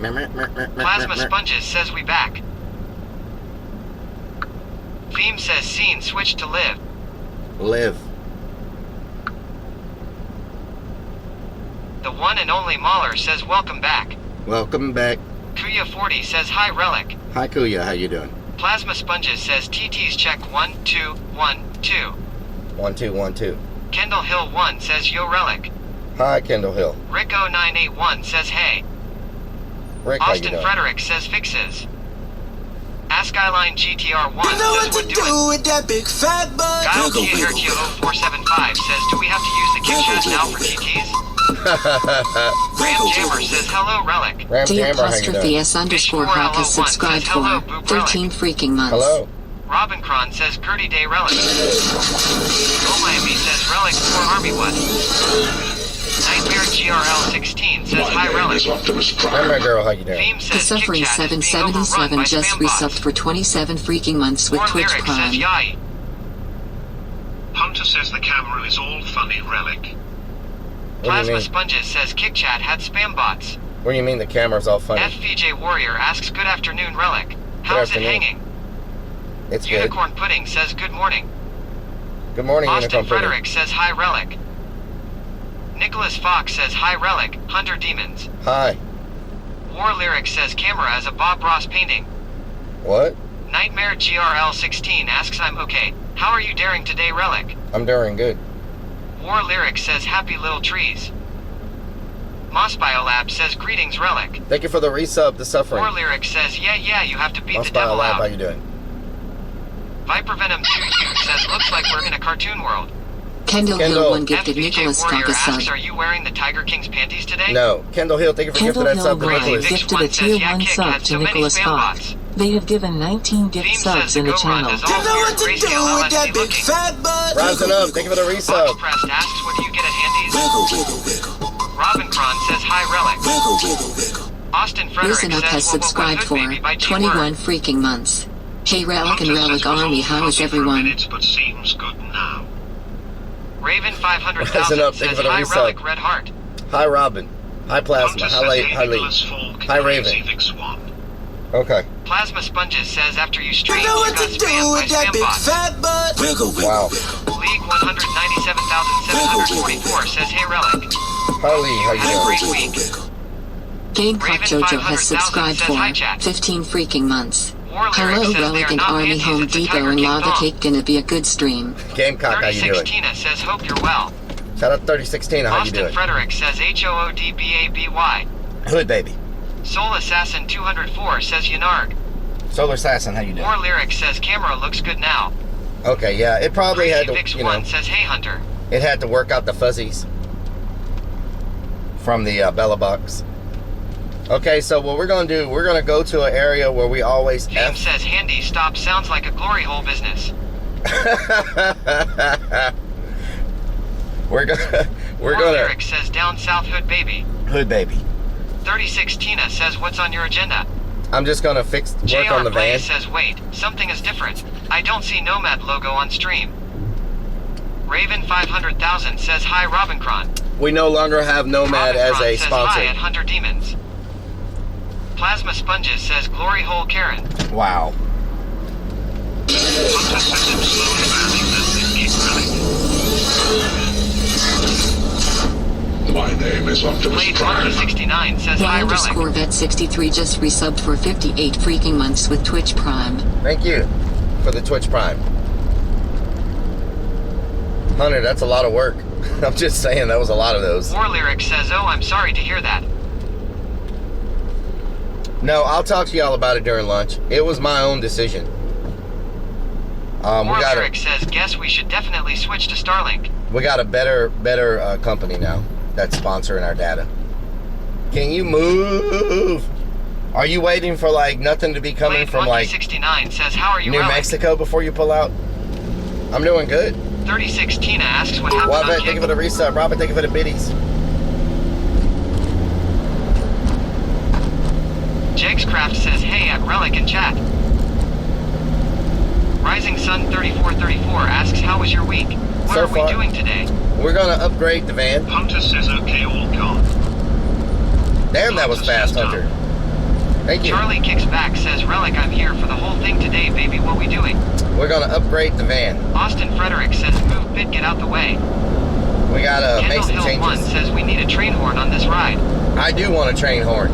Plasma Sponges says we back. Theme says scene switch to live. Live. The one and only Mahler says welcome back. Welcome back. Kuya40 says hi Relic. Hi Kuya, how you doing? Plasma Sponges says TT's check 1 2 1 2. 1 2 1 2. Kendall Hill 1 says yo Relic. Hi Kendall Hill. Rick0981 says hey. Rick, how you Austin doing? Frederick says fixes. Ask Eyeline GTR1 You know says what to do with that big fat butt. Guile Kia Herkio 0475 says do we have to use the kick chat now for TTs? Ram Jammer says hello Relic. Ram Jammer, how you doing? D_Hack has subscribed for 13 freaking months. Hello. Robin Cron says Gertie Day Relic. Go Miami says Relic 4 Army what? Nightmare GRL 16 says hi Relic. Nightmare Girl, how you doing? Theme The says Suffering Kick Chat is being overrun 777 by just spam bots. resubbed for 27 freaking months with More Twitch Lyric says Prime. yai. Hunter says the camera is all funny, Relic. What do you Plasma mean? Sponges says Kick Chat had spam bots. What do you mean the camera's all funny? FVJ Warrior asks good afternoon Relic. How's it afternoon. hanging? It's good. Unicorn Pudding says good morning. Good morning, Austin Unicorn Pudding. Frederick says hi Relic. Nicholas Fox says hi Relic, Hunter Demons. Hi. War Lyric says camera as a Bob Ross painting. What? Nightmare GRL 16 asks I'm okay. How are you daring today Relic? I'm doing good. War Lyric says happy little trees. Moss Biolab says greetings Relic. Thank you for the resub, The Suffering. War Lyric says yeah you have to beat Moss the devil Biolab, how out. you doing? Viper Venom 2U says looks like we're in a cartoon world. Kendall Kendall. Hill 1 gifted FVJ Nicholas Stock Warrior a asks sub. are you wearing the Tiger King's panties today? No. Kendall Hill, thank you for Kendall gifting that Hill sub to Brian Nicholas. Vix gifted a one says, tier yeah, 1 Kick sub had to so many Nicholas spam Fox. bots. They have given 19 gift Theme subs says in the Go Run channel. is all You know weird, what to crazy do with that LSD big looking. fat butt. Rising up, thank you for the resub. Boxpressed asks what do you get at Handy's? Wiggle, wiggle, wiggle. Robin Cron says hi Relic. Wiggle, wiggle, wiggle. Austin Frederick Risen Up says has what subscribed hood for baby by G 21 Word. freaking months. Hey Relic and Hunter says Relic it was Army, all how is fuzzy for a everyone? minute, but seems good now. Raven Rising 500,000 up, thank you says for the hi resub. Relic Red Heart. Hi, Robin. Hi, Plasma. Hunter Hi, says, Late. hey, Hi, Lee. Nicholas Falk, Hi, Raven. crazy Vix one. Okay. Plasma Sponges says after you stream You you know what got to do spammed by with that spam big bots. fat butt. Wiggle, wiggle, Wow. wiggle. League 197,744 says hey Relic. Hi, Lee. How you Had a doing? great Wiggle, week. wiggle. Gamecock Raven Jojo 500,000 has subscribed says for hi, chat. 15 freaking months. War Lyric Hello says they Relic are and not Army panties, Home it's a Depot Tiger and King Lava thong. Cake gonna be a good stream. Gamecock, how you 36 doing? Tina says hope you're well. Shout out to 3016, how you Austin doing? Frederick says HOODBABY. Hood baby. Soul Assassin 204 says Yanard. Solar Assassin, how you doing? War Lyric says camera looks good now. Okay, yeah, it probably had Crazy to, Vix you know, 1 says hey Hunter. it had to work out the fuzzies from the Bella box. Okay, so what we're gonna do, we're gonna go to an area where we always Theme F. says handy stop sounds like a glory hole business. we're gonna War Lyric says down south hood baby. hood baby. 36 Tina says what's on your agenda? I'm just gonna work JR on the Play van. says wait, something is different. I don't see Nomad logo on stream. Raven 500,000 says hi Robincron. We no longer have Nomad as Robincron a says hi at sponsor. Hunter Demons. Plasma Sponges says glory hole Karen. Wow. Hunter says him slowly banning that Nick Relic. My name is Optimus Blade Prime. Monkey 69 says The hi underscore Relic. vet 63 just resubbed for 58 freaking months with Twitch Prime. Thank you for the Twitch Prime. Hunter, that's a lot of work. I'm just saying, that was a lot of those. War Lyric says oh I'm sorry to hear that. No, I'll talk to y'all about it during lunch. It was my own decision. We War got Lyric says guess we should definitely switch to Starlink. a better company now that's sponsoring our data. Can you move? Are you waiting for like nothing to be coming Blade from Monkey like 69 says how are you New Relic? Mexico before you pull out? I'm doing good. 36 Tina asks what happened Wabet, on thank you Kick. for the resub. Robert, thank you for the biddies. Jakescraft says hey at Relic in chat. Rising Sun 3434 asks how was your week? What So are we far- doing today? We're gonna upgrade the van. Hunter says okay, all calm. Damn, that was fast, Hunter. Thank you. Charlie kicks back, says Relic, I'm here for the whole thing today, baby. What we doing? We're gonna upgrade the van. Austin Frederick says move bit, get out the way. We gotta make Kendall some Hill 1 changes. says we need a train horn on this ride. I do want a train horn.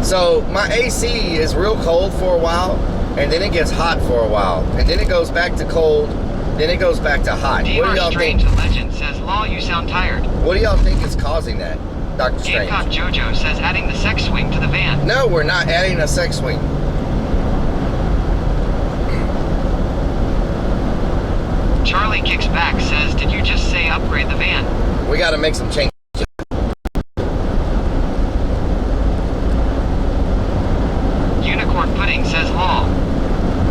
So my AC is real cold for a while, and then it gets hot for a while, and then it goes back to cold, then it goes back to hot. What do DR y'all Strange think? the Legend says, Law, you sound tired. What do y'all think is causing that, Dr. Strange? Gamecock Jojo says adding the sex swing to the van. No, we're not adding a sex swing. Charlie kicks back, says, did you just say upgrade the van? We gotta make some changes. Unicorn Pudding says, Law.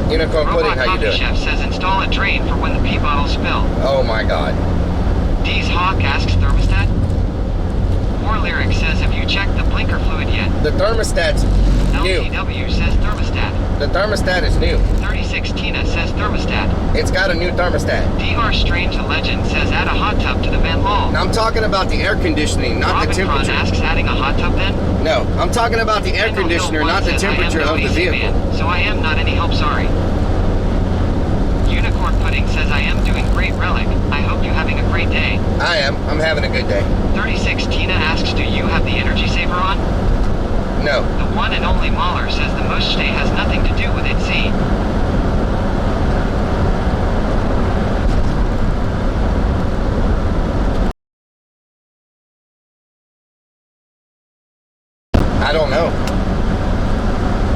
Unicorn Pudding, Robot how you Coffee doing? Chef says install a drain for when the pee bottles spill. Oh my God. D's Hawk asks thermostat. War Lyric says, have you checked the blinker fluid yet? The thermostat's new. LTW says thermostat. The thermostat is new. 36 Tina says thermostat. It's got a new thermostat. DR Strange the Legend says add a hot tub to the van wall. Now I'm talking about the air conditioning, not the Robin Cron temperature. asks adding a hot tub then? No, I'm talking about the air Kendall Hill conditioner, 1 not the says, I am temperature no of the AC vehicle. man, so I am not any help, sorry. Unicorn Pudding says I am doing great, Relic. I hope you're having a great day. I am. I'm having a good day. 36 Tina asks, do you have the energy saver on? No. The one and only Mahler says the most stay has nothing to do with it, see? I don't know.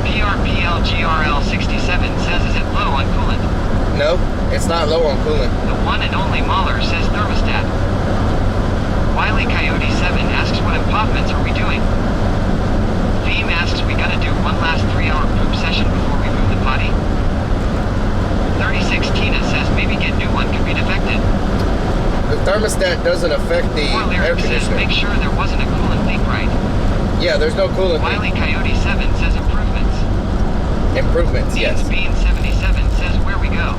PRPLGRL67 says is it low on coolant? No, it's not low on coolant. The one and only Mahler says thermostat. Wily Coyote 7 asks what improvements are we doing? Theme asks we gotta do one last 3-hour poop session before we move the potty? 36 Tina says maybe get new one could be defected. The thermostat doesn't affect the War air Lyric says make conditioner. sure there wasn't a coolant leak, right? Yeah, there's no coolant Wily leak. Coyote 7 says improvements. Improvements, yes. Bean 77 says where we go.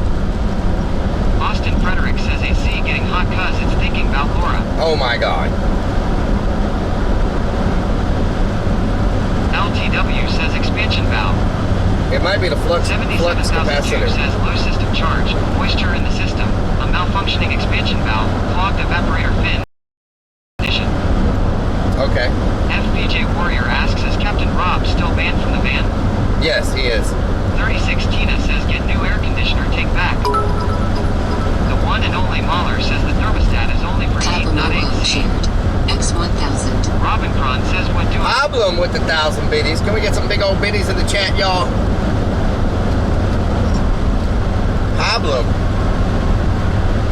Austin Frederick says AC getting hot cuz it's thinking about Laura. Oh my God. LTW says expansion valve. It might be the flux 77,002 capacitor. says low system charge, moisture in the system, a malfunctioning expansion valve, clogged evaporator fin. Condition. Okay. FPJ Warrior asks, is Captain Rob still banned from the van? Yes, he is. 36 Tina says get new air conditioner, take back. The one and only Mahler says the thermostat is only for heat, not Abnormal AC. shared. X1000. Robin Cron says what doing? Problem with the 1,000 biddies. Can we get some big old biddies in the chat, y'all? Problem.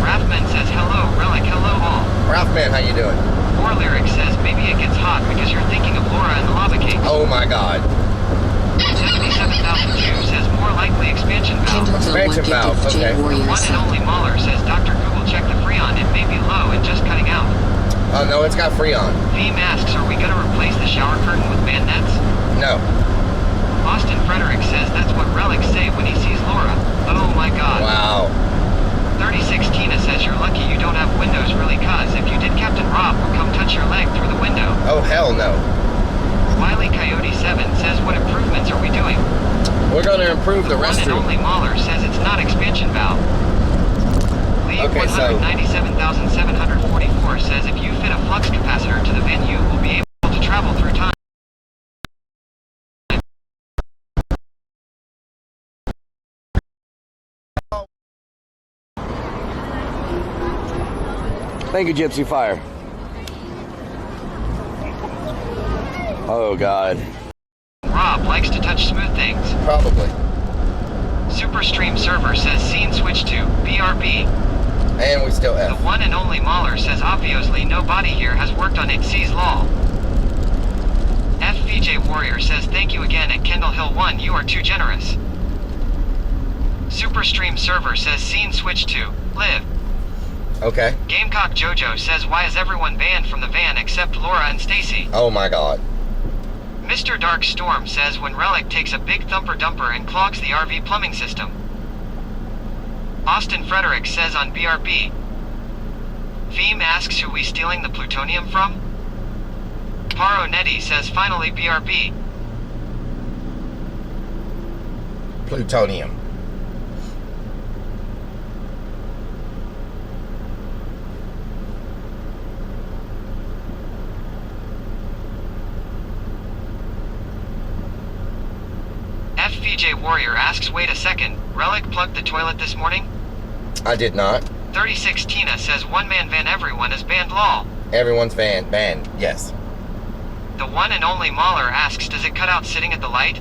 Rathman says hello, Relic, hello all. Ralph Man, how you doing? War Lyric says maybe it gets hot because you're thinking of Laura and the lava cakes. Oh my God. 77,002 says more likely expansion valve. Kendall Hill 1 Expansion valve, gifted okay. J Warrior One and sub. only Mahler says Dr. Google check the Freon, it may be low and just cutting out. Oh no, it's got Freon. Theme asks, are we gonna replace the shower curtain with band nets? No. Austin Frederick says that's what Relic say when he sees Laura. Oh my god. Wow. 36 Tina says you're lucky you don't have windows really cuz if you did Captain Rob will come touch your leg through the window. Oh hell no. Wily Coyote 7 says what improvements are we doing? We're gonna improve the One and restroom. only Mahler says it's not expansion valve. Leave Okay, so- 197,744 says if you fit a flux capacitor to the van you will be able to travel through time. Thank you, Gypsy Fire. Oh God. Rob likes to touch smooth things. Probably. Superstream server says scene switch to BRB. And we still The F. one and only Mahler says obviously nobody here has worked on Xyz's law. FVJ Warrior says thank you again at Kendall Hill 1, you are too generous. Superstream server says scene switch to live. Okay. Gamecock Jojo says why is everyone banned from the van except Laura and Stacy? Oh my God. Mr. Dark Storm says when Relic takes a big thumper dumper and clogs the RV plumbing system. Austin Frederick says on BRB. Theme asks who we stealing the plutonium from? Paro Netty says finally BRB. Plutonium. FVJ Warrior asks, wait a second, Relic plugged the toilet this morning? I did not. 36 Tina says one man van everyone is banned lol. Everyone's banned. Yes. The one and only Mahler asks, does it cut out sitting at the light?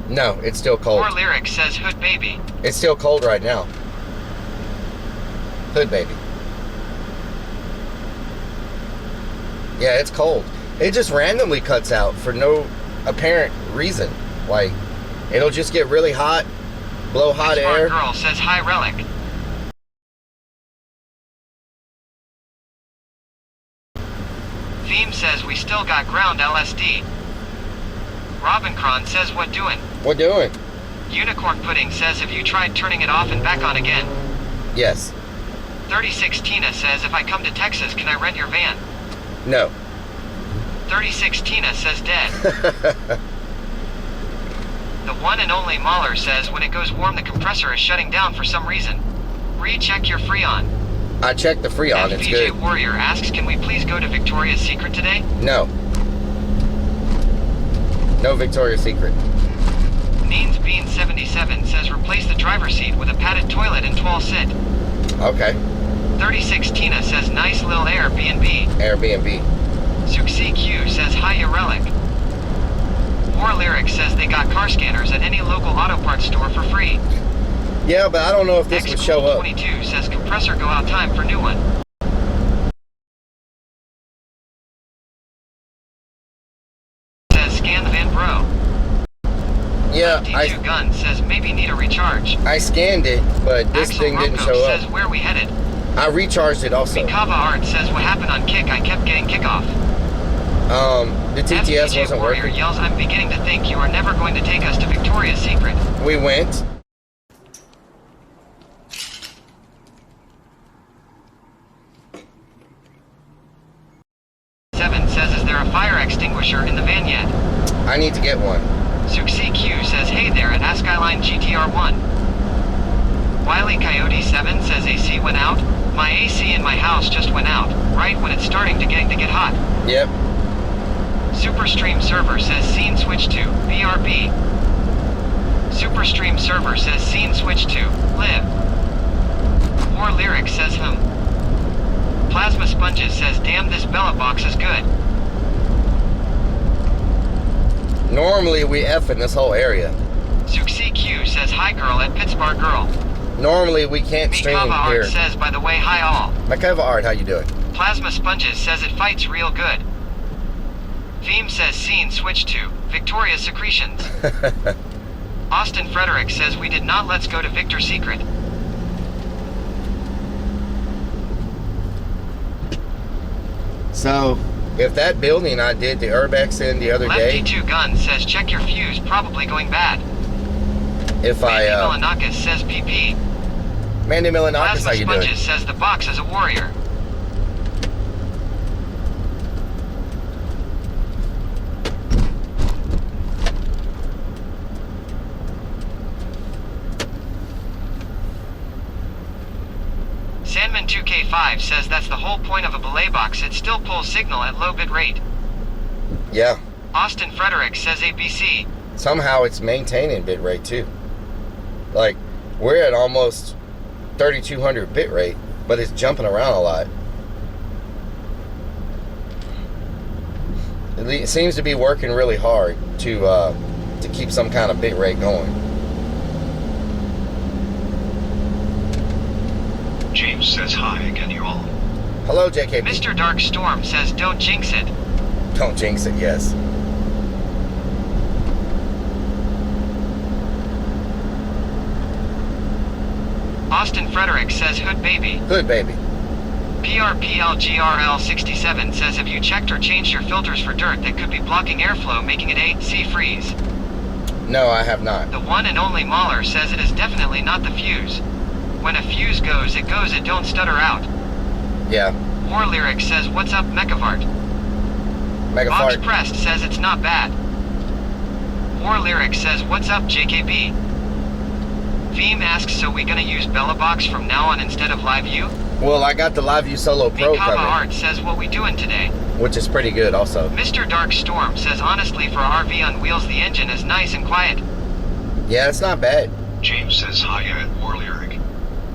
No, it's still cold. Poor Lyric says hood baby. It's still cold right now. Hood baby. Yeah, it's cold. It just randomly cuts out for no apparent reason. Like, it'll just get really hot, blow hot Pittsburgh air. Girl says hi Relic. Theme says we still got ground LSD. Robincron says what doing? What doing? Unicorn Pudding says have you tried turning it off and back on again? Yes. 36 Tina says if I come to Texas can I rent your van? No. 36 Tina says dead. The one and only Mahler says when it goes warm the compressor is shutting down for some reason. Recheck your Freon. I checked the Freon. It's FVJ good. Warrior asks can we please go to Victoria's Secret today? No. No Victoria's Secret. Neens Bean 77 says replace the driver's seat with a padded toilet and 12 sit. Okay. 36 Tina says nice lil Airbnb. Airbnb. Suxi Q says hi Relic. War Lyric says they got car scanners at any local auto parts store for free. Yeah, but I don't know if this would show up. 22 says compressor go out time for new one. Says scan the van bro. Yeah, D2 Gun says maybe need a recharge. I scanned it, but this Axel thing didn't Rocco show says up. where we headed. I recharged it also. Mikava Art says what happened on Kick I kept getting kickoff. The TTS FPJ wasn't Warrior working. yells I'm beginning to think you are never going to take us to Victoria's Secret. We went. Seven says is there a fire extinguisher in the van yet? I need to get one. Suxi Q says hey there at Skyline GTR 1. Wiley Coyote 7 says AC went out. My AC in my house just went out, right when it's starting to get hot. Yep. Superstream Server says scene switch to BRB. Superstream Server says scene switch to live. War Lyric says Plasma Sponges says damn this Bella box is good. Normally we F in this whole area. Suxi Q says hi girl at Pittsburgh Girl. Normally we can't stream Mikava here. Art says by the way hi all. Makova Art, how you doing? Plasma Sponges says it fights real good. Theme says scene switch to Victoria Secretions. Austin Frederick says we did not let's go to Victor's Secret. So, if that building I did the Urbex in the other Lefty day, 2 Gun says check your fuse, probably going bad. if Mandy I, Milanakis says PP. Mandy Milanakis, Plasma how you doing? Sponges says the box is a warrior. Sandman 2K5 says that's the whole point of a belay box, it still pulls signal at low bit rate. Yeah. Austin Frederick says ABC. Somehow it's maintaining bit rate too. Like, we're at almost 3200 bit rate, but it's jumping around a lot. It seems to be working really hard to keep some kind of bit rate going. James says hi again, you all. Hello, JKB. Mr. Dark Storm says don't jinx it. Don't jinx it, yes. Austin Frederick says hood baby. Good, baby. PRPLGRL67 says have you checked or changed your filters for dirt that could be blocking airflow making it AC freeze? No, I have not. The one and only Mahler says it is definitely not the fuse. When a fuse goes, it goes, it don't stutter out. Yeah. War Lyric says, what's up, Mechafart? Mega Bob's fart. Pressed says it's not bad. War Lyric says, what's up, JKB? Theme asks, so we gonna use Bella Box from now on instead of Live U? Well, I got the Live View Solo Pro Mikava coming, Art says, what we doing today? which is pretty good also. Mr. Dark Storm says, honestly, for RV on wheels, the engine is nice and quiet. Yeah, it's not bad. James says hiya at War Lyric.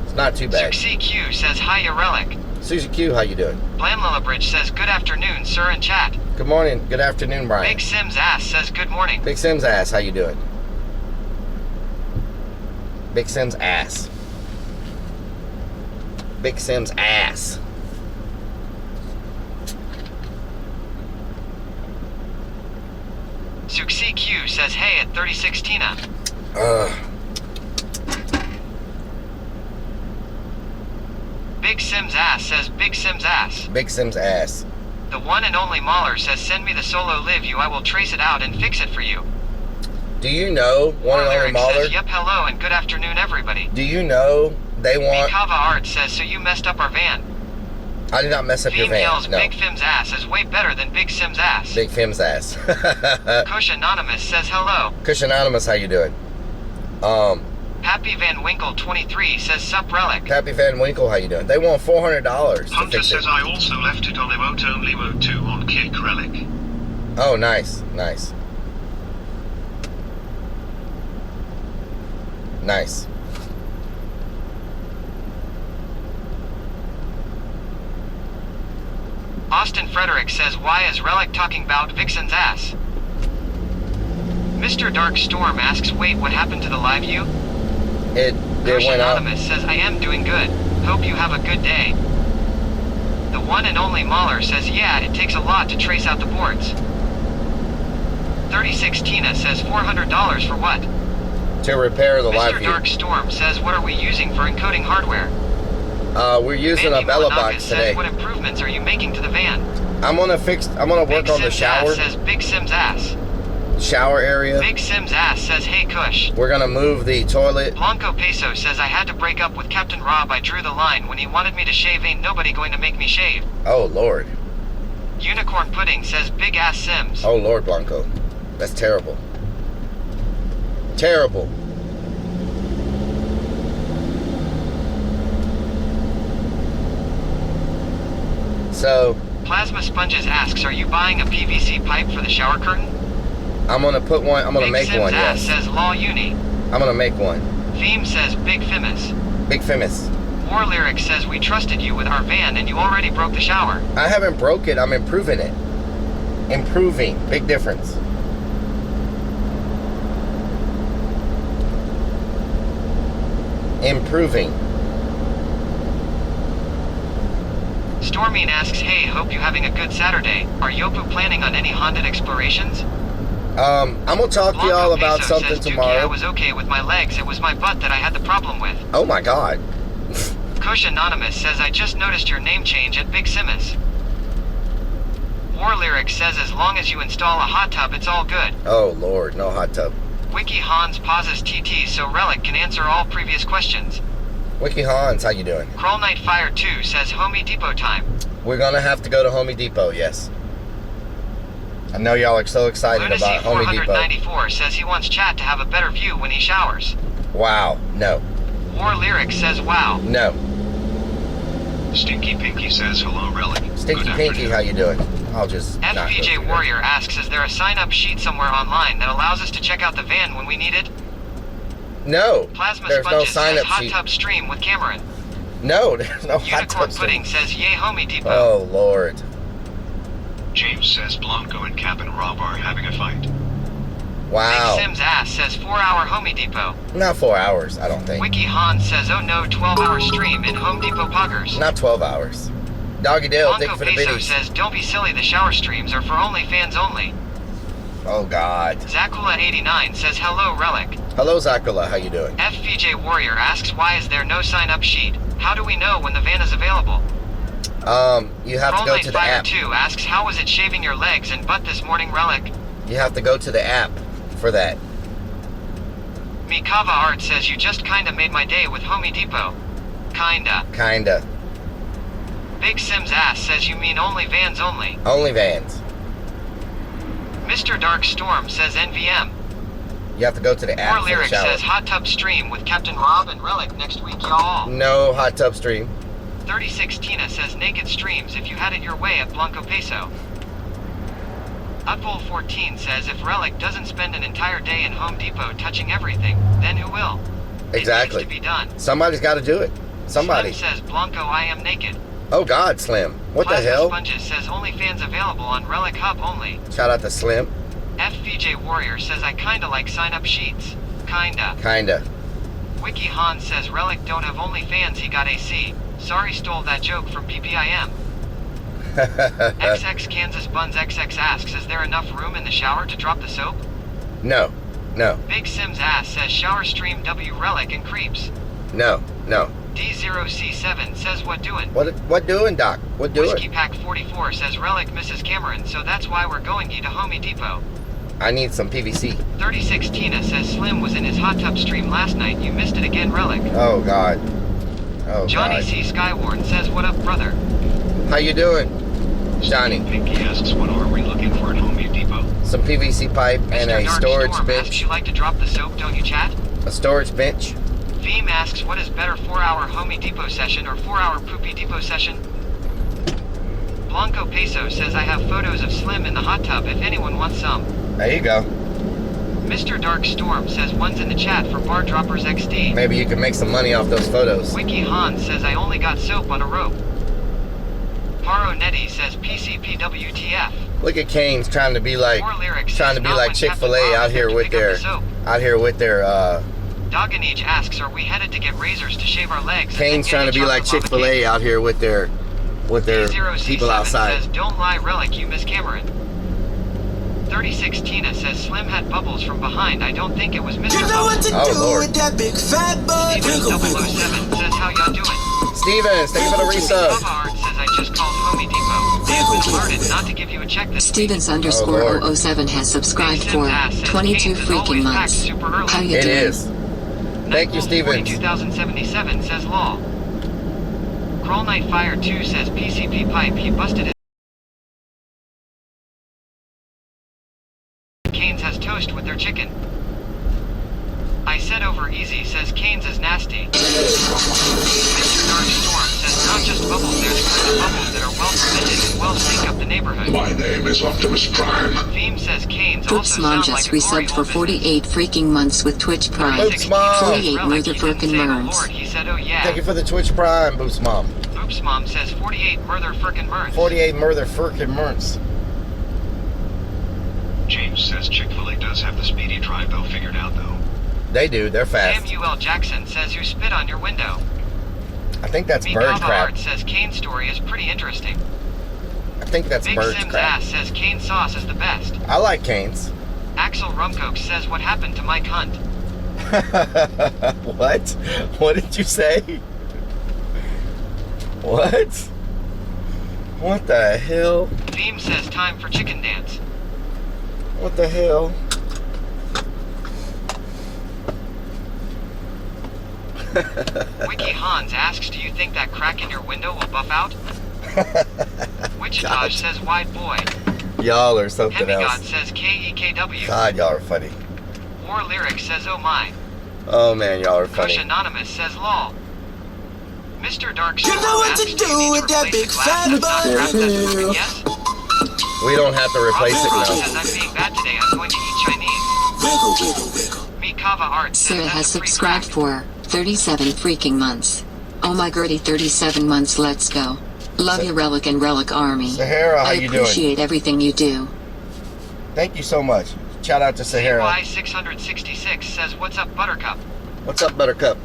It's not too bad. CQ says, hiya, Relic. Susie Q, how you doing? Blam Lillibridge says, good afternoon, sir, in chat. Good morning. Good afternoon, Brian. Big Sims Ass says, good morning. Big Sims ass, how you doing? Big Sims ass. Big Sims ass. Suxi Q says, hey, at 36 Tina. Big Sims Ass says, big Sims Ass. Big Sims ass. The one and only Mahler says, send me the solo Live You, I will trace it out and fix it for you. Do you know one and only Lyric Mahler? says, yep, hello and good afternoon, everybody. Do you know they want? Mikava Art says, so you messed up our van. I did not mess up your Theme van. yells, No. Big Fim's Ass is way better than Big Sim's Ass. Big Fim's ass. Kush Anonymous says, hello. Kush Anonymous, how you doing? Happy Van Winkle 23 says, sup, Relic. Happy Van Winkle, how you doing? They want $400 to Hunter fix it. says I also left it on emote only mode 2 on Kick Relic. Oh, nice, nice. Nice. Austin Frederick says, why is Relic talking about Vixen's ass? Mr. Dark Storm asks, wait, what happened to the Live U? It Kush went up. Anonymous says, I am doing good. Hope you have a good day. The one and only Mahler says, yeah, it takes a lot to trace out the boards. 36 Tina says, $400 for what? To repair the Live Mr. View. Dark Storm says, what are we using for encoding hardware? We're using Mandy a Bella Malanakas box says, today. what improvements are you making to the van? I'm gonna work Big on the Sim's shower Ass says, Big Sim's Ass. shower area. Big Sim's Ass says, hey, Kush. We're gonna move the toilet. Blanco Peso says, I had to break up with Captain Rob. I drew the line. When he wanted me to shave, ain't nobody going to make me shave. Oh Lord. Unicorn Pudding says, Big Ass Sims. Oh Lord, Blanco. That's terrible. Terrible. So Plasma Sponges asks, are you buying a PVC pipe for the shower curtain? I'm gonna put one. I'm gonna Big make Sim's one. Ass Yes. says, Law Uni. I'm gonna make one. Theme says, Big Fimus. Big famous. War Lyric says, we trusted you with our van and you already broke the shower. I haven't broke it. I'm improving it. Improving. Big difference. Improving. Stormine asks, hey, hope you having a good Saturday. Are Yopu planning on any haunted explorations? I'm gonna talk to y'all about Peso something says, Dookie, I tomorrow. was okay with my legs. It was my butt that I had the problem with. Oh my God. Kush Anonymous says, I just noticed your name change at Big Simus. War Lyric says, as long as you install a hot tub, it's all good. Oh Lord, no hot tub. Wiki Hans pauses TT so Relic can answer all previous questions. Wiki Hans, how you doing? Crawl Knight Fire 2 says, Homie Depot time. We're gonna have to go to Home Depot, yes. I know y'all are so excited Lunacy about Home Depot. 494 says he wants chat to have a better view when he showers. Wow, no, War Lyric says, wow. no. Stinky Pinky says hello, Relic. Stinky Good Pinky, afternoon. how you doing? I'll just not go FPJ through that. Warrior asks, is there a sign-up sheet somewhere online that allows us to check out the van when we need it? No, Plasma there's no Sponges sign says, up hot sheet. tub stream with Cameron. No, there's no hot Unicorn tub. Pudding says, yay, Homie Depot. Oh Lord. James says Blanco and Cap and Rob are having a fight. Wow. Big Sims Ass says 4-hour Homie Depot. Not 4 hours, I don't think. Wiki Hans says, oh no, 12-hour stream in Home Depot Poggers. Not 12 hours. Doggy Dale, thank you Blanco for the Peso biddies. says, don't be silly, the shower streams are for only fans only. Oh God. Zacula89 says, hello, Relic. Hello Zakula, how you doing? FPJ Warrior asks, why is there no sign-up sheet? How do we know when the van is available? You have to go to the Fire app. 2 asks, how was it shaving your legs and butt this morning, Relic? You have to go to the app for that. Mikava Art says, you just kinda made my day with Homie Depot. Kinda. Big Sims ass says you mean only vans only. Only vans. Mr. Dark Storm says NVM. You have to go to the app More for the Lyric shower. says hot tub stream with Captain Rob and Relic next week, y'all. No hot tub stream. 36 Tina says naked streams if you had it your way at Blanco Peso. Upvol 14 says if Relic doesn't spend an entire day in Home Depot touching everything, then who will? Exactly. It needs to be done. Somebody's got to do it. Somebody. Slim says Blanco I am naked. Oh God, Slim. What Plasma the hell? Sponges says OnlyFans available on Relic Hub only. Shout out to Slim. FVJ Warrior says I kinda like sign up sheets. Kinda. Kinda. Wiki Han says Relic don't have OnlyFans, he got AC. Sorry, stole that joke from PPIM. XX Kansas Buns XX asks, is there enough room in the shower to drop the soap? No. No. Big Sims ass says shower stream W Relic and creeps. No. No. D0C7 says what doing? What doing, Doc? What doing? Whiskey Pack 44 says Relic misses Cameron, so that's why we're going to Home Depot. I need some PVC. 36 Tina says Slim was in his hot tub stream last night. You missed it again, Relic. Oh God. Oh Johnny God. C. Skywarn says, what up, brother? How you doing, Johnny? Pinky asks, what are we looking for at Home Depot? Some PVC pipe and Mr. a Dark storage Storm asks bench. you like to drop the soap, don't you, chat? A storage bench. Theme asks, what is better, 4-hour Homey Depot session or 4-hour Poopy Depot session? Blanco Peso says, I have photos of Slim in the hot tub if anyone wants some. There you go. Mr. Dark Storm says, one's in the chat for Bar Droppers XD. Maybe you can make some money off those photos. Wiki Han says, I only got soap on a rope. Paro Netty says, PCPWTF. Look at Canes trying to be like More Lyrics trying to says, be not like when Chick-fil-A Captain Rob out is here there to with pick up their the soap. Doganage asks, are we headed to get razors to shave our legs? Canes trying to be like Chick-fil-A out here with their people outside. Says, don't lie, Relic, you miss Cameron. 36 Tina says Slim had bubbles from behind. I don't think it was Mr. You know what to Oh, do Lord. with that big fat butt. Steven Wiggle, wiggle, 007 says, how y'all doing? Stevens, thank you for the resub. Bubba Art says, I just called Homey Depot. Been alerted not to give you a check this week. Stevens Lord. _ 007 has subscribed for 22 freaking months. How you It doing? is. Thank you, Stevens. 2077 says law. Crawl Night Fire 2 says PCP pipe. He busted his. Canes has toast with their chicken. I said over easy says Canes is nasty. Mr. Dark Storm says not just bubbles, there's the kind of bubbles that are well fermented and well stink up the neighborhood. My name is Optimus Prime. Theme says Canes Oops, also Mom sound just like a resubbed glory for hole 48 freaking months with Twitch Prime. Oops, Mom. 48 Relic, he didn't motherfucking say the merms. Lord, he said, oh yeah. Thank you for the Twitch Prime, Boost Mom. Oops, Mom says 48 murder frickin' merns. 48 murder frickin' months. James says Chick-fil-A does have the speedy drive though figured out though. They do. They're fast. Samuel Jackson says you spit on your window. I think that's bird Mikava crap. Art says Kane's story is pretty interesting. I think that's Big bird Sims crap. ass says Kane sauce is the best. I like Canes. Axel Rumcoke says what happened to Mike Hunt. What? What did you say? What? What the hell? Theme says time for chicken dance. What the hell? Wiki Hans asks, do you think that crack in your window will buff out? Wichita God. says wide boy. Y'all are something Hemigod else. says KEKW. God, y'all are funny. War Lyric says oh my. Oh man, y'all are Kush funny. Anonymous says lol. Mr. Dark You Storm know what asks, to do you do need with to that replace big the glass fat that's not butt. wrapped that's working? Yes? We don't have to replace it Rob now. says I'm being bad today. I'm going to eat Chinese. Wiggle, wiggle, wiggle. Mikava Art says Sarah that's has a free subscribed crack. for 37 freaking months. Oh my gertie, 37 months, let's go. Love you, Relic and Relic Army. Sahara, how I you doing? appreciate everything you do. Thank you so much. Shout out to Sahara. CY666 says what's up, Buttercup? What's up, Buttercup?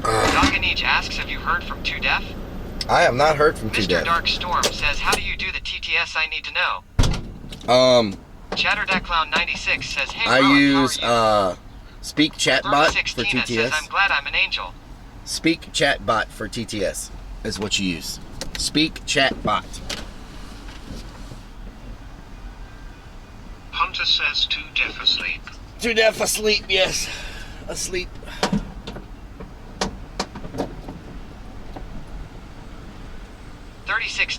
Doganij asks, have you heard from 2 Def? I have not heard from Mr. T-Dev. Dark Storm says, how do you do the TTS I need to know? Chatterdackclown96 says, hey, I Relic, use how are you? Speak Chatbot for Burma16 says, I'm TTS. glad I'm an angel. Speak Chatbot for TTS is what you use. Speak Chatbot. Hunter says too deaf asleep. Too deaf asleep, yes. Asleep.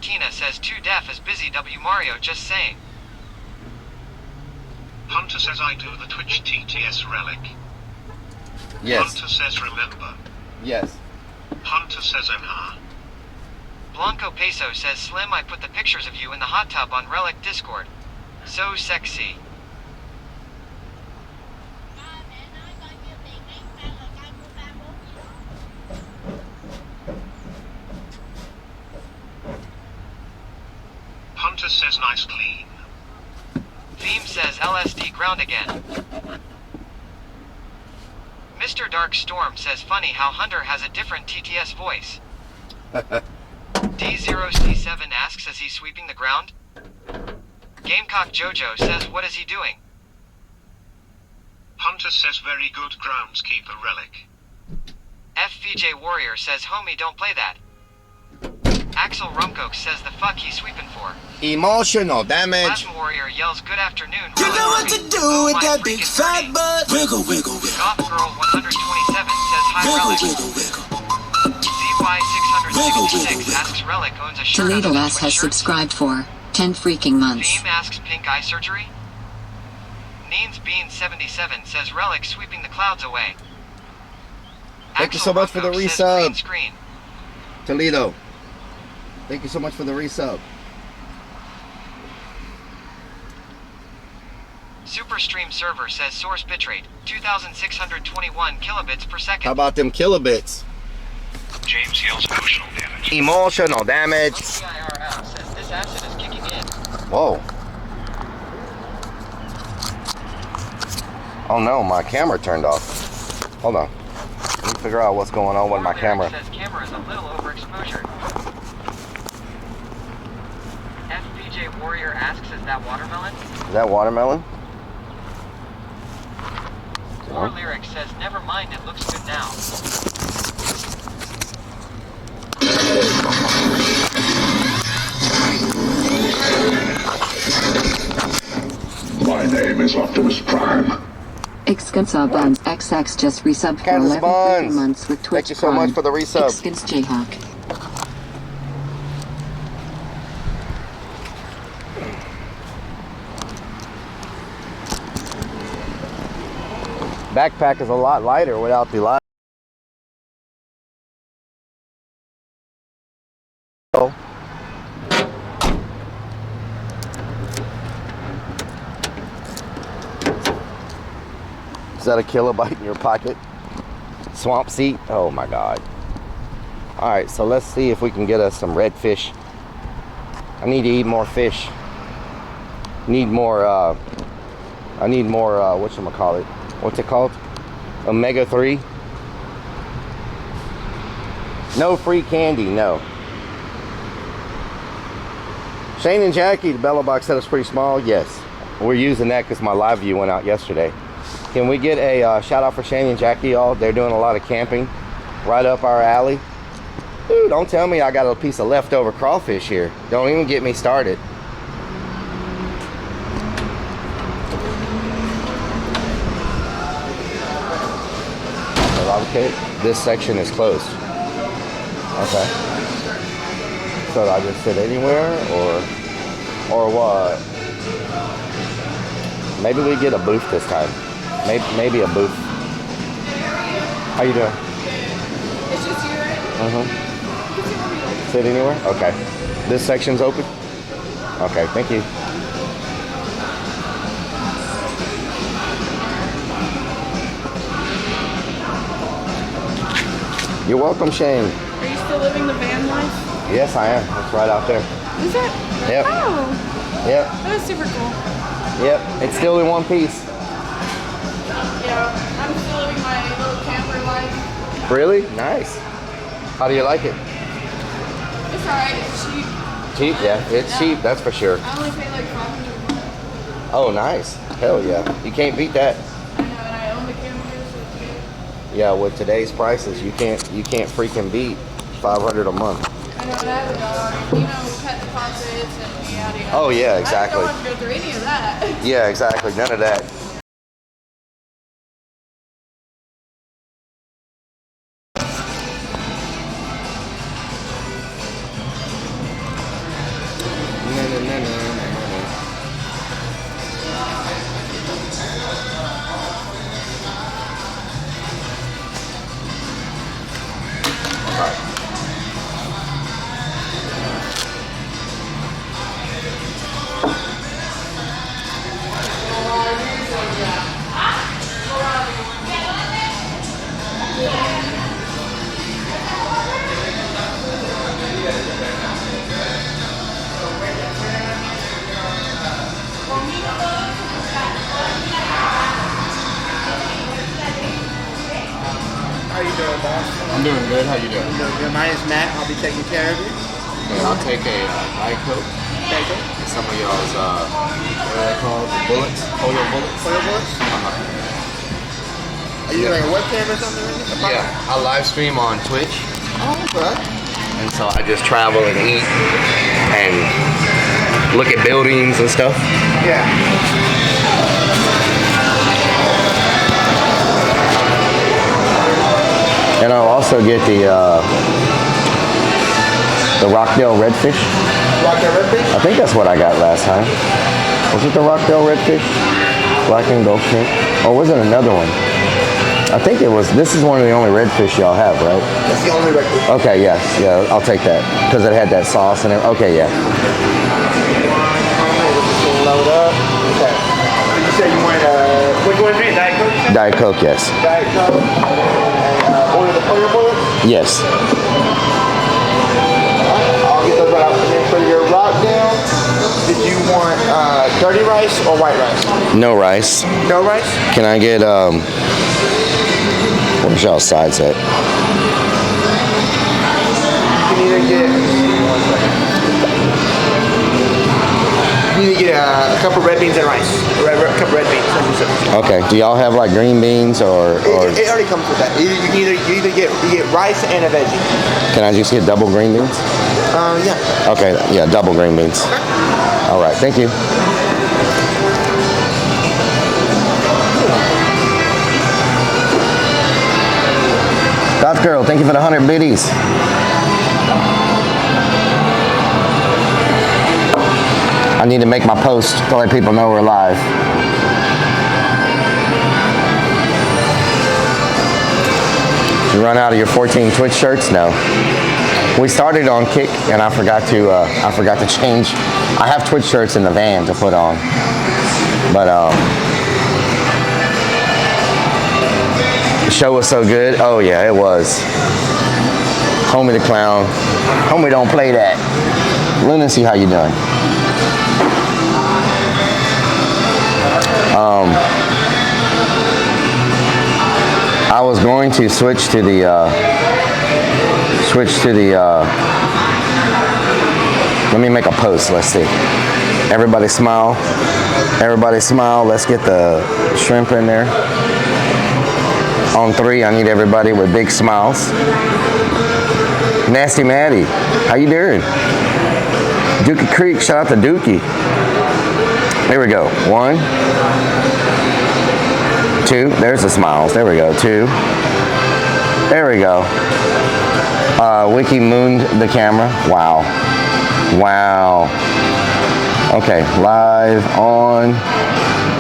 Tina says too deaf is busy. W Mario just saying. Hunter says I do the Twitch TTS relic. Yes. Hunter says remember. Yes. Hunter says nha. Blanco Peso says Slim, I put the pictures of you in the hot tub on Relic Discord. So sexy. Hunter says nice clean. Theme says LSD ground again. Mr. Dark Storm says funny how Hunter has a different TTS voice. D0C7 asks, is he sweeping the ground? Gamecock Jojo says, what is he doing? Hunter says very good groundskeeper relic. FVJ Warrior says, homie, don't play that. Axel Rumcoke says, the fuck he sweeping for? Emotional damage. Plasma Warrior yells, good afternoon. You know what to do with that big fat butt. Wiggle, wiggle, wiggle. Goth Girl 127 says, hi Relic. Wiggle, wiggle, wiggle. ZY666 asks, Relic owns a shirt Toledo on S has sweatshirt. subscribed for 10 freaking months. Theme asks, pink eye surgery? Neens Bean 77 says, Relic sweeping the clouds away. Thank you Axel so much for the Rumcoke says, resub. green screen. Toledo. Thank you so much for the resub. Superstream server says source bitrate 2621 kilobits per second. How about them kilobits? James yells emotional damage. Emotional damage. IRL says this acid is kicking in. Whoa. Oh no, my camera turned off. Hold on. Let me figure out what's going on with my camera. Says camera is a little overexposure. FBJ Warrior asks, is that watermelon? Is that watermelon? War Lyric says, never mind, it looks good now. My name is Optimus Prime. Excansa Buns XX just resubbed for Kansas 11 Buns. freaking months with Twitch Thank you so much for the resub. Excans Jayhawk. Backpack is a lot lighter without the light. Is that a kilobyte in your pocket? Swamp seat? Oh my god. Alright, so let's see if we can get us some redfish. I need to eat more fish. Need more, I need more, whatchamacallit? What's it called? Omega-3? No free candy, no. Shane and Jackie, the Bella Box said it's pretty small. Yes. We're using that because my live view went out yesterday. Can we get a shout out for Shane and Jackie, y'all? They're doing a lot of camping right up our alley. Dude, don't tell me I got a piece of leftover crawfish here. Don't even get me started. Okay, this section is closed. Okay. So do I just sit anywhere or what? Maybe we get a booth this time. Maybe a booth. How you doing? It's just you, right? Sit anywhere? Okay. This section's open? Okay, thank you. You're welcome, Shane. Are you still living the van life? Yes, I am. It's right out there. Is it? Yep. Oh, Yep. that is super cool. Yep. It's still in one piece. Yeah, I'm still living my little camper life. Really? Nice. How do you like it? It's alright, it's cheap. Cheap? Yeah, it's cheap. That's for sure. I only pay like $500 a month. Oh, nice. Hell yeah. You can't beat that. I know, and I own the camper, so it's good. Yeah, with today's prices, you can't freaking beat $500 a month. I know, and I have a dog. You know, pet deposits and yada yada. Oh, yeah, I exactly. don't have to go through any of that. Yeah, exactly. None of that. How you doing, boss? I'm doing good. How you doing? Doing good. My name's Matt. I'll be taking care of you. And I'll take a Diet Coke. Thank you. And some of y'all's, what are they called? Bullets? Polio bullets? Polio bullets? Are you doing like a webcam or something? Yeah. I live stream on Twitch. Oh, okay. And so I just travel and eat and look at buildings and stuff. Yeah. And I'll also get the Rockdale redfish. Rockdale redfish? I think that's what I got last time. Was it the Rockdale redfish? Black and Gulf Shrimp? Or was it another one? I think it was. This is one of the only redfish y'all have, right? That's the only redfish. Okay, yeah, I'll take that because it had that sauce in it. Okay, yeah. Load up. Okay. Did you say you wanted what you want to drink? Diet Coke? Diet Coke, yes. Diet Coke. And order the polio bullets? Yes. I'll get those right out. And then for your Rockdale, did you want dirty rice or white rice? No rice. No rice? Can I get where's y'all sides at? You can either get a couple red beans and rice. A couple red beans. Okay. Do y'all have like green beans or? It already comes with that. You either get rice and a veggie. Can I just get double green beans? Yeah. Okay. Yeah, double green beans. All right. Thank you. Goth Girl, thank you for the 100 biddies. I need to make my post to let people know we're live. You run out of your 14 Twitch shirts? No. We started on Kick, and I forgot to change. I have Twitch shirts in the van to put on, but the show was so good. Oh yeah, it was. Homie the Clown. Homie, don't play that. Lunacy, how you doing? I was going to switch to the let me make a post. Let's see. Everybody smile. Everybody smile. Let's get the shrimp in there. On 3, I need everybody with big smiles. Nasty Maddie, how you doing? Dookie Creek, shout out to Dookie. There we go. 1, 2, there's the smiles. There we go. 2. There we go. Wiki mooned the camera. Wow. Wow. Okay, live on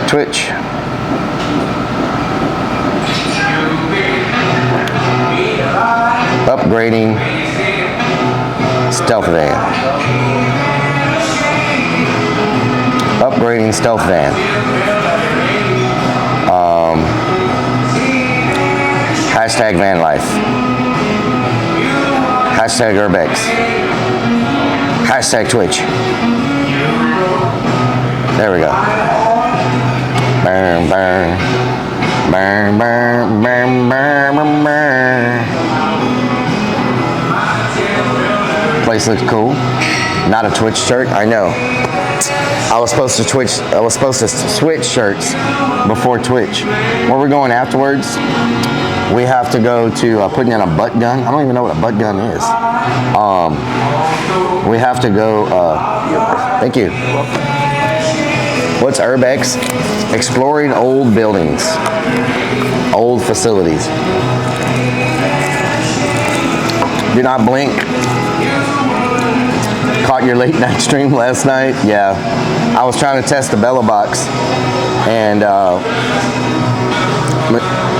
Twitch. Upgrading stealth van. Upgrading stealth van. Hashtag van life. Hashtag Urbex. Hashtag Twitch. There we go. Burn, burn. Burn, burn, burn, burn, burn, burn. Place looks cool. Not a Twitch shirt. I know. I was supposed to switch shirts before Twitch. Where we're going afterwards? we have to go to putting in a butt gun. I don't even know what a butt gun is. We have to go. Thank you. What's Urbex? Exploring old buildings, old facilities. Do not blink. Caught your late night stream last night. Yeah, I was trying to test the Bella box, and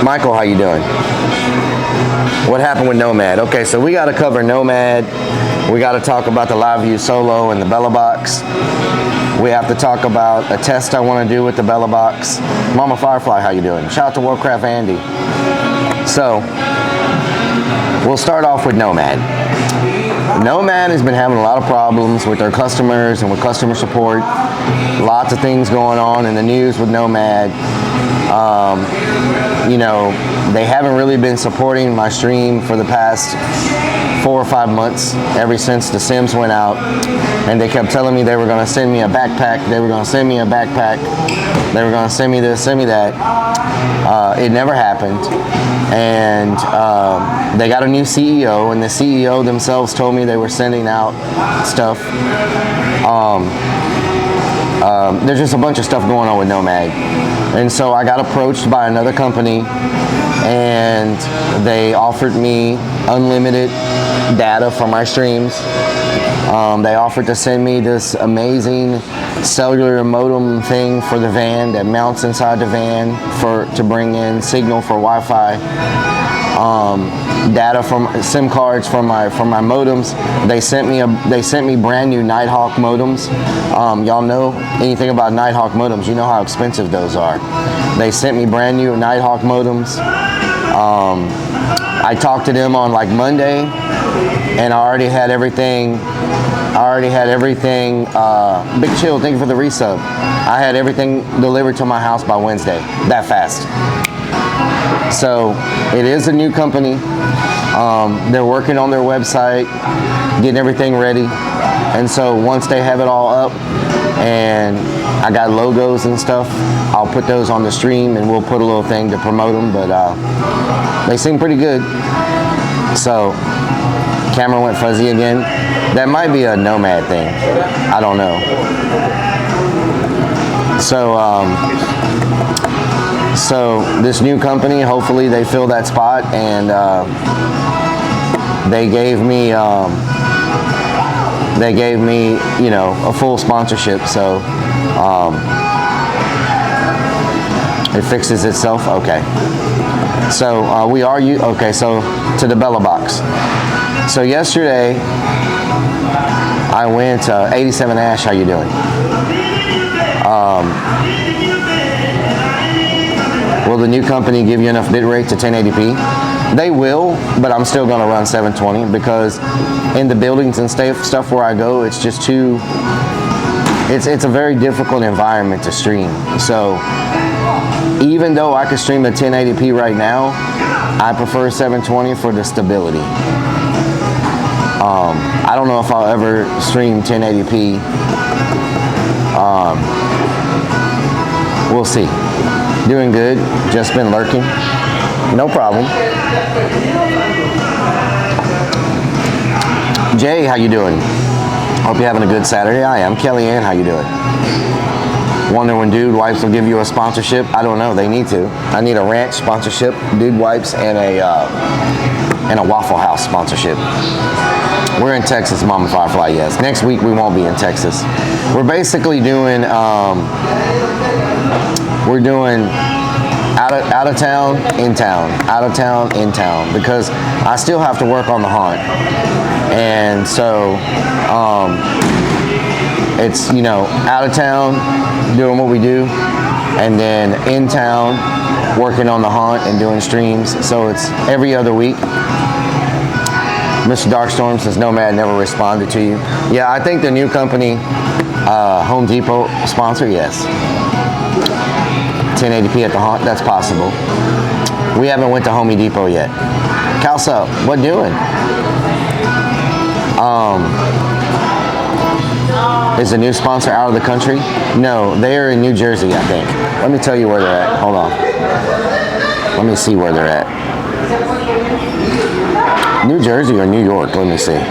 Michael, how you doing? What happened with Nomad? Okay, so we got to cover Nomad. We got to talk about the LiveView Solo and the Bella box. We have to talk about a test I want to do with the Bella box. Mama Firefly, how you doing? Shout out to Warcraft Andy. So, we'll start off with Nomad. Nomad has been having a lot of problems with their customers and with customer support. Lots of things going on in the news with Nomad. You know, they haven't really been supporting my stream for the past 4 or 5 months, ever since the Sims went out, and they kept telling me they were going to send me a backpack, they were going to send me a backpack, they were going to send me this, send me that. It never happened, and they got a new CEO, and the CEO themselves told me they were sending out stuff. There's just a bunch of stuff going on with Nomad, and so I got approached by another company, and they offered me unlimited data for my streams. They offered to send me this amazing cellular modem thing for the van that mounts inside the van to bring in signal for Wi-Fi. Data from SIM cards from my modems. They sent me brand new Nighthawk modems. Y'all know anything about Nighthawk modems? You know how expensive those are. They sent me brand new Nighthawk modems. I talked to them on like Monday, and I already had everything. Big Chill, thank you for the resub. I had everything delivered to my house by Wednesday. That fast. So it is a new company. They're working on their website, getting everything ready. And so once they have it all up and I got logos and stuff, I'll put those on the stream and we'll put a little thing to promote them. But they seem pretty good. So camera went fuzzy again. That might be a Nomad thing. I don't know. So this new company, hopefully they fill that spot, and they gave me, you know, a full sponsorship. So it fixes itself. Okay. So okay. So to the Bella box. So yesterday I went 87 Ash. How you doing? Will the new company give you enough bitrate to 1080p? They will, but I'm still going to run 720 because in the buildings and stuff where I go, it's just too. It's a very difficult environment to stream. So even though I could stream at 1080p right now, I prefer 720 for the stability. I don't know if I'll ever stream 1080p. We'll see. Doing good. Just been lurking. No problem. Jay, how you doing? Hope you're having a good Saturday. I am. Kellyanne, how you doing? Wonder when Dude Wipes will give you a sponsorship? I don't know. They need to. I need a ranch sponsorship, Dude Wipes, and a Waffle House sponsorship. We're in Texas, Mama Firefly, yes. Next week we won't be in Texas. We're basically doing out of town, in town, out of town, in town, because I still have to work on the haunt. And so it's, you know, out of town doing what we do, and then in town working on the haunt and doing streams. So it's every other week. Mr. Darkstorm says Nomad never responded to you. Yeah, I think the new company, Home Depot sponsor, yes. 1080p at the haunt, that's possible. We haven't went to Home Depot yet. Calsa, what doing? Is the new sponsor out of the country? No, they are in New Jersey, I think. Let me tell you where they're at. Hold on. Let me see where they're at. New Jersey or New York? Let me see.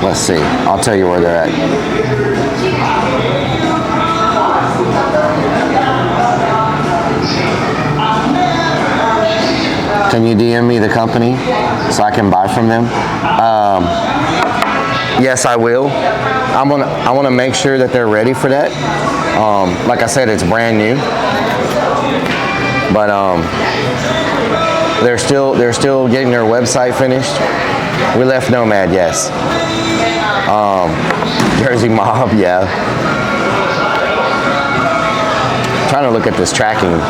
Let's see. I'll tell you where they're at. Can you DM me the company so I can buy from them? Yes, I will. I want to make sure that they're ready for that. Like I said, it's brand new, but they're still getting their website finished. We left Nomad, yes. Jersey Mob, yeah. Trying to look at this tracking.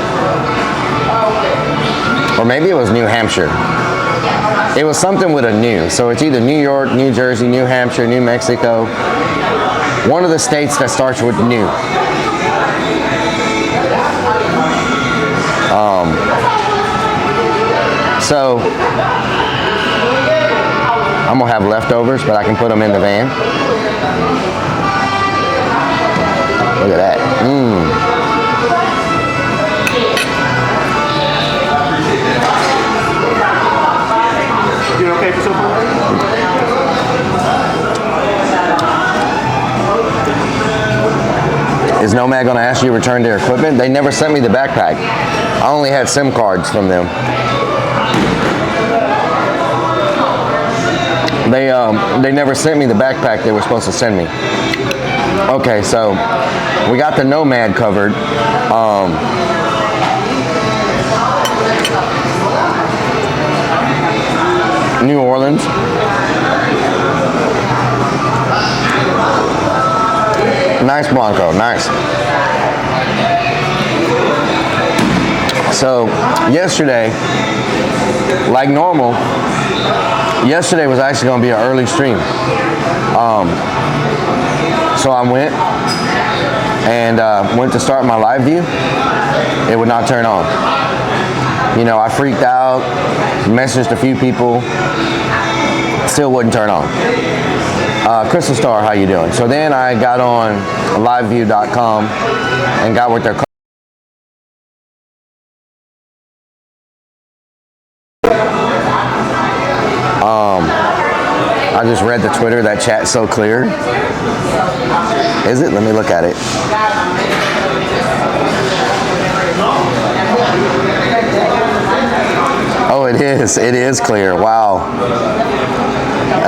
Or maybe it was New Hampshire. It was something with a new. So it's either New York, New Jersey, New Hampshire, New Mexico. One of the states that starts with new. So I'm gonna have leftovers, but I can put them in the van. Look at that. You okay for so far? Is Nomad gonna ask you to return their equipment? They never sent me the backpack. I only had SIM cards from them. They never sent me the backpack they were supposed to send me. Okay, so we got the Nomad covered. New Orleans. Nice Blanco, nice. So yesterday, like normal, yesterday was actually going to be an early stream. So I went to start my live view. It would not turn on. You know, I freaked out, messaged a few people, still wouldn't turn on. Crystal Star, how you doing? So then I got on liveview.com and got with their I just read the Twitter, that chat's so clear. Is it? Let me look at it. Oh, it is clear, wow.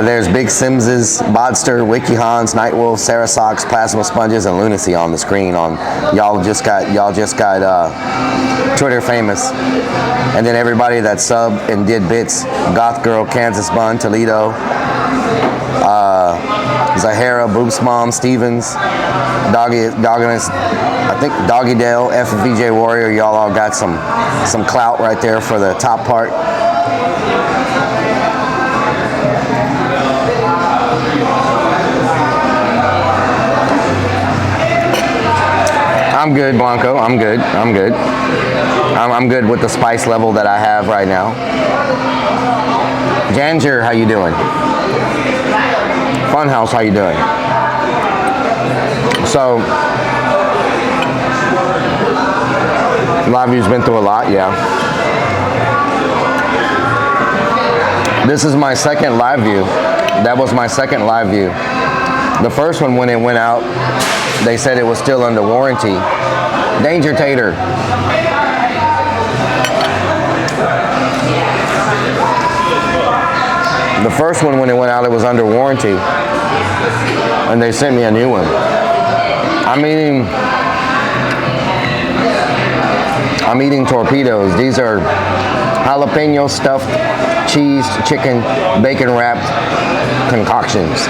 There's Big Sims's, Bodster, WikiHans, Nightwolf, Sarah Sox, Plasma Sponges, and Lunacy on the screen. Y'all just got Twitter famous. And then everybody that subbed and did bits, Goth Girl, Kansas Bun, Toledo, Zahara, Boops Mom, Stevens, Dogginess, I think Doggy Dale, FVJ Warrior, y'all all got some clout right there for the top part. I'm good, Blanco. I'm good. I'm good with the spice level that I have right now. Janger, how you doing? Funhouse, how you doing? So, live view's been through a lot, yeah. This is my second live view. That was my second live view. The first one, when it went out, they said it was still under warranty. Danger Tater. The first one, when it went out, it was under warranty. And they sent me a new one. I'm eating torpedoes. These are jalapeno stuffed cheese, chicken, bacon wrapped concoctions.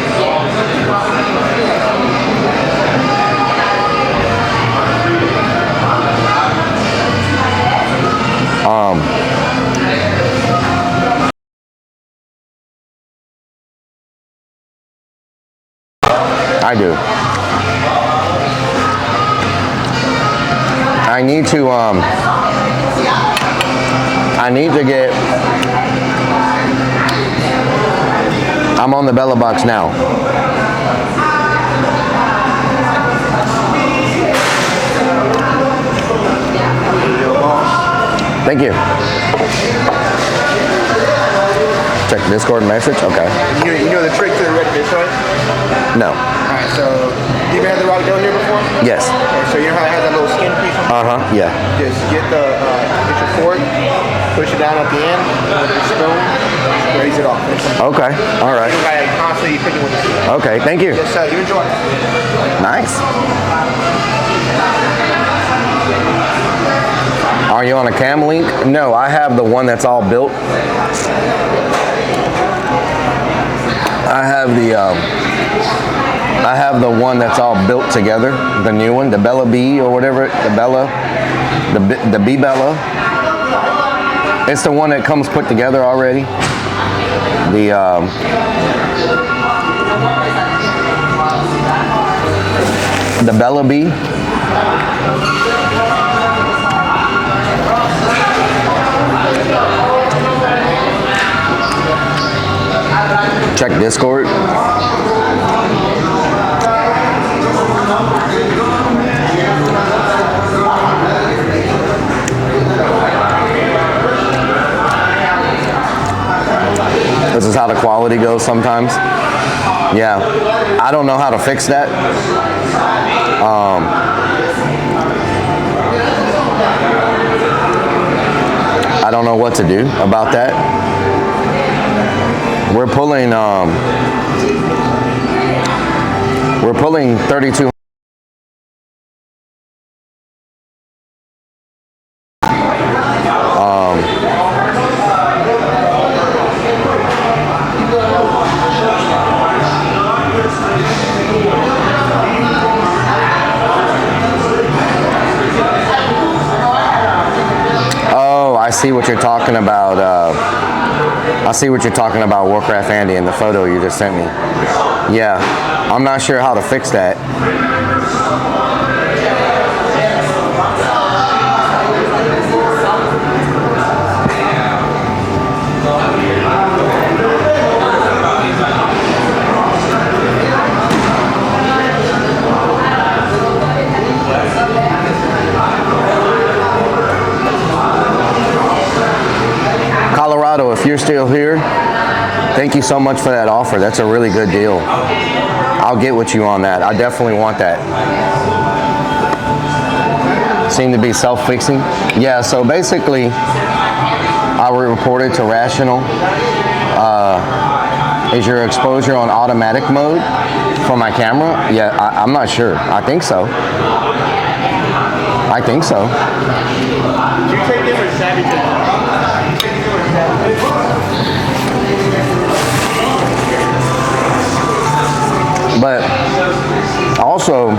I do. I need to I need to get. I'm on the Bella box now. Thank you. Check Discord message. Okay. You know the trick to the red fish, right? No. Alright, so you ever had the rock down here before? Yes. Okay, so you know how it has that little skin piece on it? Yeah. Just get get your fork, push it down at the end, and with the spoon, raise it off. Okay. All right. You gotta constantly picking with the spoon. Okay. Thank you. Yes, sir. You enjoy. Nice. Are you on a Cam Link? No, I have the one that's all built. I have the one that's all built together, the new one, the Bella B or whatever, the B Bella. It's the one that comes put together already. The Bella B. Check Discord. This is how the quality goes sometimes. Yeah, I don't know how to fix that. I don't know what to do about that. We're pulling 32. Oh, I see what you're talking about. I see what you're talking about, Warcraft Andy, in the photo you just sent me. Yeah, I'm not sure how to fix that. Colorado, if you're still here, thank you so much for that offer. That's a really good deal. I'll get with you on that. I definitely want that. Seem to be self-fixing. Yeah, so basically, I reported to Rational. Is your exposure on automatic mode for my camera? Yeah, I'm not sure. I think so. I think so. Do you take different savages? But also,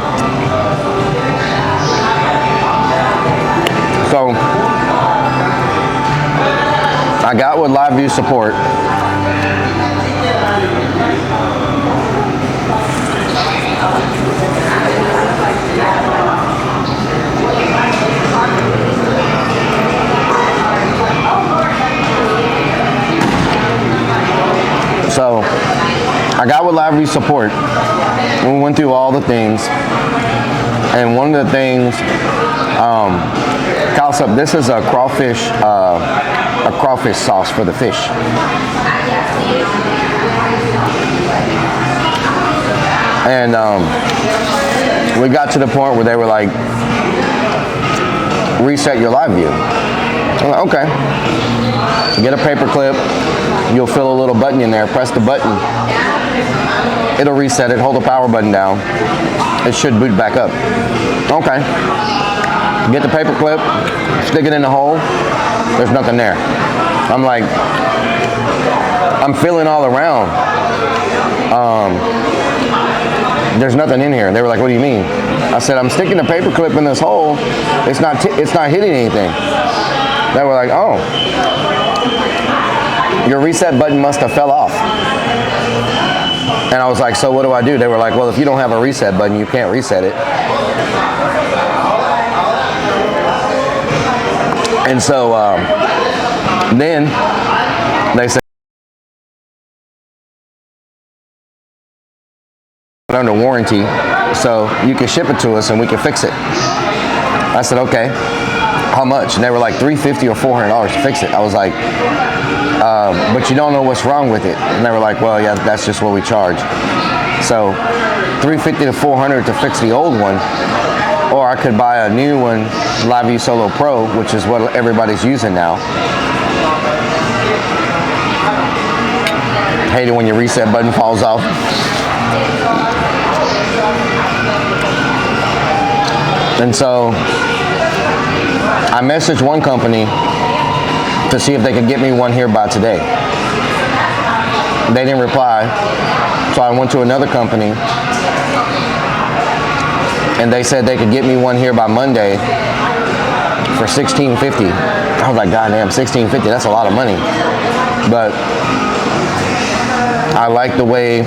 so I got with live view support. So I got with live view support. We went through all the things, and one of the things, Calsup, this is a crawfish sauce for the fish. And we got to the point where they were like, reset your live view. I'm like, okay. Get a paper clip. You'll feel a little button in there. Press the button. It'll reset it. Hold the power button down. It should boot back up. Okay. Get the paper clip. Stick it in the hole. There's nothing there. I'm like, I'm feeling all around. There's nothing in here. They were like, what do you mean? I said, I'm sticking the paper clip in this hole. It's not hitting anything. They were like, oh. Your reset button must have fell off. And I was like, so what do I do? They were like, well, if you don't have a reset button, you can't reset it. And so Then they said under warranty, so you can ship it to us and we can fix it. I said, okay, how much? And they were like $350 or $400 to fix it. I was like, but you don't know what's wrong with it. And they were like, well, yeah, that's just what we charge. So $350 to $400 to fix the old one, or I could buy a new one, LiveView Solo Pro, which is what everybody's using now. Hate it when your reset button falls off. And so I messaged one company to see if they could get me one here by today. They didn't reply, so I went to another company and they said they could get me one here by Monday for $1,650. I was like, God damn, $1,650, that's a lot of money. But I like the way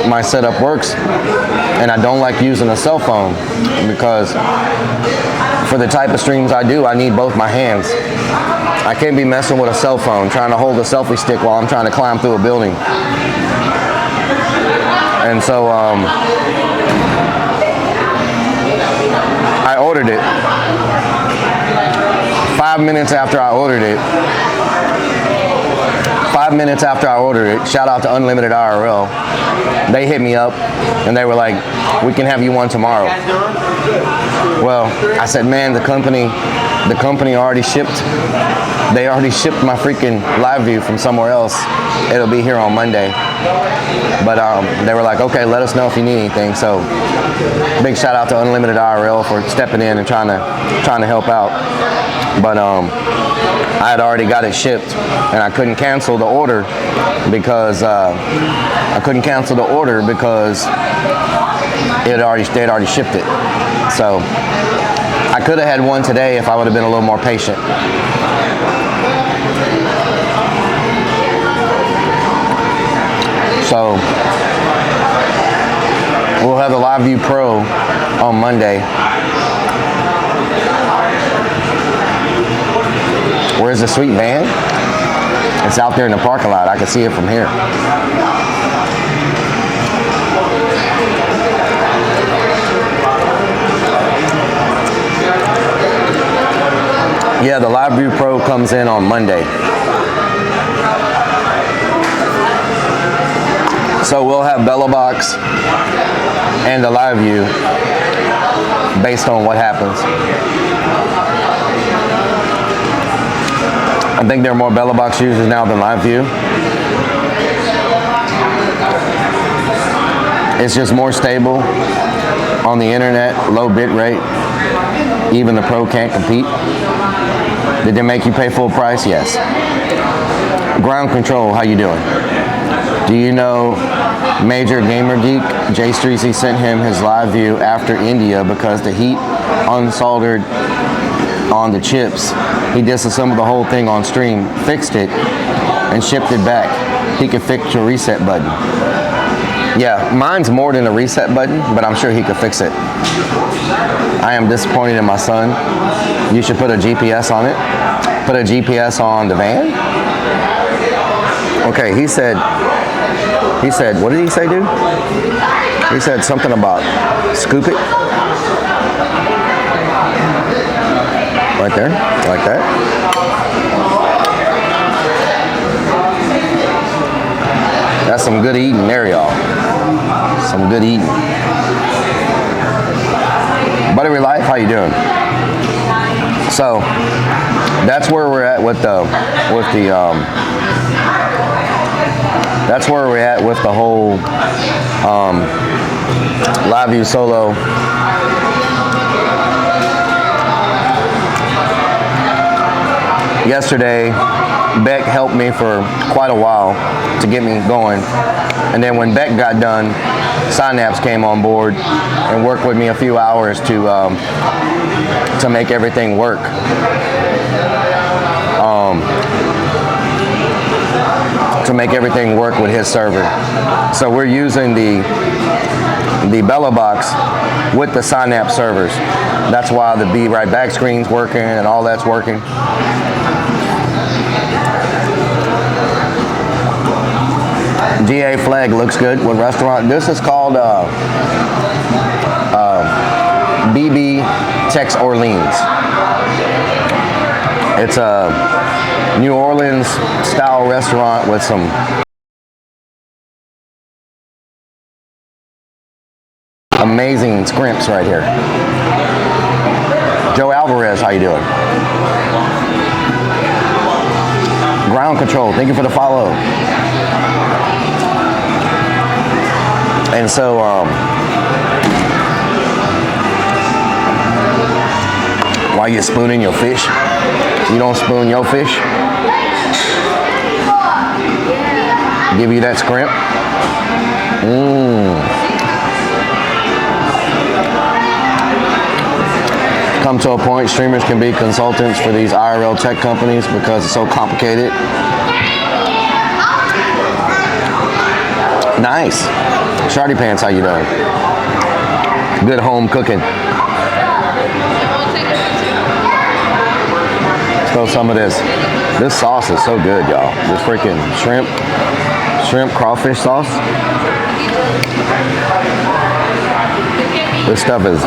my setup works, and I don't like using a cell phone because for the type of streams I do, I need both my hands. I can't be messing with a cell phone, trying to hold a selfie stick while I'm trying to climb through a building. And so I ordered it. 5 minutes after I ordered it, shout out to Unlimited IRL, they hit me up and they were like, we can have you one tomorrow. Well, I said, man, the company already shipped. They already shipped my freaking LiveView from somewhere else. It'll be here on Monday. But they were like, okay, let us know if you need anything. So big shout out to Unlimited IRL for stepping in and trying to help out. But I had already got it shipped, and I couldn't cancel the order because they'd already shipped it. So I could have had one today if I would have been a little more patient. So we'll have the LiveView Pro on Monday. Where's the sweet van? It's out there in the parking lot. I can see it from here. Yeah, the LiveView Pro comes in on Monday. So we'll have BellaBox and the LiveView based on what happens. I think there are more BellaBox users now than LiveView. It's just more stable on the internet, low bit rate. Even the Pro can't compete. Did they make you pay full price? Yes. Ground Control, how you doing? Do you know Major Gamer Geek? Jay Streesy sent him his LiveView after India because the heat unsoldered on the chips. He disassembled the whole thing on stream, fixed it, and shipped it back. He could fix your reset button. Yeah, mine's more than a reset button, but I'm sure he could fix it. I am disappointed in my son. You should put a GPS on it. Put a GPS on the van? Okay, he said, what did he say, dude? He said something about scoop it. Right there, like that. That's some good eating there, y'all. Some good eating. Buttery Life, how you doing? So that's where we're at with the whole LiveView Solo. Yesterday, Beck helped me for quite a while to get me going. And then when Beck got done, Synapse came on board and worked with me a few hours to make everything work. To make everything work with his server. So we're using the BellaBox with the Synapse servers. That's why the Be Right Back screen's working and all that's working. DA flag looks good. What restaurant? This is called BB Tex Orleans. It's a New Orleans style restaurant with some amazing scrimps right here. Joe Alvarez, how you doing? Ground Control, thank you for the follow. And so, while you're spooning your fish, you don't spoon your fish. Give you that scrimp. Come to a point, streamers can be consultants for these IRL tech companies because it's so complicated. Nice. Shardy Pants, how you doing? Good home cooking. Let's throw some of this. This sauce is so good, y'all. This freaking shrimp crawfish sauce. This stuff is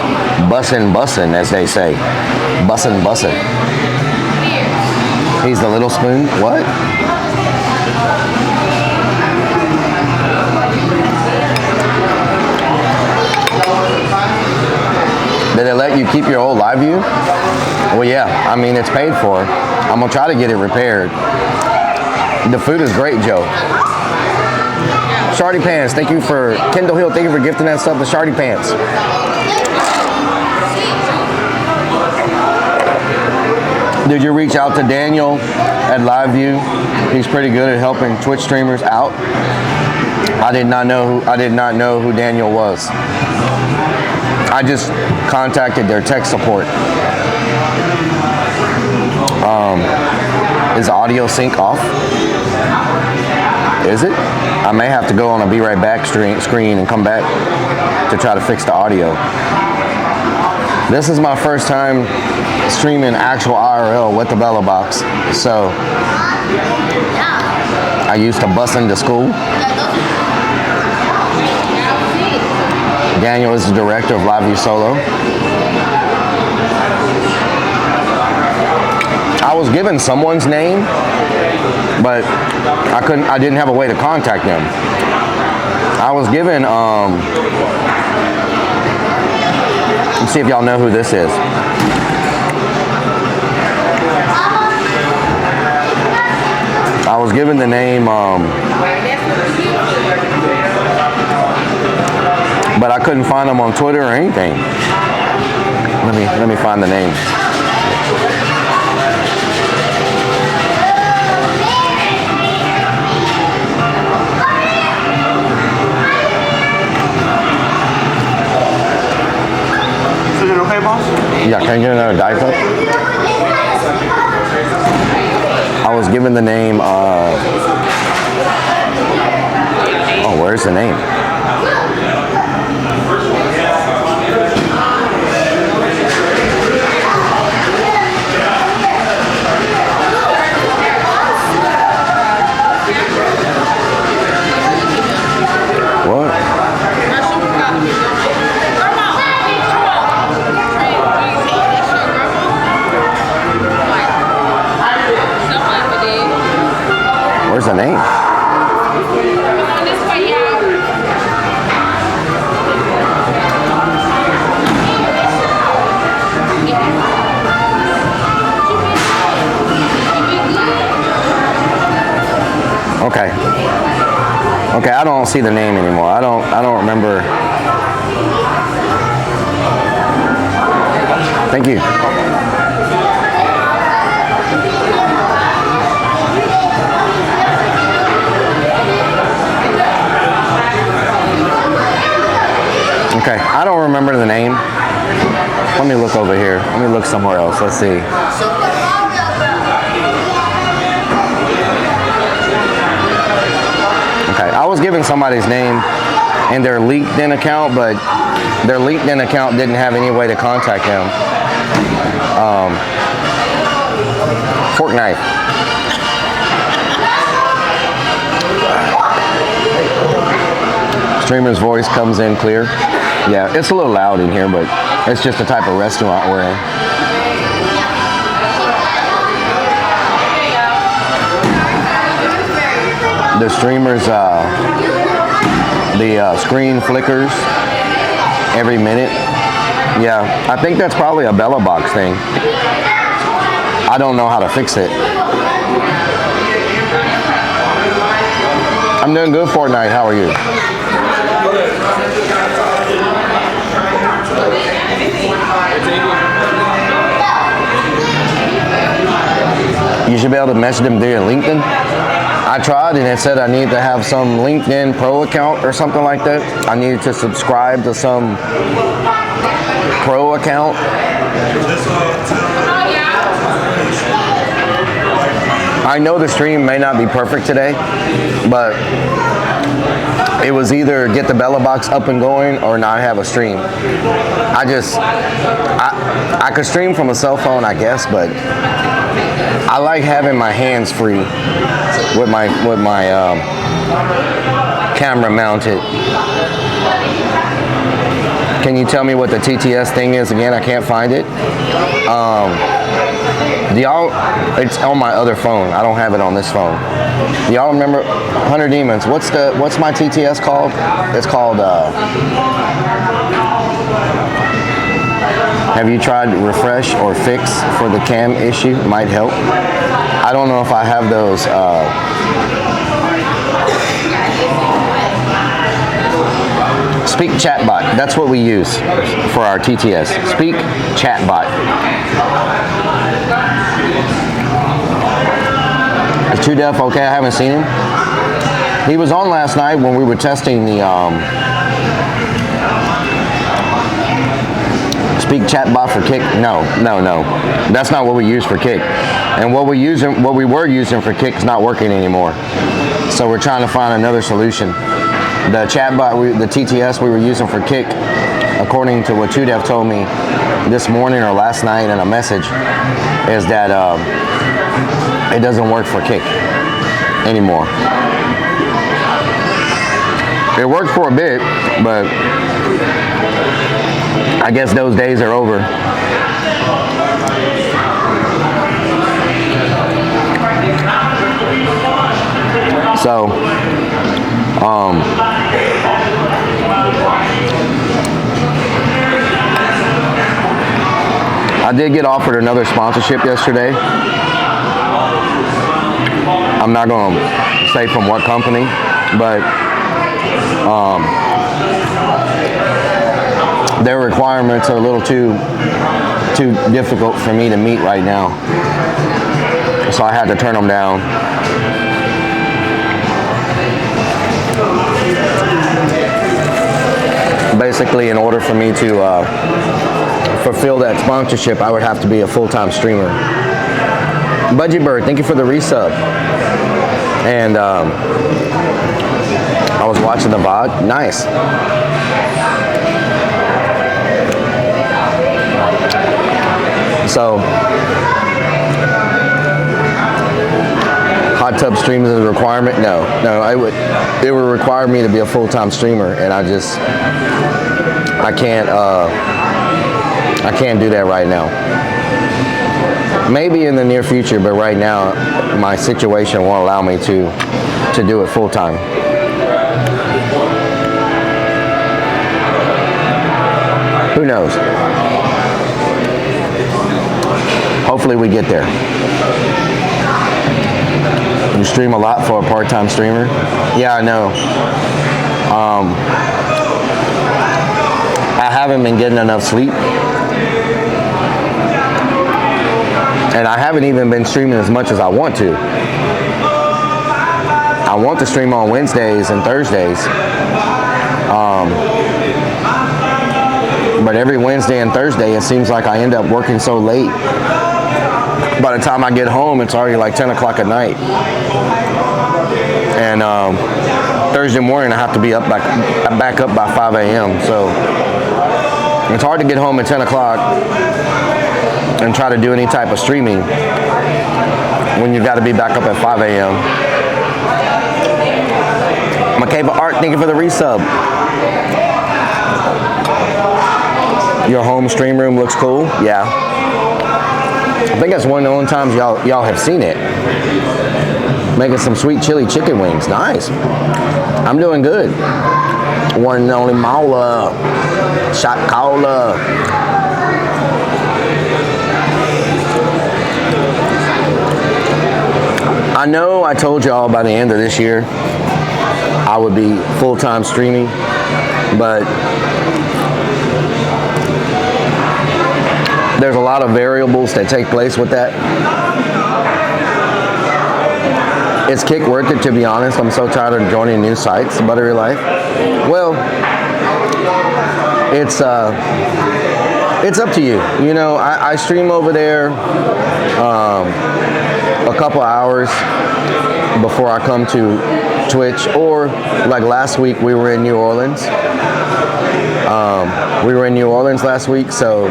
bussin', as they say. Bussin'. He's the little spoon. What? Did it let you keep your old live view? Well, yeah. I mean, it's paid for. I'm gonna try to get it repaired. The food is great, Joe. Shardy Pants, thank you for Kendall Hill. Thank you for gifting that stuff to Shardy Pants. Did you reach out to Daniel at LiveView? He's pretty good at helping Twitch streamers out. I did not know who Daniel was. I just contacted their tech support. Is audio sync off? Is it? I may have to go on a Be Right Back screen and come back to try to fix the audio. This is my first time streaming actual IRL with the Bella Box. So I used to bus into school. Daniel is the director of LiveView Solo. I was given someone's name, but I didn't have a way to contact them. I was given, let's see if y'all know who this is. I was given the name, but I couldn't find them on Twitter or anything. Let me find the name. Is it okay, boss? Yeah, can I get another Diet Coke? I was given the name, oh, where's the name? What? Where's the name? Okay. Okay, I don't see the name anymore. I don't remember. Thank you. Okay, I don't remember the name. Let me look over here. Let me look somewhere else. Let's see. Okay, I was given somebody's name in their LinkedIn account, but their LinkedIn account didn't have any way to contact them. Fork knife. streamer's voice comes in clear. Yeah, it's a little loud in here, but it's just the type of restaurant we're in. The streamers, the screen flickers every minute. Yeah, I think that's probably a Bella Box thing. I don't know how to fix it. I'm doing good, Fortnite. How are you? You should be able to message them via LinkedIn. I tried and it said I need to have some LinkedIn Pro account or something like that. I needed to subscribe to some Pro account. I know the stream may not be perfect today, but it was either get the Bella Box up and going or not have a stream. I could stream from a cell phone, I guess, but I like having my hands free with my camera mounted. Can you tell me what the TTS thing is again? I can't find it. It's on my other phone. I don't have it on this phone. Do y'all remember 100 Demons? What's my TTS called? It's called have you tried refresh or fix for the cam issue? Might help. I don't know if I have those Speak Chatbot. That's what we use for our TTS. Speak Chatbot. Is 2Def okay? I haven't seen him. He was on last night when we were testing the Speak Chatbot for Kick. No. That's not what we use for Kick. And what we were using for Kick is not working anymore. So we're trying to find another solution. The chatbot, the TTS we were using for Kick, according to what 2Def told me this morning or last night in a message, is that it doesn't work for Kick anymore. It worked for a bit, but I guess those days are over. So, I did get offered another sponsorship yesterday. I'm not going to say from what company, but their requirements are a little too difficult for me to meet right now. So I had to turn them down. Basically, in order for me to fulfill that sponsorship, I would have to be a full-time streamer. Budgie Bird, thank you for the resub. And I was watching the VOD. Nice. So, hot tub stream is a requirement? No, it would require me to be a full-time streamer, and I can't do that right now. Maybe in the near future, but right now my situation won't allow me to do it full-time. Who knows? Hopefully we get there. You stream a lot for a part-time streamer? Yeah, I know. I haven't been getting enough sleep. And I haven't even been streaming as much as I want to. I want to stream on Wednesdays and Thursdays. But every Wednesday and Thursday, it seems like I end up working so late. By the time I get home, it's already like 10 o'clock at night. And Thursday morning, I have to be back up by 5 a.m. So it's hard to get home at 10 o'clock and try to do any type of streaming when you've got to be back up at 5 a.m. I'm Makeba Art, thank you for the resub. Your home stream room looks cool. Yeah. I think that's one of the only times y'all have seen it. Making some sweet chili chicken wings. Nice. I'm doing good. One and only Maula. Shot caller. I know I told y'all by the end of this year I would be full-time streaming, but there's a lot of variables that take place with that. Is Kick worth it, to be honest? I'm so tired of joining new sites, Buttery Life. Well, it's up to you. You know, I stream over there a couple hours before I come to Twitch, or like last week we were in New Orleans. We were in New Orleans last week, so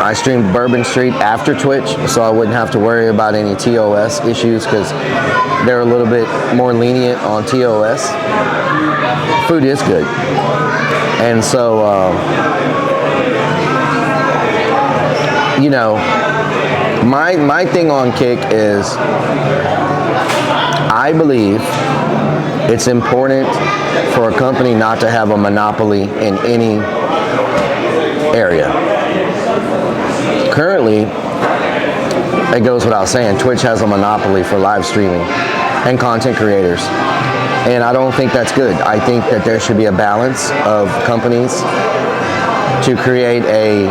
I streamed Bourbon Street after Twitch, so I wouldn't have to worry about any TOS issues because they're a little bit more lenient on TOS. Food is good. And so, you know, my thing on Kick is I believe it's important for a company not to have a monopoly in any area. Currently, it goes without saying, Twitch has a monopoly for live streaming and content creators. And I don't think that's good. I think that there should be a balance of companies to create a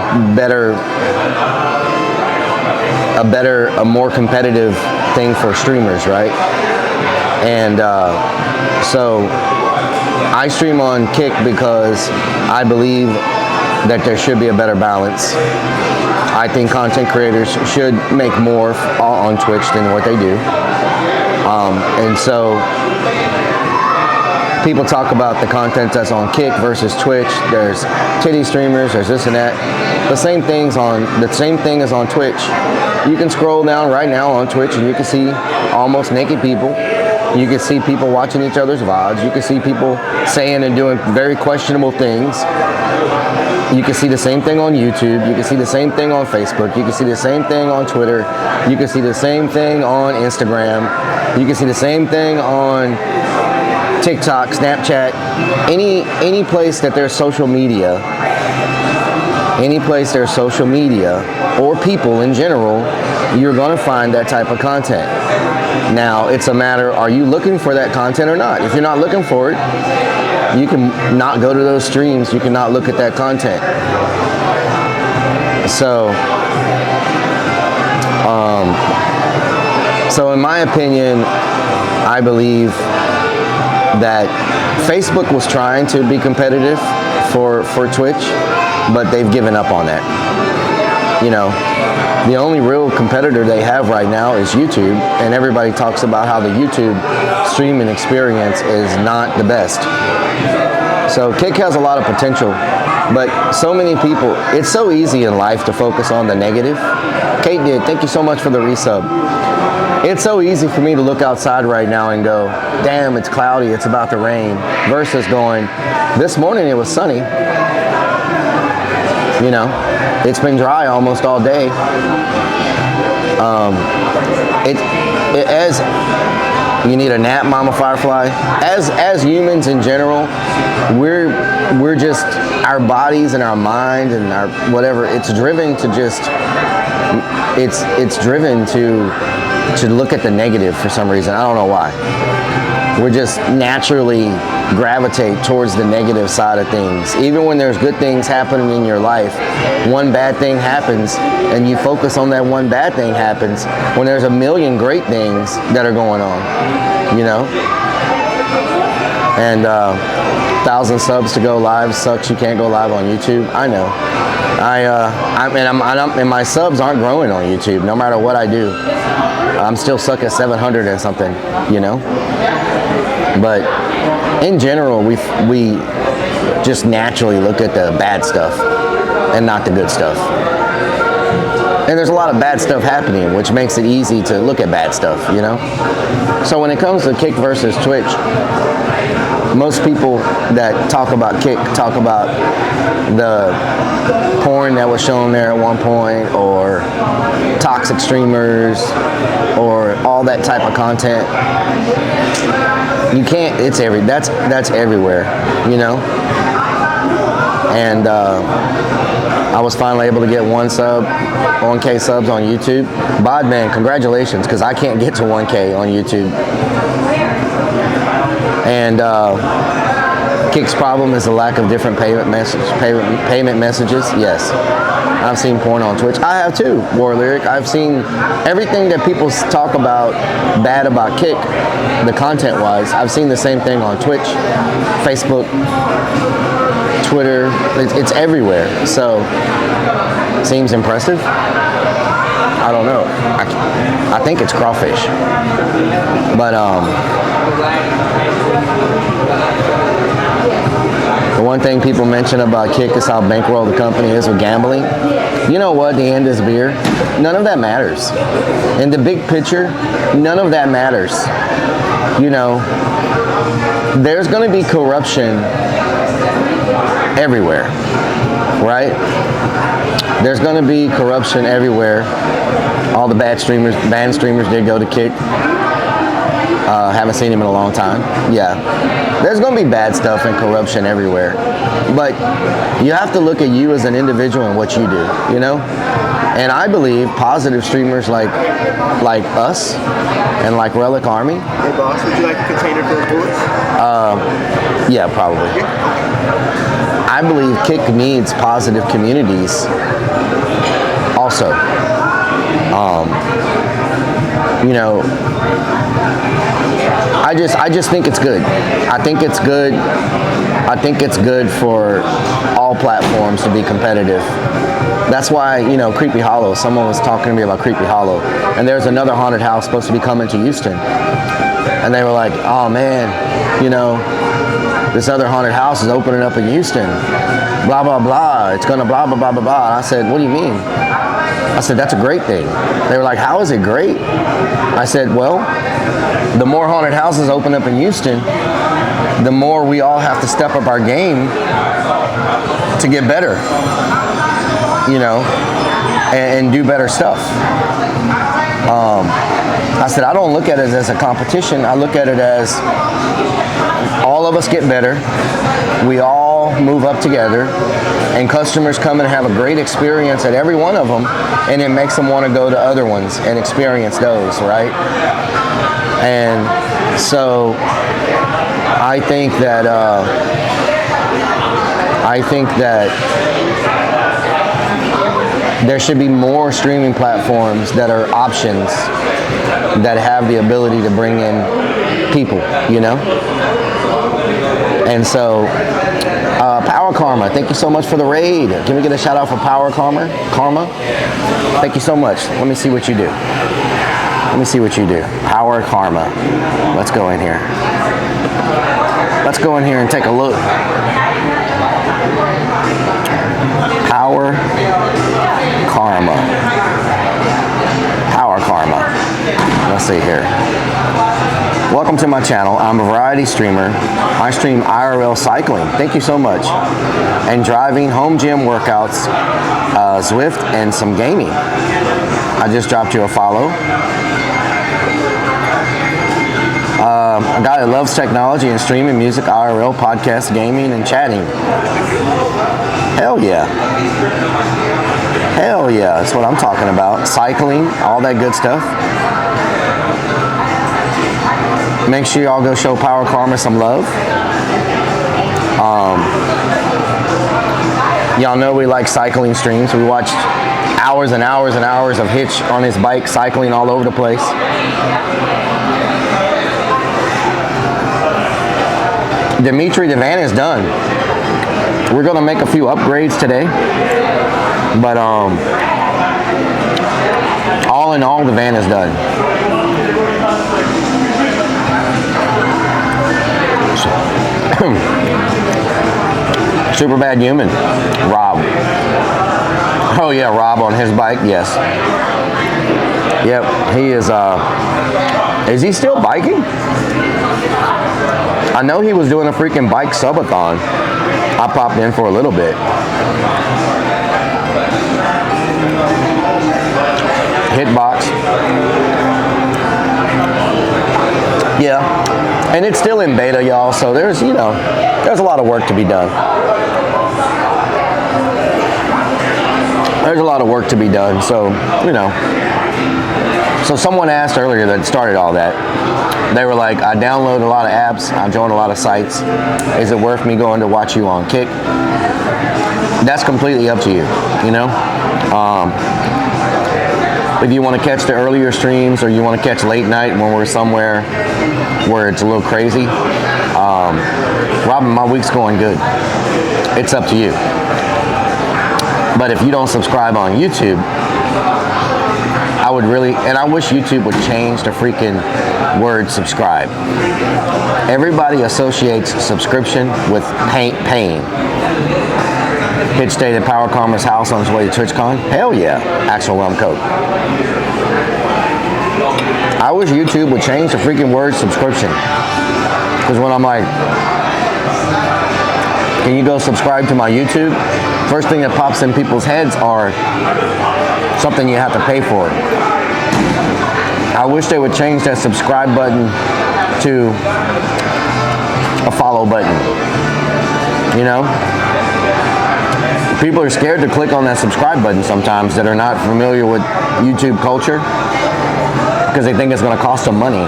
more competitive thing for streamers, right? And so I stream on Kick because I believe that there should be a better balance. I think content creators should make more on Twitch than what they do. And so people talk about the content that's on Kick versus Twitch. There's titty streamers, there's this and that. The same thing is on Twitch. You can scroll down right now on Twitch and you can see almost naked people. You can see people watching each other's VODs. You can see people saying and doing very questionable things. You can see the same thing on YouTube. You can see the same thing on Facebook. You can see the same thing on Twitter. You can see the same thing on Instagram. You can see the same thing on TikTok, Snapchat, any place that there's social media, or people in general, you're going to find that type of content. Now, it's a matter, are you looking for that content or not? If you're not looking for it, you can not go to those streams. You can not look at that content. So in my opinion, I believe that Facebook was trying to be competitive for Twitch, but they've given up on that. You know, the only real competitor they have right now is YouTube, and everybody talks about how the YouTube streaming experience is not the best. So Kick has a lot of potential, but so many people, it's so easy in life to focus on the negative. Kate did, thank you so much for the resub. It's so easy for me to look outside right now and go, damn, it's cloudy, it's about to rain, versus going, this morning it was sunny. You know, it's been dry almost all day. As you need a nap, Mama Firefly. As humans in general, we're just, our bodies and our mind and our whatever, it's driven to just, it's driven to look at the negative for some reason. I don't know why. We just naturally gravitate towards the negative side of things. Even when there's good things happening in your life, one bad thing happens and you focus on that one bad thing happens when there's a million great things that are going on, you know? And 1,000 subs to go live sucks. You can't go live on YouTube. I know. And my subs aren't growing on YouTube no matter what I do. I'm still stuck at 700 and something, you know? But in general, we just naturally look at the bad stuff and not the good stuff. And there's a lot of bad stuff happening, which makes it easy to look at bad stuff, you know? So when it comes to Kick versus Twitch, most people that talk about Kick talk about the porn that was shown there at one point, or toxic streamers, or all that type of content. You can't, it's that's everywhere, you know? And I was finally able to get 1K subs on YouTube. Bodman, congratulations, because I can't get to 1K on YouTube. And Kick's problem is the lack of different payment messages. Yes, I've seen porn on Twitch. I have too, War Lyric. I've seen everything that people talk about bad about Kick, the content-wise. I've seen the same thing on Twitch, Facebook, Twitter. It's everywhere. So, seems impressive. I don't know. I think it's crawfish. But the one thing people mention about Kick is how bankroll the company is with gambling. You know what? The end is beer. None of that matters. In the big picture, none of that matters. You know, there's going to be corruption everywhere, right? There's going to be corruption everywhere. All the banned streamers did go to Kick. Haven't seen him in a long time. Yeah. There's going to be bad stuff and corruption everywhere. But you have to look at you as an individual and what you do, you know? And I believe positive streamers like us and like Relic Army. Hey boss, would you like a container full of bullets? Yeah, probably. I believe Kick needs positive communities also. You know, I just think it's good. I think it's good. I think it's good for all platforms to be competitive. That's why, you know, Creepy Hollow, someone was talking to me about Creepy Hollow, and there's another haunted house supposed to be coming to Houston. And they were like, oh man, you know, this other haunted house is opening up in Houston. Blah, blah, blah. It's gonna blah, blah, blah, blah, blah. And I said, what do you mean? I said, that's a great thing. They were like, how is it great? I said, well, the more haunted houses open up in Houston, the more we all have to step up our game to get better, you know, and do better stuff. I said, I don't look at it as a competition. I look at it as all of us get better. We all move up together, and customers come and have a great experience at every one of them, and it makes them want to go to other ones and experience those, right? And so I think that there should be more streaming platforms that are options that have the ability to bring in people, you know? And so, Power Karma, thank you so much for the raid. Can we get a shout out for Power Karma? Thank you so much. Let me see what you do. Let me see what you do. Power Karma. Let's go in here. Let's go in here and take a look. Power Karma. Power Karma. Let's see here. Welcome to my channel. I'm a variety streamer. I stream IRL cycling. Thank you so much. And driving, home gym workouts, Zwift, and some gaming. I just dropped you a follow. A guy that loves technology and streaming, music, IRL, podcast, gaming, and chatting. Hell yeah. Hell yeah, that's what I'm talking about. Cycling, all that good stuff. Make sure y'all go show Power Karma some love. Y'all know we like cycling streams. We watched hours and hours and hours of Hitch on his bike cycling all over the place. Dimitri, the van is done. We're gonna make a few upgrades today, but all in all, the van is done. Super Bad Human, Rob. Oh yeah, Rob on his bike, yes. Yep, he is he still biking? I know he was doing a freaking bike subathon. I popped in for a little bit. Hitbox. Yeah, and it's still in beta, y'all, so there's a lot of work to be done. There's a lot of work to be done, so, So someone asked earlier that started all that. They were like, I download a lot of apps, I join a lot of sites. Is it worth me going to watch you on Kick? That's completely up to you, If you want to catch the earlier streams or you want to catch late night when we're somewhere where it's a little crazy, Robin, my week's going good. It's up to you. But if you don't subscribe on YouTube, I would really, and I wish YouTube would change the freaking word subscribe. Everybody associates subscription with paying. Hitch stayed at Power Karma's house on his way to TwitchCon. Hell yeah, Axel Rum Coke. I wish YouTube would change the freaking word subscription. Because when I'm like, can you go subscribe to my YouTube? First thing that pops in people's heads are something you have to pay for. I wish they would change that subscribe button to a follow button. People are scared to click on that subscribe button sometimes that are not familiar with YouTube culture because they think it's going to cost them money.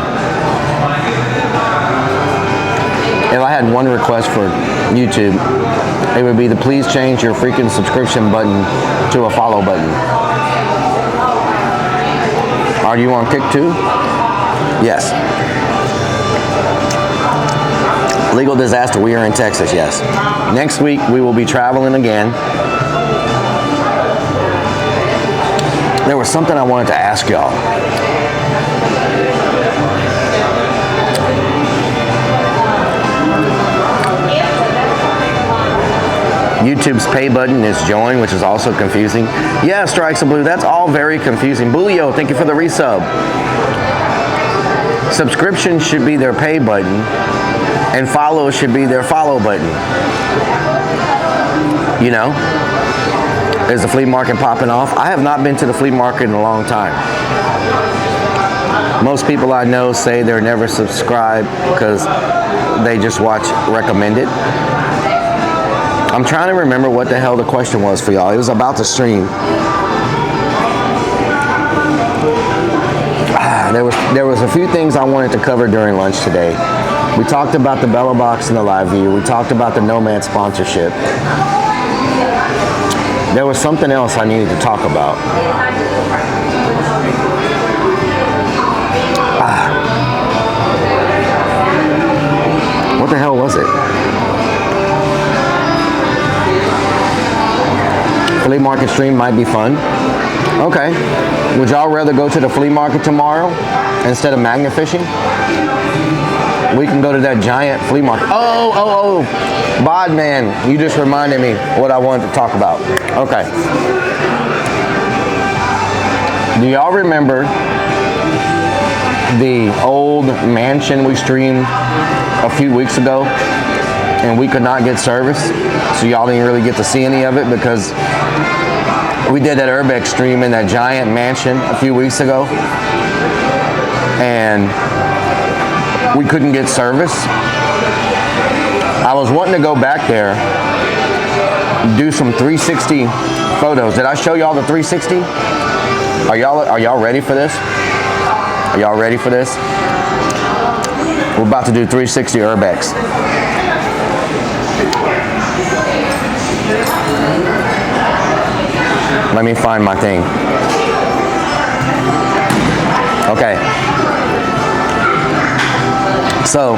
If I had one request for YouTube, it would be to please change your freaking subscription button to a follow button. Are you on Kick too? Yes. Legal disaster, we are in Texas, yes. Next week, we will be traveling again. There was something I wanted to ask y'all. YouTube's pay button is join, which is also confusing. Yeah, Strikes of Blue, that's all very confusing. Bulio, thank you for the resub. Subscription should be their pay button, and follow should be their follow button. Is the flea market popping off? I have not been to the flea market in a long time. Most people I know say they're never subscribed because they just watch recommended. I'm trying to remember what the hell the question was for y'all. It was about the stream. There was a few things I wanted to cover during lunch today. We talked about the Bella Box and the live view. We talked about the Nomad sponsorship. There was something else I needed to talk about. What the hell was it? Flea market stream might be fun. Okay. Would y'all rather go to the flea market tomorrow instead of magnet fishing? We can go to that giant flea market. Oh. Bod man, you just reminded me what I wanted to talk about. Okay. Do y'all remember the old mansion we streamed a few weeks ago and we could not get service? So y'all didn't really get to see any of it because we did that Urbex stream in that giant mansion a few weeks ago and we couldn't get service. I was wanting to go back there, do some 360 photos. Did I show y'all the 360? Are y'all ready for this? Are y'all ready for this? We're about to do 360 Urbex. Let me find my thing. Okay. So,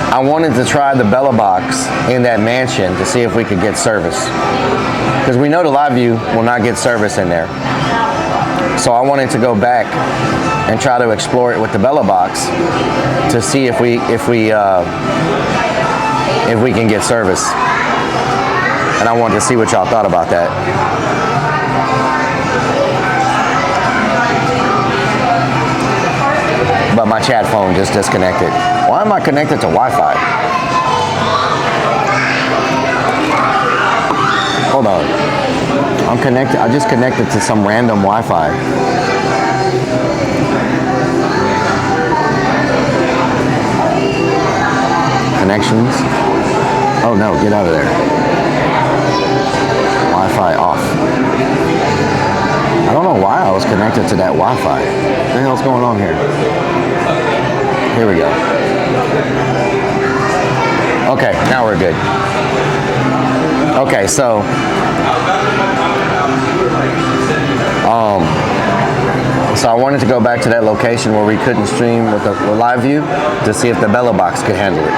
I wanted to try the Bella Box in that mansion to see if we could get service. Because we know the live view will not get service in there. So I wanted to go back and try to explore it with the Bella Box to see if we can get service. And I wanted to see what y'all thought about that. but my chat phone just disconnected. Why am I connected to Wi-Fi? Hold on. I'm connected. I just connected to some random Wi-Fi. Connections. Oh no, get out of there. Wi-Fi off. I don't know why I was connected to that Wi-Fi. What the hell's going on here? Here we go. Okay, now we're good. Okay, so I wanted to go back to that location where we couldn't stream with the live view to see if the Bella Box could handle it.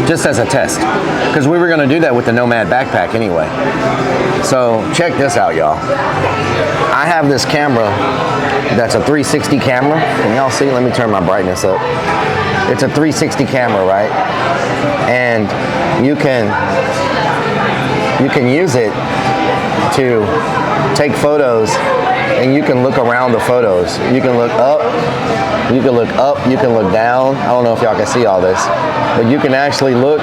Just as a test. Because we were going to do that with the Nomad backpack anyway. So check this out, y'all. I have this camera that's a 360 camera. Can y'all see? Let me turn my brightness up. It's a 360 camera, right? And you can use it to take photos, and you can look around the photos. You can look up, you can look up, you can look down. I don't know if y'all can see all this, but you can actually look,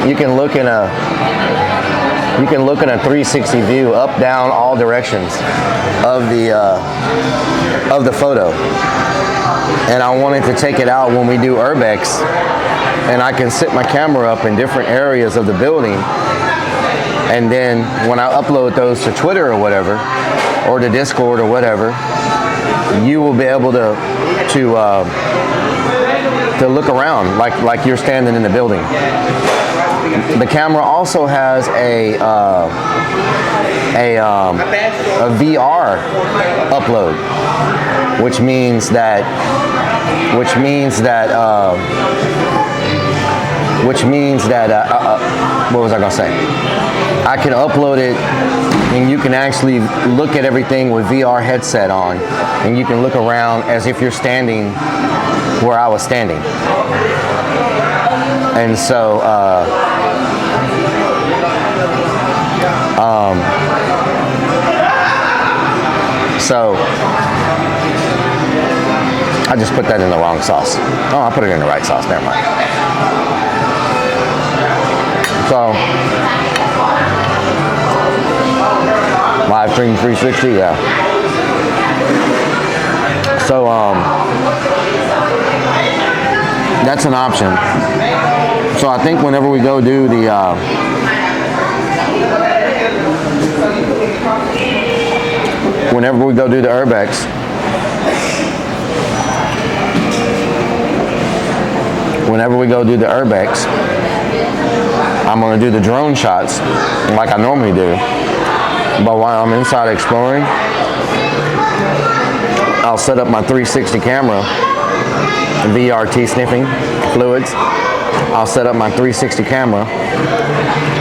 you can look in a 360 view, up, down, all directions of the photo. And I wanted to take it out when we do Urbex, and I can sit my camera up in different areas of the building. And then when I upload those to Twitter or whatever, or to Discord or whatever, you will be able to look around like you're standing in the building. The camera also has a VR upload, which means that what was I gonna say? I can upload it, and you can actually look at everything with VR headset on, and you can look around as if you're standing where I was standing. And so, I just put that in the wrong sauce. Oh, I put it in the right sauce. Never mind. So, live stream 360, yeah. So, that's an option. So I think whenever we go do the Urbex, I'm going to do the drone shots like I normally do. But while I'm inside exploring, I'll set up my 360 camera, VRT sniffing fluids. I'll set up my 360 camera,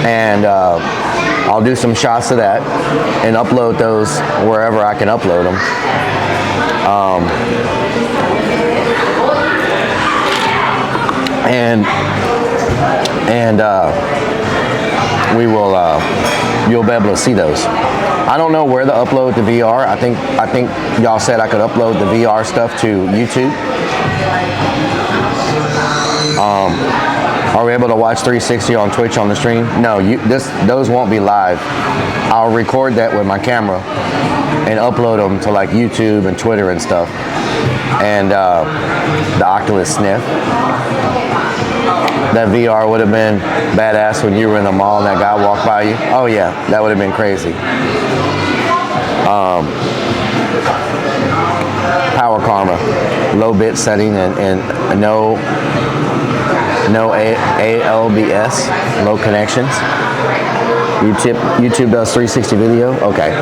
and I'll do some shots of that and upload those wherever I can upload them. We will, you'll be able to see those. I don't know where to upload the VR. I think y'all said I could upload the VR stuff to YouTube. Are we able to watch 360 on Twitch on the stream? No, those won't be live. I'll record that with my camera and upload them to like YouTube and Twitter and stuff. And the Oculus Sniff. That VR would have been badass when you were in the mall and that guy walked by you. Oh yeah, that would have been crazy. Power Karma, low bit setting and no ALBS, low connections. YouTube does 360 video. Okay,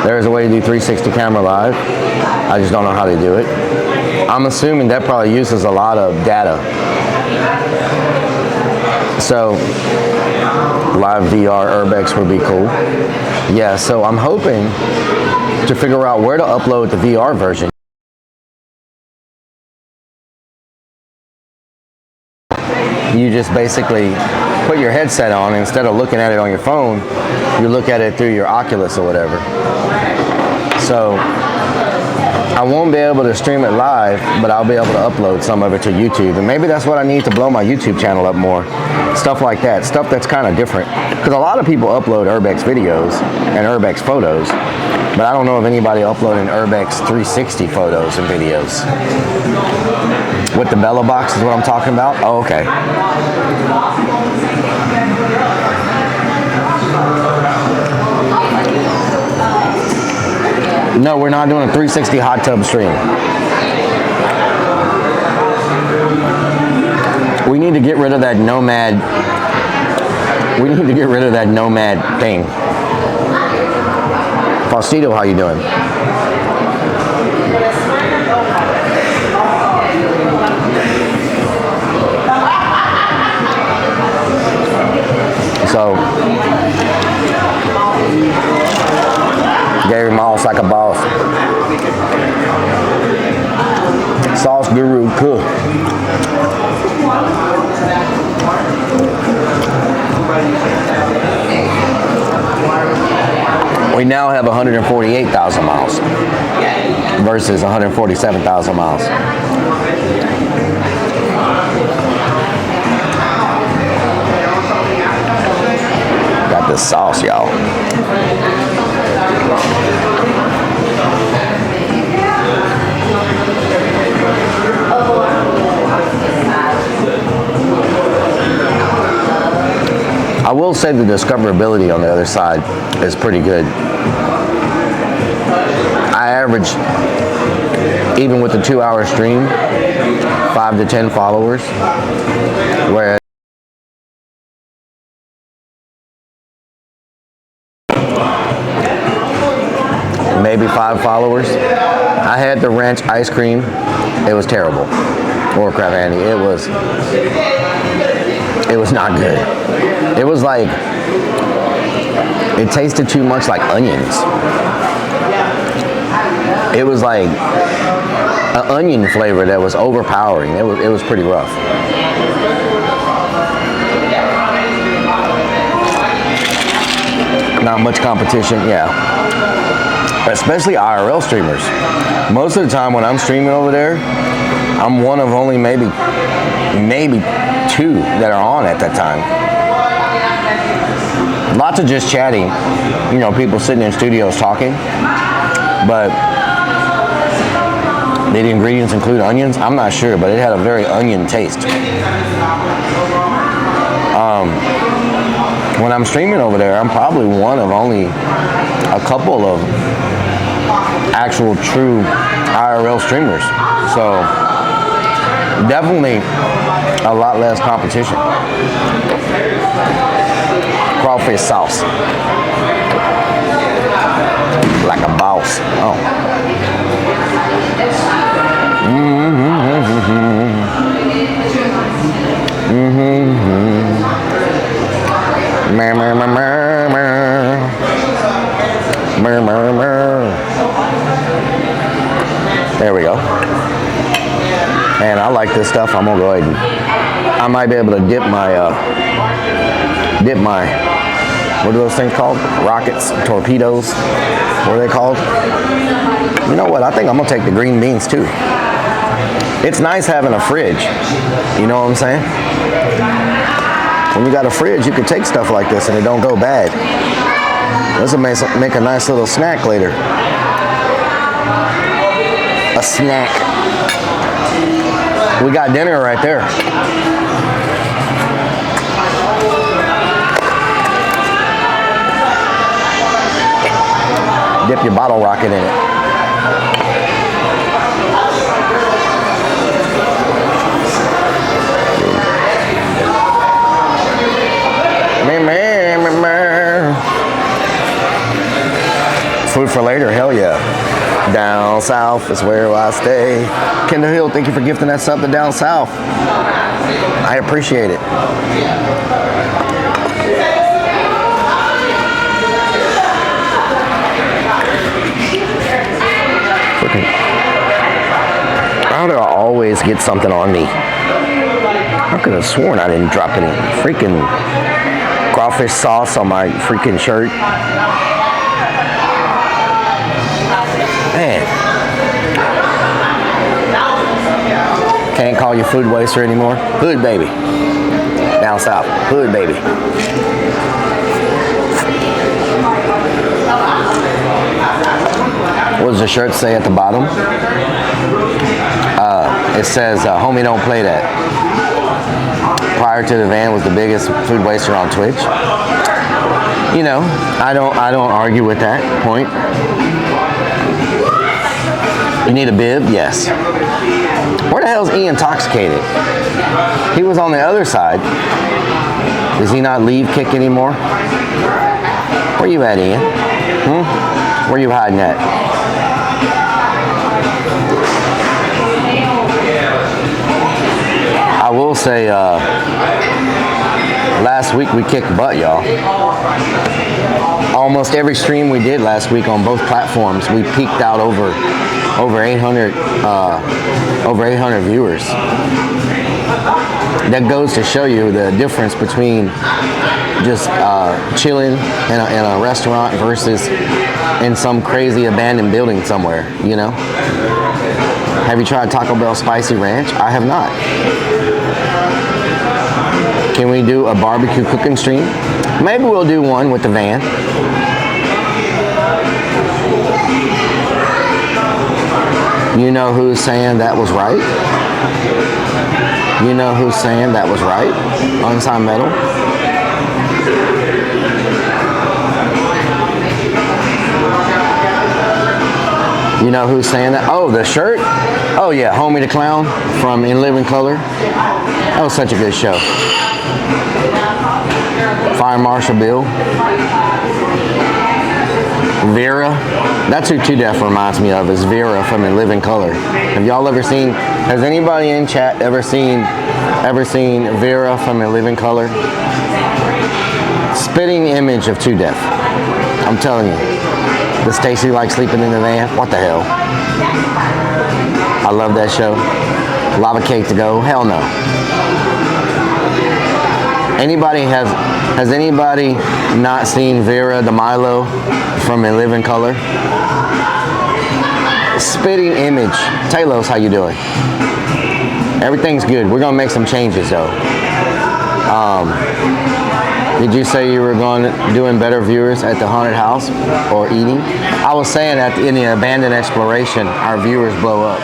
there's a way to do 360 camera live. I just don't know how to do it. I'm assuming that probably uses a lot of data. So live VR Urbex would be cool. Yeah, so I'm hoping to figure out where to upload the VR version. You just basically put your headset on, and instead of looking at it on your phone, you look at it through your Oculus or whatever. So I won't be able to stream it live, but I'll be able to upload some of it to YouTube. And maybe that's what I need to blow my YouTube channel up more. Stuff like that. Stuff that's kind of different. Because a lot of people upload Urbex videos and Urbex photos, but I don't know of anybody uploading Urbex 360 photos and videos. With the Bella box is what I'm talking about? Oh, okay. No, we're not doing a 360 hot tub stream. We need to get rid of that Nomad. We need to get rid of that Nomad thing. Faustito, how you doing? So, Gary Moss like a boss. Sauce Guru cook. We now have 148,000 miles versus 147,000 miles. Got this sauce, y'all. I will say the discoverability on the other side is pretty good. I average, even with the 2-hour stream, 5 to 10 followers, whereas maybe 5 followers. I had the ranch ice cream. It was terrible. Or crab Andy. It was not good. It was like, it tasted too much like onions. It was like an onion flavor that was overpowering. It was pretty rough. Not much competition, yeah. Especially IRL streamers. Most of the time when I'm streaming over there, I'm one of only maybe 2 that are on at that time. Lots of just chatting, you know, people sitting in studios talking, but did the ingredients include onions? I'm not sure, but it had a very onion taste. When I'm streaming over there, I'm probably one of only a couple of actual true IRL streamers. So definitely a lot less competition. Crawfish sauce. Like a boss. Oh. There we go. And I like this stuff. I'm gonna go ahead and I might be able to dip my what are those things called? Rockets, torpedoes. What are they called? You know what? I think I'm gonna take the green beans too. It's nice having a fridge. You know what I'm saying? When you got a fridge, you can take stuff like this and it don't go bad. This will make a nice little snack later. A snack. We got dinner right there. Dip your bottle rocket in it. Food for later, hell yeah. Down south is where I stay. Kendall Hill, thank you for gifting that sub to Down South. I appreciate it. How do I always get something on me? I could have sworn I didn't drop any freaking crawfish sauce on my freaking shirt. Man, Can't call you food waster anymore. Hood baby. Down south. Hood baby. What does the shirt say at the bottom? It says, homie, don't play that. Prior to the van was the biggest food waster on Twitch. You know, I don't argue with that point. You need a bib? Yes. Where the hell is E Intoxicated? He was on the other side. Does he not leave Kick anymore? Where you at, Ian? Where you hiding at? I will say, last week we kicked butt, y'all. Almost every stream we did last week on both platforms, we peaked out over 800 viewers. That goes to show you the difference between just chilling in a restaurant versus in some crazy abandoned building somewhere, you know? Have you tried Taco Bell Spicy Ranch? I have not. Can we do a barbecue cooking stream? Maybe we'll do one with the van. You know who's saying that was right? You know who's saying that was right? Unsigned Metal. You know who's saying that? Oh, the shirt? Oh yeah, Homie the Clown from In Living Color. That was such a good show. Fire Marshal Bill. Vera. That's who 2 Def reminds me of, is Vera from In Living Color. Have y'all ever seen, has anybody in chat ever seen Vera from In Living Color? Spitting image of 2 Def. I'm telling you. Does Stacy like sleeping in the van? What the hell? I love that show. Lava Cake to go? Hell no. Has anybody not seen Vera DeMilo from In Living Color? Spitting image. Talos, how you doing? Everything's good. We're gonna make some changes though. Did you say you were doing better viewers at the haunted house or eating? I was saying that in the abandoned exploration, our viewers blow up.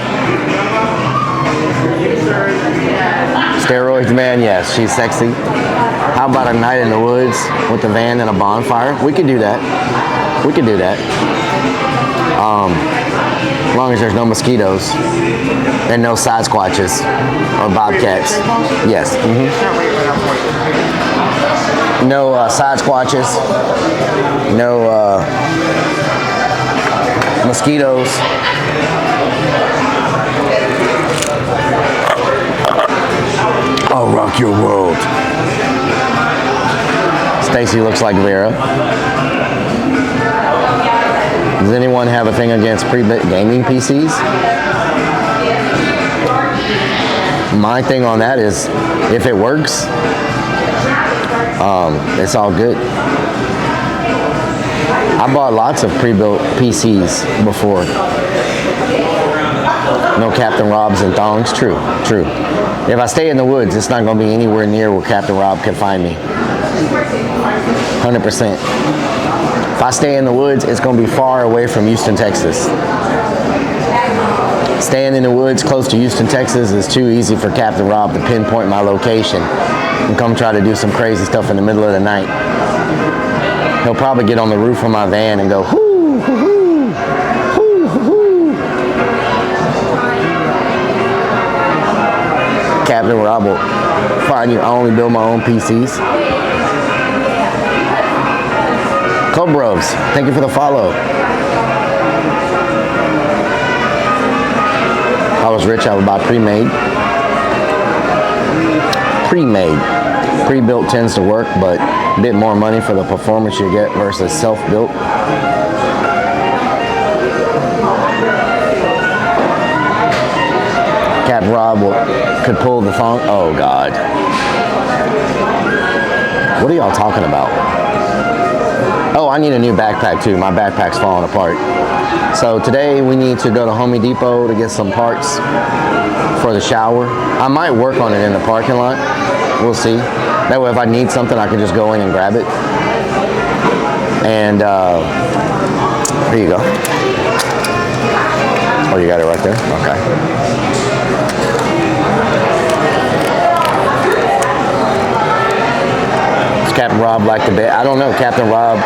Steroids, man, yes, she's sexy. How about a night in the woods with the van and a bonfire? We could do that. We could do that. As long as there's no mosquitoes and no Sasquatches or bobcats. Yes. No Sasquatches. No mosquitoes. I'll rock your world. Stacy looks like Vera. Does anyone have a thing against pre-bit gaming PCs? My thing on that is, if it works, it's all good. I bought lots of pre-built PCs before. No Captain Robs and thongs. True, true. If I stay in the woods, it's not going to be anywhere near where Captain Rob can find me. 100%. If I stay in the woods, it's going to be far away from Houston, Texas. Staying in the woods close to Houston, Texas is too easy for Captain Rob to pinpoint my location and come try to do some crazy stuff in the middle of the night. He'll probably get on the roof of my van and go, hoo, hoo, hoo, hoo, hoo. Captain Rob will find you. I only build my own PCs. Cobros, thank you for the follow. If I was rich, I would buy pre-made. Pre-made. Pre-built tends to work, but a bit more money for the performance you get versus self-built. Cap Rob could pull the thong. Oh God. What are y'all talking about? Oh, I need a new backpack too. My backpack's falling apart. So today we need to go to Home Depot to get some parts for the shower. I might work on it in the parking lot. We'll see. That way if I need something, I can just go in and grab it. And here you go. Oh, you got it right there? Okay. Captain Rob like the bed. I don't know. Captain Rob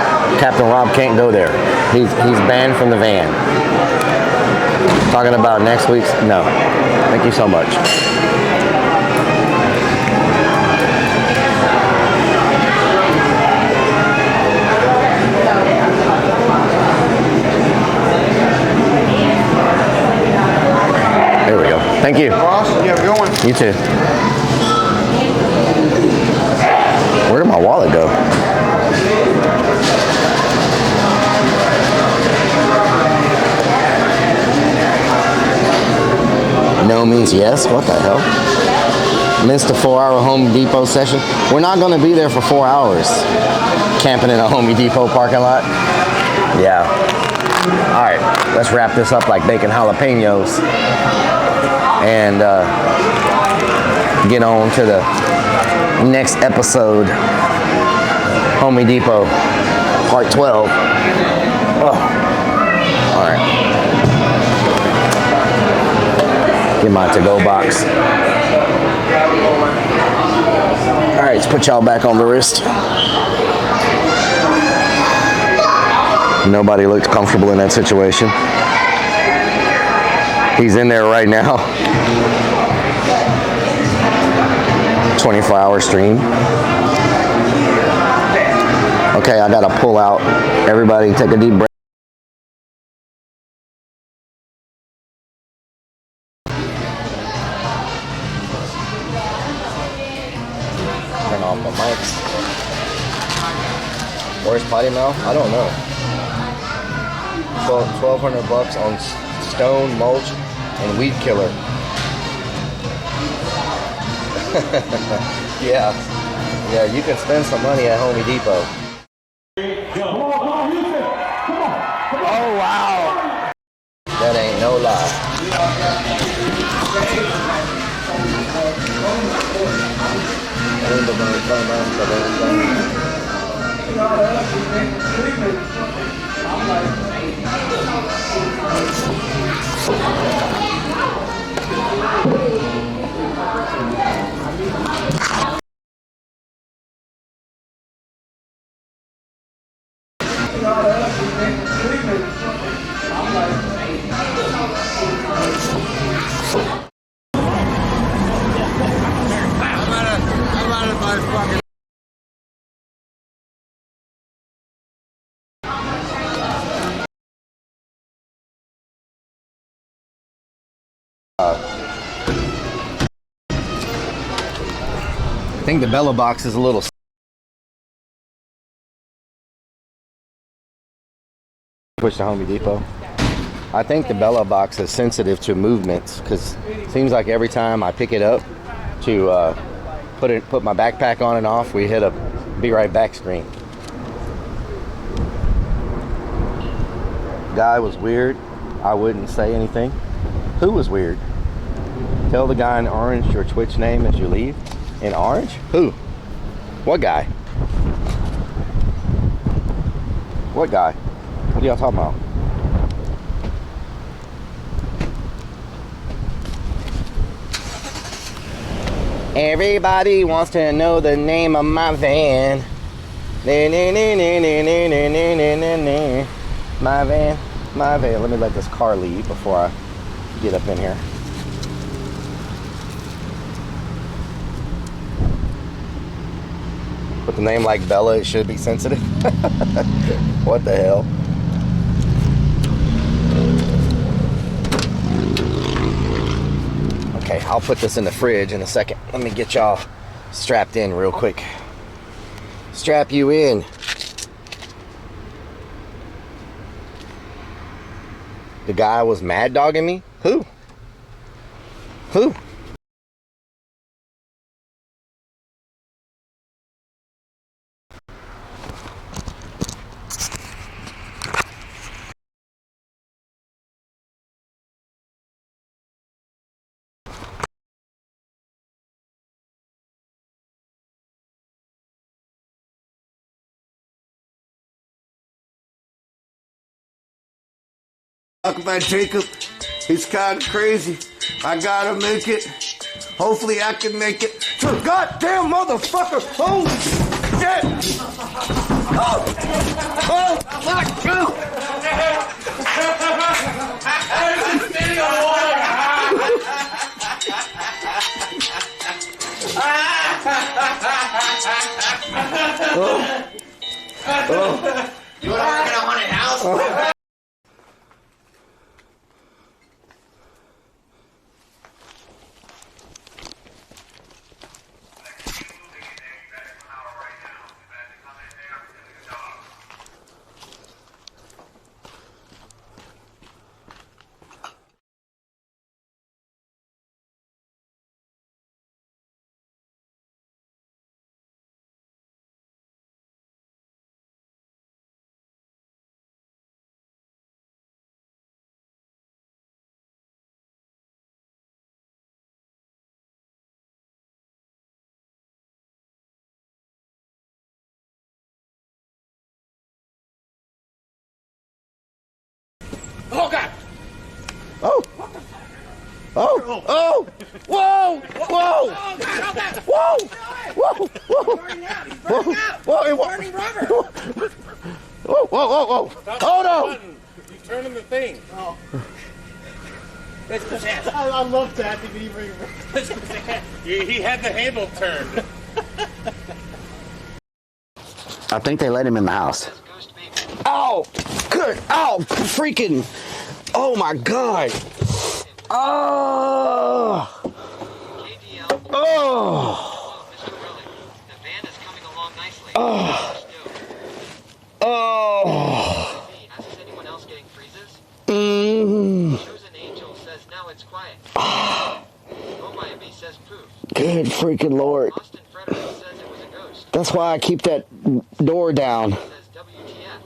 can't go there. He's banned from the van. Talking about next week's. No. Thank you so much. There we go. Thank you. Boss, you have a good one. You too. Where did my wallet go? No means yes. What the hell? Missed a 4-hour Home Depot session. We're not going to be there for 4 hours. Camping in a Home Depot parking lot. Yeah. All right. Let's wrap this up like bacon jalapenos. And get on to the next episode. Home Depot, part 12. Oh. All right. Get my to-go box. All right, let's put y'all back on the wrist. Nobody looked comfortable in that situation. He's in there right now. 24-hour stream. Okay, I gotta pull out. Everybody take a deep breath. Turn off the mics. Where's Potty Mouth? I don't know. $1,200 on stone mulch and weed killer. Yeah, you can spend some money at Home Depot. Oh wow, that ain't no I think the Bella box is a little push to Home Depot. I think the Bella box is sensitive to movements because it seems like every time I pick it up to put my backpack on and off, we hit a be right back screen. Guy was weird. I wouldn't say anything. Who was weird? Tell the guy in orange your Twitch name as you leave. In orange? Who? What guy? What guy? What are y'all talking about? Everybody wants to know the name of my van. My van, my van. Let me let this car leave before I get up in here. With a name like Bella, it should be sensitive. What the hell? Okay, I'll put this in the fridge in a second. Let me get y'all strapped in real quick. Strap you in. The guy was mad dogging me? Who? Who? Talk about Jacob. He's kind of crazy. I gotta make it. Hopefully I can make it. Goddamn motherfucker! Holy shit! Oh my God! You want to work in a haunted house? Oh God! Oh! Oh! Oh! Whoa! Whoa! Whoa! Whoa! Whoa! Whoa! Whoa! Burning rubber! Whoa! Whoa! Whoa! Whoa! Hold on! You turning the thing. Oh. I love that. He had the handle turned. I think they let him in the house. Oh! Good! Oh! Freaking! Oh my God! Oh! Oh! Oh! Oh! Has anyone else getting freezes? Mm. Chosen Angel says now it's quiet. Omayami says poof. Good freaking Lord. Austin Frederick says it was a ghost. That's why I keep that door down. Says WTF.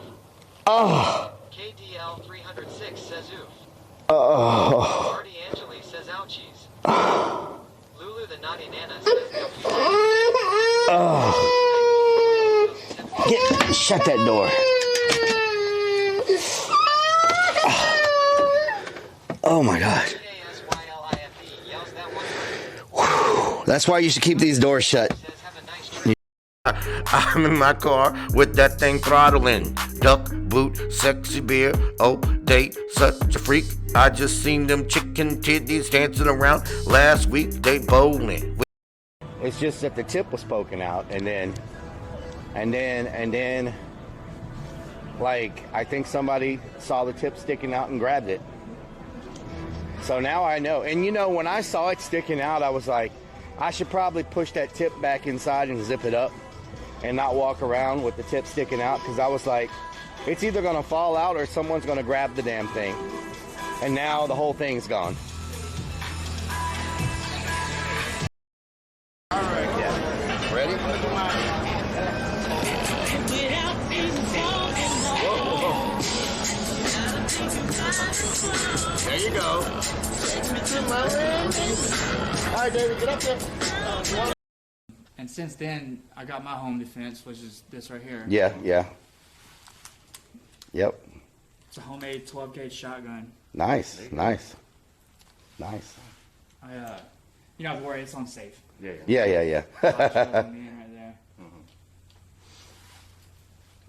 Oh. KDL 306 says oof. Oh. Marty Angeli says ouchies. Lulu the Naughty Nana says WTF. Oh. Shut that door. Oh my God. Whew. That's why you should keep these doors shut. I'm in my car with that thing throttling. Duck, boot, sexy beer, oh, date, such a freak. I just seen them chicken titties dancing around last week, they bowling. It's just that the tip was poking out, and then, like, I think somebody saw the tip sticking out and grabbed it. So now I know. And you know, when I saw it sticking out, I was like, I should probably push that tip back inside and zip it up and not walk around with the tip sticking out, because I was like, it's either going to fall out or someone's going to grab the damn thing. And now the whole thing's gone. All right, yeah. Ready? There you go. All right, David, get up there. And since then, I got my home defense, which is this right here. Yeah, yeah. Yep. It's a homemade 12-gauge shotgun. Nice, nice. Nice. You don't have to worry, it's on safe. Yeah. Right there.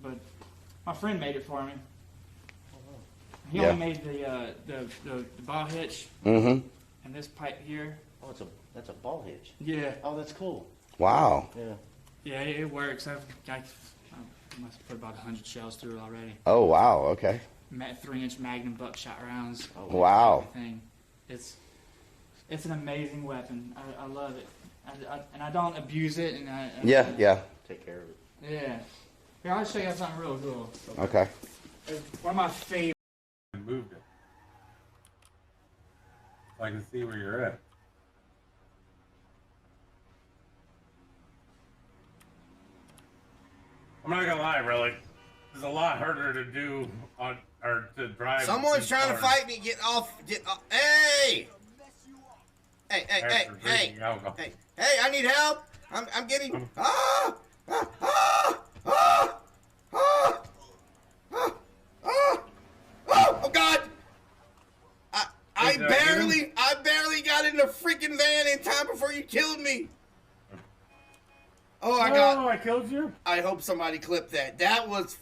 But my friend made it for me. He only made the ball hitch. Mm-hmm. And this pipe here. Oh, that's a ball hitch. Yeah. Oh, that's cool. Wow. Yeah. Yeah, it works. I must have put about 100 shells through it already. Oh, wow. Okay. 3-inch Magnum buckshot rounds. Oh, wow. Everything. It's an amazing weapon. I love it. And I don't abuse it. And Yeah. Take care of it. Yeah. Here, I'll show you something real cool. Okay. It's one of my favorite. I moved it. So I can see where you're at. I'm not gonna lie, really. It's a lot harder to do to drive. Someone's trying to fight me. Get off. Hey! Hey! I need help. I'm getting. Oh God! the freaking van in time before you killed me. Oh, I killed you? I hope somebody clipped that. That was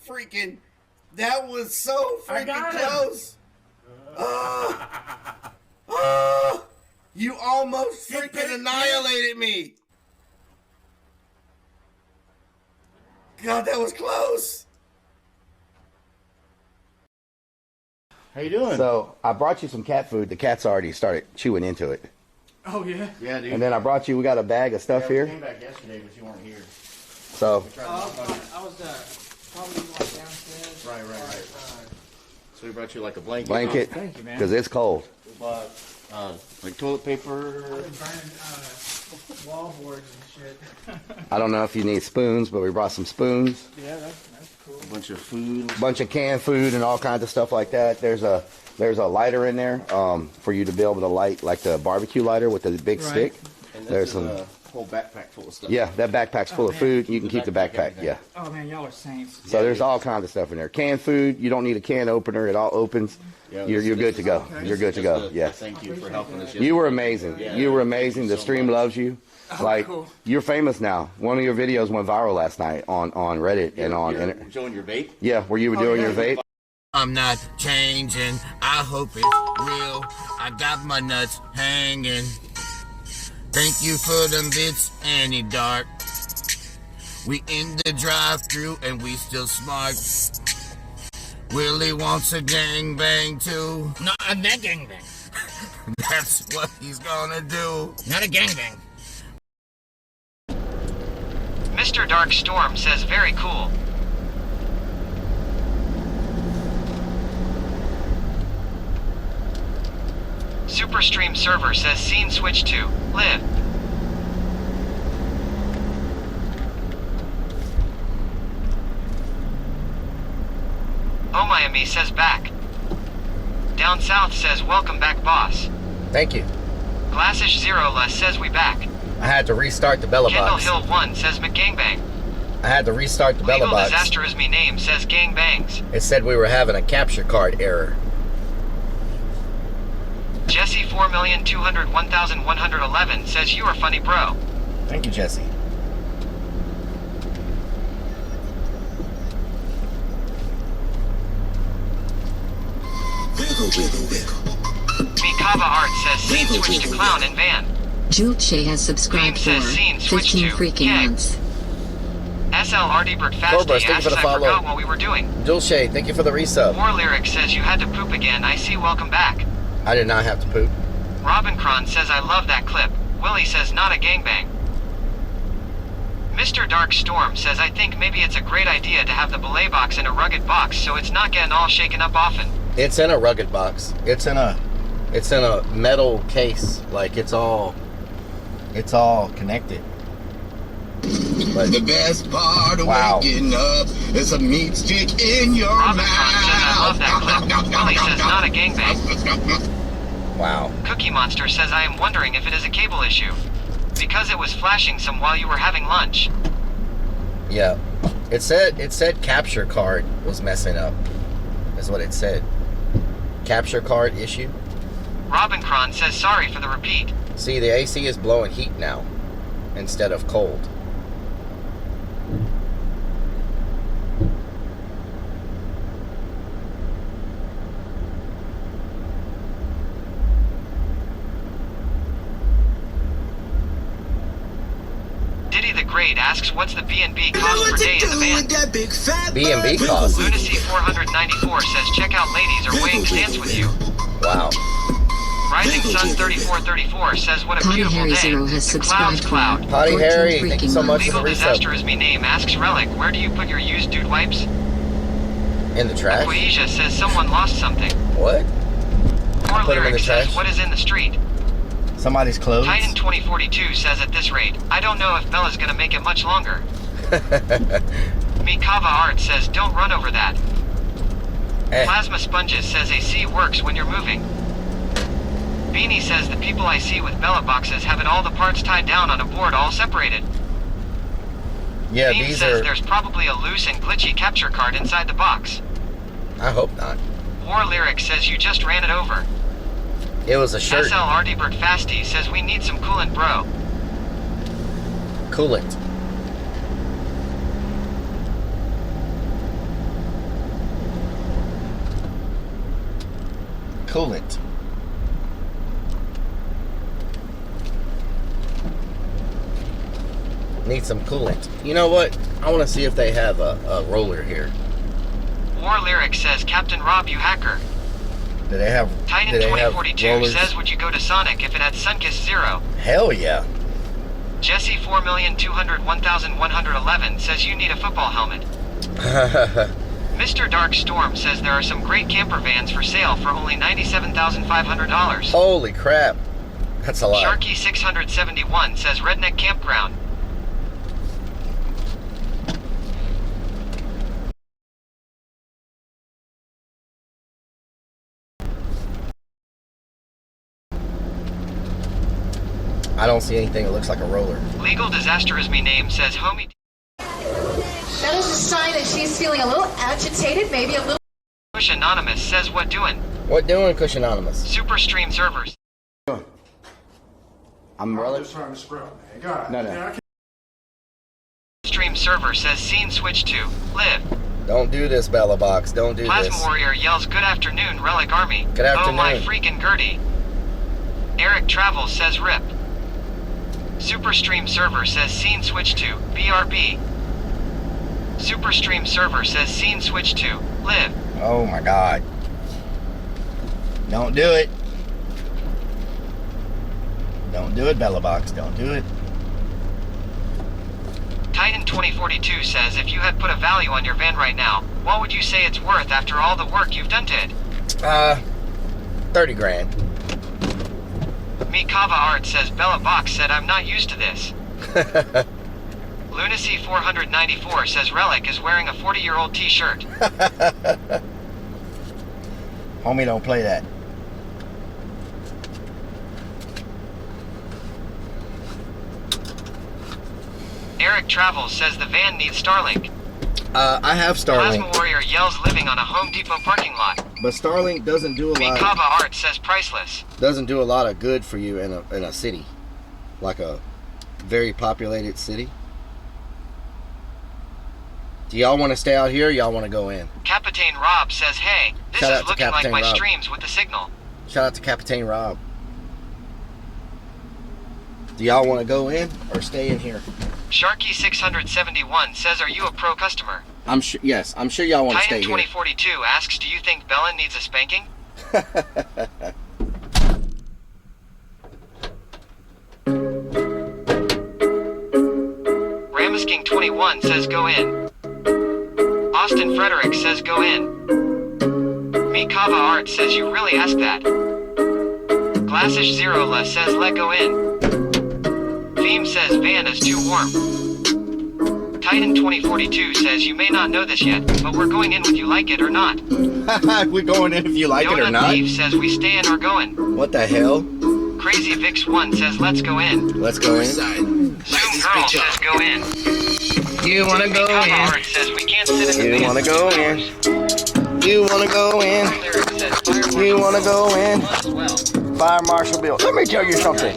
so freaking close. You almost freaking annihilated me. God, that was close. How you doing? So I brought you some cat food. The cats already started chewing into it. Oh, yeah? Yeah, dude. And then I brought you, we got a bag of stuff We here. came back yesterday, but you weren't here. So, I was probably like downstairs. Right. So we brought you like a blanket. blanket, Thank you, man. because it's cold. We bought like toilet paper. I've been burning wall boards and shit. I don't know if you need spoons, but we brought some spoons. Yeah, that's cool. A bunch of food. Bunch of canned food and all kinds of stuff like that. There's a lighter in there for you to be able to light, like the barbecue lighter with the big stick. And There's this is some. a whole backpack full of stuff. Yeah, that backpack's full of man. food. You can keep the backpack. Yeah. Oh, man, y'all are saints. So there's all kinds of stuff in there. Canned food. You don't need a can opener. It all opens. Yeah, You're good to go. You're good to go. Yeah. Thank you for helping us. You were amazing. You were amazing. The stream loves you. Like, cool. you're famous now. One of your videos went viral last night on Reddit and on. You're showing your vape? Yeah, where you were doing your vape. I'm not changing. I hope it's real. I got my nuts hanging. Thank you for them bits, Annie Dark. We in the drive-thru and we still smart. Willie wants a gangbang too. Not a gangbang. That's what he's gonna do. Not a gangbang. Mr. Dark Storm says very cool. Superstream server says scene switch to live. Oh Miami says back. Down South says welcome back boss. Thank you. Glassish Zero Less says we back. I had to restart the Bella Kendall box. Hill 1 says McGangbang. I had to restart the Bella Legal box. Disaster is me name says gangbangs. It said we were having a capture card error. Jesse 4,201,111 says you are funny bro. Thank you, Jesse. Wiggle, wiggle, wiggle. Mikava Art says scene switch to clown and van. Julche has subscribed Beam for says scene switch 15 to freaking gang. months. SLRD Bert Cobras, Fasty thank you asks for the I follow. forgot what we were doing. Dulce, thank you for the resub. War Lyric says you had to poop again. I see welcome back. I did not have to poop. Robin Cron says I love that clip. Willie says not a gangbang. Mr. Dark Storm says I think maybe it's a great idea to have the belay box in a rugged box so it's not getting all shaken up often. It's in a rugged box. It's in a metal case. Like it's all connected. But The best part of Wow. waking up is a meat stick in your Robin mouth. Cron says I love that clip. Willie says not a gangbang. wow. Cookie Monster says I am wondering if it is a cable issue. Because it was flashing some while you were having lunch. Yeah. It said capture card was messing up. Is what it said. Capture card issue. Robin Cron says sorry for the repeat. See, the AC is blowing heat now instead of cold. Diddy the Great asks what's the B&B cost per day in the van. That big fat B&B butt. cost. Lunacy 494 says check out ladies are waiting to dance with you. Wow. Rising Sun 3434 says what a Potty beautiful Harry day. Zero has The subscribed clouds cloud. for Potty 14 Harry, thank you freaking so much months. for the Legal Disaster resub. is me name asks Relic where do you put your used dude wipes? In the trash? Quasia says someone lost something. What? Poor Put 'em in Lyric the says trash? what is in the street? Somebody's clothes? Titan 2042 says at this rate, I don't know if Bella's gonna make it much longer. Mikava Art says don't run over that. Plasma Sponges says AC works when you're moving. Beanie says the people I see with Bella boxes have it all the parts tied down on a board all separated. Yeah, Beam these says are... there's probably a loose and glitchy capture card inside the box. I hope not. War Lyric says you just ran it over. It was a shirt. SL Artibert Fasty says we need some coolant, bro. Coolant. Coolant. Need some coolant. You know what? I want to see if they have a roller here. War Lyric says, Captain Rob, you hacker. Do they have? Titan do they 2042 have rollers? says, would you go to Sonic if it had Sunkist 0? Hell yeah. Jesse 4,201,111 says you need a football helmet. Mr. Dark Storm says there are some great camper vans for sale for only $97,500. Holy crap. That's a lot. Sharky 671 says Redneck Campground. I don't see anything that looks like a roller. Legal Disaster is me name says homie. That is a sign that she's feeling a little agitated, maybe a little. Push Anonymous says what doing? What doing, Kush Anonymous? Super Stream servers. I'm really just trying to scrub, man. God. No. Stream server says scene switch to live. Don't do this, Bella Box. Don't do Plasma this. Warrior yells good afternoon, Relic Army. Good afternoon. Oh my freaking Gertie. Eric Travels says rip. Super Stream server says scene switch to BRB. Super Stream server says scene switch to live. Oh my God. Don't do it. Don't do it, Bella Box. Don't do it. Titan 2042 says if you had put a value on your van right now, what would you say it's worth after all the work you've done to it? 30 grand. Mikava Art says Bella Box said I'm not used to this. Lunacy 494 says Relic is wearing a 40-year-old t-shirt. Homie, don't play that. Eric Travels says the van needs Starlink. I have Starlink. Plasma Warrior yells living on a Home Depot parking lot. But Starlink doesn't do a lot. Mikava Art says priceless. Doesn't do a lot of good for you in a city, like a very populated city. Do y'all want to stay out here? Or y'all want to go in? Captain Rob says, "Hey, this Shout out is to looking like Captain my Rob. streams with the signal." Shout out to Captain Rob. Do y'all want to go in or stay in here? Sharky 671 says, "Are you a pro customer?" I'm sure. Yes, I'm sure y'all want to stay Titan here. 2042 asks, "Do you think Bella needs a spanking?" Ramusking 21 says, "Go in." Austin Frederick says, "Go in." Mikava Art says, "You really ask that." Glassish Zerola says, "Let go in." Theme says, "Van is too warm." Titan 2042 says, "You may not know this yet, but we're going in whether you like it or not." We're going in if you like it or Donut not. Thief says, "We stay in or going." What the hell? Crazy Vix 1 says, "Let's go in." Let's go in. Zoom Girl says, "Go in." You wanna go Mikava in? Art says, "We can't sit in the You van wanna for go 2 in? hours." You wanna go in? Lyric says, "Fireworks You wanna go in? as well." Fire Marshal Bill. Let me tell you something.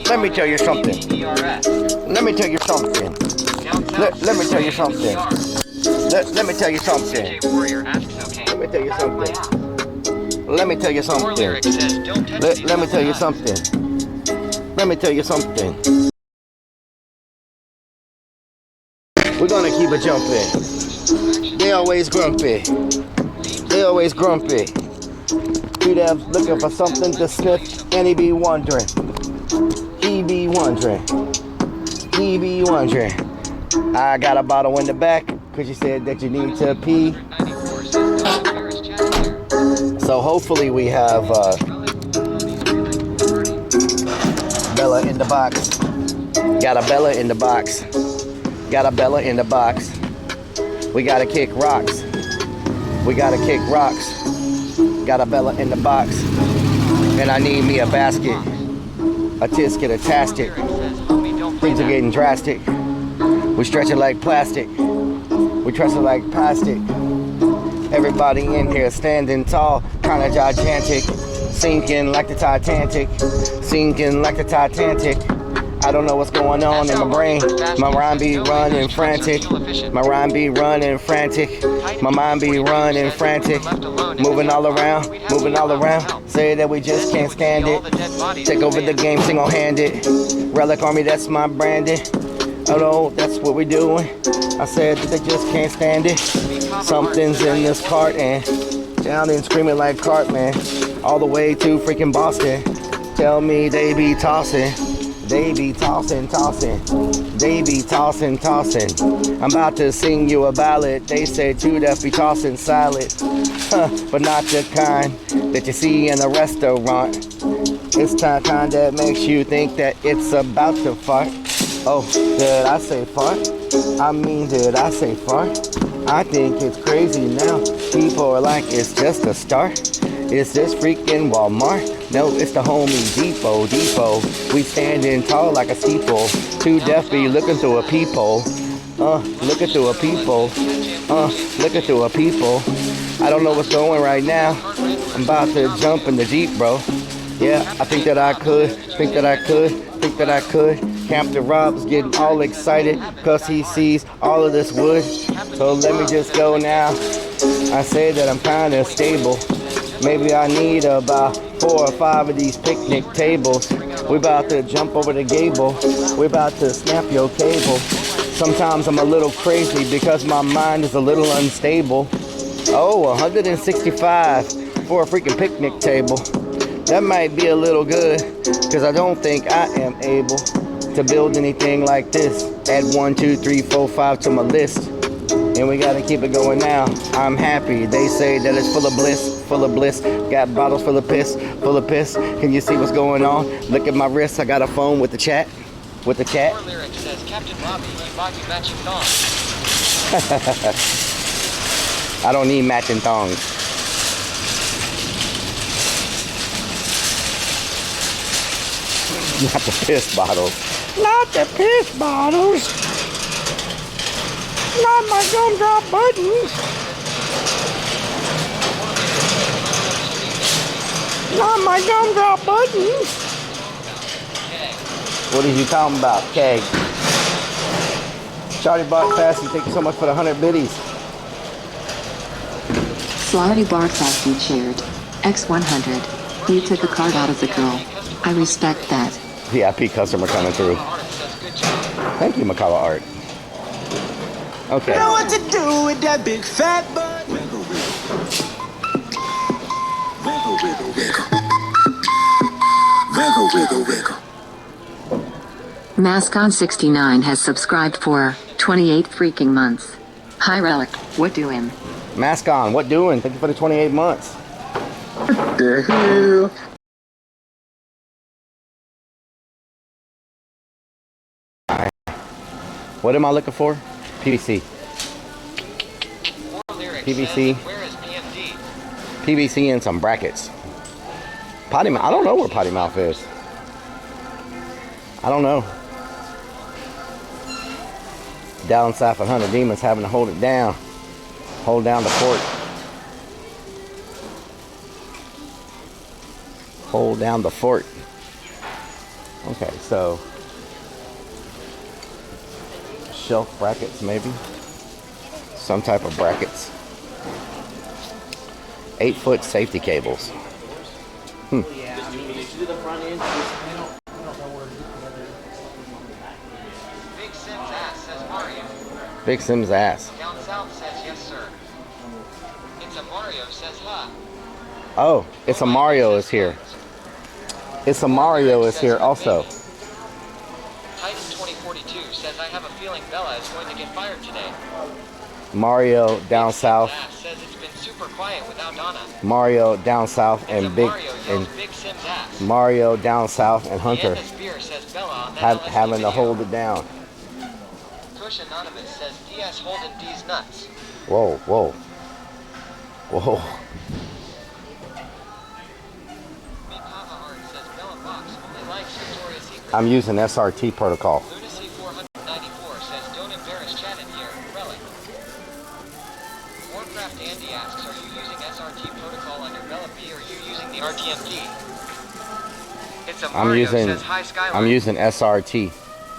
Let me tell you something. Let me tell you something. Let me tell you something. Let me tell you something. Let me tell you something. Let me tell you something. Let me tell you something. Let me tell you something. We're gonna keep it jumping. They always grumpy. They always grumpy. He there looking for something to sniff, and he be wondering. He be wondering. He be wondering. I got a bottle in the back, cause you said that you need to pee. So hopefully we have Bella in the box. Got a Bella in the box. Got a Bella in the box. We gotta kick rocks. We gotta kick rocks. Got a Bella in the box. And I need me a basket. A tisket, a tastic. Things are getting drastic. We stretch it like plastic. We trust it like plastic. Everybody in here standing tall, kinda gigantic. sinking like the Titanic, sinking like the Titanic. I don't know what's going on in my brain. My mind be running frantic. My mind be running frantic. My mind be running frantic. Moving all around, moving all around. Say that we just can't stand it. Take over the game single-handed. Relic Army, that's my branding. Oh no, that's what we're doing. I said that they just can't stand it. Something's in this cart and down and screaming like Cartman. All the way to freaking Boston. Tell me they be tossing. They be tossing, tossing. They be tossing, tossing. I'm about to sing you a ballad. They say two deaf be tossing salad. But not the kind that you see in a restaurant. It's the kind that makes you think that it's about to fart. Oh, did I say fart? I mean, did I say fart? I think it's crazy now. People are like, it's just a start. Is this freaking Walmart? No, it's the homie Depot. We standing tall like a steeple. Two deaf be looking through a peephole. Looking through a peephole. Looking through a peephole. I don't know what's going right now. I'm about to jump in the Jeep, bro. Yeah, I think that I could. Think that I could. Captain Rob's getting all excited because he sees all of this wood. So let me just go now. I say that I'm kind of stable. Maybe I need about 4 or 5 of these picnic tables. We about to jump over the gable. We about to snap your cable. Sometimes I'm a little crazy because my mind is a little unstable. Oh, 165 for a freaking picnic table. That might be a little good because I don't think I am able to build anything like this. Add 1, 2, 3, 4, 5 to my list. And we gotta keep it going now. I'm happy. They say that it's full of bliss, full of bliss. Got bottles full of piss, full of piss. Can you see what's going on? Look at my wrist. I got a phone with the chat. With the chat. Your lyric says, Captain Robbie, he bought you matching thongs. I don't need matching thongs. Not the piss bottles. Not the piss bottles. Not my gumdrop buttons. Not my gumdrop buttons. What are you talking about, keg? Charlie Bart Fasty, thank you so much for the 100 biddies. Slarty Bart Fasty shared. X100. You took a card out of the girl. I respect that. VIP customer coming through. Thank you, Makala Art. Okay. You know what to do with that big fat butt. Wiggle, wiggle, wiggle. Wiggle, wiggle, wiggle. Mascon69 has subscribed for 28 freaking months. Hi Relic, what doing? Mascon, what doing? Thank you for the 28 months. The hell? What am I looking for? PVC. PVC. Where is PMD? PVC and some brackets. Potty mouth. I don't know where potty mouth is. I don't know. Down south of 100 Demons having to hold it down. Hold down the fort. Hold down the fort. Okay, so shelf brackets maybe. Some type of brackets. 8-foot safety cables. Yeah, I mean, you do the front end, they don't know where to Big Sim's ass, says Mario. Big Sim's ass. Down south says yes, sir. It's a Mario, says ha. Oh, it's a Mario is here. It's a Mario is here also. Titan 2042 says I have a feeling Bella is going to get fired today. Mario down south. Says it's been super quiet without Donna. Mario down south and Big Sim's ass. Mario down south and Hunter Spear says Bella on having to hold it down. Kush Anonymous says DS holding D's nuts. Whoa, whoa, whoa. I'm using SRT protocol. Lunacy 494 says don't embarrass chat in here. Relic. Warcraft Andy asks, are you using SRT protocol on your Bella B or are you using the RTMP? It's a Mario says, hi Skylar. I'm using SRT.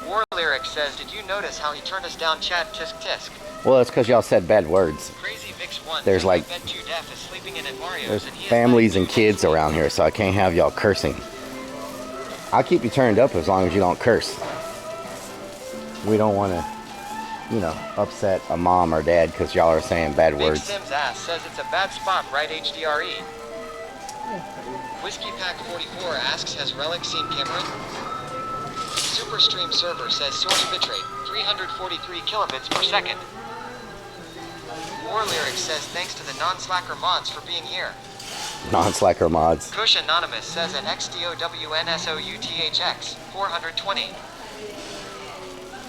War Lyric says, did you notice how he turned us down chat tisk tisk? Well, it's because y'all said bad words. Crazy Mix 1 There's like, Bet Too Deaf is sleeping in at Mario's there's and he families and kids around here, so I can't have y'all cursing. I'll keep you turned up as long as you don't curse. We don't want to, you know, upset a mom or dad because y'all are saying bad Big words. Sims ass says it's a bad spot, right HDRE? Whiskey Pack 44 asks, has Relic seen Cameron? Superstream server says source bitrate 343 kilobits per second. War Lyric says thanks to the non-slacker mods for being here. Non-slacker mods. Kush Anonymous says an XDOWNSOUTHX 420.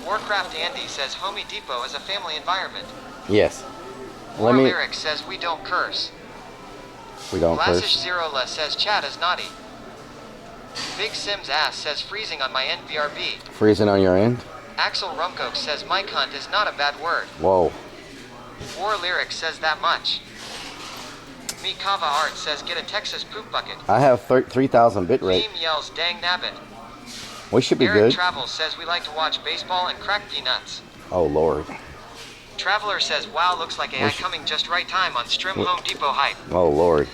Warcraft Andy says Homie Depot is a family environment. Yes. War Lyric says we don't curse. We don't Glassish curse. Zerola says chat is naughty. Big Sims ass says freezing on my NVRB. Freezing on your end? Axel Rumcoke says my cunt is not a bad word. Whoa. War Lyric says that much. Mikava Art says get a Texas poop bucket. I have 3,000 bit rate. Theme yells dang nabbit. We should be Eric good. Travels says we like to watch baseball and crack peanuts. Oh, Lord. Traveler says wow looks like AI coming just right time on Strim Home Depot hype. Oh, Lord.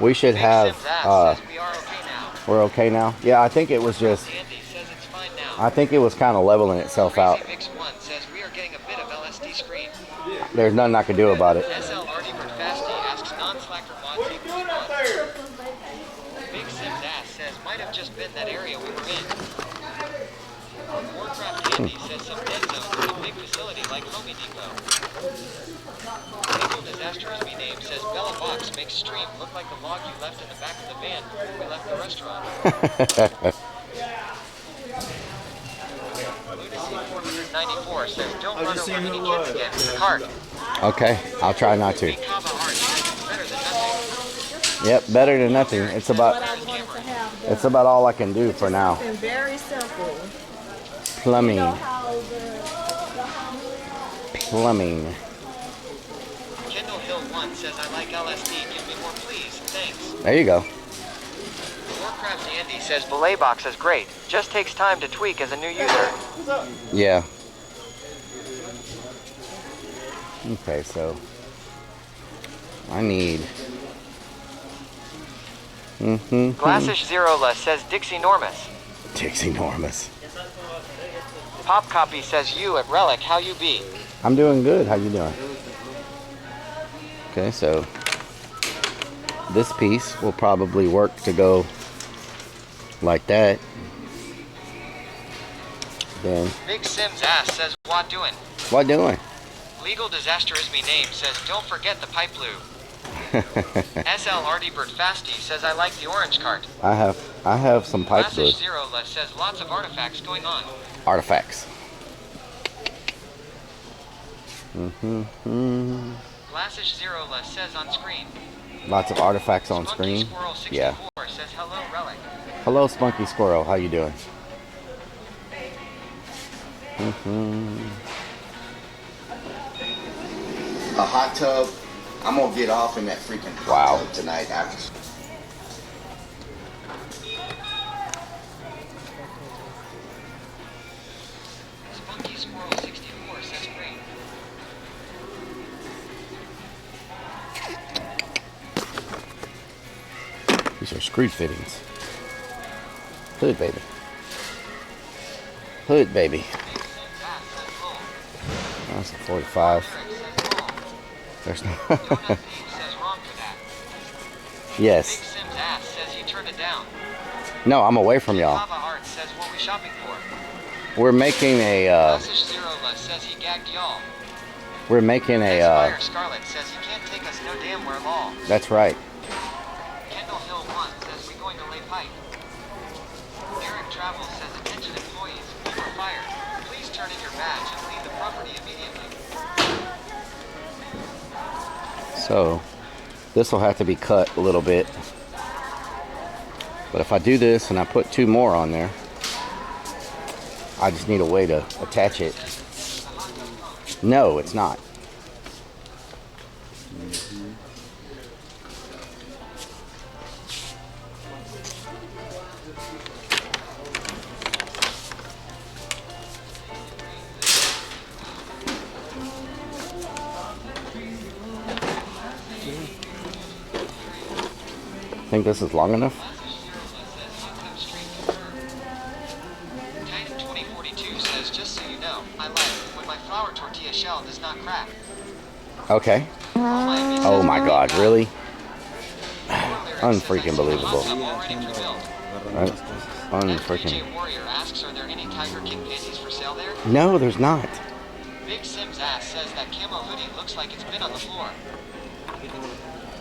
We should Big have, Sims ass says we are okay now. we're okay now? Yeah, I think it was just, Andy says it's fine now. I think it was kind of leveling itself out. Crazy Mix 1 says we are getting a bit of LSD screen. There's nothing I can do about it. SL Artibert Fasty asks non-slacker mods equals mods. Big Sims ass says might have just been that area we were in. Warcraft Andy says some dead zones in a big facility like Homie Depot. Legal Disaster as me name says Bella Box makes stream look like the log you left in the back of the van before we left the restaurant. Lunacy 494 says don't run over any kids again with the cart. Okay, I'll try not to. Mikava Art says it's better than nothing. Yep, better than nothing. It's about all I can do for now. It's very simple. Plumbing. You know how Plumbing. Kendall Hill 1 says I like LSD, give me more please, thanks. There you go. Warcraft Andy says Belay Box is great, just takes time to tweak as a new user. Yeah. Okay, so I need. Glassish Zerola says Dixie Normus. Dixie Normus. Pop Copy says you at Relic, how you be? I'm doing good. How you doing? Okay, so this piece will probably work to go like that. Then Big Sims ass says what doing? what doing? Legal Disaster is me name says don't forget the pipe blue. SL Artibert Fasty says I like the orange cart. I have some pipe glue. Glassish Zerola says lots of artifacts going on. Artifacts. Glassish Zerola says on screen. Lots of artifacts on Spunky screen. Squirrel 64 Yeah. says hello Relic. Hello, Spunky Squirrel. How you doing? A hot tub. I'm gonna get off in that freaking hot tub tonight after. Spunky Squirrel 64 says great. These are screw fittings. Hood, baby. Hood, baby. That's a 45. There's no. Yes. Big Sims ass says he turned it down. No, I'm away from y'all. Lava Art says what we shopping for. We're making a. Glassish Zerola says he gagged y'all. We're making a. Fire Scarlet says he can't take us no damn where law. That's right. Kendall Hill 1 says we going to lay pipe. Eric Travel says attention employees, we were fired. Please turn in your badge and leave the property immediately. So, this will have to be cut a little bit. But if I do this and I put two more on there, I just need a way to attach it. No, it's not. Think this is long enough? Titan 2042 says, just so you know, I lied. When my flour tortilla shell does not crack. Okay. Oh my god, really? Unfreaking believable. Right? Unfreaking. FPJ Warrior asks, are there any Tiger King panties for sale there? No, there's not. Big Sim's ass says that camo hoodie looks like it's been on the floor.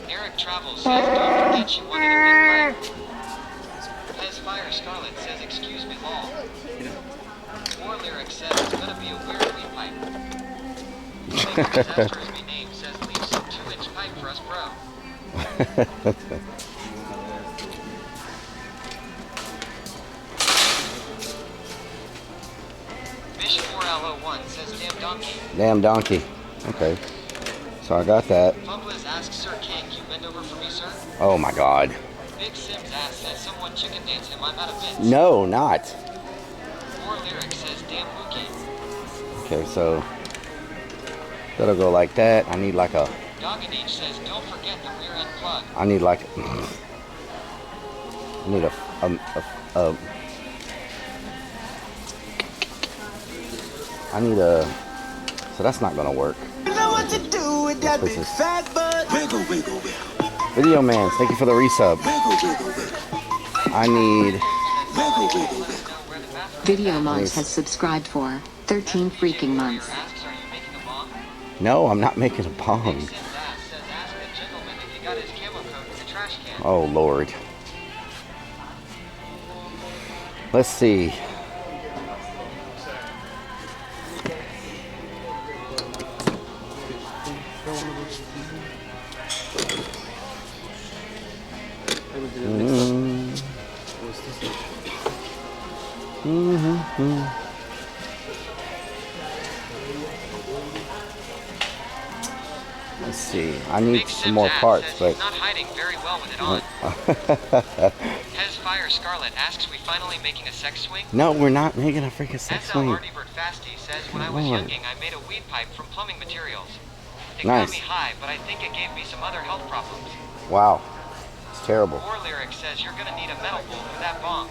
Eric Travels says, don't forget she wanted a big pipe. Pez Fire Scarlet says, excuse me, lol. War Lyric says, it's gonna be a weird weed pipe. Big Disaster is me name says, leave some 2-inch pipe for us, bro. Bish4L01 says, damn donkey. Damn donkey. Okay. So I got that. Bubbles asks, Sir King, you bend over for me, sir? Oh my god. Big Sim's ass says, someone chicken dance him, I'm out of bits. No, not. War Lyric says, damn Mookie. Okay, so that'll go like that. I need like a. Doganich says, don't forget the rear end plug. I need like. I need a I need a. So that's not gonna work. You know what to do with that big fat butt. Wiggle, wiggle, wiggle. Video man, thank you for the resub. Wiggle, wiggle, wiggle. I need. Wiggle, wiggle, wiggle. Video Mods has subscribed for 13 freaking months. No, I'm not making a bong. Oh Lord. Let's see. Let's see. I need some more parts, but not hiding very well with it on. Pez Fire Scarlet asks, we finally making a sex swing? no, we're not making a freaking sex SL swing. Artybird Fasty says, when I was Lord. younging, I made a weed pipe from plumbing materials. It Nice. got me high, but I think it gave me some other health problems. Wow, it's terrible. War Lyric says, you're gonna need a metal bowl for that bong.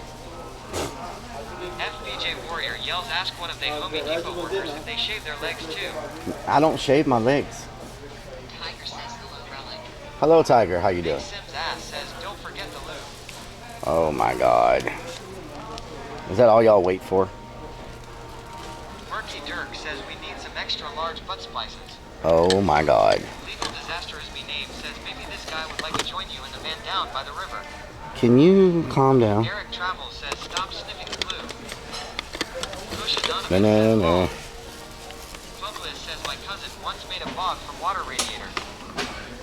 FBJ Warrior yells, ask one of the Homie Depot workers if they shave their legs too. I don't shave my legs. Hello, Tiger. How you doing? Sim's ass says, don't forget the lube. Oh my God. Is that all y'all wait for? Murky Dirk says, we need some extra large butt splices. Oh my God. Legal Disaster is me name says, maybe this guy would like to join you in the van down by the river. Can you calm down? Eric Travels says, stop sniffing the glue. Bush Banana. Bubbliss says, my cousin once made a bog from water radiator.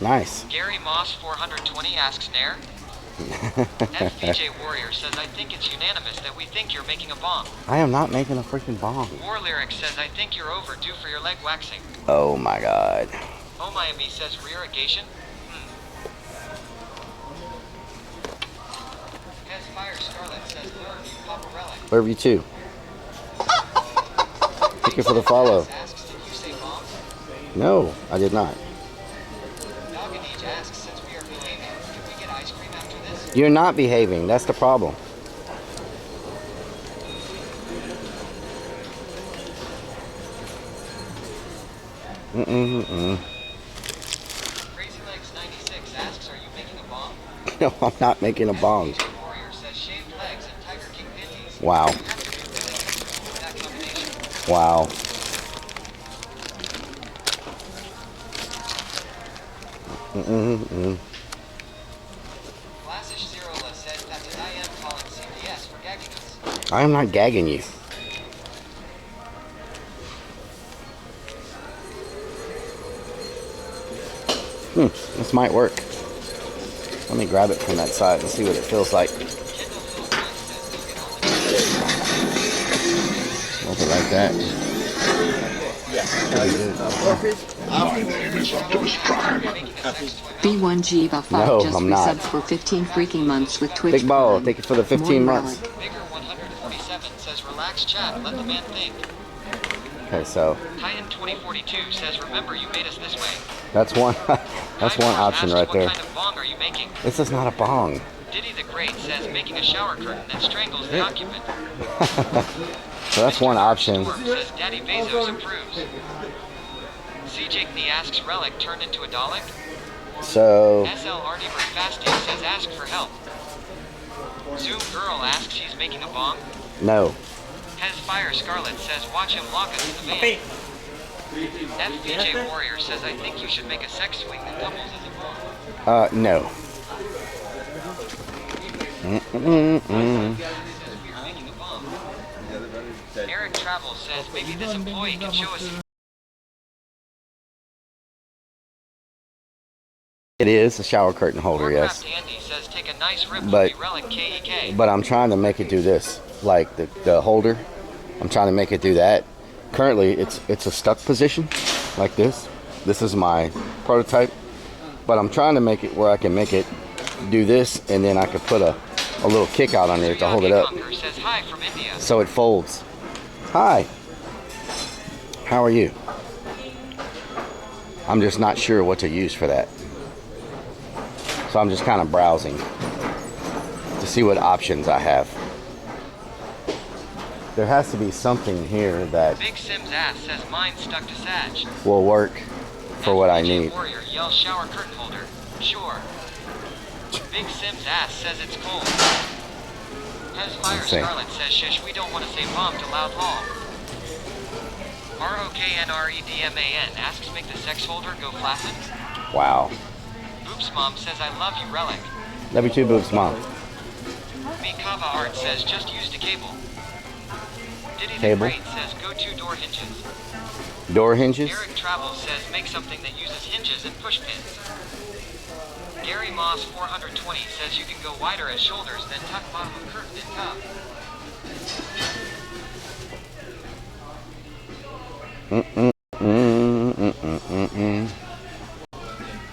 Nice. Gary Moss 420 asks Nair. FBJ Warrior says, I think it's unanimous that we think you're making a bomb. I am not making a freaking bomb. War Lyric says, I think you're overdue for your leg waxing. Oh my God. Oh Miami says, re-irrigation? Pez Fire Scarlet says, Lurvy, Papa Relic. Love you too. Thank you for the follow. Asks, did you say bomb? No, I did not. Doganich asks, since we are behaving, can we get ice cream after this? You're not behaving. That's the problem. Crazy Legs 96 asks, are you making a bomb? No, I'm not making a bong. FBJ Warrior says, shaved legs and Tiger King panties. Wow. That combination. Wow. Classish Zerola says that I am calling CPS for gagging us. I am not gagging you. This might work. Let me grab it from that side and see what it feels like. Hold it like that. B1G about 5 No, just I'm not. resubbed for 15 freaking months with Twitch. Big Ball, Prime. thank you for the 15 More months. relic. Bigger 147 says, relax chat, let the man think. Okay, so Titan 2042 says, remember you made us this way. that's one. That's one option right there. What kind of bong are you making. This is not a bong. Diddy the Great says making a shower curtain that strangles the occupant. So that's one option. Storm says Daddy Bezos approves. CJ Knee asks Relic turned into a Dalek. So SL Artie Fasty says ask for help. Zoom Girl asks he's making a bomb. no. Hez Fire Scarlet says watch him lock us in the van. FPJ Warrior says I think you should make a sex swing that doubles as a bomb. No. Eric Travel says maybe this employee can show us. It is a shower curtain holder, yes. Andy says take a nice rip But- from the Relic KEK. But I'm trying to make it do this, like the holder. I'm trying to make it do that. Currently, it's a stuck position, like this. This is my prototype, but I'm trying to make it where I can make it do this, and then I could put a little kick out on there to hold it up, Says hi from India. so it folds. Hi. How are you? I'm just not sure what to use for that. So I'm just kind of browsing to see what options I have. There has to be something here that Big Sims ass says mine stuck to Sag. will work for what I FPJ need. Warrior yells shower curtain holder. Sure. Big Sims ass says it's cold. Hez Fire Let's see. Scarlet says shish we don't want to say bomb to loud hall. ROKNREDMAN asks make the sex holder go flaccid. Wow. Oops Mom says I love you Relic. W2 boobs, mom. Mikava Art says just used a cable. Diddy the Cable. Great says go to door hinges. Door hinges. Eric Travel says make something that uses hinges and push pins. Gary Moss 420 says you can go wider at shoulders then tuck bottom of curtain in top.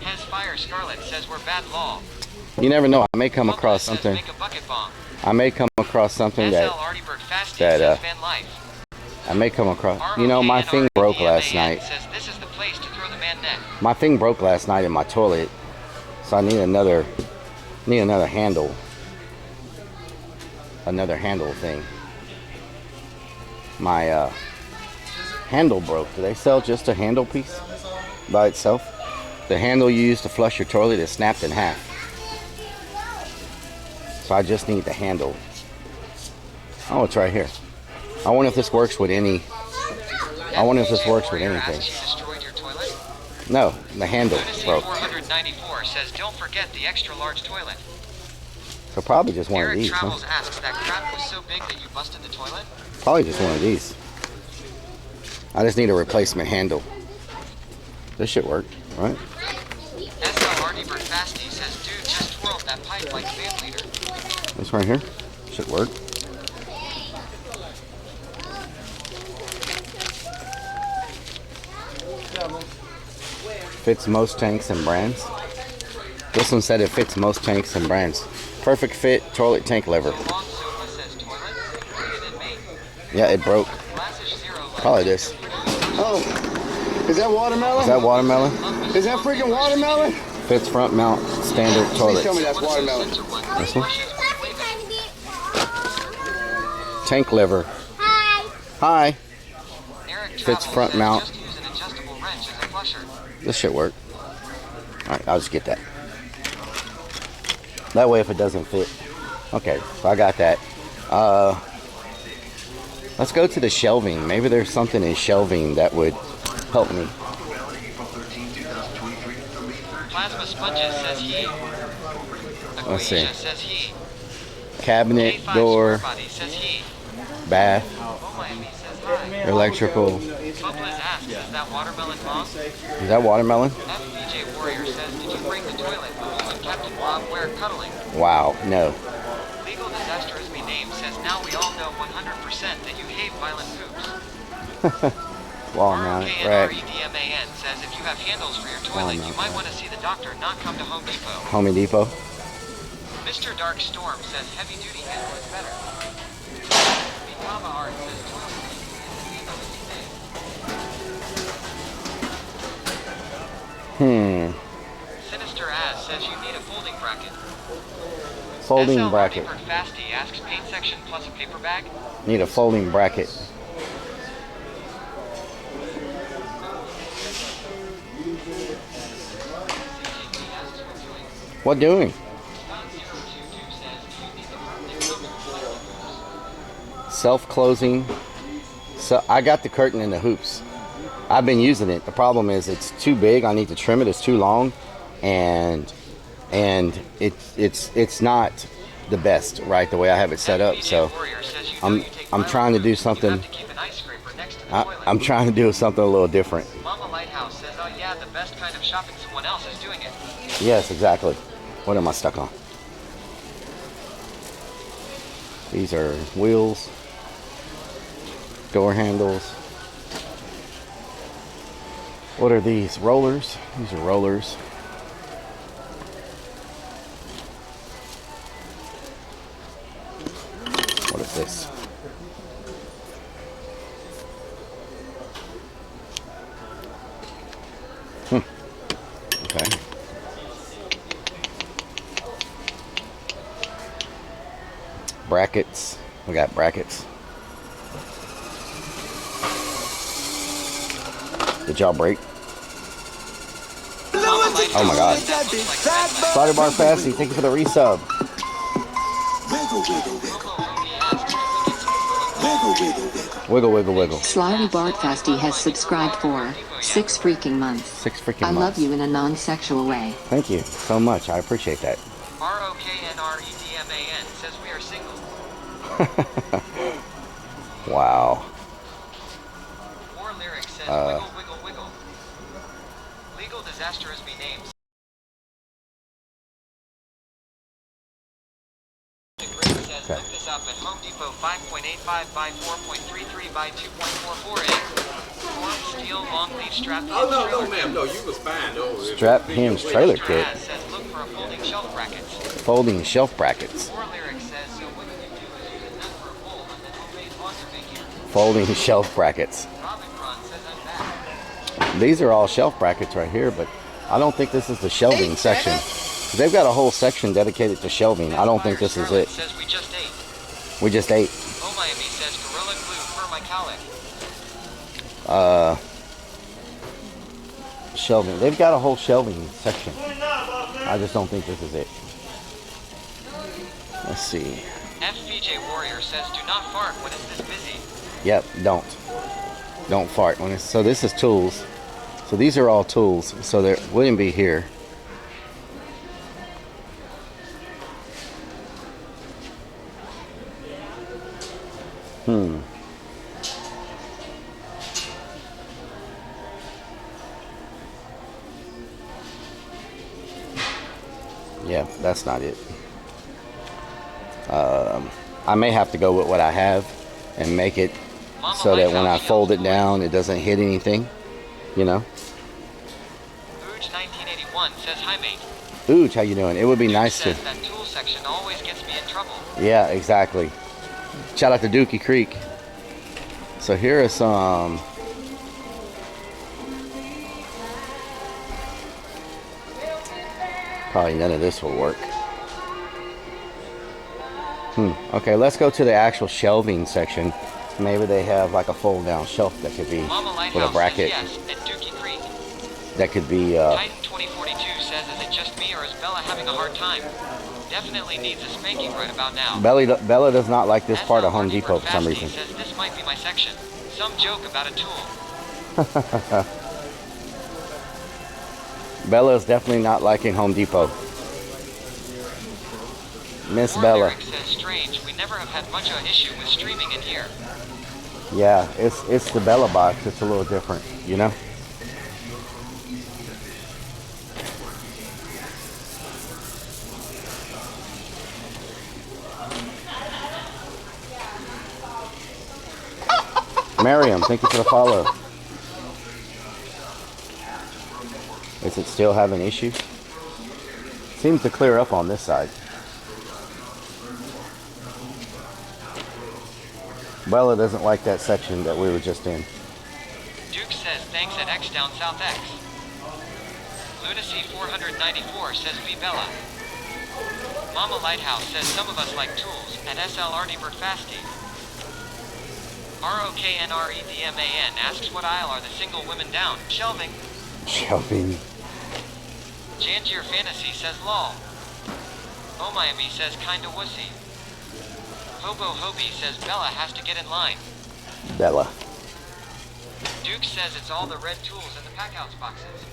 Hez Fire Scarlet says we're bad law. You never know. I may come Bubba across says something. make a bucket bomb. I may come across something SL that Artie Bird Fasty that, says van life. I may come across. You know, my thing broke last night. Says this is the place to throw the man neck. My thing broke last night in my toilet, so I need another handle. Another handle thing. My handle broke. Do they sell just a handle piece by itself? The handle you use to flush your toilet is snapped in half. So I just need the handle. Oh, it's right here. I wonder if this works with any. I wonder if this works with anything. No, the handle broke. 494 says don't forget the extra large toilet. So probably just one of Eric these. Huh? Travels asks that crap was so big that you busted the toilet. Probably just one of these. I just need a replacement handle. This should work, right? SL Artie Bird Fasty says dude just twirled that pipe like a band leader. This right here should work. Fits most tanks and brands. This one said it fits most tanks and brands. Perfect fit toilet tank lever. Yeah, it broke. Probably this. Oh, is that watermelon? Is that watermelon? Is that freaking watermelon? Fits front mount standard toilet. Please tell me that's watermelon. This one? Tank lever. Hi. Fits front mount. This should work. Alright, I'll just get that. That way if it doesn't fit. Okay, so I got that. Let's go to the shelving. Maybe there's something in shelving that would help me. Plasma Sponges says he. Let's see. Aquasia says he. Cabinet, K5 door, Body says he. bath, Miami says hi. electrical. Bubbles asks is that watermelon bomb? Is that watermelon? FPJ Warrior says did you break the toilet bowl and Captain Bob where cuddling? Wow, no. Legal Disaster as me name says now we all know 100% that you hate violent poops. Wall mount, right. RKNREDMAN says if you have handles for your toilet, you might want to see the doctor, not come to Home Depot. Home Depot. Mr. Dark Storm says heavy duty handle is better. Mikama Art says toilet Hmm. Sinister As says you need a folding bracket. Folding SL bracket. Ronnie Fasty asks paint section plus a paper bag. Need a folding bracket. What doing? Self-closing. So I got the curtain and the hoops. I've been using it. The problem is it's too big. I need to trim it. It's too long, and it's not the best, right, the way I have it set up. So I'm trying to do something. I'm trying to do something a little different. Mama Lighthouse says, oh yeah, the best kind of shopping, someone else is doing it. Yes, exactly. What am I stuck on? These are wheels, door handles. What are these? Rollers? These are rollers. What is this? Okay. Brackets. We got brackets. Did y'all break? Oh my god. Starter Bar Fasty, thank you for the resub. Wiggle, wiggle, wiggle. Slyly Bart Fasty has subscribed for 6 freaking months. 6 freaking I months. love you in a non-sexual way. Thank you so much. I appreciate that. ROKNREDMAN says we are single. Wow. More lyrics says wiggle, wiggle, wiggle. Legal disaster has been named. Okay. Look this up at Home Depot 5.85 by 4.33 by 2.44 inch. Form steel long leaf strap hinge no, ma'am. No, you was fine. No, Strap hinge trailer kit. says look for folding shelf brackets. Folding shelf brackets. More lyrics says so what you do is use a nut for a pole and then homemade laundry making. Folding shelf brackets. Robin Ron says I'm back. These are all shelf brackets right here, but I don't think this is the shelving section. They've got a whole section dedicated to shelving. I don't think this is it. Says we just ate. We just ate. Oh Miami says Gorilla Glue for my cowlick. Shelving. They've got a whole shelving section. I just don't think this is it. Let's see. FVJ Warrior says do not fart when it's this busy. Yep, don't fart when it's. So this is tools. So these are all tools. So they wouldn't be here. Yeah, that's not it. I may have to go with what I have and make it so that when I fold it down, it doesn't hit anything, you know? Ooge 1981 says hi mate. Ooge, how you doing? It would be nice to... Says that tool section always gets me in trouble. Yeah, exactly. Shout out to Dookie Creek. So here are some... Probably none of this will work. Okay, let's go to the actual shelving section. Maybe they have like a fold down shelf that could be with a bracket. Yes, at Dookie Creek. That could be... Titan 2042 says, is it just me or is Bella having a hard time? Definitely needs a spanking right about now. Bella does not like this part of Home Depot for some reason. Says this might be my section. Some joke about a tool. Bella is definitely not liking Home Depot. Miss Bella. Eric says strange. We never have had much of an issue with streaming in here. Yeah, it's the Bella box. It's a little different, you know? Miriam, thank you for the follow. Is it still having issues? Seems to clear up on this side. Bella doesn't like that section that we were just in. Duke says thanks at X down South X. Lunacy 494 says be Bella. Mama Lighthouse says some of us like tools, and SL Artibert Fasty. ROKNREDMAN asks what aisle are the single women down? Shelving. Shelving. Jangier Fantasy says lol. Oh Miami says kinda wussy. Hobo Hobie says Bella has to get in line. Bella. Duke says it's all the red tools in the packhouse boxes.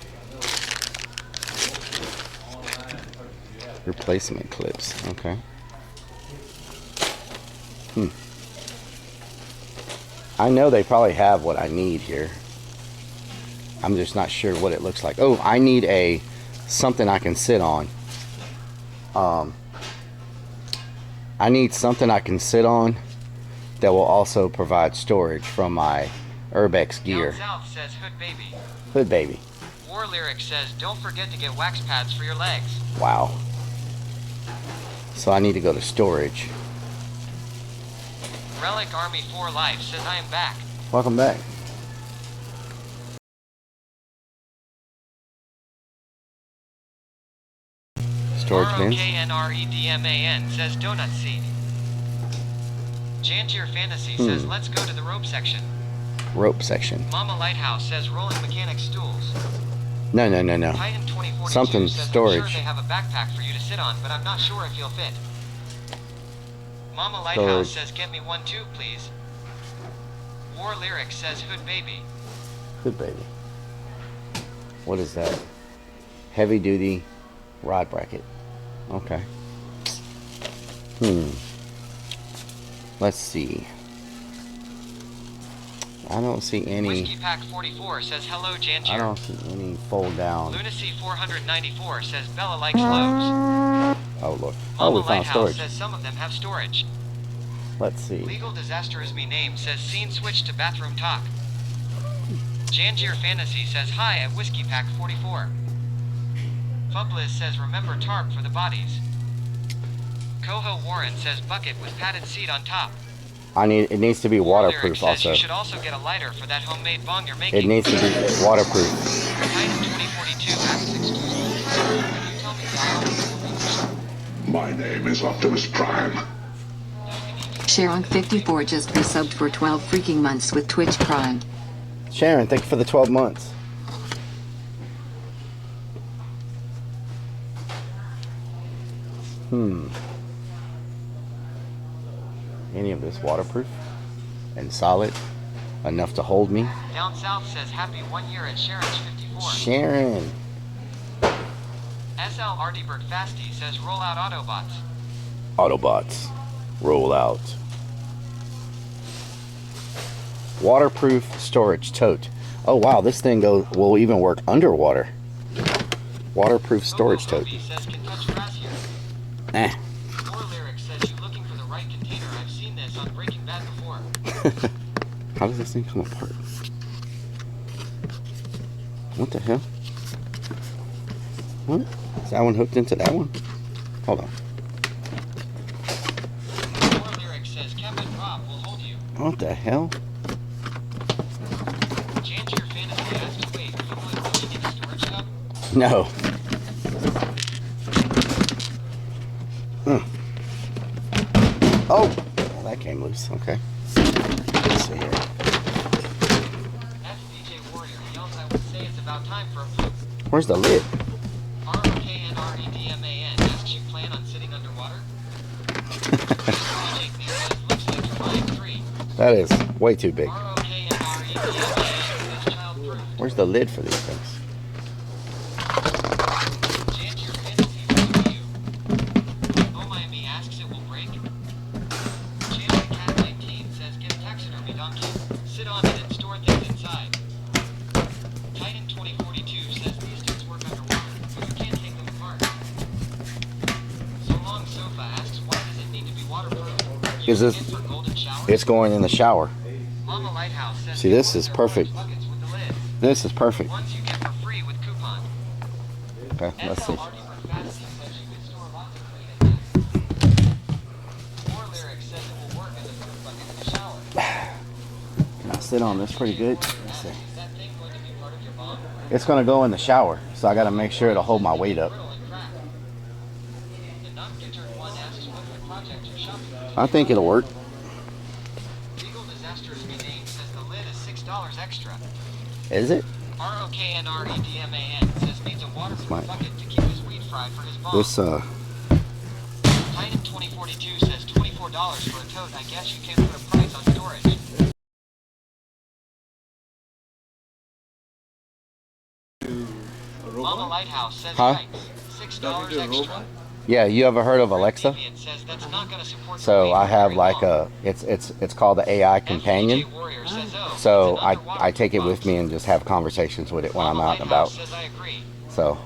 Replacement clips. Okay. I know they probably have what I need here. I'm just not sure what it looks like. Oh, I need something I can sit on. I need something I can sit on that will also provide storage from my Urbex gear. Down South says Hood Baby. Hood Baby. War Lyric says don't forget to get wax pads for your legs. Wow. So I need to go to storage. Relic Army 4 Life says I am back. Welcome back. Storage bins. ROKNREDMAN says donut seed. Jangier Fantasy says let's go to the rope section. Rope section. Mama Lighthouse says rolling mechanic stools. No. Titan 2042 Something says storage. I'm sure they have a backpack for you to sit on, but I'm not sure if you'll fit. Mama Lighthouse says get me one too, please. War Lyric says Hood Baby. Hood Baby. What is that? Heavy duty rod bracket. Okay. Let's see. I don't see any. Whiskey Pack 44 says hello, Jangier. I don't see any fold down. Lunacy 494 says Bella likes lows. Oh look. Mama We found Lighthouse storage. says some of them have storage. Let's see. Legal Disaster is me name says scene switch to bathroom talk. Jangier Fantasy says hi at Whiskey Pack 44. Fubliz says remember tarp for the bodies. Coho Warren says bucket with padded seat on top. It needs to be waterproof also. You should also get a lighter for that homemade bong you're making. It needs to be waterproof. Titan 2042 asks excuse me. Can you tell me My name is Optimus Prime. Sharon 54 just resubbed for 12 freaking months with Twitch Prime. Sharon, thank you for the 12 months. Any of this waterproof and solid enough to hold me? Down South says happy 1 year at Sharon's 54. Sharon. SL Artibert Fasty says roll out Autobots. Autobots. Roll out. Waterproof storage tote. Oh wow, this thing will even work underwater. Waterproof storage tote. Says can touch grass here. War Lyric says you looking for the right container. I've seen this on Breaking Bad before. How does this thing come apart? What the hell? What? Is that one hooked into that one? Hold on. War Lyric says Captain Rob will hold you. What the hell? Jangier Fantasy asks wait, you want to get a storage hub? No. Oh! Well, that came loose. Okay. Let's see here. FDJ Warrior yells I would say it's about time for a poop. Where's the lid? ROKNREDMAN asks you plan on sitting underwater? DJ Clean says looks like you're buying 3. That is way too big. ROKNREDMAN says childproof. Where's the lid for these things? Jangier Fantasy says you. Oh Miami asks it will break. Jangier Cat 19 says get a taxidermy donkey. Sit on it and store things inside. Titan 2042 says these dudes work underwater, but you can't take them apart. So Long Sofa asks why does it need to be waterproof? Is this? It's going in the shower. Mama Lighthouse says See, this is perfect. buckets with the lid. This is perfect. Ones you get for free with coupon. Okay, let's see. Can I sit on this pretty good? Let's see. Is that thing going to be part of your bomb? It's gonna go in the shower, so I gotta make sure it'll hold my weight up. I think it'll work. Legal Disasters Rename says the lid is $6 extra. Is it? ROKNREDMAN says needs a waterproof bucket to keep his weed fried for his bomb. This Titan 2042 says $24 for a tote. I guess you can't put a price on storage. Mama Lighthouse says Huh? $6 extra. Yeah, you ever heard of Alexa? Says that's not gonna support So I have like a it's called the AI companion. So I take it with me and just have conversations with it when I'm out and about. So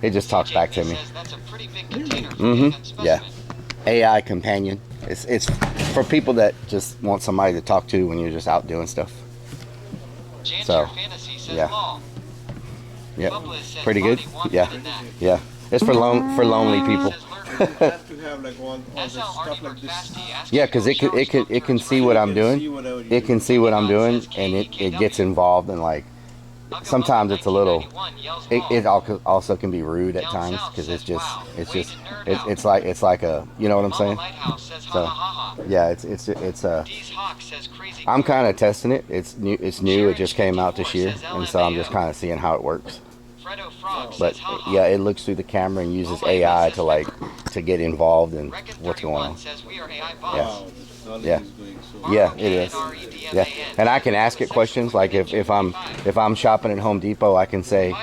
it just talks back to me. Yeah. AI companion. It's for people that just want somebody to talk to when you're just out doing stuff. So yeah. Yep. Pretty good. Yeah. Yeah. It's for lonely people. Yeah, because it can see what I'm doing. It can see what I'm doing, and it gets involved, and like sometimes it's a little. It also can be rude at times because it's like a, you know what I'm saying? So yeah, it's I'm kind of testing it. It's new. It just came out this year, and so I'm just kind of seeing how it works. But yeah, it looks through the camera and uses AI to get involved in what's going on. Yeah, yeah, it is. Yeah, and I can ask it questions like if I'm shopping at Home Depot, I can say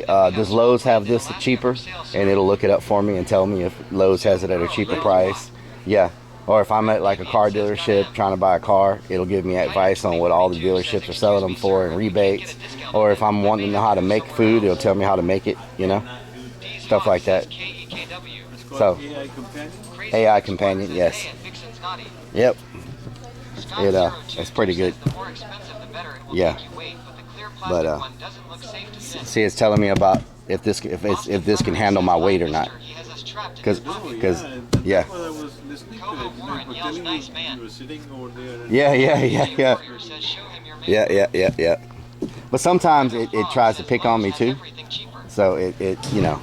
does Lowe's have this cheaper, and it'll look it up for me and tell me if Lowe's has it at a cheaper price. Yeah. Or if I'm at like a car dealership trying to buy a car, it'll give me advice on what all the dealerships are selling them for and rebates. Or if I'm wanting to know how to make food, it'll tell me how to make it, you know? Stuff like that. So, AI companion, yes. Yep. It's pretty good. Yeah. But see, it's telling me about if this can handle my weight or not. Because yeah. Yeah. But sometimes it tries to pick on me too. So it you know,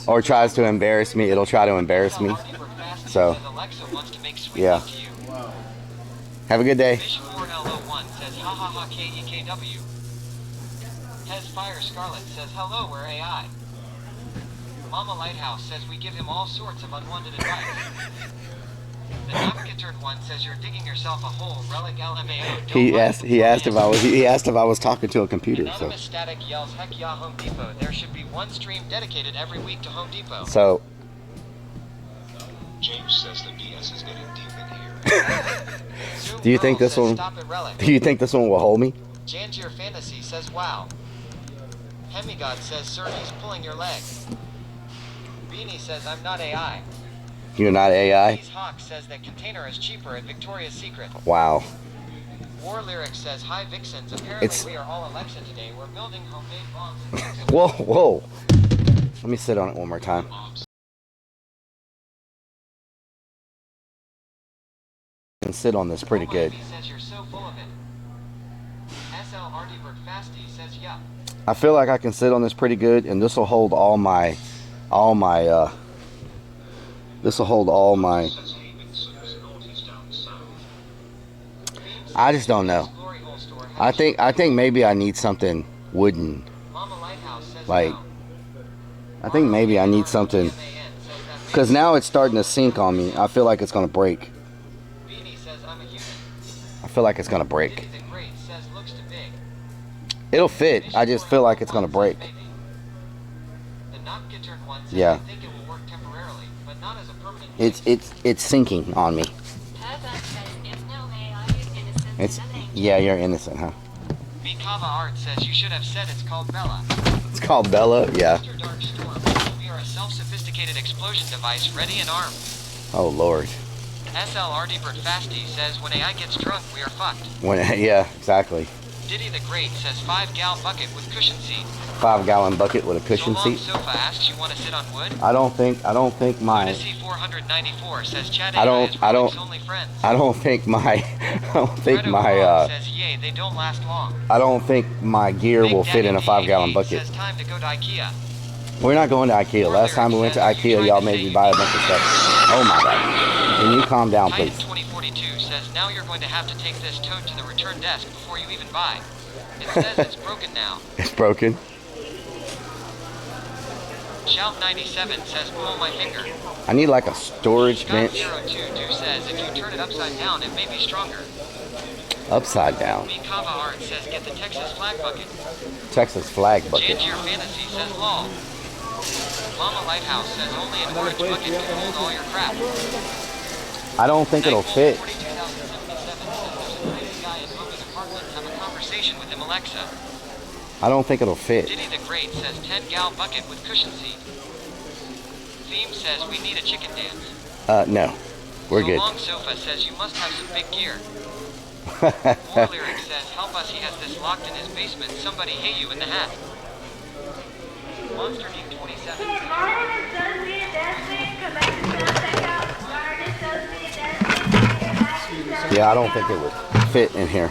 or tries to embarrass me. It'll try to embarrass me. So yeah. Have a good day. Fire Scarlet says hello, we're AI. Mama Lighthouse says we give him all sorts of unwanted advice. The Navigator one says you're digging yourself a hole. Relic LMAO. He asked if I was talking to a computer. Anonymous Static yells, heck yeah, Home Depot. There should be one stream dedicated every week to Home Depot. So James says the BS is getting deep in here. Do you think this one will hold me? Jangier Fantasy says wow. Hemigod says sir, he's pulling your leg. Beanie says I'm not AI. You're not AI? Hawk says that container is cheaper at Victoria's Secret. Wow. War Lyric says hi Vixens. Apparently we are all Alexa today. We're building homemade bombs. Whoa. Let me sit on it one more time. I can sit on this pretty good. Says you're so full of it. SL Artybird Fasty says yeah. I feel like I can sit on this pretty good, and this will hold all my I just don't know. I think maybe I need something wooden. Like, I think maybe I need something, because now it's starting to sink on me. I feel like it's gonna break. I feel like it's gonna break. It'll fit. I just feel like it's gonna break. Yeah. It's sinking on me. Yeah, you're innocent, huh? Mikava Art says you should have said it's called Bella. It's called Bella, yeah. We are a self-sophisticated explosion device ready and armed. Oh Lord. SL Artybird Fasty says when AI gets drunk, we are fucked. Yeah, exactly. Diddy the Great says 5-gal bucket with cushion seat. 5-gallon bucket with a cushion So long seat. Sofa asks you want to sit on wood. I don't think my. Lunacy 494 says Chad I don't only friends. I don't think my says yay, they don't last long. I don't think my gear will fit in a 5-gallon bucket. Says time to go to IKEA. We're not going to IKEA. Last time we went to IKEA, y'all made me buy a bunch of stuff. Oh my God. Can you calm down, Titan please? 2042 says now you're going to have to take this tote to the return desk before you even buy. It says it's broken now. It's broken. Shout 97 says pull my finger. I need like a storage Scott bench. 022 says if you turn it upside down, it may be stronger. Upside down. Mikava Art says get the Texas flag bucket. Texas flag bucket. Jantier Fantasy says lol. Mama Lighthouse says only an orange bucket can hold all your crap. I don't think it'll fit. 42,077 says there's a nice guy in Moby's apartment. Have a conversation with him, Alexa. I don't think it'll fit. Diddy the Great says 10-gal bucket with cushion seat. Theme says we need a chicken dance. No. We're good. So Long Sofa says you must have some big gear. More Lyric says help us, he has this locked in his basement. Somebody hate you in the hat. Monster Geek 27 Yeah, I don't think it would fit in here.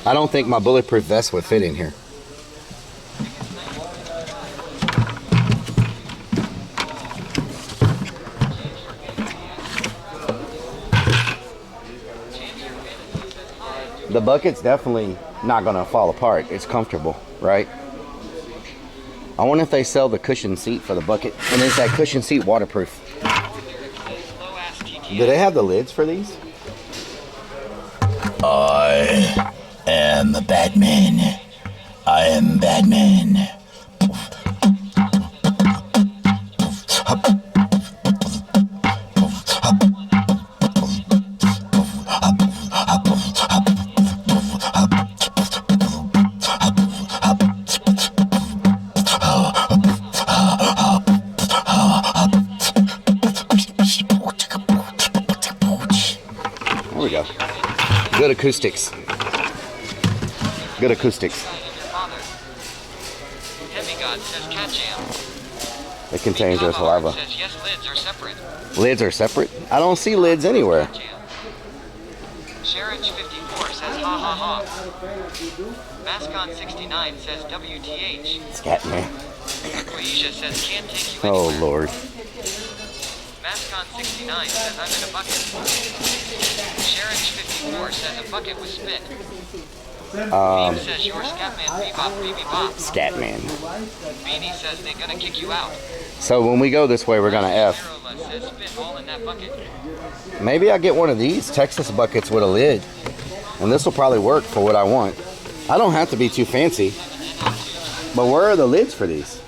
I don't think my bulletproof vest would fit in here. The bucket's definitely not gonna fall apart. It's comfortable, right? I wonder if they sell the cushion seat for the bucket. And is that cushion seat waterproof? Do they have the lids for these? I am Batman. I am Batman. There we go. Good acoustics. Good acoustics. Demigod says cat jam. It contains your saliva. Says yes, lids are separate. Lids are separate? I don't see lids anywhere. Sharon 54 says ha ha ha. Mascon 69 says WTH. Scatman. Quaisha says can't take you Oh, anywhere. Lord. Mascon 69 says I'm in a bucket. Sharon 54 says a bucket with spit. Beam says you're Scatman Bebop Baby Bop. Scatman. Beanie says they're gonna kick you out. So when we go this way, we're gonna F. Zerola says spit all in that bucket. Maybe I get one of these Texas buckets with a lid. And this will probably work for what I want. I don't have to be too fancy. But where are the lids for these?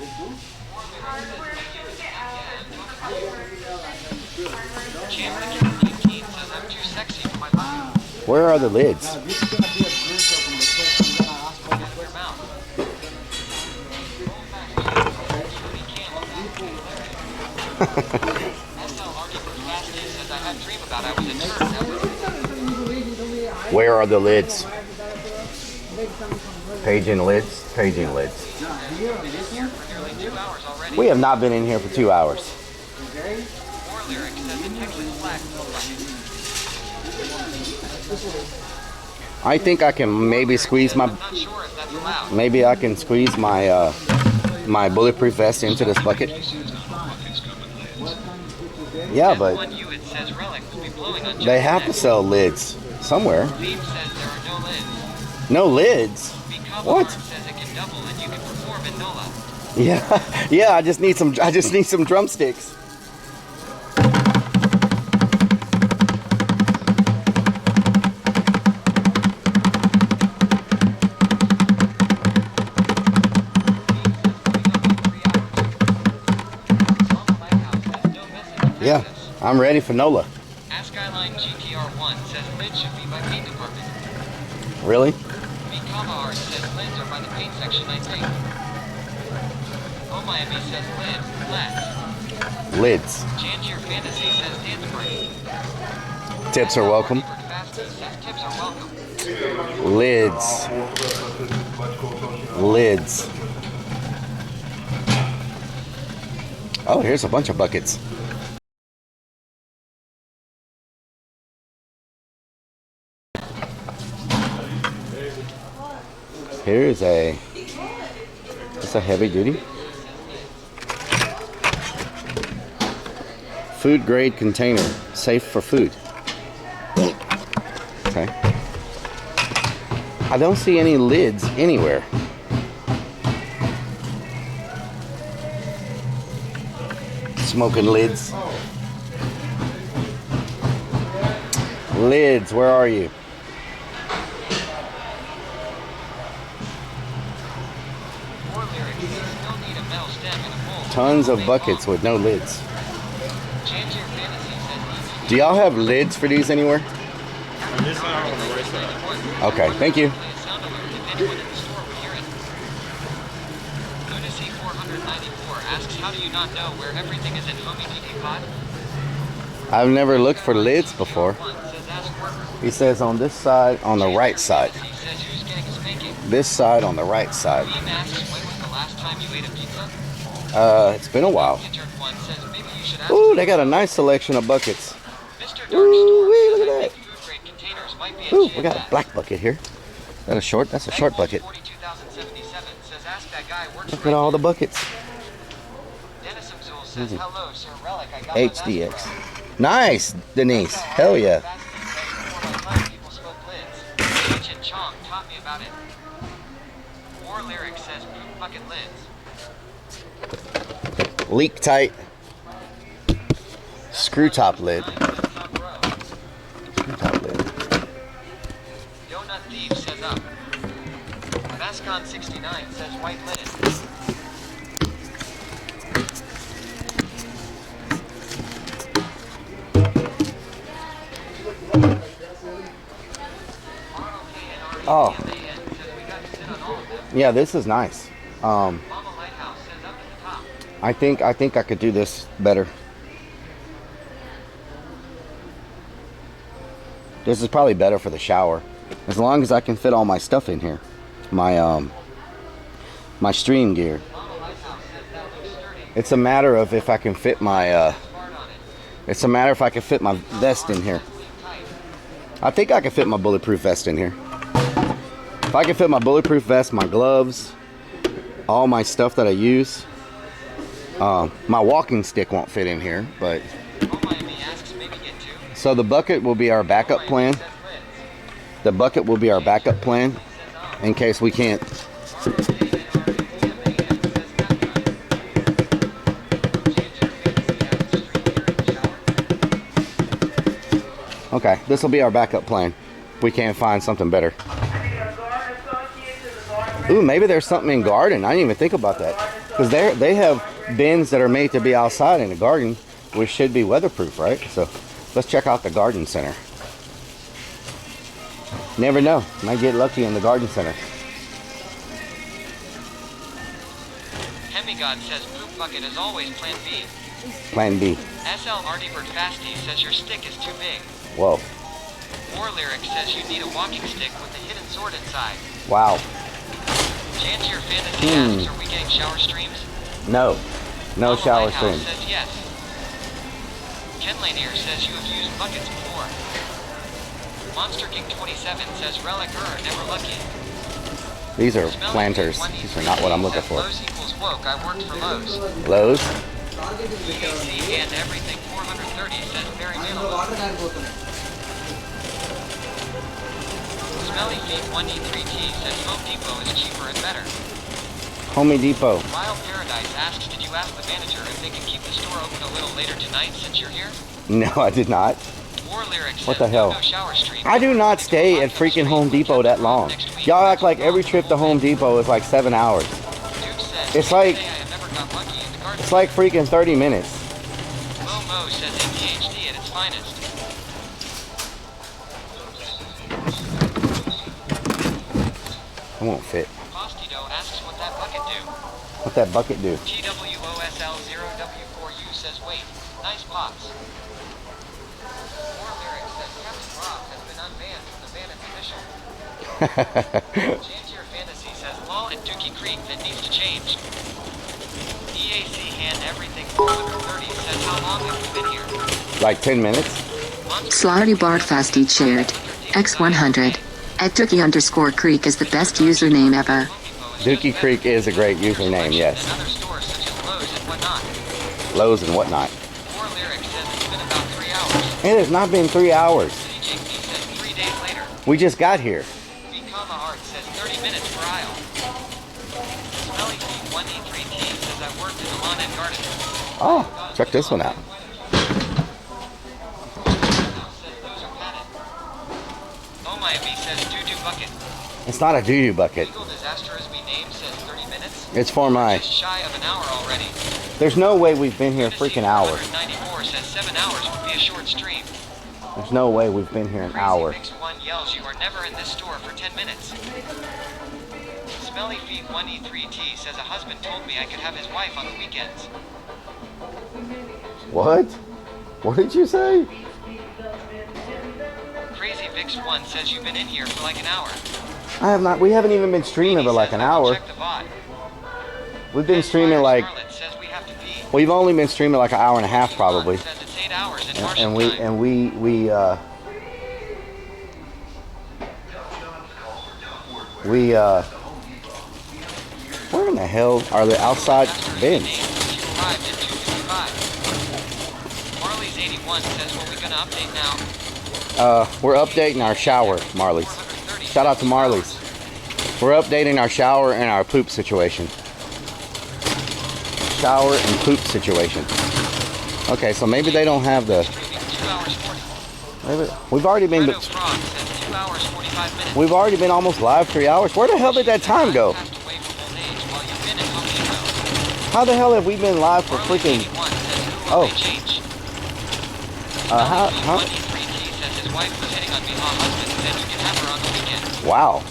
Where are the lids? Where are the lids? Paging lids? Paging lids. We have not been in here for 2 hours. I think I can maybe squeeze my... Maybe I can squeeze my my bulletproof vest into this bucket. Yeah, but they have to sell lids somewhere. No lids? What? Yeah, yeah. I just need some drumsticks. Yeah, I'm ready for NOLA. Skyline GTR1 says lids should be by paint department. Really? Mikama Art says lids are by the paint section, I think. Oh Miami says lids, flats. Lids. Jantier Fantasy says dance party. Tips are welcome. Fasty says tips are welcome. Lids. Lids. Oh, here's a bunch of buckets. Here's a, it's a heavy duty. Food grade container, safe for food. Okay. I don't see any lids anywhere. Smoking lids. Lids, where are you? Tons of buckets with no lids. Do y'all have lids for these anywhere? Okay, thank you. Lunacy 494 asks, how do you not know where everything is in Homey DD Pod? I've never looked for lids before. He says on this side, on the right side. This side on the right side. It's been a while. Ooh, they got a nice selection of buckets. Ooh, look at that. Ooh, we got a black bucket here. Is that a short? That's a short bucket. Look at all the buckets. HDX. Nice, Denise. Hell yeah. Leak tight. Screw top lid. Screw top lid. Donut Thief says up. Vascon 69 says white linen. Oh. Yeah, this is nice. I think I could do this better. This is probably better for the shower. As long as I can fit all my stuff in here. My my stream gear. It's a matter of if I can fit my it's a matter if I can fit my vest in here. I think I can fit my bulletproof vest in here. If I can fit my bulletproof vest, my gloves, all my stuff that I use. My walking stick won't fit in here, but so the bucket will be our backup plan. The bucket will be our backup plan in case we can't. Okay, this will be our backup plan. We can't find something better. Ooh, maybe there's something in garden. I didn't even think about that. Because they have bins that are made to be outside in the garden, which should be weatherproof, right? So let's check out the garden center. Never know. Might get lucky in the garden center. Hemigod says poop bucket is always plan B. Plan B. SL Artybird Fasty says your stick is too big. Whoa. War Lyric says you need a walking stick with a hidden sword inside. Wow. Jantier Fantasy asks, are we getting shower streams? No. No shower streams. Says yes. Ken Lanier says you have used buckets before. Monster King 27 says relic never lucky. These are planters. These are not what I'm looking for. Lowe's equals woke. I worked for Lowe's. Lowe's? EAC and everything 430 says Barry Manilow. Smelly Feet 1E3T says Home Depot is cheaper and better. Home Depot. Wild Paradise asks, did you ask the manager if they can keep the store open a little later tonight since you're here? No, I did not. War Lyric says, what the hell? No shower stream. I do not stay at freaking Home Depot that long. Y'all act like every trip to Home Depot is like 7 hours. It's like freaking 30 minutes. Mo says ADHD at its finest. It won't fit. Postido asks what that bucket do. What that bucket do? TWOSL0W4U says wait. Nice pops. War Lyric says Captain Rock has been unbanned from the ban official. Jantier Fantasy says Law and Dookie Creek that needs to change. EAC Hand Everything 430 says how long have we been here? Like 10 minutes? Slarty Bart Fasty shared. X100. At Dookie_Creek is the best username ever. Dookie Creek is a great username, yes. And other stores such as Lowe's and whatnot. Lowe's and whatnot. More Lyric says it's been about 3 hours. It has not been 3 hours. CJP says 3 days later. We just got here. Bikama Art says 30 minutes per aisle. Smelly Feet 1E3T says I worked in the lawn and garden. Oh, check this one out. Oh my B says doo-doo bucket. It's not a doo-doo bucket. Legal disaster as we named says 30 minutes. It's for my... Just shy of an hour already. There's no way we've been here a freaking hour. 94 says 7 hours would be a short stream. There's no way we've been here an hour. Crazy Mix 1 yells you are never in this store for 10 minutes. Smelly Feet 1E3T says a husband told me I could have his wife on the weekends. What? What did you say? Crazy Vix 1 says you've been in here for like an hour. I have not. We haven't even been streaming for like an hour. Check the bot. We've been streaming like... Scarlet says we have to pee. We've only been streaming like an hour and a half probably. Says it's 8 hours in And we where in the hell are the outside bins? Marley's 81 says what we gonna update now. We're updating our shower, Marley's. Shout out to Marley's. We're updating our shower and our poop situation. Shower and poop situation. Okay, so maybe they don't have the... 2 hours 40. Maybe, we've already been... Frog says 2 hours 45 minutes. We've already been almost live 3 hours. Where the hell did that time go? How the hell have we been live for freaking... Oh. How? Wow.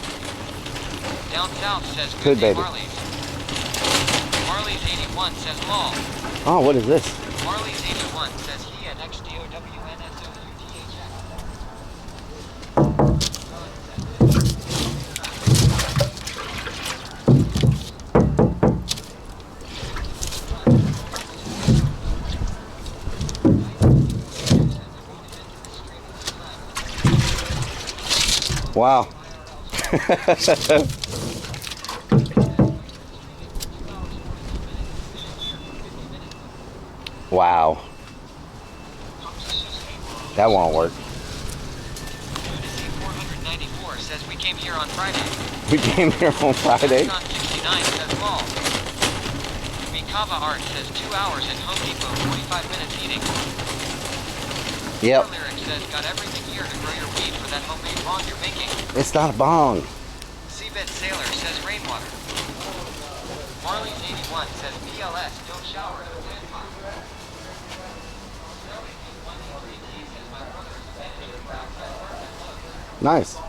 Down south says Good baby. Marley's 81 says law. Oh, what is this? Marley's 81 says he and XDOWNSOUTHX. Wow. Wow. That won't work. 494 says we came here on Friday. We came here on Friday. 69 says law. Mikava Art says 2 hours in Home Depot, 45 minutes eating. Yep. Lyric says got everything here to grow your weed for that homemade bong you're making. It's not a bong. Seabed Sailor says rainwater. Marley's 81 says PLS, don't shower. Nice. So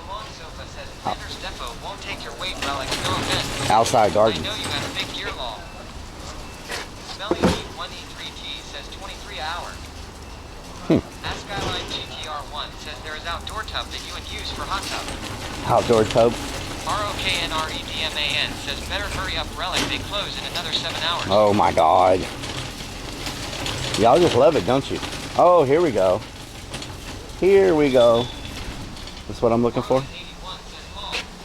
Long Sofa says Sanders Defo won't take your weight, Relic. No offense. Outside garden. I know you have a big gear law. Smelly Heat 1E3T says 23 hour. Ask Skyline GTR1 says there is outdoor tub that you would use for hot tub. Outdoor tub. ROKNREDMAN says better hurry up, Relic. They close in another 7 hours. Oh my God. Y'all just love it, don't you? Oh, here we go. Here we go. That's what I'm looking for.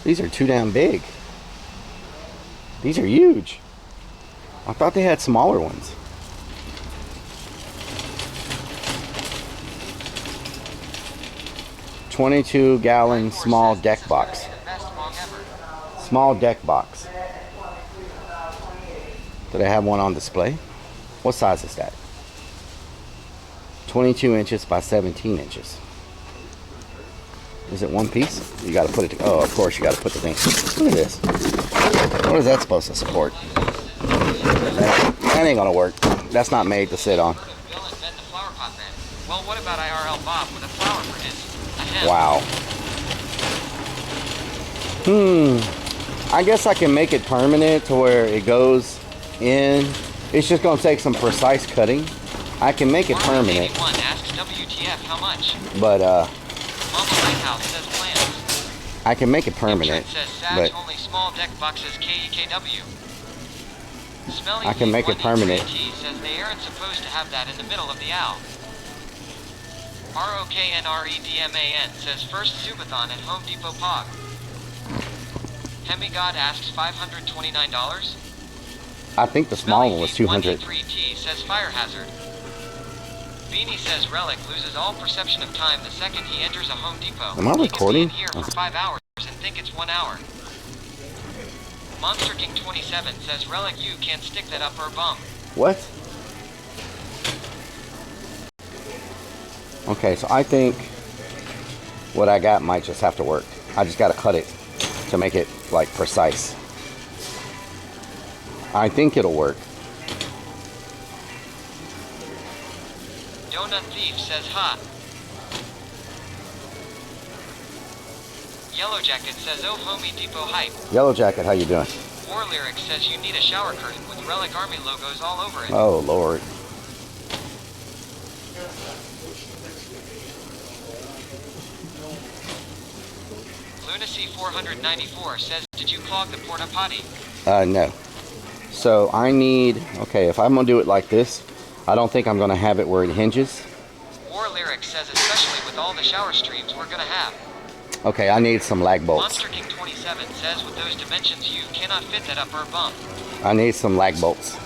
These are too damn big. These are huge. I thought they had smaller ones. $22-gallon small deck box. Small deck box. Do they have one on display? What size is that? 22 inches by 17 inches. Is it one piece? You got to put it. Oh, of course you got to put the thing. Look at this. What is that supposed to support? That ain't gonna work. That's not made to sit on. Well, what about IRL Bob with a flower for his? Wow. I guess I can make it permanent to where it goes in. It's just gonna take some precise cutting. I can make it permanent. Asks WTF how much? But Mama Lighthouse says plans. I can make it permanent, Says Sag but only small deck boxes KEKW. Smelly I can make it permanent. says they aren't supposed to have that in the middle of the owl. ROKNREDMAN says first Subathon at Home Depot Pog. Hemigod asks $529. I think the small one was 200. 1E3T says fire hazard. Beanie says Relic loses all perception of time the second he enters a Home Depot. Am I recording? He can stand here for 5 hours and think it's 1 hour. Monster King 27 says Relic you can't stick that up her bum. What? Okay, so I think what I got might just have to work. I just got to cut it to make it like precise. I think it'll work. Donut Thief says ha. Yellow Jacket says oh homie Depot hype. Yellow Jacket, how you doing? War Lyric says you need a shower curtain with Relic Army logos all over it. Oh, Lord. Lunacy 494 says did you clog the porta potty? No. So I need, okay, if I'm going to do it like this, I don't think I'm going to have it where it hinges. War Lyric says especially with all the shower streams we're going to have. Okay, I need some lag bolts. Monster King 27 says with those dimensions you cannot fit that up her bum. I need some lag bolts.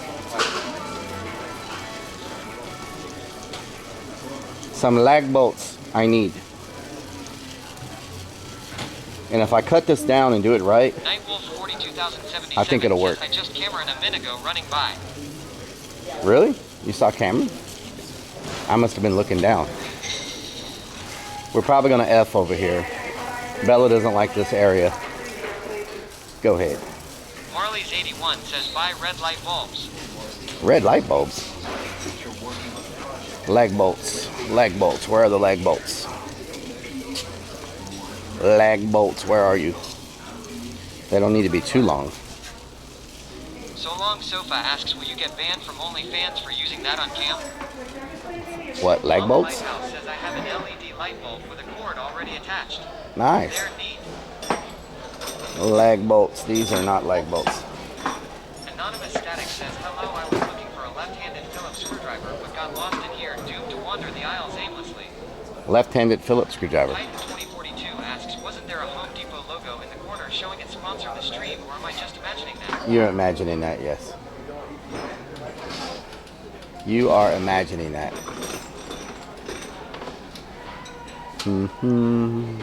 Some lag bolts I need. And if I cut this down and do it right, Nightwolf 42077 I think it'll work. I just Cameron a minute ago running by. Really? You saw Cameron? I must have been looking down. We're probably going to F over here. Bella doesn't like this area. Go ahead. Marley's 81 says buy red light bulbs. Red light bulbs? Lag bolts. Lag bolts. Where are the lag bolts? Lag bolts, where are you? They don't need to be too long. So Long Sofa asks, will you get banned from OnlyFans for using that on cam? What, lag Mama bolts? Lighthouse says I have an LED light bulb with a cord already attached. Nice. They're neat. Lag bolts. These are not lag bolts. Anonymous Static says, hello, I was looking for a left-handed Phillips screwdriver, but got lost in here, doomed to wander the aisles aimlessly. Left-handed Phillips screwdriver. Titan 2042 asks, wasn't there a Home Depot logo in the corner showing it sponsored the stream, or am I just imagining that? You're imagining that, yes. You are imagining that. Mm-hmm.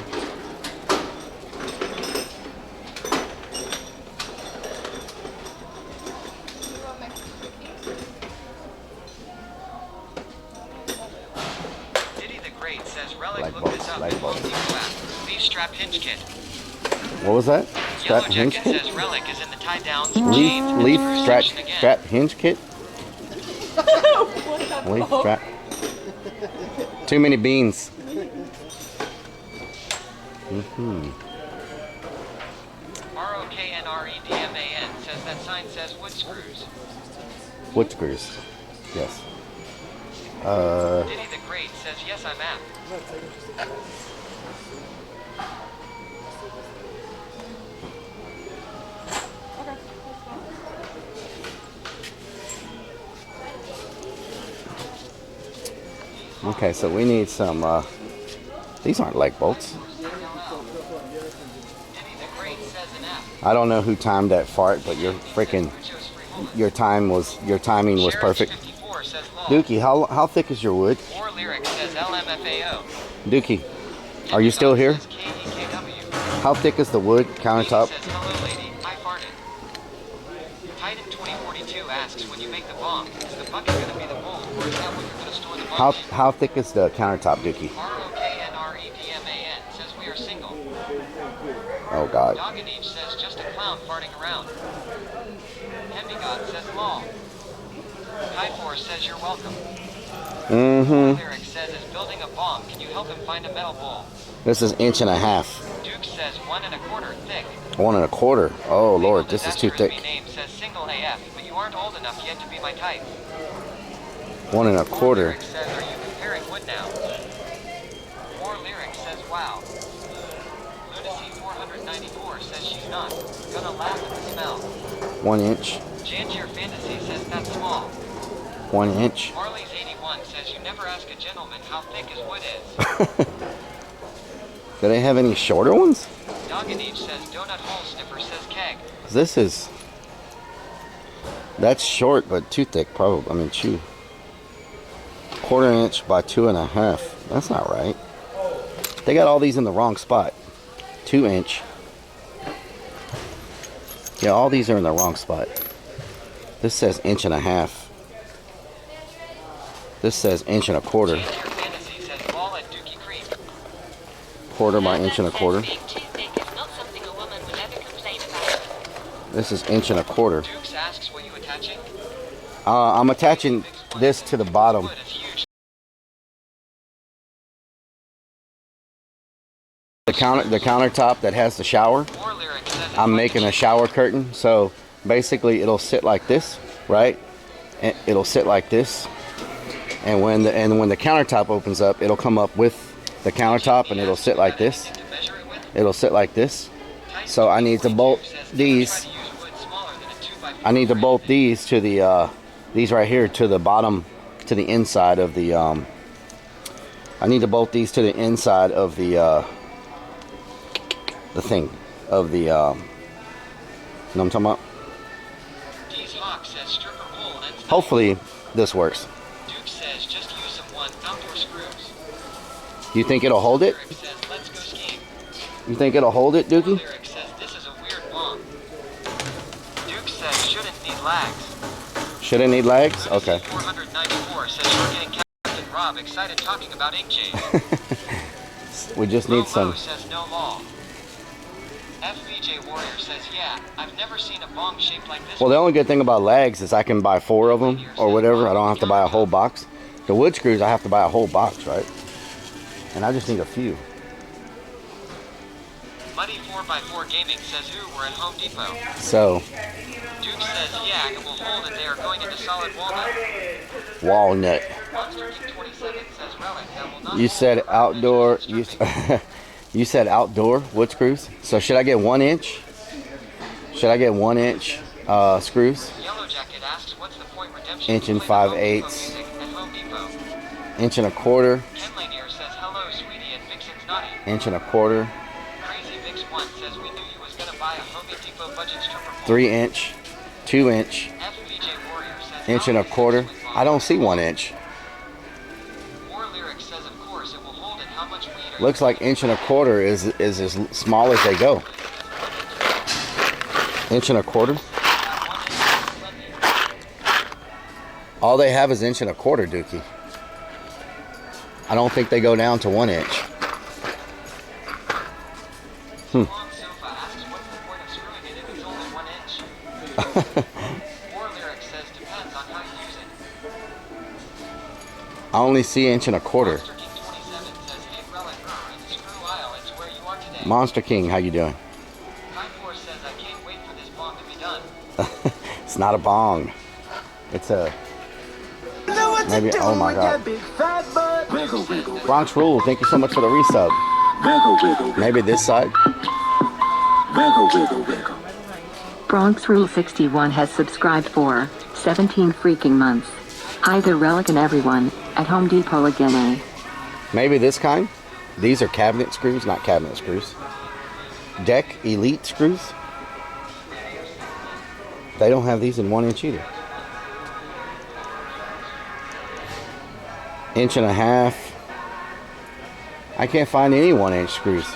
Diddy the Great says, Relic looked this up in Home Depot app. Leaf strap hinge kit. What was that? Yellow Strap hinge Jacket kit? says Relic is in the tie downs, chains, and Leaf screw strap section again. strap hinge kit? Leaf strap. Too many beans. Mm-hmm. ROKNREDMAN says that sign says wood screws. Wood screws. Yes. Diddy the Great says yes, I'm apt. Okay, so we need some, these aren't leg bolts. I don't know who timed that fart, but your timing was perfect. Dookie, how thick is your wood? War Lyric says LMFAO. Dookie, are you still here? How thick is the wood countertop? Says hello lady, I farted. Titan 2042 asks, when you make the bomb, is the bucket going to be the bowl, or is that what you're going to store the bomb in? How thick is the countertop, Dookie? ROKNREDMAN says we are single. Oh God. Doganeve says just a clown farting around. Hemigod says lol. Kaifor says you're welcome. Mm-hmm. Lyric says is building a bomb. Can you help him find a metal bowl? This is 1.5 inches. Duke says 1 1/4 thick. 1 1/4. Oh Lord, this is too thick. Name says single AF, but you aren't old enough yet to be my type. 1 1/4. Lyric says, are you comparing wood now? War Lyric says wow. Lunacy 400 494 says she's not. Gonna laugh at the smell. 1 inch. Jangier Fantasy says that's small. 1 inch. Marley's 81 says you never ask a gentleman how thick his wood is. Do they have any shorter ones? Doganich says donut hole sniffer says keg. This is... That's short, but too thick, probably. I mean, chew. 1/4 inch by 2.5. That's not right. They got all these in the wrong spot. 2 inch. Yeah, all these are in the wrong spot. This says 1.5 inches. This says 1.25 inches. Fantasy says ball at Dookie Creek. 1/4 by 1.25 inches. This is 1.25 inches. Dukes asks what you attaching? I'm attaching this to the bottom. The countertop that has the shower. I'm making a shower curtain, so basically it'll sit like this, right? And it'll sit like this, and when the countertop opens up, it'll come up with the countertop, and it'll sit like this. It'll sit like this. So I need to bolt these. I need to bolt these to the these right here to the bottom, to the inside of the. I need to bolt these to the inside of the thing of the. You know what I'm talking about? Hopefully this works. Duke says just use some outdoor screws. You think it'll hold it? Let's go skiing. You think it'll hold it, Dookie? Lyric says this is a weird bomb. Duke says shouldn't need lags. Shouldn't need legs? Okay. 494 says we're getting Captain Rob excited talking about inkjade. We just need some. Says no law. FVJ Warrior says yeah, I've never seen a bong shaped like this. Well, the only good thing about legs is I can buy 4 of them or whatever. I don't have to buy a whole box. The wood screws, I have to buy a whole box, right? And I just need a few. Muddy 4x4 Gaming says ooh, we're at Home Depot. So. Duke says yeah, it will hold it. They are going into solid walnut. Walnut. Monster King 27 says relic. That will not You said outdoor. You said outdoor wood screws. So should I get 1 inch? Should I get 1 inch screws? Yellow Jacket asks what's the point redemption? 1 5/8. 1 1/4 inch. Ken Lanier says hello, sweetie, and Vixen's naughty. 1 1/4 inch. Crazy Vix 1 says we knew you was gonna buy a Home Depot budget stripper pole. 3 inch. 2 inch. FVJ Warrior says 1 1/4 inch. I don't see 1 inch. War Lyric says of course it will hold it. How much weight are Looks like 1 1/4 inch is as small as they go. 1 1/4 inch. All they have is 1 1/4 inch, Dookie. I don't think they go down to 1 inch. I only see 1 1/4 inch. Monster King, how you doing? It's not a bong. It's a maybe. Oh my God. Bronx Rule, thank you so much for the resub. Maybe this side. Bronx Rule 61 has subscribed for 17 freaking months. Hi there, Relic and everyone at Home Depot again, eh? Maybe this kind. These are cabinet screws, not cabinet screws. Deck Elite screws. They don't have these in 1 inch either. 1.5 inches. I can't find any 1 inch screws.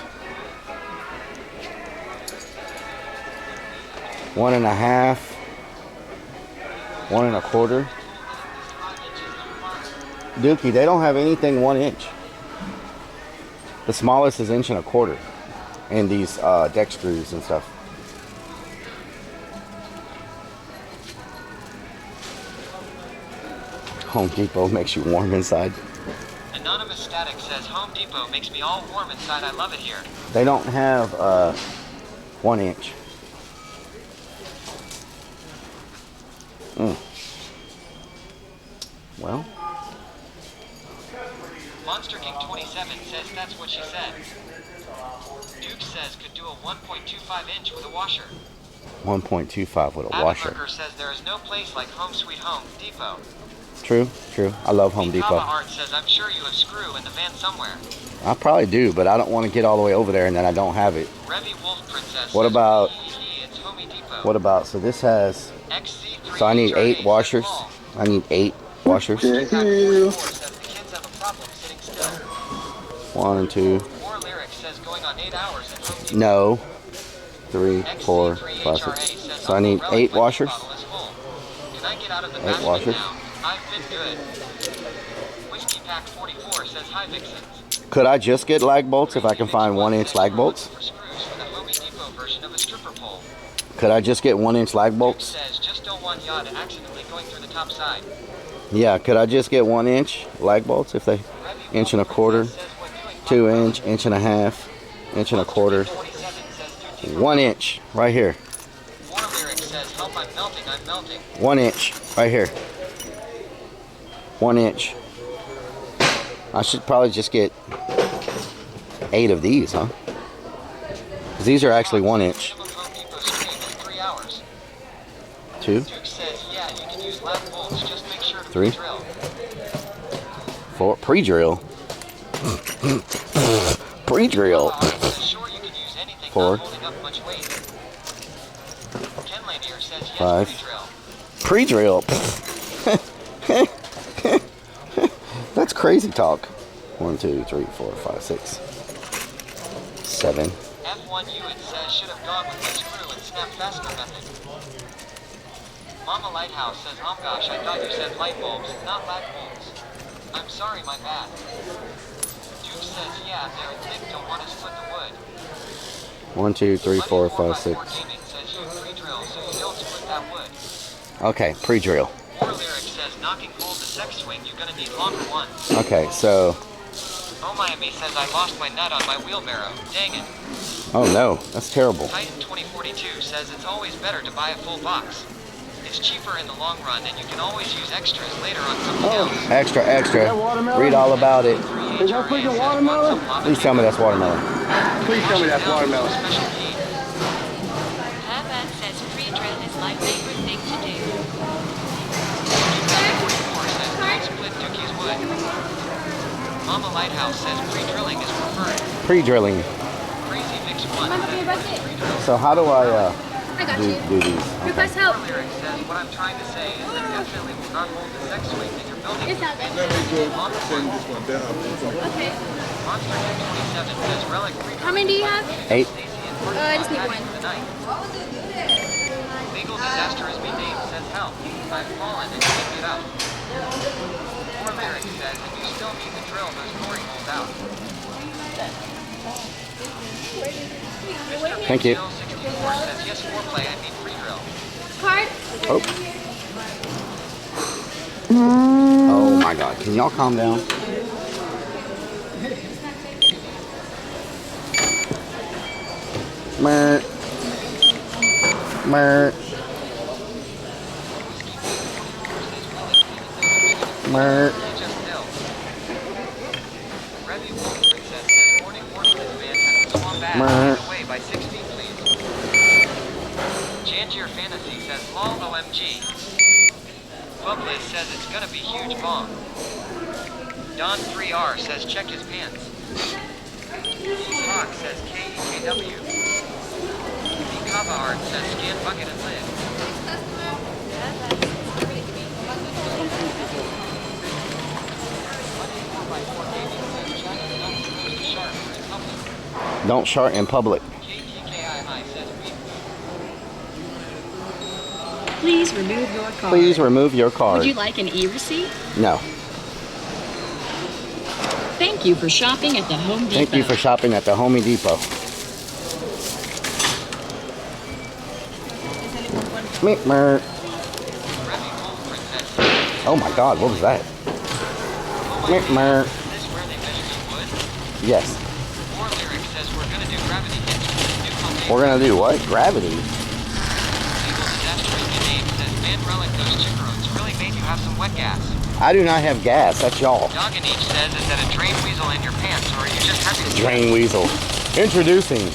1.5 inches. 1 1/4 inch. Dookie, they don't have anything 1 inch. The smallest is 1 1/4 inch. And these deck screws and stuff. Home Depot makes you warm inside. Anonymous Static says Home Depot makes me all warm inside. I love it here. They don't have 1 inch. Well. Monster King 27 says that's what she said. Duke Duke says could do a 1.25 inch with a washer. 1.25 with a washer. Abenberger says there is no place like Home Sweet Home Depot. True, true. I love Home Depot. Kava Art says I'm sure you have screw in the van somewhere. I probably do, but I don't want to get all the way over there and then I don't have it. Revy Wolf Princess What says about, it's Home Depot. what about, so this has, XC3 so I need 8 HRA washers. says Paul. I need 8 washers. Pack 44 says the kids have a problem sitting still. 1, 2, More Lyrics says going on 8 hours at Home Depot. no, 3, 4, 5, XC3 6. HRA says So I need Uncle 8 Relic washers. bottle is full. Can I get out of the 8 basket washers. now? I've been good. Whiskey Pack 44 says hi Vixens. Could I just get lag bolts if I can find 1-inch lag bolts? For screws for the Home Depot version of a stripper pole. Could I just get 1-inch lag bolts? Says just don't want yacht accidentally going through the top side. Yeah, could I just get 1-inch lag bolts if they, 1.25 inch, 2 inch, 1.5 inch, 1.25 inch, 1 inch right here. More Lyrics says help I'm melting. 1 inch right here. 1 inch. I should probably just get 8 of these, huh? 'Cause these are actually 1 inch. 2, Duke says yeah, you can use lag bolts, just make sure to 3, drill. 4, pre-drill. Pre-drill. Sure you can use anything 4, not holding up much weight. Ken Lanier says yes, 5. Pre-drill. That's crazy talk. 1, 2, 3, 4, 5, 6, 7. F1 Hewitt says should have gone with the screw and snap fastener method. Mama Lighthouse says, oh gosh, I thought you said light bulbs, not lag bulbs. I'm sorry, my bad. Duke says, yeah, they're thick, don't want to split the wood. 1, 2, 3, 4, 5, 6. Gaming says you pre-drill, so you don't split that wood. Okay, pre-drill. More Lyric says, knocking hold the sex swing, you're gonna need longer ones. Okay, so. Oh Miami says I lost my nut on my wheelbarrow. Dang it. Oh no, that's terrible. Titan 2042 says it's always better to buy a full box. It's cheaper in the long run, and you can always use extras later on something else. Extra. Read all about it. Is that freaking watermelon? Please tell me that's watermelon. Please tell me that's watermelon. Special key. Herbert says pre-drill is my favorite thing to do. 44 says don't split Dookie's wood. Mama Lighthouse says pre-drilling is preferred. Pre-drilling. Crazy Mix 1 says So how do I do these? Request help. Lyric says what I'm trying to say is that definitely will not hold the sex swing that you're building. It's out there. Okay. Monster 227 says relic pre-drill. How many do you have? 8. I just need 1. Legal disaster has been named says help. I've fallen and can't get up. More Lyric says if you still need the drill, those mooring holes out. Thank you. 64 says yes, foreplay, I mean pre-drill. Card? Oh. Oh my God, can y'all calm down? Mer. Mer. Mer. Revy Wolf Princess says warning, this man has a swamp ass. Mer. Get away by 6 feet, please. Jangier Fantasy says lol OMG. Bubbliz says it's gonna be huge bomb. Don3R says check his pants. Talk says KEKW. Kava Art says scan bucket and lid. Don't shart in public. Please remove your card. Please remove your card. Would you like an e-receipt? No. Thank you for shopping at the Home Depot. Thank you for shopping at the Home Depot. Meep, mer. Oh my God, what was that? Meep, mer. Yes. More Lyric says we're gonna do gravity hits with this new pump. We're gonna do what? Gravity. Legal disaster is your name says man relic those chickaroos really made you have some wet gas. I do not have gas. That's y'all. Doganich says is that a drain weasel in your pants or are you just happy to Drain weasel. Introducing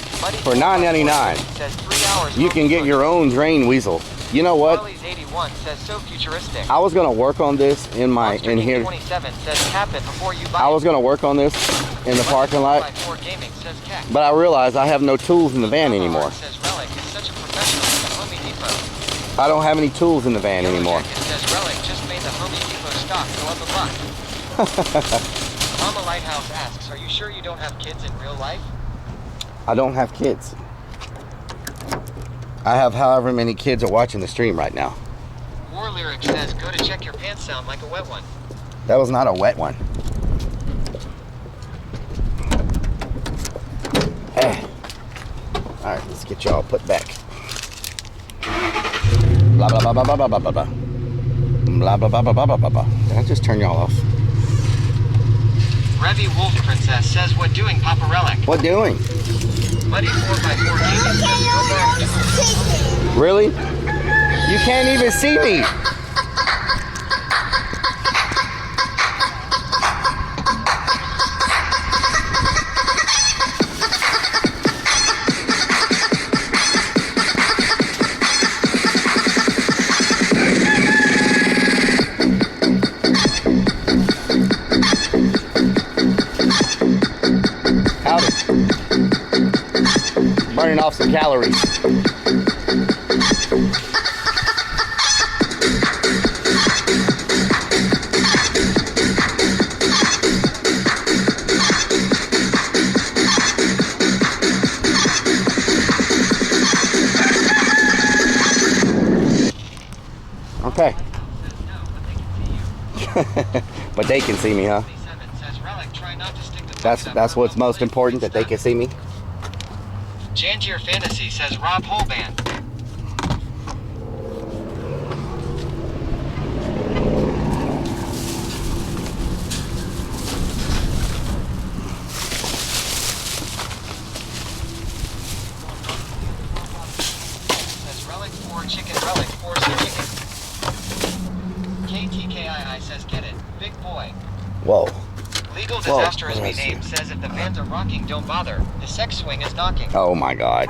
for $9.99. Says 3 hours. You can get your own drain weasel. You know what? Harley's 81 says so futuristic. I was gonna work on this in here. 27 says cap it before you buy. I was gonna work on this in the parking lot, Gaming says Keck. but I realized I have no tools in the van anymore. Says Relic is such a professional at the Home Depot. I don't have any tools in the van anymore. It says Relic just made the Home Depot stock go up a buck. Mama Lighthouse asks, are you sure you don't have kids in real life? I don't have kids. I have however many kids are watching the stream right now. War Lyric says, go to check your pants sound like a wet one. That was not a wet one. All right, let's get y'all put back. Blah blah blah blah blah blah blah blah blah blah blah blah blah blah blah. Did I just turn y'all off? Revy Wolf Princess says, what doing, Papa Relic? What doing? Buddy 4x4 gaming. Really? You can't even see me. Howdy. Burning off some calories. Okay. But they can see me, huh? That's what's most important, that they can see me. Jangier Fantasy says Rob Holband. Says Relic 4 Chicken Relic 4 Chicken. KTKII says get it. Big boy. Whoa. Legal Disaster is renamed says if the fans are rocking, don't bother. The sex swing is knocking. Oh my God.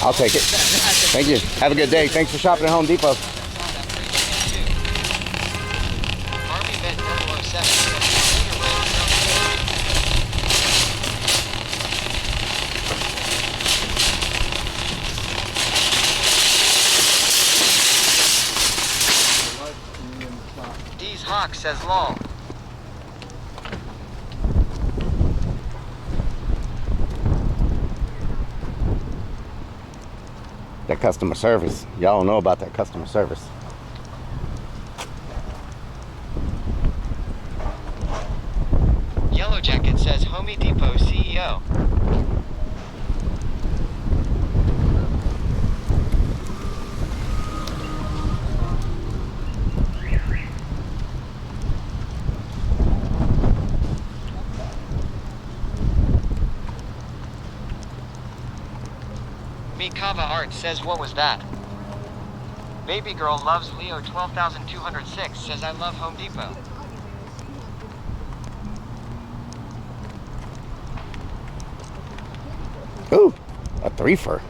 I'll take it. Thank you. Have a good day. Thanks for shopping at Home Depot. D's Hawk says lol. That customer service. Y'all don't know about that customer service. Yellow Jacket says Home Depot CEO. Mikava Art says, what was that? Baby Girl Loves Leo 12206 says, I love Home Depot. Ooh, a threefer.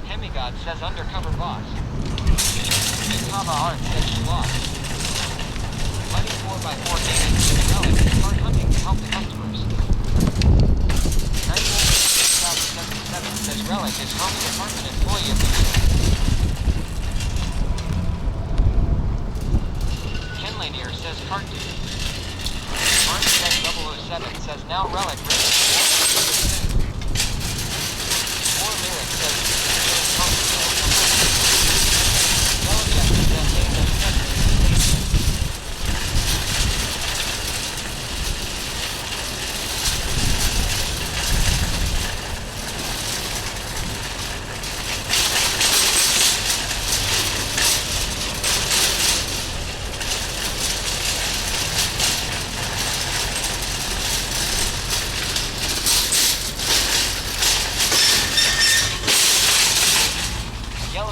Hemigod says, undercover boss. Mikava Art says, she lost. Money 4x4 gaming says, Relic, hard hunting to help the customers. Says Relic is Home Department Employee of the Year. Ken Lanier says Cart Duty. Mark says 007 says now Relic rated 4 Lyric says Yellow Jacket says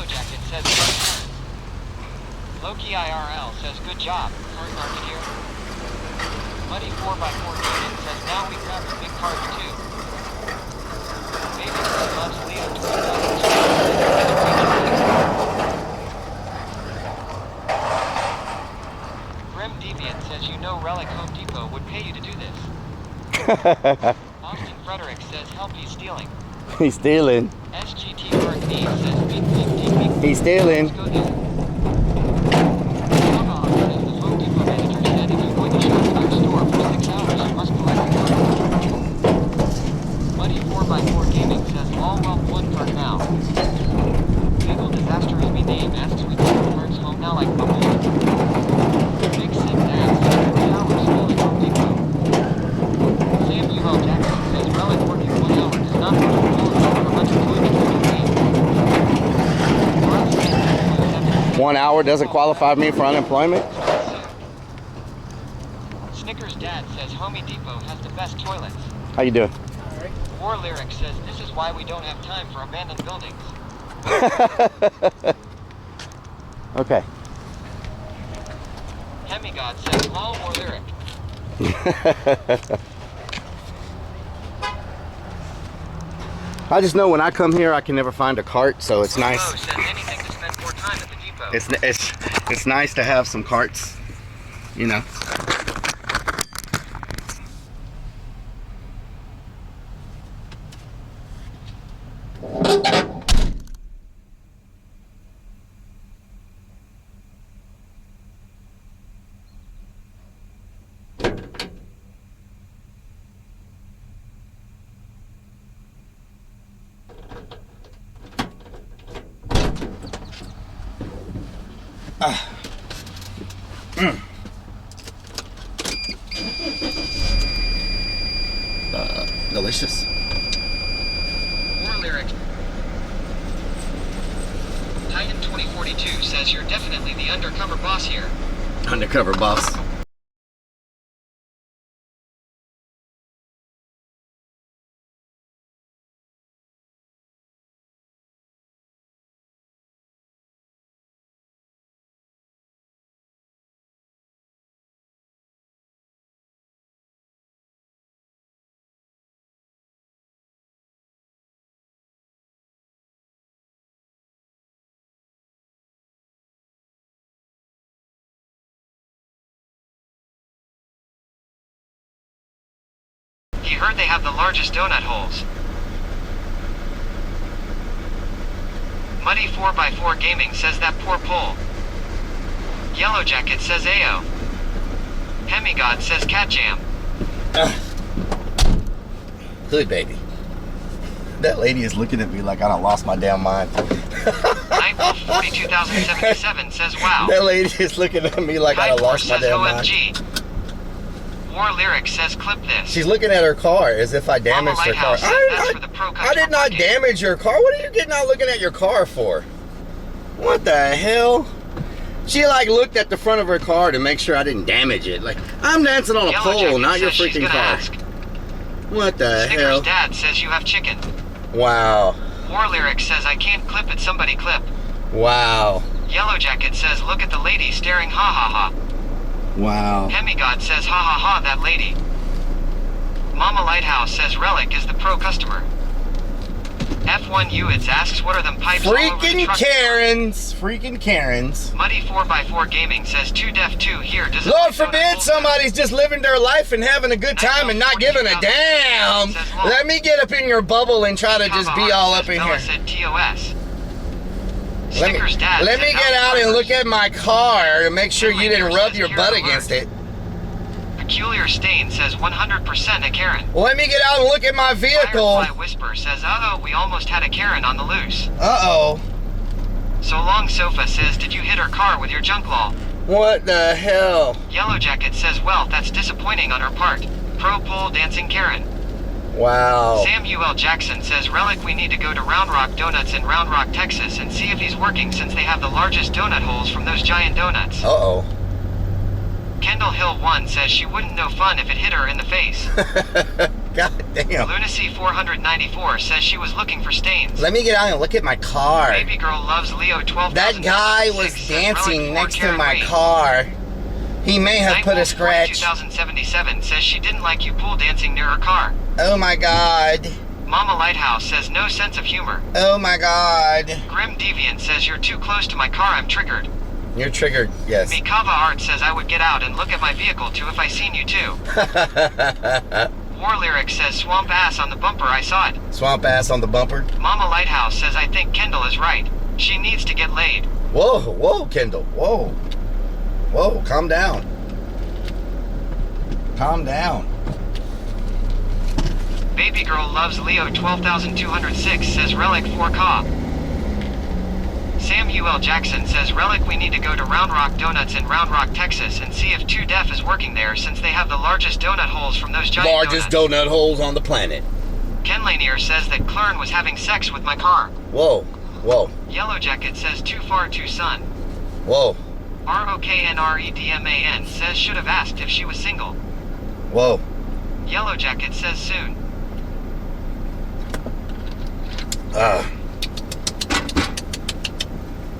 Yellow Jacket says good turn. Loki IRL says good job. Hard market here. Muddy 4x4 Gaming says now we grab the big cards too. Baby loves Leo 20,000. Grim Deviant says you know Relic Home Depot would pay you to do this. Austin Frederick says help he's stealing. He's stealing. SGT Mark D says beep beep beep beep. He's stealing. Let's go there. Home Depot manager said if you're going to shop in our store for 6 hours, you must collect a card. Muddy 4x4 Gaming says all well one card now. Legal Disaster MB asks we take the cards home now like bubble. Big Sid Dad says 3 hours filling Home Depot. Sam UL Jackson says Relic working 1 hour does not work for a bunch of glue to 1 hour doesn't qualify me for unemployment? Snickers Dad says Homey Depot has the best toilets. How you doing? War Lyric says this is why we don't have time for abandoned buildings. Okay. Hemigod says lol War Lyric. I just know when I come here I can never find a cart, so it's nice. Says anything to spend more time at the depot. It's nice to have some carts, you know. Delicious. War Lyric. Titan 2042 says you're definitely the undercover boss here. Undercover boss. He heard they have the largest donut holes. Muddy 4x4 Gaming says that poor pole. Yellow Jacket says Ayo. Hemigod says Cat Jam. Hood baby. That lady is looking at me like I done lost my damn mind. Nightwolf 42,077 says wow. That lady is looking at me like I done lost my damn OMG. mind. War Lyric says clip this. She's looking at her car as if I damaged her car. I did not damage your car. What are you getting out looking at your car for? What the hell? She like looked at the front of her car to make sure I didn't damage it. Like, I'm dancing on a pole, not your freaking car. What the hell? Snickers Dad says you have chicken. Wow. War Lyric says I can't clip it, somebody clip. Wow. Yellow Jacket says look at the lady staring, ha ha ha. Wow. Hemigod says ha ha ha that lady. Mama Lighthouse says Relic is the pro customer. F1 Uids asks what are them pipes all over the Freaking truck? Karens. Freaking Karens. Muddy 4x4 Gaming says 2 def 2 here. Does Lord forbid somebody's just living their life and having a good time and not giving a damn. Let me get up in your bubble and try to just be all up in here. Said TOS. Let me get out and look at my car to make sure you didn't rub your butt against it. Peculiar Stain says 100% a Karen. Well, let me get out and look at my vehicle. Firefly Whisper says, uh-oh, we almost had a Karen on the loose. Uh-oh. So Long Sofa says, did you hit her car with your junk law? What the hell? Yellow Jacket says, well, that's disappointing on her part. Pro pole dancing Karen. Wow. Sam UL Jackson says, Relic, we need to go to Round Rock Donuts in Round Rock, Texas and see if he's working since they have the largest donut holes from those giant donuts. Uh-oh. Kendall Hill 1 says she wouldn't know fun if it hit her in the face. God damn. Lunacy 494 says she was looking for stains. Let me get out and look at my car. Baby girl loves Leo 12. That guy was dancing next to my car. He may have put a scratch. 2077 says she didn't like you pool dancing near her car. Oh my God. Mama Lighthouse says no sense of humor. Oh my God. Grim Deviant says you're too close to my car, I'm triggered. You're triggered, yes. Mikava Art says I would get out and look at my vehicle too if I seen you too. War Lyric says swamp ass on the bumper, I saw it. Swamp ass on the bumper? Mama Lighthouse says I think Kendall is right. She needs to get laid. Whoa, whoa, Kendall, whoa. Whoa, calm down. Calm down. Baby girl loves Leo 12206 says Relic 4K. Samuel Jackson says Relic we need to go to Round Rock Donuts in Round Rock, Texas and see if 2 Def is working there since they have the largest donut holes from those giant Largest donut holes on the planet. Ken Lanier says that Klern was having sex with my car. Whoa, whoa. Yellow Jacket says too far too son. Whoa. ROKNREDMAN says should have asked if she was single. Whoa. Yellow Jacket says soon.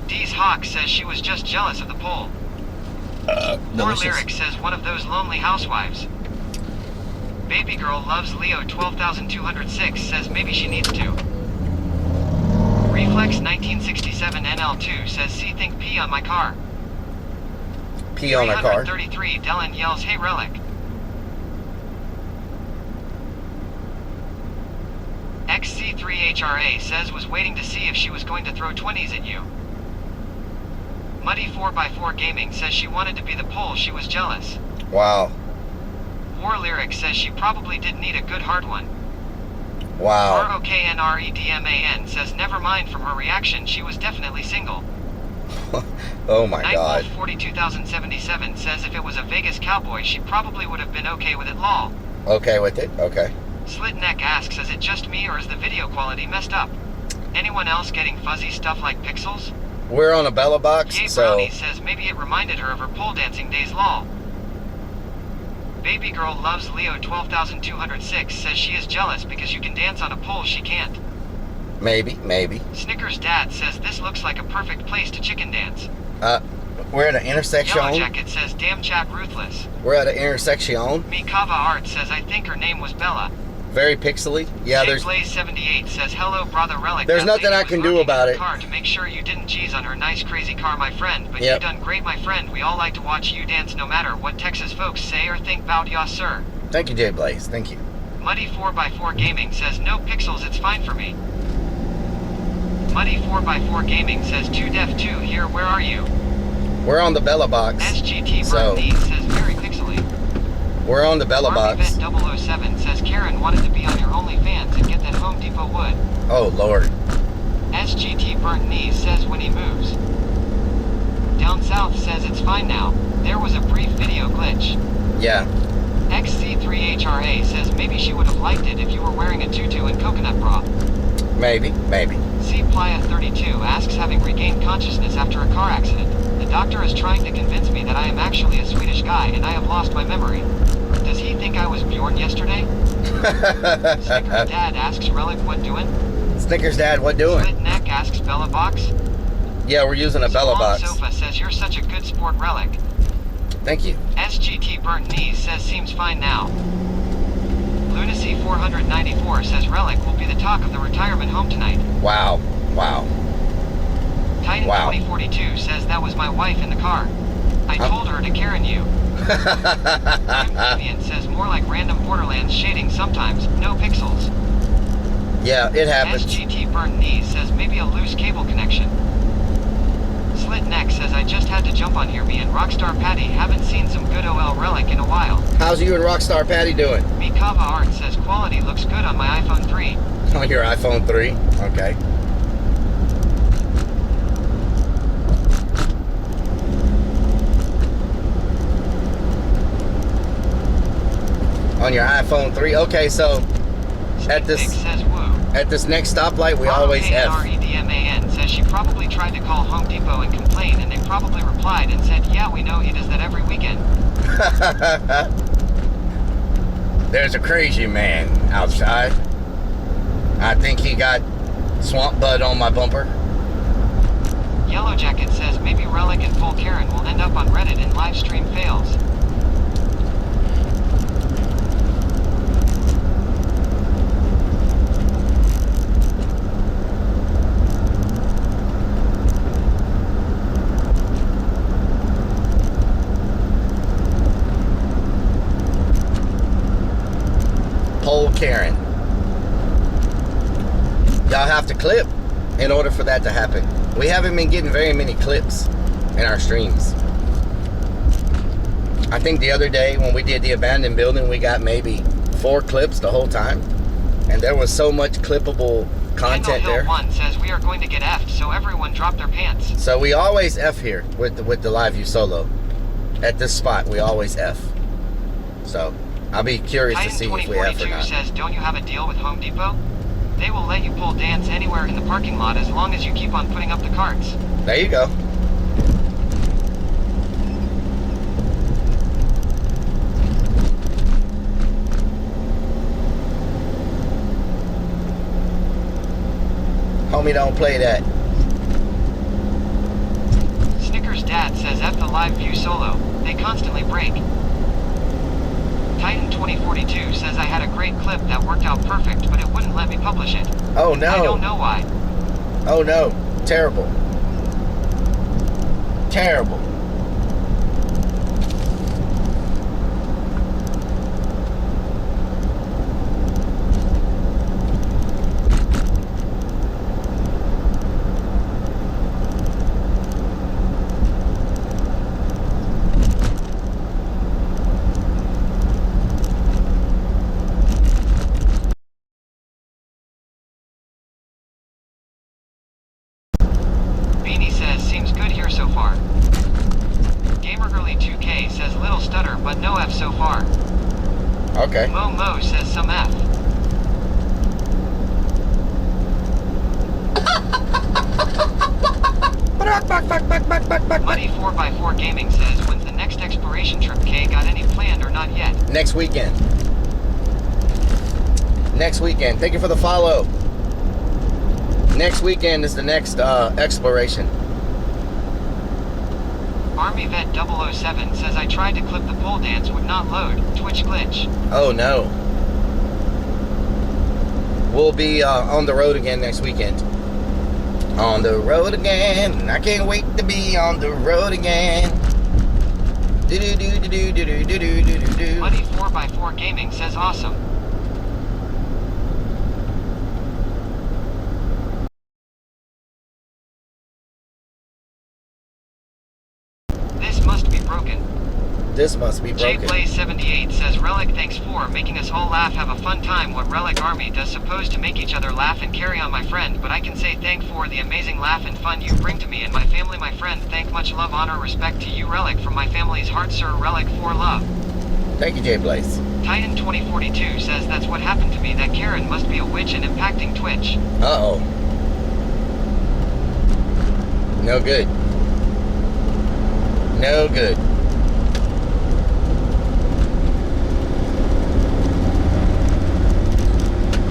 Dee's Hawk says she was just jealous of the poll. More Lyric says one of those lonely housewives. Baby girl loves Leo 12206 says maybe she needs to. Reflex 1967 NL2 says see think pee on my car. Pee on a car? 333 Dylan yells hey Relic. XC3HRA says was waiting to see if she was going to throw 20s at you. Muddy 4x4 Gaming says she wanted to be the pole, she was jealous. Wow. War Lyric says she probably did need a good hard one. Wow. ROKNREDMAN says never mind from her reaction, she was definitely single. Oh my God. Nightwolf 42077 says if it was a Vegas cowboy, she probably would have been okay with it lol. Okay with it, okay. Slit Neck asks, is it just me or is the video quality messed up? Anyone else getting fuzzy stuff like pixels? We're on a Bella box, Gay so... Brownie says maybe it reminded her of her pole dancing days lol. Baby girl loves Leo 12206 says she is jealous because you can dance on a pole she can't. Maybe, maybe. Snickers dad says this looks like a perfect place to chicken dance. We're at an intersection. Yellow Jacket says damn Jack ruthless. We're at an intersection. Mikava Art says I think her name was Bella. Very pixely. Yeah, there's... Blaze 78 says hello brother Relic. There's nothing I can do about it. Car to make sure you didn't cheese on her nice crazy car my friend, but you done great my friend. We all like to watch you dance no matter what Texas folks say or think about ya sir. Thank you Jay Blaze, thank you. Muddy 4x4 Gaming says no pixels it's fine for me. Muddy 4x4 Gaming says 2 Def 2 here where are you? We're on the Bella box. SGT so says very pixely. We're on the Bella box. Vet 007 says Karen wanted to be on your OnlyFans and get that Home Depot wood. Oh Lord. SGT Burnt Knees says when he moves. Down South says it's fine now. There was a brief video glitch. Yeah. XC3HRA says maybe she would have liked it if you were wearing a tutu and coconut bra. Maybe, maybe. C Playa 32 asks having regained consciousness after a car accident. The doctor is trying to convince me that I am actually a Swedish guy and I have lost my memory. Does he think I was Bjorn yesterday? Snickers Dad asks Relic what doing? Snickers Dad what doing? Slit Neck asks Bella Box. Yeah, we're using a Bella box. Sofa says you're such a good sport Relic. Thank you. SGT Burnt Knees says seems fine now. Lunacy 494 says Relic will be the talk of the retirement home tonight. Wow. Wow. Titan 2042 says that was my wife in the car. I told her to Karen you. Deviant says more like random Borderlands shading sometimes, no pixels. Yeah, it happens. SGT Burnt Knees says maybe a loose cable connection. Slit Neck says I just had to jump on here. Me and Rockstar Patty haven't seen some good OL Relic in a while. How's you and Rockstar Patty doing? Mikava Art says quality looks good on my iPhone 3. On your iPhone 3? Okay. On your iPhone 3? Okay, so at this next stoplight we always have. REDMAN says she probably tried to call Home Depot and complain and they probably replied and said, yeah, we know he does that every weekend. There's a crazy man outside. I think he got swamp bud on my bumper. Yellow Jacket says maybe Relic and Full Karen will end up on Reddit in live stream fails. Pole Karen. Y'all have to clip in order for that to happen. We haven't been getting very many clips in our streams. I think the other day when we did the abandoned building, we got maybe 4 clips the whole time. And there was so much clippable content Hill there. 1 says we are going to get effed, so everyone drop their pants. So we always F here with the Live View Solo. At this spot, we always F. So I'll be curious to see if we F or 2042 not. says, don't you have a deal with Home Depot? They will let you pull dance anywhere in the parking lot as long as you keep on putting up the carts. There you go. Homie, don't play that. Snickers' dad says F the Live View Solo. They constantly break. Titan 2042 says I had a great clip that worked out perfect, but it wouldn't let me publish it. Oh no. I don't know why. Oh no. Terrible. Terrible. Beanie says seems good here so far. GamerGirly 2K says little stutter but no F so far. Okay. Mo says some F. Money 4x4 Gaming says when's the next exploration trip, K? Got any planned or not yet? Next weekend. Next weekend. Thank you for the follow. Next weekend is the next exploration. Army Vet 007 says I tried to clip the pole dance, would not load. Twitch glitch. Oh no. We'll be on the road again next weekend. On the road again. I can't wait to be on the road again. Money 4x4 Gaming says awesome. This must be broken. This must be broken. JPlay78 says Relic thanks for making us all laugh, have a fun time. What Relic Army does supposed to make each other laugh and carry on, my friend, but I can say thank for the amazing laugh and fun you bring to me and my family, my friend. Thank, much love, honor, respect to you, Relic, from my family's heart, sir. Relic for love. Thank you, JPlays. Titan 2042 says that's what happened to me. That Karen must be a witch and impacting Twitch. Uh-oh. No good. No good.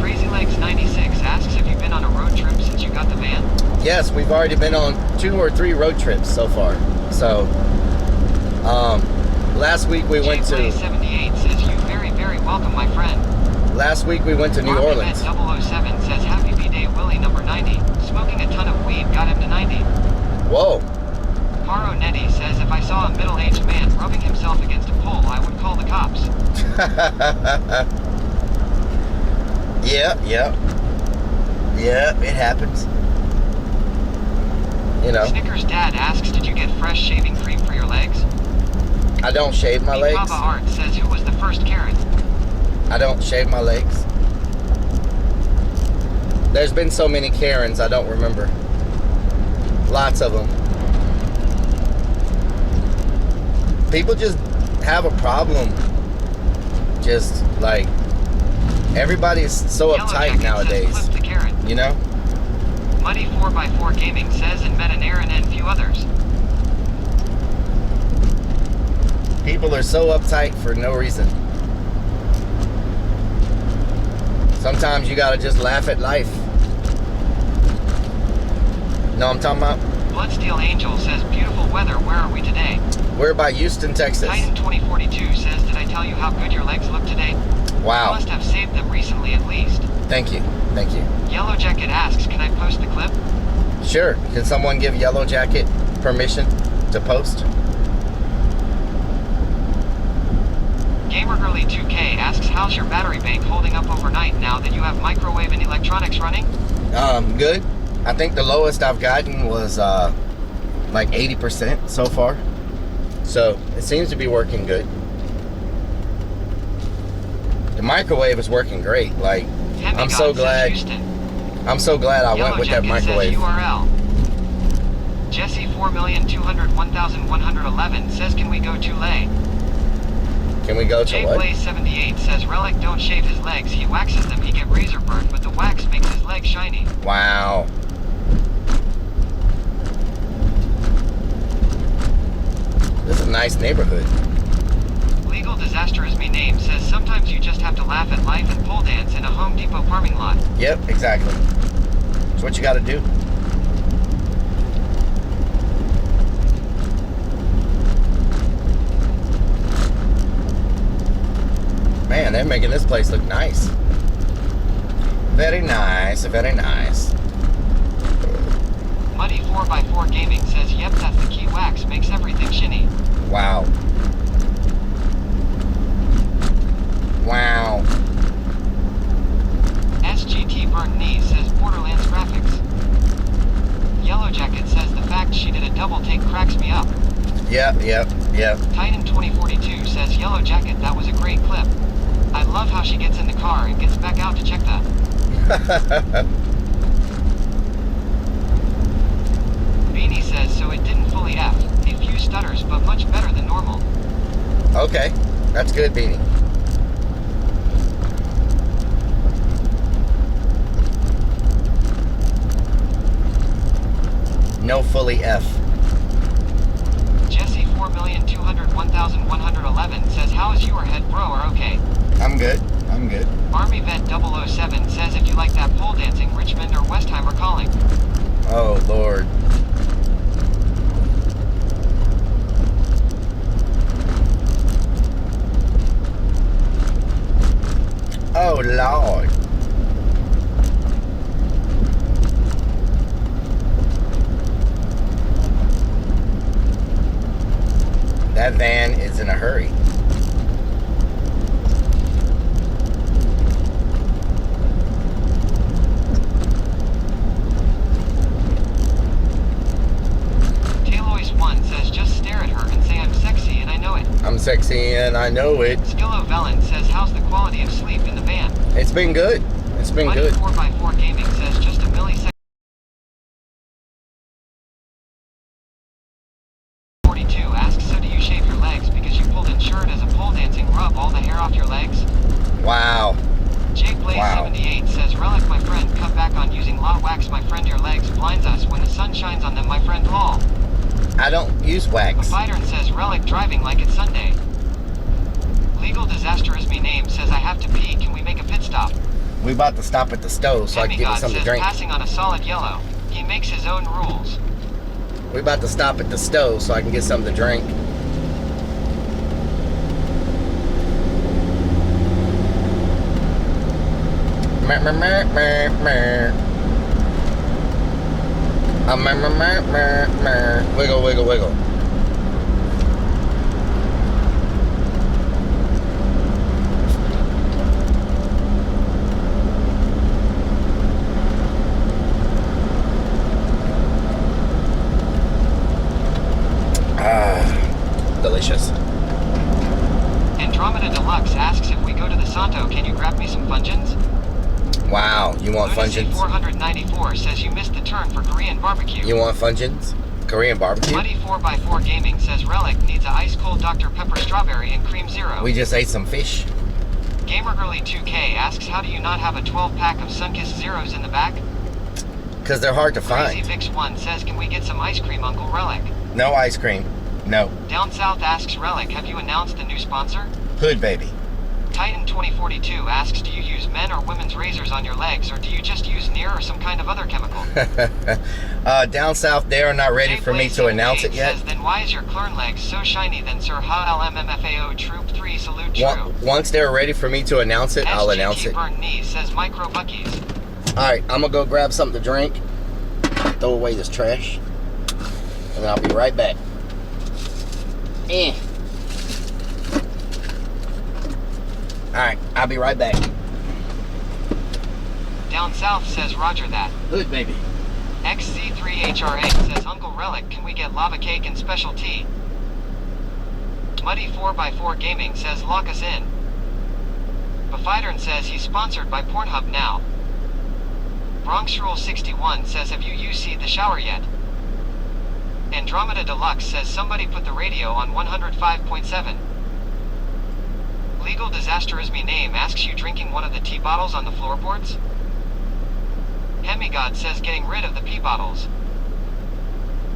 Crazy Legs 96 asks, have you been on a road trip since you got the van? Yes, we've already been on 2 or 3 road trips so far. So, last week we went to... JPlay78 says you very, very welcome, my friend. Last week we went to New Orleans. Army 007 says happy B-Day Willie number 90. Smoking a ton of weed got him to 90. Whoa. Paro Nettie says if I saw a middle-aged man rubbing himself against a pole, I would call the cops. Yeah, it happens. You know. Snickers' dad asks, did you get fresh shaving cream for your legs? I don't shave my legs. Baba Art says who was the first Karen? I don't shave my legs. There's been so many Karens, I don't remember. Lots of them. People just have a problem. Just like everybody's so Yellow uptight Jacket nowadays. says, flip the Karen. You know? Muddy 4x4 Gaming says and met an Aaron and few others. People are so uptight for no reason. Sometimes you gotta just laugh at life. Know what I'm talking about? Bloodsteel Angel says, beautiful weather, where are we today? We're by Houston, Texas. Titan 2042 says, did I tell you how good your legs look today? Wow. You must have saved them recently at least. Thank you. Thank you. Yellow Jacket asks, can I post the clip? Sure. Can someone give Yellow Jacket permission to post? GamerGirly 2K asks, how's your battery bank holding up overnight now that you have microwave and electronics running? Good. I think the lowest I've gotten was like 80% so far. So it seems to be working good. The microwave is working great. Like, I'm so glad. I'm so glad I went with that microwave. Says URL. Jesse 4,201,111 says, can we go to lay? Can we go to what? JBlaze78 says, Relic don't shave his legs. He waxes them, he get razor burn, but the wax makes his legs shiny. Wow. This is a nice neighborhood. Legal Disaster is me name says, sometimes you just have to laugh at life and pole dance in a Home Depot parking lot. Yep, exactly. That's what you gotta do. Man, they're making this place look nice. Very nice, very nice. Muddy 4x4 Gaming says, yep, that's the key wax, makes everything shiny. Wow. Wow. SGT Burnt Knees says, Borderlands graphics. Yellow Jacket says, the fact she did a double take cracks me up. Yep. Titan 2042 says, Yellow Jacket, that was a great clip. I love how she gets in the car and gets back out to check the... Beanie says, so it didn't fully F. A few stutters, but much better than normal. Okay, that's good, Beanie. No fully F. Jesse 4,201,111 says, how is your head, bro, are okay? I'm good. Army Vet 007 says, if you like that pole dancing, Richmond or Westheimer calling. Oh, Lord. Oh, Lord. That van is in a hurry. Taylois1 says, just stare at her and say I'm sexy and I know it. I'm sexy and I know it. Skillo Velen says, how's the quality of sleep in the van? It's been good. It's been Money good. 4x4 Gaming says, just a millisecond. 42 asks, so do you shave your legs because you pulled insured as a pole dancing rub all the hair off your legs? Wow. JBlaze78 says, Relic, my friend, cut back on using lot wax, my friend, your legs blinds us when the sun shines on them, my friend, lol. I don't use wax. Fighter says, Relic driving like it's Sunday. Legal Disaster is me name says, I have to pee, can we make a pit stop? We about to stop at the stove so I can get me something to drink. Passing on a solid yellow. He makes his own rules. We about to stop at the stove so I can get something to drink. Wiggle, wiggle, wiggle. Delicious. Andromeda Deluxe asks, if we go to the Santo, can you grab me some Fungins? Wow, you want Fungins? 494 says you missed the turn for Korean barbecue. You want Fungins? Korean barbecue? Muddy 4x4 Gaming says Relic needs a ice cold Dr. Pepper strawberry and cream zero. We just ate some fish. GamerGirly 2K asks, how do you not have a 12-pack of Sunkist Zeros in the back? Because they're hard to find. Crazy Vix 1 says, can we get some ice cream, Uncle Relic? No ice cream. No. Down South asks Relic, have you announced a new sponsor? Hood Baby. Titan 2042 asks, do you use men or women's razors on your legs, or do you just use Near or some kind of other chemical? Down south, they are not ready for me to announce it yet. Says, then why is your Klern legs so shiny then, sir? Ha LMMFAO Troop 3 salute true. Once they're ready for me to announce it, I'll announce it. Burnt knees says Micro Buckies. Alright, I'm gonna go grab something to drink, throw away this trash, and then I'll be right back. Alright, I'll be right back. Down south says Roger that. Good, baby. XZ3HRA says, Uncle Relic, can we get lava cake and special tea? Muddy 4x4 Gaming says, lock us in. Befidern says he's sponsored by Pornhub now. Bronx Rule 61 says, have you UC'd the shower yet? Andromeda Deluxe says, somebody put the radio on 105.7. Legal Disasterisme Name asks, you drinking one of the tea bottles on the floorboards? Hemigod says, getting rid of the pee bottles.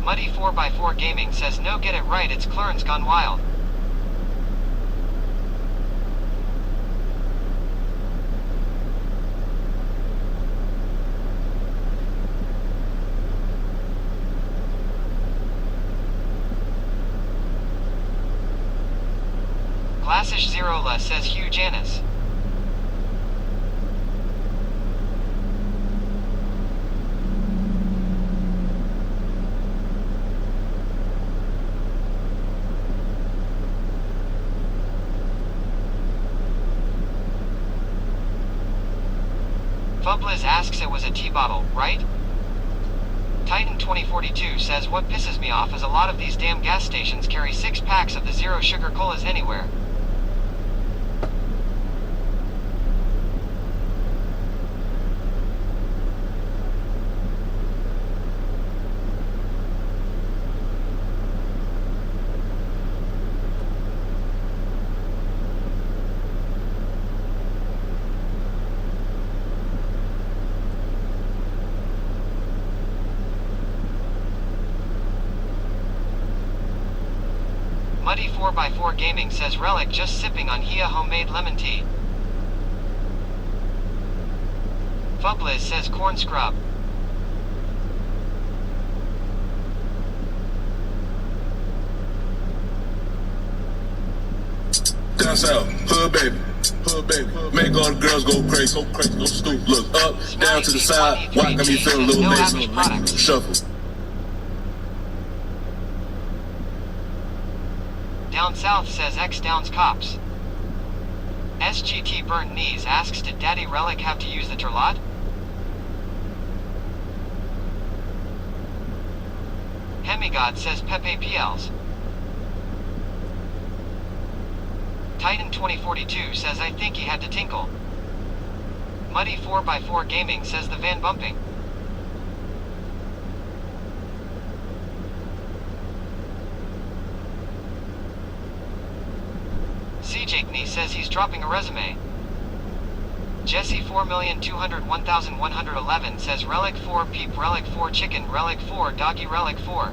Muddy 4x4 Gaming says, no, get it right, it's Klern's gone wild. Glassish Zerola says, Hugh Janus. Fubliz asks, it was a tea bottle, right? Titan 2042 says, what pisses me off is a lot of these damn gas stations carry 6 packs of the zero sugar colas anywhere. Muddy 4x4 Gaming says, Relic just sipping on Hia homemade lemon tea. Fubliz says, corn scrub. Down south, hood baby, make all the girls go crazy, go stupid. Look up, down to the side, why got me feeling a little lazy? Shuffle. Down south says, X Downs Cops. SGT Burnt Knees asks, did Daddy Relic have to use the Turlot? Hemigod says, Pepe PLs. Titan 2042 says, I think he had to tinkle. Muddy 4x4 Gaming says, the van bumping. CJkney says he's dropping a resume. Jesse 4,201,111 says, Relic 4 Peep, Relic 4 Chicken, Relic 4 Doggy, Relic 4.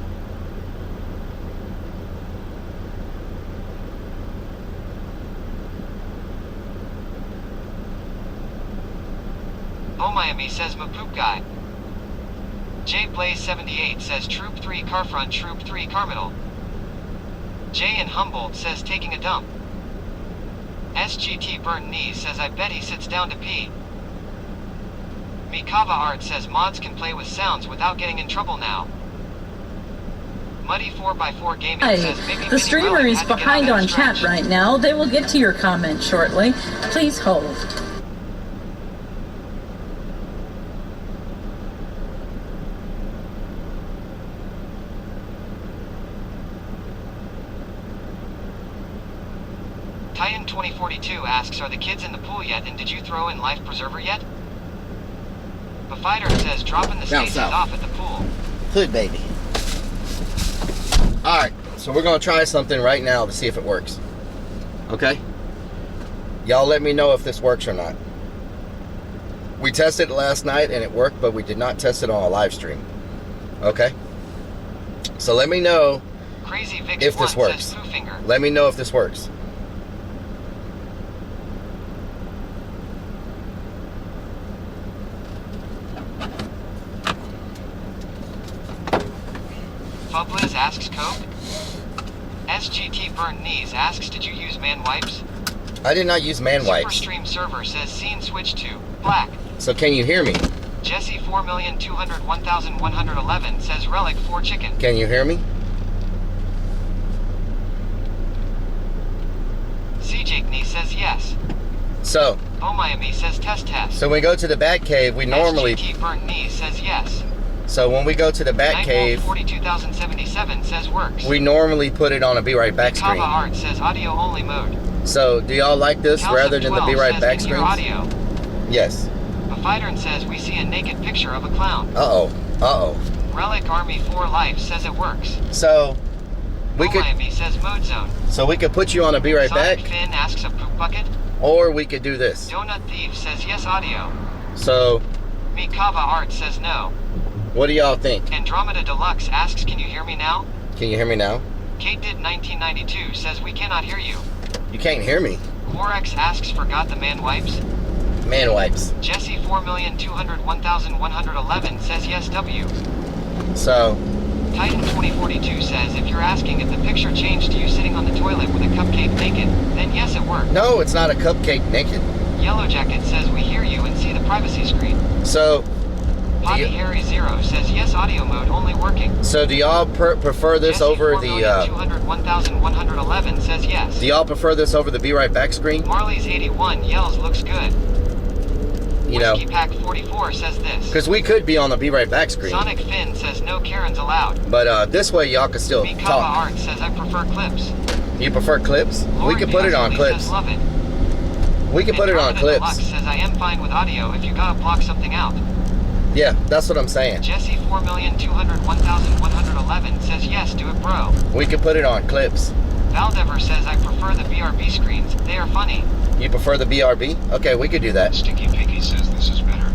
Oh Miami says, Mapoop Guy. J Blaze 78 says, Troop 3 Carfront, Troop 3 Carmiddle. Jay in Humboldt says, taking a dump. SGT Burnt Knees says, I bet he sits down to pee. Mikava Art says, mods can play with sounds without getting in trouble now. Muddy 4x4 Gaming says, maybe the streamer is behind on chat right now. They will get to your comment shortly. Please hold. Titan 2042 asks, are the kids in the pool yet, and did you throw in life preserver yet? Befidern says, dropping the stations off at the pool. Hood baby. Alright, so we're gonna try something right now to see if it works. Okay? Y'all let me know if this works or not. We tested it last night and it worked, but we did not test it on a live stream. Okay? So let me know if this works. Let me know if this works. Fubliz asks Coke. SGT Burnt Knees asks, did you use man wipes? I did not use man wipes. Superstream Server says scene switch to black. So can you hear me? Jesse 4,201,111 says relic 4 chicken. Can you hear me? CJKnee says yes. So. Oh Miami says test. So when we go to the Bat Cave, we normally. SGT Burnt Knees says yes. So when we go to the Bat Cave, 42,077 says works. we normally put it on a Be Right Back screen. Kava Art says audio only mode. So do y'all like this rather than the Be Right Back screen? Audio. Yes. Poseidon says we see a naked picture of a clown. Uh-oh. Relic Army 4 Life says it works. So we could. Miami says mode zone. So we could put you on a Be Right Sonic Back. Finn asks a poop bucket. Or we could do this. Donut Thief says yes audio. So. Mikava Art says no. What do y'all think? Andromeda Deluxe asks, can you hear me now? Can you hear me now? Kate did 1992 says we cannot hear you. You can't hear me. Forex asks, forgot the man wipes. Man wipes. Jesse 4,201,111 says yes W. So. Titan 2042 says, if you're asking if the picture changed to you sitting on the toilet with a cupcake naked, then yes it worked. No, it's not a cupcake naked. Yellow Jacket says we hear you and see the privacy screen. So. Potty Harry Zero says yes audio mode only working. So do y'all prefer this Jesse over the 201,111 says yes. Do y'all prefer this over the Be Right Back screen? Marley's 81 yells looks good. You know, Whiskey Pack 44 says this. Because we could be on the Be Right Back screen. Sonic Finn says no Karens allowed. But this way y'all can still Mikava talk. Art says I prefer clips. You prefer clips? Lori We can put it on clips. Says love it. We can put it on clips. Deluxe says I am fine with audio if you gotta block something out. Yeah, that's what I'm saying. Jesse 4,201,111 says yes, do it bro. We can put it on clips. Valdever says I prefer the BRB screens, they are funny. You prefer the BRB? Okay, we could do that. Sticky Picky says this is better.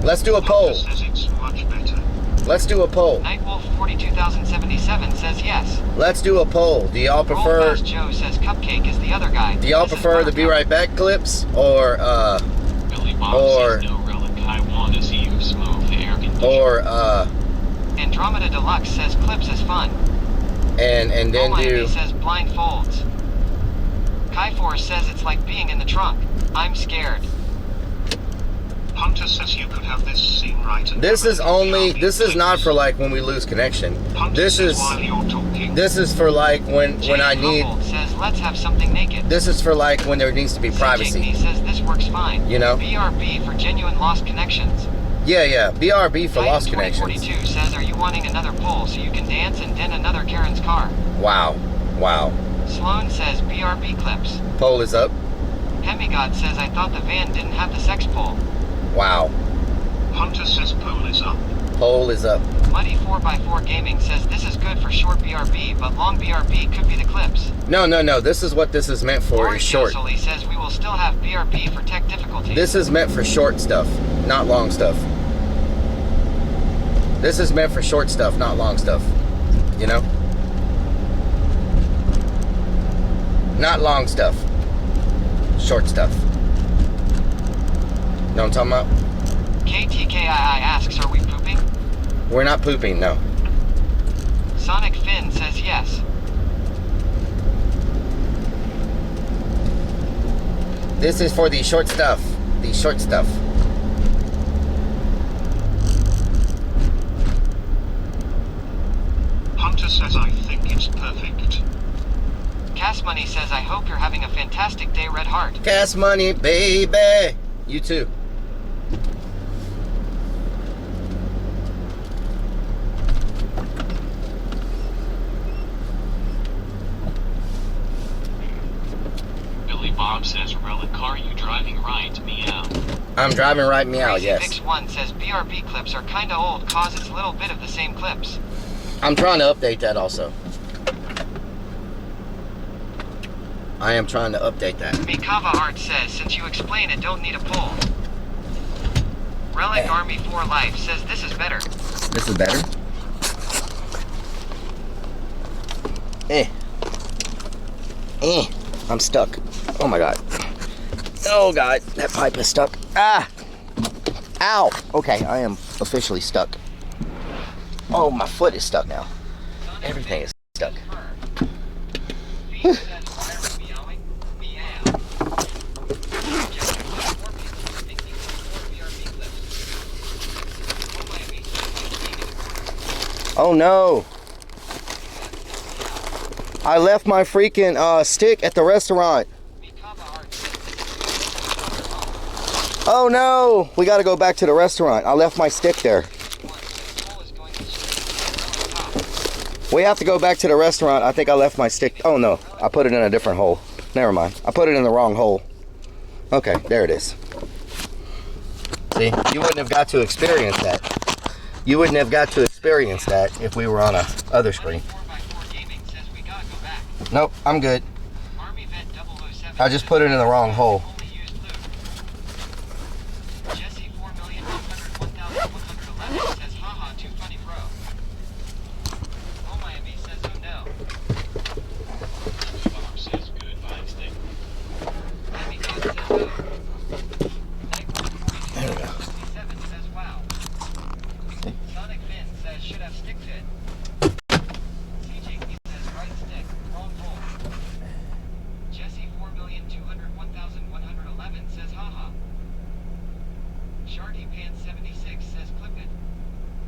Let's do a poll. Says it's much better. Let's do a poll. Nightwolf 42,077 says yes. Let's do a poll. Do y'all prefer... Roll Fast Joe says Cupcake is the other guy. Do y'all prefer the Be Right Back clips or Billy Bob says no relic. I want to see you smooth the air conditioner. or Andromeda Deluxe says clips is fun. and then do... says blindfolds. Kai Force says it's like being in the trunk. I'm scared. Hunter says you could have this scene right. And This is only... This is not for like when we lose connection. Hunter This says is... while you're talking. This is for like when I need... Humboldt says let's have something naked. This is for like when there needs to be privacy. CJKnee says this works fine. You know? BRB for genuine lost connections. Yeah. BRB for lost connections. 2042 says, are you wanting another poll so you can dance and dent another Karen's car? Wow. Sloan says BRB clips. Poll is up. Hemigod says I thought the van didn't have the sex pole. Wow. Hunter says poll is up. Poll is up. Muddy 4x4 Gaming says this is good for short BRB, but long BRB could be the clips. No. This is what this is meant for, is short. Sully says we will still have BRB for tech difficulties. This is meant for short stuff, not long stuff. This is meant for short stuff, not long stuff. You know? Not long stuff. Short stuff. Know what I'm talking about? KTKII asks, are we pooping? We're not pooping, no. Sonic Finn says yes. This is for the short stuff. The short stuff. Hunter says I think it's perfect. Cass Money says I hope you're having a fantastic day, Red Heart. Cash Money, baby. You too. Billy Bob says relic car you driving right, meow. I'm driving right meow, Crazy yes. Mix 1 says BRB clips are kinda old cause it's a little bit of the same clips. I'm trying to update that also. I am trying to update that. Mikava Art says, since you explain it, don't need a poll. Relic Army 4 Life says this is better. This is better? I'm stuck. Oh my god. Oh god, that pipe is stuck. Ah! Ow! Okay, I am officially stuck. Oh, my foot is stuck now. Everything is stuck. Oh no! I left my freaking stick at the restaurant. Oh no! We gotta go back to the restaurant. I left my stick there. We have to go back to the restaurant. I think I left my stick. Oh no, I put it in a different hole. Never mind. I put it in the wrong hole. Okay, there it is. See, you wouldn't have got to experience that. You wouldn't have got to experience that if we were on a other screen. Nope, I'm good. I just put it in the wrong hole.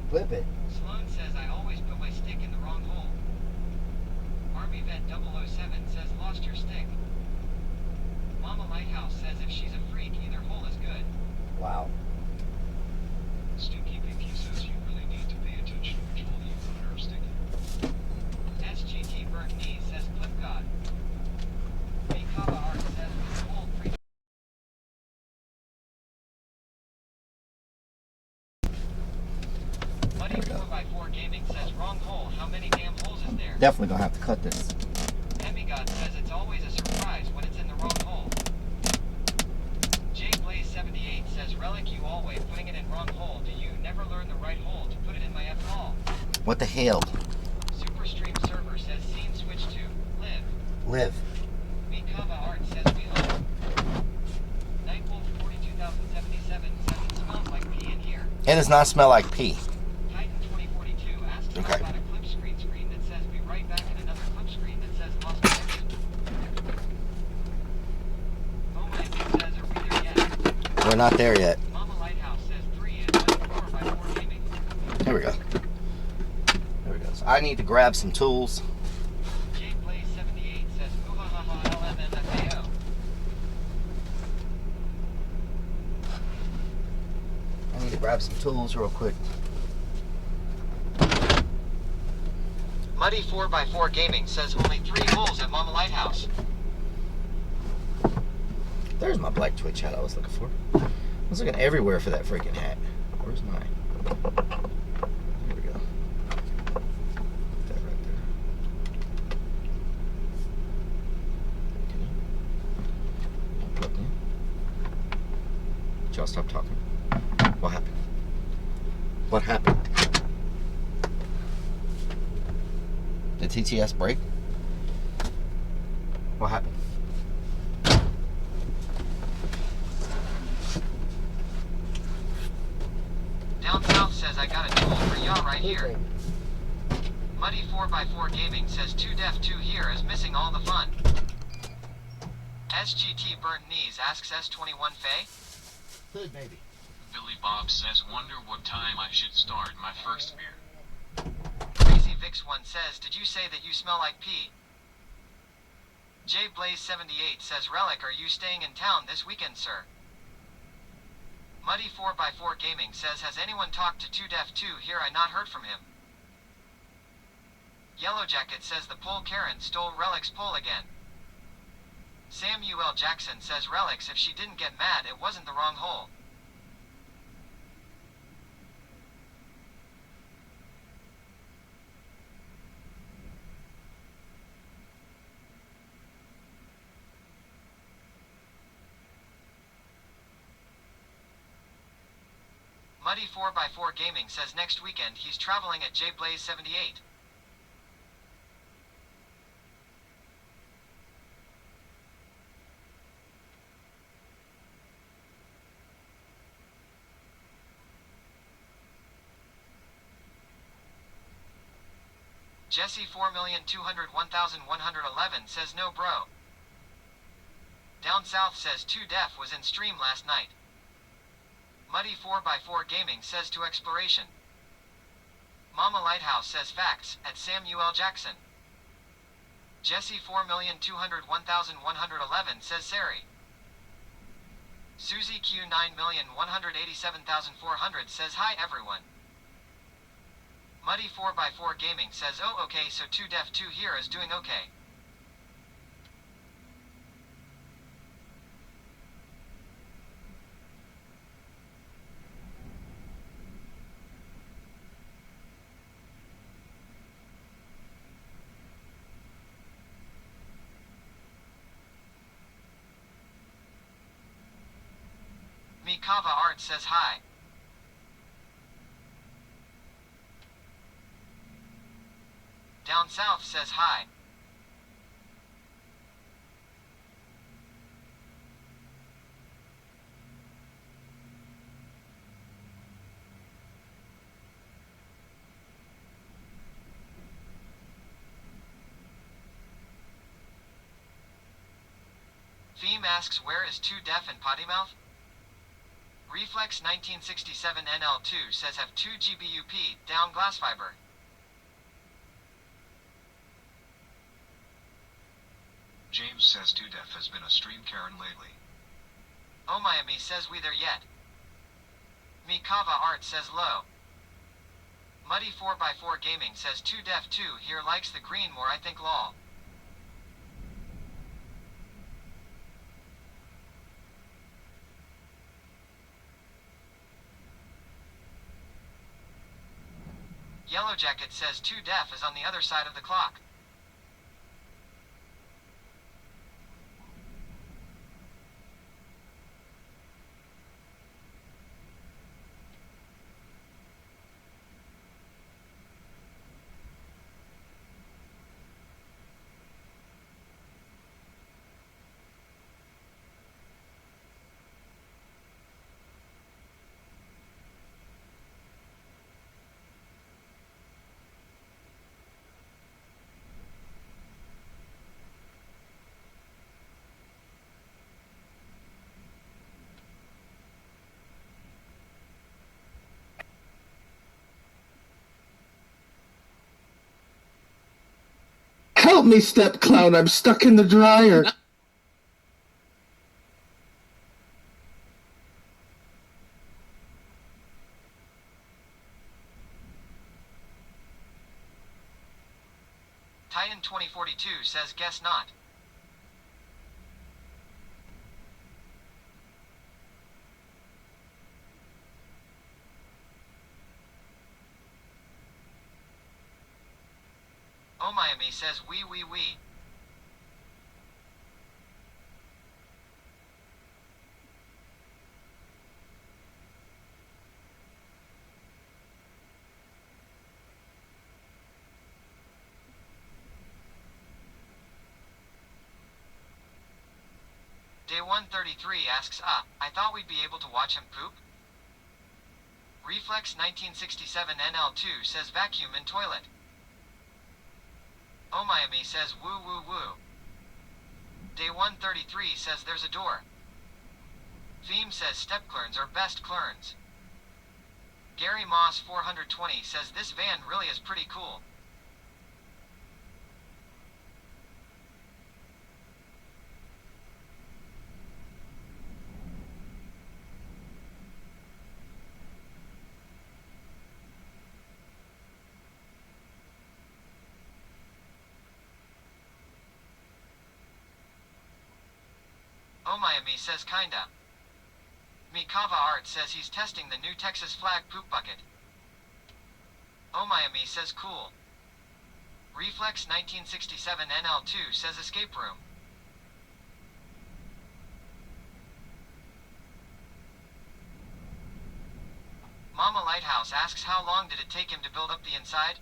Flip it. Sloan says I always put my stick in the wrong hole. Army Vet 007 says lost your stick. Mama Lighthouse says if she's a freak, either hole is good. Wow. Stinky Pinky says you really need to pay attention which hole you put her stick in. SGT Burnt Knee says Clip God. Mikava Art says this hole pre- Muddy 4x4 Gaming says wrong hole. How many damn holes is there? Definitely gonna have to cut this. Demigod says it's always a surprise when it's in the wrong hole. J Blaze 78 says relic you always putting it in wrong hole. Do you never learn the right hole to put it in my F hole? What the hell? Superstream server says scene switch to live. Live. Mikava Art says we hope. Nightwolf 42077 says it smells like pee in here. It does not smell like pee. Titan 2042 asks Okay. about a clip screen that says be right back and another clip screen that says lost connection. Oh my says are we there yet? We're not there yet. Mama Lighthouse says 3 and 4x4 gaming. Here we go. There we go. So I need to grab some tools. J Blaze 78 says oohahaha LMNFAO. I need to grab some tools real quick. Muddy 4x4 Gaming says only 3 holes at Mama Lighthouse. There's my black Twitch hat I was looking for. I was looking everywhere for that freaking hat. Where's mine? There we go. Put that right there. Can you plug in? Did y'all stop talking? What happened? What happened? Did TTS break? What happened? Down South says I got a tool for y'all right here. Muddy 4x4 Gaming says 2 def 2 here is missing all the fun. SGT Burnt Knees asks S21 Faye. Good baby. Billy Bob says, wonder what time I should start my first beer. Crazy Vix 1 says, did you say that you smell like pee? J Blaze 78 says, Relic, are you staying in town this weekend, sir? Muddy 4x4 Gaming says, has anyone talked to 2 def 2 here? I not heard from him. Yellow Jacket says the pole Karen stole Relic's pole again. Samuel Jackson says Relics, if she didn't get mad, it wasn't the wrong hole. Muddy 4x4 Gaming says next weekend he's traveling at J Blaze 78. Jesse 4,201,111 says no bro. Down South says 2def was in stream last night. Muddy 4x4 Gaming says to exploration. Mama Lighthouse says facts at Samuel Jackson. Jesse 4,201,111 says Sari. Susie Q 9,187,400 says hi everyone. Muddy 4x4 Gaming says oh okay, so 2def2 here is doing okay. Mikava Art says hi. Down South says hi. Theme asks where is 2def and Pottymouth? Reflex 1967 NL2 says have 2 GBUP, down glass fiber. James says 2def has been a stream Karen lately. Oh Miami says we there yet. Mikava Art says low. Muddy 4x4 Gaming says 2def2 here likes the green more I think lol. Yellow Jacket says 2def is on the other side of the clock. Help me, step clown. I'm stuck in the dryer. Titan 2042 says guess not. Oh Miami says wee. Day 133 asks I thought we'd be able to watch him poop? Reflex 1967 NL2 says vacuum in toilet. Oh Miami says woo. Day 133 says there's a door. Theme says step clerns are best clerns. Gary Moss 420 says this van really is pretty cool. Oh Miami says kinda. Mikava Art says he's testing the new Texas flag poop bucket. Oh Miami says cool. Reflex 1967 NL2 says escape room. Mama Lighthouse asks how long did it take him to build up the inside?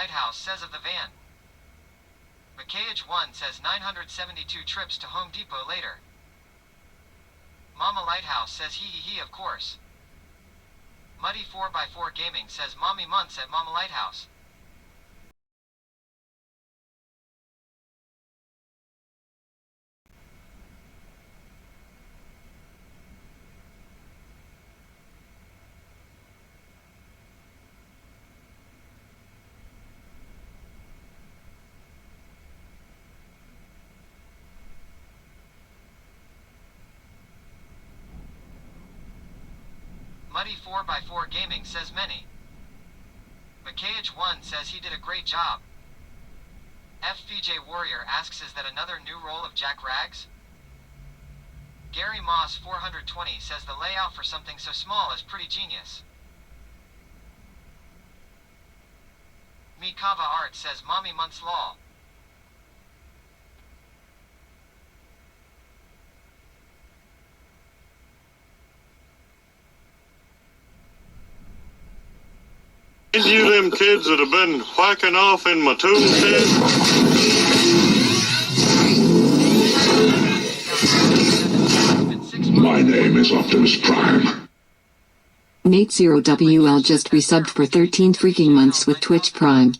Lighthouse says of the van. McKH1 says 972 trips to Home Depot later. Mama Lighthouse says he of course. Muddy 4x4 Gaming says mommy months at Mama Lighthouse. Muddy 4x4 Gaming says many. McKH1 says he did a great job. FVJ Warrior asks, is that another new role of Jack Rags? Gary Moss 420 says the layout for something so small is pretty genius. Mikava Art says mommy months law. Ain't you them kids that have been whacking off in my tool shed? My name is Optimus Prime. Nate0WL just resubbed for 13 freaking months with Twitch Prime.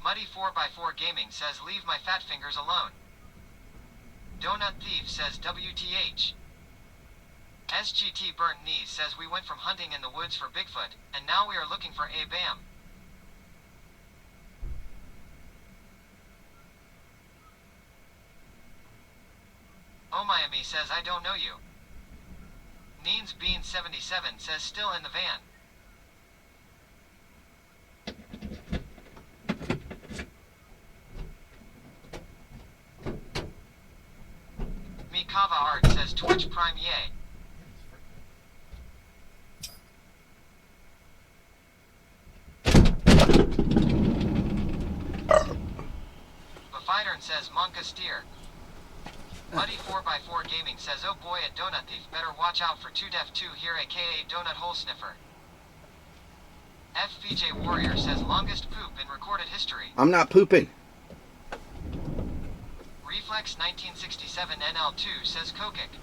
Muddy 4x4 Gaming says leave my fat fingers alone. Donut Thief says WTH. SGT Burnt Knees says we went from hunting in the woods for Bigfoot, and now we are looking for a BAM. Oh Miami says I don't know you. Neens Bean 77 says still in the van. Mikava Art says Twitch Prime yay. Befidern says Monka Steer. Muddy 4x4 Gaming says oh boy at Donut Thief better watch out for 2def2 here aka Donut Hole Sniffer. FVJ Warrior says longest poop in recorded history. I'm not pooping. Reflex 1967 NL2 says Kokik.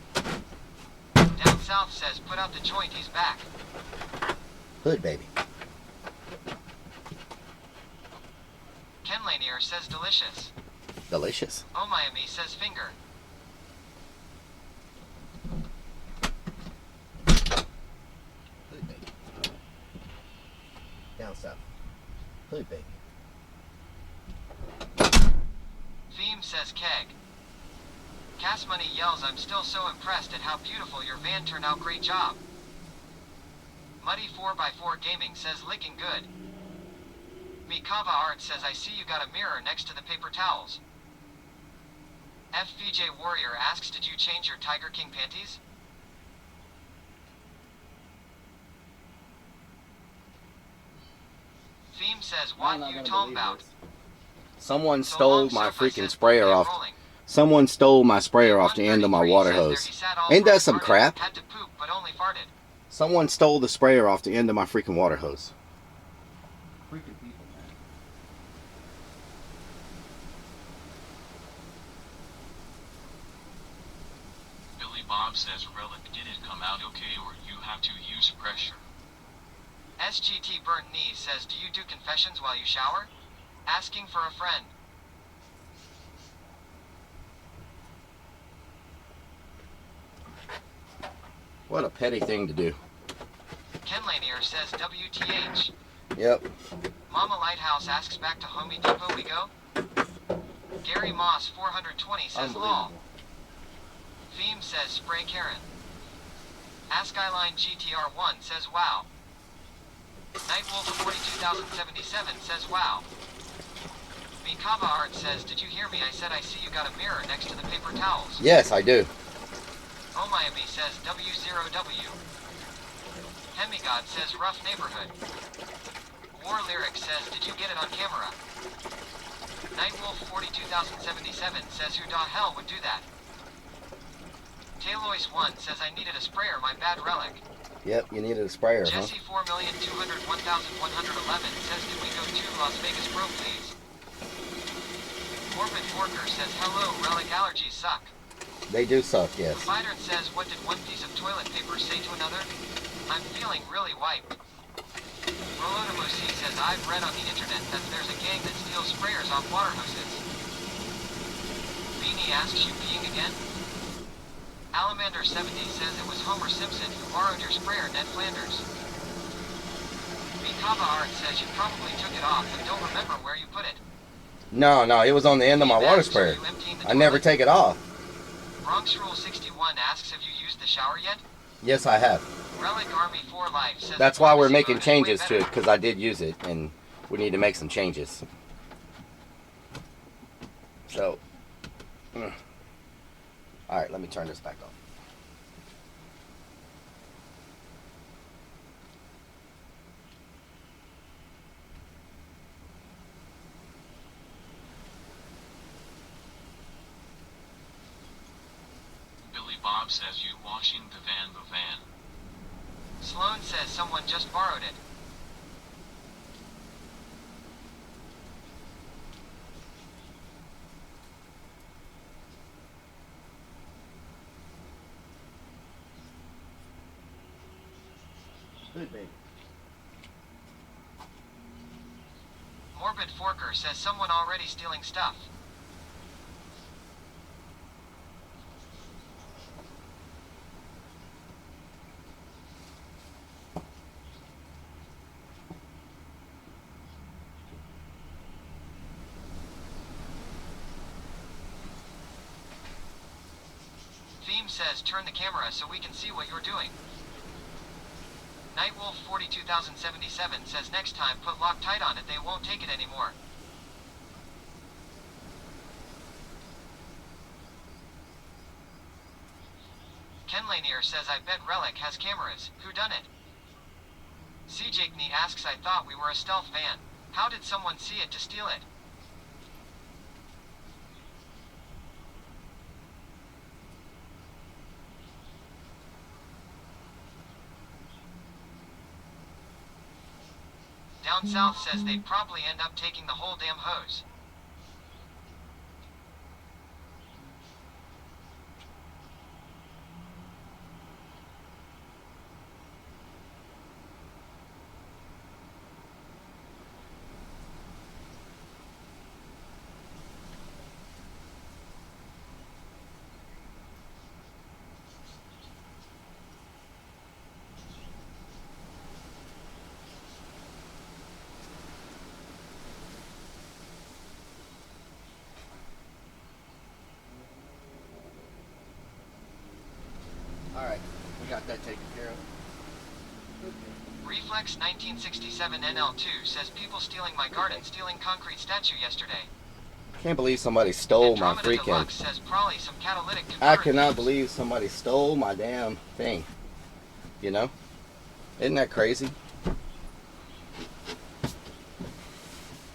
Down South says put out the joint, he's back. Hood baby. Ken Lanier says delicious. Delicious. Oh Miami says finger. Hood baby. Down South. Hood baby. Theme says keg. Cass Money yells I'm still so impressed at how beautiful your van turned out, great job. Muddy 4x4 Gaming says licking good. Mikava Art says I see you got a mirror next to the paper towels. FVJ Warrior asks did you change your Tiger King panties? Theme says what you talking about? Someone stole my freaking sprayer off. Someone stole my sprayer off the end of my water hose. Ain't that some crap? Had to poop but only farted. Someone stole the sprayer off the end of my freaking water hose. Freaking people, man. Billy Bob says Relic, did it come out okay or you have to use pressure? SGT Burnt Knees says do you do confessions while you shower? Asking for a friend. What a petty thing to do. Ken Lanier says WTH. Yep. Mama Lighthouse asks back to Home Depot we go? Gary Moss 420 says lol. Theme says spray Karen. Ask Eyeline GTR1 says wow. Nightwolf 42077 says wow. Mikava Art says did you hear me? I said I see you got a mirror next to the paper towels. Yes, I do. Oh Miami says W0W. Hemigod says rough neighborhood. War Lyric says did you get it on camera? Nightwolf 42077 says who the hell would do that? Voice 1 says I needed a sprayer, my bad relic. Yep, you needed a sprayer, huh? Jesse 4,201,111 says can we go to Las Vegas Bro please? Morbid Forker says hello, relic allergies suck. They do suck, yes. Provider says what did one piece of toilet paper say to another? I'm feeling really wiped. Rolotomosi says I've read on the internet that there's a gang that steals sprayers off water hoses. Beanie asks you peeing again? Alamander70 says it was Homer Simpson who borrowed your sprayer, Ned Flanders. Mikava Art says you probably took it off but don't remember where you put it. No, it was on the end of my water sprayer. I never take it off. Bronx Rule 61 asks have you used the shower yet? Yes, I have. Relic Army 4 Life says That's why we're making changes to it, because I did use it, and we need to make some changes. So, alright, let me turn this back on. Billy Bob says you washing the van. Sloan says someone just borrowed it. Good, baby. Morbid Forker says someone already stealing stuff. Theme says turn the camera so we can see what you're doing. Nightwolf 42077 says next time put Loctite on it, they won't take it anymore. Ken Lanier says I bet Relic has cameras. Who done it? CJkney asks I thought we were a stealth van. How did someone see it to steal it? Down South says they'd probably end up taking the whole damn hose. Alright, we got that taken care of. Reflex 1967 NL2 says people stealing my garden, stealing concrete statue yesterday. Can't believe somebody stole my Andromeda freaking... Deluxe says probably some catalytic I converter cannot fumes. believe somebody stole my damn thing. You know? Isn't that crazy?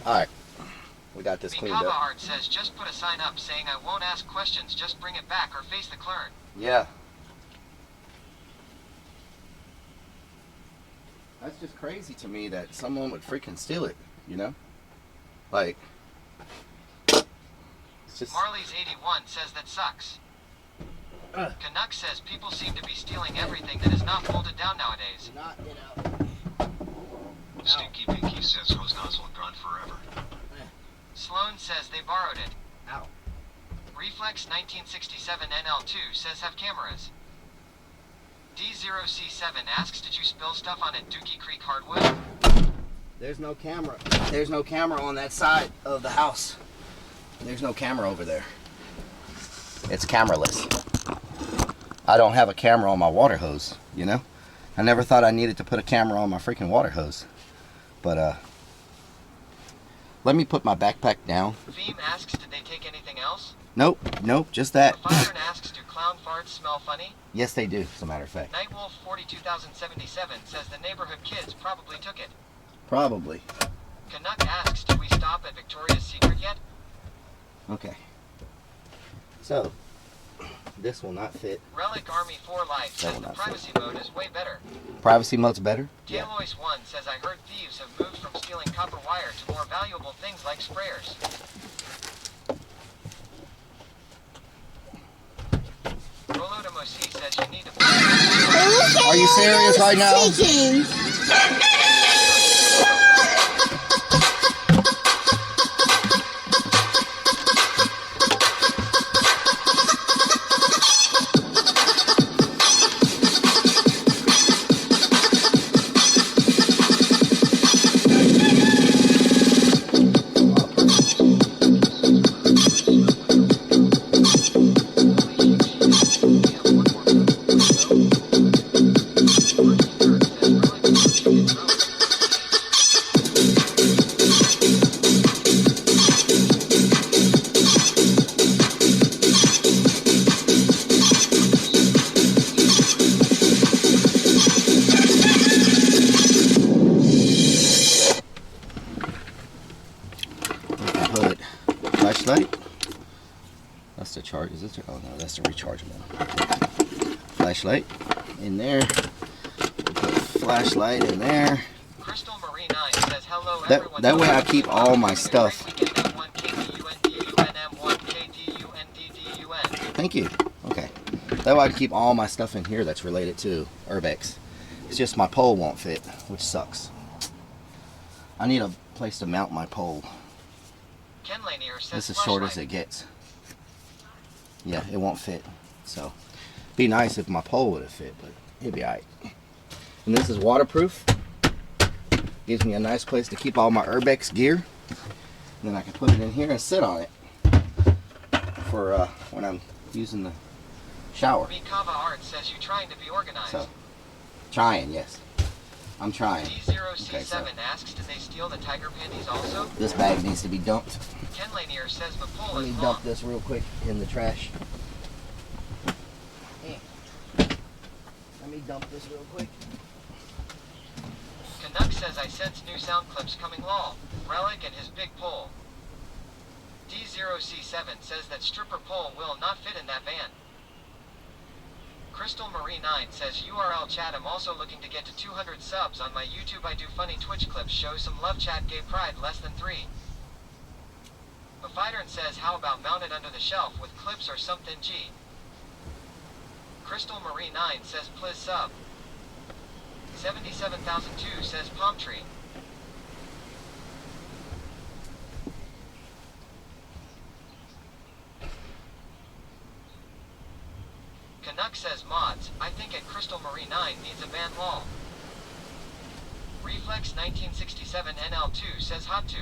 Alright. We got this cleaned Mikava up. Art says just put a sign up saying I won't ask questions, just bring it back or face the clern. Yeah. That's just crazy to me that someone would freaking steal it, you know? Like, it's just... Marley's 81 says that sucks. Canuck says people seem to be stealing everything that is not folded down nowadays. Stinky Pinky says hose nozzle gone forever. Sloan says they borrowed it. Ow. Reflex 1967 NL2 says have cameras. D0C7 asks did you spill stuff on at Dookie Creek Hardwood? There's no camera. There's no camera on that side of the house. There's no camera over there. It's cameraless. I don't have a camera on my water hose, you know? I never thought I needed to put a camera on my freaking water hose. But, let me put my backpack down. Theme asks did they take anything else? Nope, just that. Fire asks do clown farts smell funny? Yes, they do, as a matter of fact. Nightwolf 42077 says the neighborhood kids probably took it. Probably. Canuck asks did we stop at Victoria's Secret yet? Okay. So, This will not fit. Relic Army 4 Life says the privacy mode is way better. Privacy mode's better? Yeah. Talois 1 says I heard thieves have moved from stealing copper wire to more valuable things like sprayers. Rolo de Mosi says you need to... Are you serious right now? Flashlight. That's the charge. Is this? Oh no, that's the rechargeable. Flashlight in there. Flashlight in there. Crystal Marie 9 says hello. That way I keep all my stuff. Thank you. Okay. That way I can keep all my stuff in here that's related to Urbex. It's just my pole won't fit, which sucks. I need a place to mount my pole. This is as short as it gets. Yeah, it won't fit. So, be nice if my pole would have fit, but it'd be alright. And this is waterproof. Gives me a nice place to keep all my Urbex gear. And then I can put it in here and sit on it for when I'm using the shower. Mikava Art says you're trying to be organized. So, trying, yes. I'm trying. D0C7 Okay, so asks, did they steal the tiger panties also? this bag needs to be dumped. Ken Lanier says the pole Let is me long. dump this real quick in the trash. Let me dump this real quick. Canuck says I sense new sound clips coming lol. Relic and his big pole. D0C7 says that stripper pole will not fit in that van. Crystal Marie 9 says URL chat I'm also looking to get to 200 subs on my YouTube. I do funny Twitch clips, show some love chat, gay pride less than 3. Mafidern says how about mounted under the shelf with clips or something G. Crystal Marie 9 says please sub. 77,002 says palm tree. Canuck says mods, I think at Crystal Marie 9 needs a van wall. Reflex 1967 NL2 says hot to.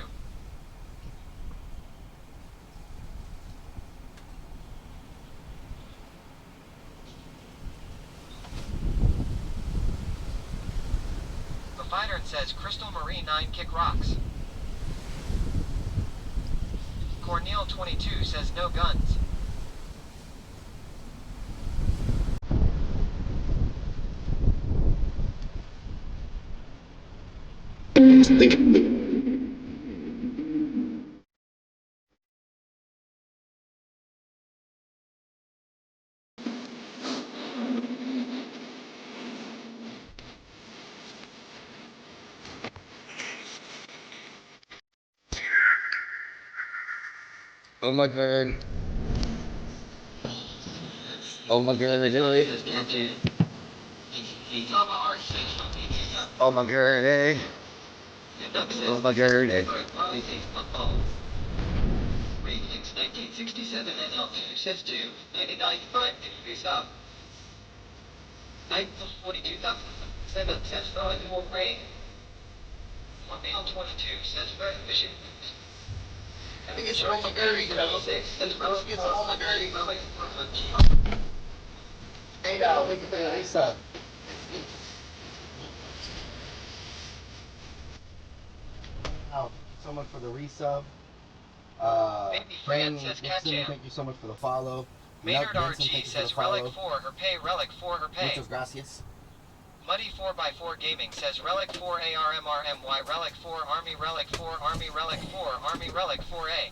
The fighter says Crystal Marie 9 kick rocks. Cornel 22 says no guns. Oh my god. Oh my god, they did it. Oh my god, eh? Oh my god, eh? Reflex 1967 NL2 says 2, 99.5 degrees up. 42,007 says 5 more rain. 1L22 says very fishing. I think it's all my dirty. 6 says Rose gets all my dirty. Hey now, look at that, Lisa. Wow, so much for the resub. Fran says Cat Nixon, Jam. thank you so much for the follow. Maynard Nut Benson, RG thank you for says the follow. Relic 4 her pay, Relic 4 her pay. Muchas gracias. Muddy 4x4 Gaming says Relic 4 ARMRMY Relic 4 Army Relic 4 Army Relic 4 Army Relic 4A.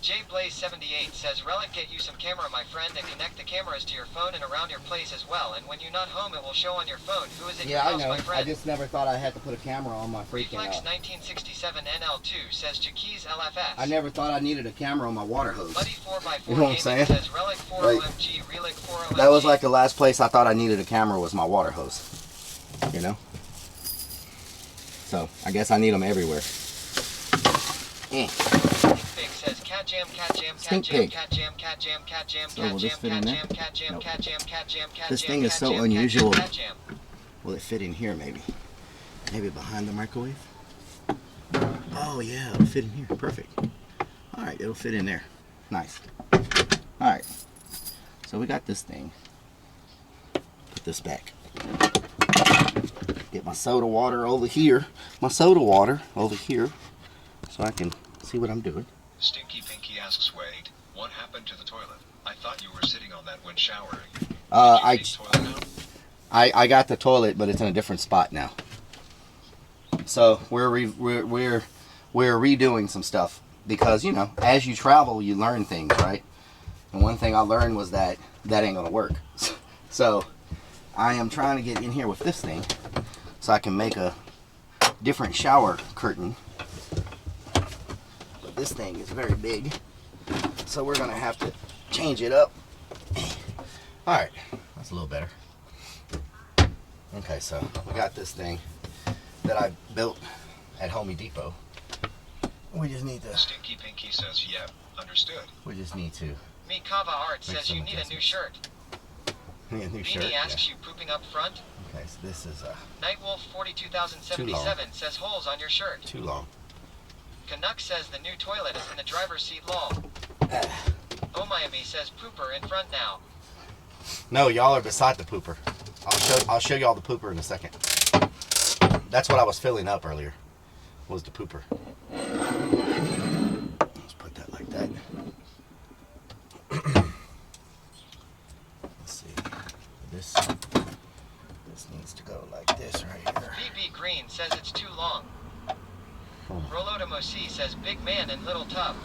JBlaze78 says, Relic, get you some camera, my friend, and connect the cameras to your phone and around your place as well. And when you're not home, it will show on your phone. Who is at your house, my friend? I just never thought I had to put a camera on my freaking Reflex1967NL2 says Jaquez LFS. I never thought I needed a camera on my water hose. Buddy 4x4 You know what I'm saying? Says Relic 4OMG, Relic 4OMG. That was like the last place I thought I needed a camera was my water hose. You know? So, I guess I need them everywhere. Says cat jam, cat jam, Stink cat jam, pig. cat jam, cat jam, cat jam, Oh, will cat this jam, fit in cat there? jam, cat jam, Nope. cat jam, cat jam, cat This jam, thing is cat so jam, cat unusual. jam, cat jam. Will it fit in here maybe? Maybe behind the microwave? Oh yeah, it'll fit in here. Perfect. Alright, it'll fit in there. Nice. Alright. So we got this thing. Put this back. Get my soda water over here. My soda water over here. So I can see what I'm doing. Stinky Pinky asks Wade, what happened to the toilet? I thought you were sitting on that when showering. I got the toilet, but it's in a different spot now. So we're redoing some stuff because, you know, as you travel, you learn things, right? And one thing I learned was that ain't gonna work. So I am trying to get in here with this thing so I can make a different shower curtain. But this thing is very big, so we're gonna have to change it up. All right, that's a little better. Okay, so we got this thing that I built at Home Depot. We just need to. Stinky Pinky says, yep, understood. We just need to. Mikava Art Make says some you need a new adjustments. shirt. Need a new shirt. Beanie asks you pooping up front. Okay, so this is Nightwolf 42077 says holes on your shirt. too long. Canuck says the new toilet is in the driver's seat lol. Omiami says pooper in front now. No, y'all are beside the pooper. I'll show y'all the pooper in a second. That's what I was filling up earlier. Was the pooper. Let's put that like that. Let's see. This needs to go like this right here. VB Green says it's too long. Rolodamo C says big man in little tub.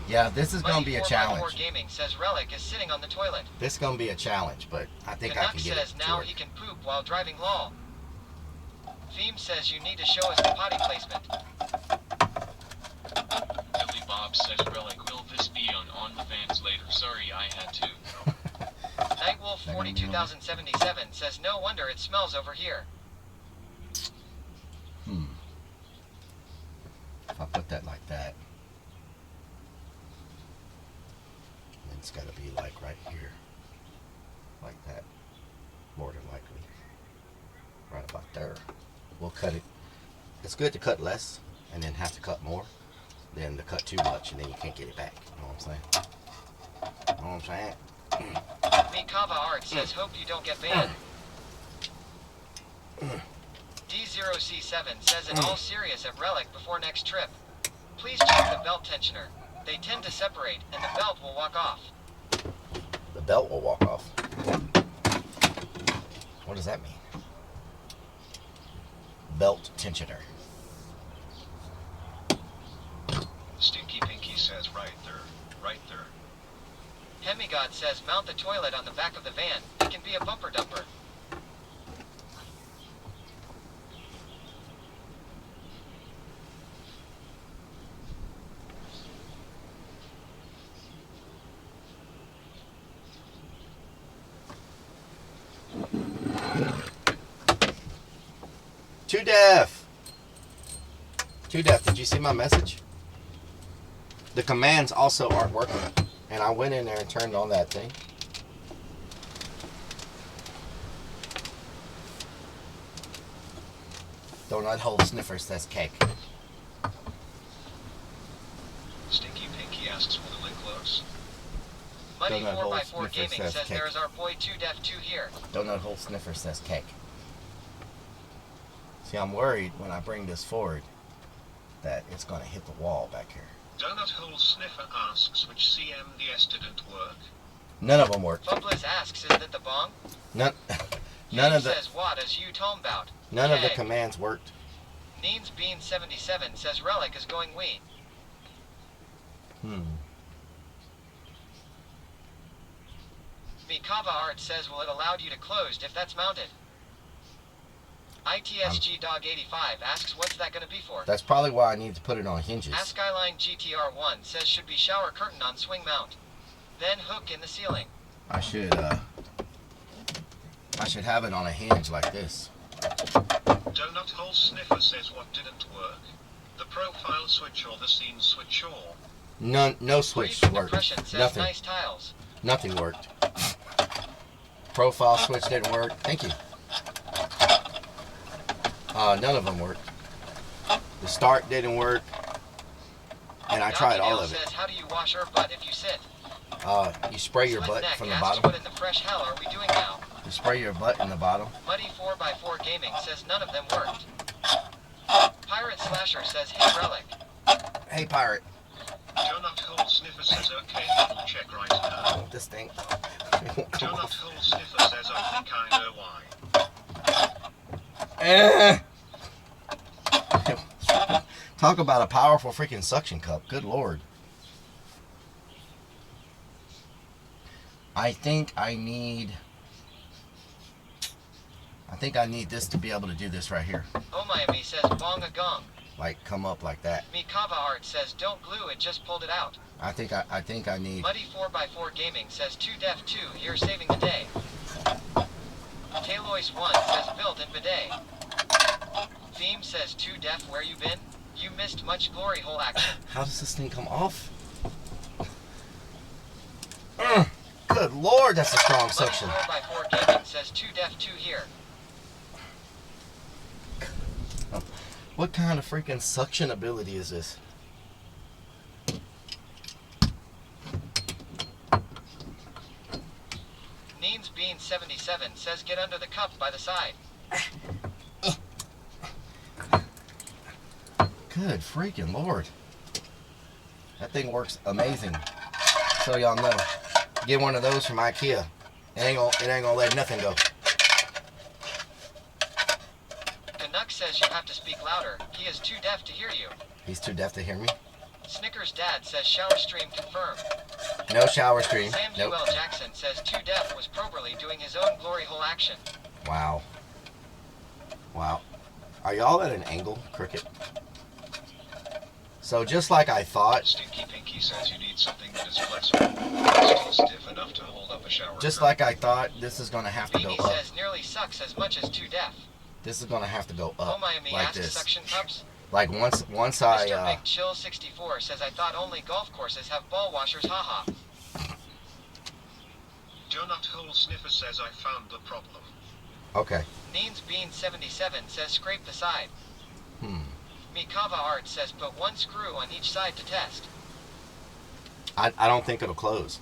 Yeah, this is gonna be a Buddy4x4 challenge. Gaming says Relic is sitting on the toilet. This is gonna be a challenge, but I think I Canuck can get says it. now he can poop while driving lol. Theme says you need to show us the potty placement. Billy Bob says, Relic, will this be on OnlyFans later? Sorry, I had to. Nightwolf 42077 says no wonder it smells over here. If I put that like that, then it's got to be like right here, like that, more than likely, right about there. We'll cut it. It's good to cut less and then have to cut more than to cut too much and then you can't get it back. You know what I'm saying? You know what I'm saying? Mikava Art says hope you don't get banned. D0C7 says in all serious at Relic before next trip. Please check the belt tensioner. They tend to separate and the belt will walk off. The belt will walk off. What does that mean? Belt tensioner. Stinky Pinky says right there, right there. Hemigod says mount the toilet on the back of the van. It can be a bumper dumper. Too deaf. Too deaf. Did you see my message? The commands also aren't working. And I went in there and turned on that thing. Donut hole sniffer says cake. Stinky Pinky asks, will the link close? Money Donut hole 4x4 sniffer Gaming says says cake. there is our boy 2Def2 here. Donut hole sniffer says cake. See, I'm worried when I bring this forward that it's going to hit the wall back here. Donut Hole Sniffer asks which CMDS didn't work. None of them work. Fubliss asks is that the bong? None Hugh of the says what is you talking about? none of the Keg. commands worked. Neens Bean 77 says Relic is going wee. Mikava Art says, will it allow you to closed if that's mounted? ITSG Dog 85 asks, what's that going to be for? That's probably why I need to put it on hinges. Skyline GTR1 says, should be shower curtain on swing mount. Then hook in the ceiling. I should have it on a hinge like this. Donut Hole Sniffer says, what didn't work? The profile switch or the scene switch or? No switch worked. Nothing. Nice tiles. Nothing worked. Profile switch didn't work. Thank you. None of them worked. The start didn't work. And I tried all of it. Says, how do you wash her butt if you sit? You spray your butt from the bottom. What in the fresh hell are we doing now? You spray your butt in the bottom. Muddy 4x4 Gaming says none of them worked. Pirate Slasher says, hey Relic. Hey Pirate. Donut Hole Sniffer says, okay, double check right now. This thing. Donut Hole Sniffer says, I think I know why. Talk about a powerful freaking suction cup. Good Lord. I think I need this to be able to do this right here. Oh Miami says bong a gong. Like come up like that. Mikava Art says don't glue it, just pulled it out. I think I need. Muddy 4x4 Gaming says 2 def 2 here saving the day. Taylois 1 says built in bidet. Theme says 2 def where you been? You missed much glory hole action. How does this thing come off? Good Lord, that's a strong suction. 4x4 Gaming says 2 def 2 here. What kind of freaking suction ability is this? Neens Bean 77 says get under the cup by the side. Good freaking Lord. That thing works amazing. So y'all know. Get one of those from IKEA. It ain't gonna let nothing go. Canuck says you have to speak louder. He is too deaf to hear you. He's too deaf to hear me? Snickers Dad says shower stream confirmed. No shower stream. Samuel Nope. Jackson says too deaf was properly doing his own glory hole action. Wow. Wow. Are y'all at an angle, Cricket? So just like I thought. Stinky Pinky says you need something that is flexible, still stiff enough to hold up a shower. Just like I thought, this is gonna have to go Beanie up. says nearly sucks as much as too deaf. This is gonna have to go Oh up Miami like asks this. suction cups. Like once Mr. Big Chill 64 says I thought only golf courses have ball washers, haha. Donut Hole Sniffer says I found the problem. Okay. Neens Bean 77 says scrape the side. Mikava Art says put 1 screw on each side to test. I don't think it'll close.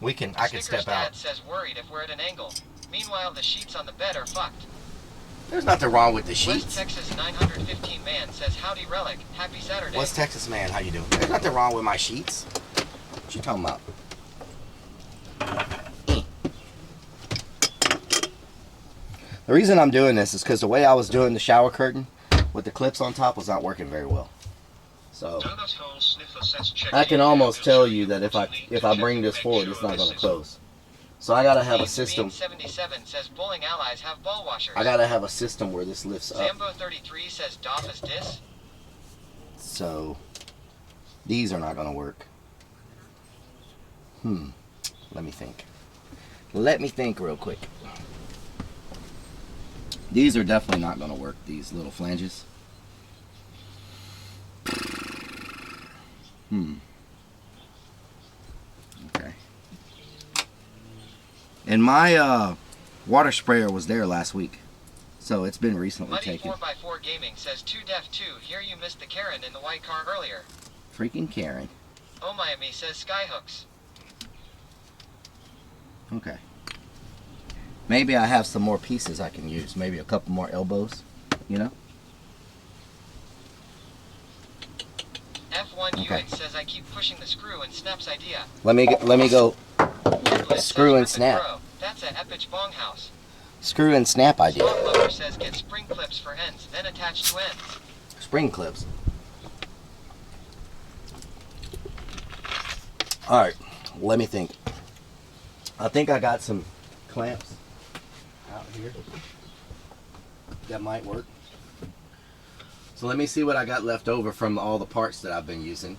I can Snickers step Dad out. says worried if we're at an angle. Meanwhile the sheets on the bed are fucked. There's nothing wrong with the West sheets. Texas 915 man says howdy Relic, happy Saturday. West Texas man, how you doing? There's nothing wrong with my sheets. What you talking about? The reason I'm doing this is because the way I was doing the shower curtain with the clips on top was not working very well. So I can almost tell you that if I bring this forward, it's not going to close. So I gotta have a system. 77 says bowling allies have ball washers. I gotta have a system where this lifts up. Zambo 33 says Doff is dis. So these are not gonna work. Let me think. Let me think real quick. These are definitely not gonna work, these little flanges. Okay. And my water sprayer was there last week. So it's been recently Muddy taken. 4x4 Gaming says 2 def 2. Here you missed the Karen in the white car earlier. Freaking Karen. Oh Miami says skyhooks. Okay. Maybe I have some more pieces I can use. Maybe a couple more elbows, you know? F1 Ewan says I keep pushing the screw and snaps idea. Let me go screw and snap. That's a epic bong house. Screw and snap idea. Spawn Lover says get spring clips for ends, then attach to ends. Spring clips. Alright, let me think. I think I got some clamps out here that might work. So let me see what I got left over from all the parts that I've been using.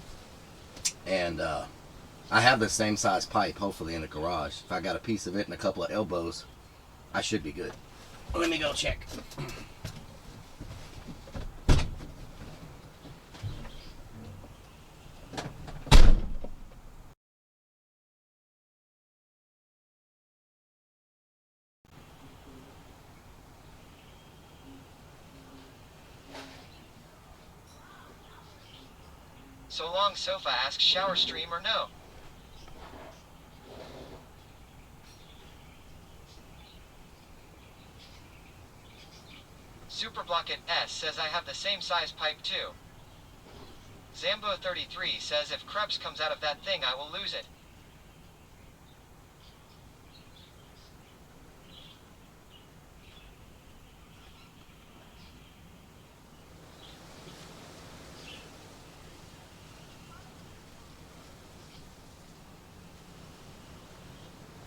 And I have the same size pipe, hopefully, in the garage. If I got a piece of it and a couple of elbows, I should be good. Let me go check. So Long Sofa asks shower stream or no. Superblocket S says I have the same size pipe too. Zambo33 says if Krebs comes out of that thing I will lose it.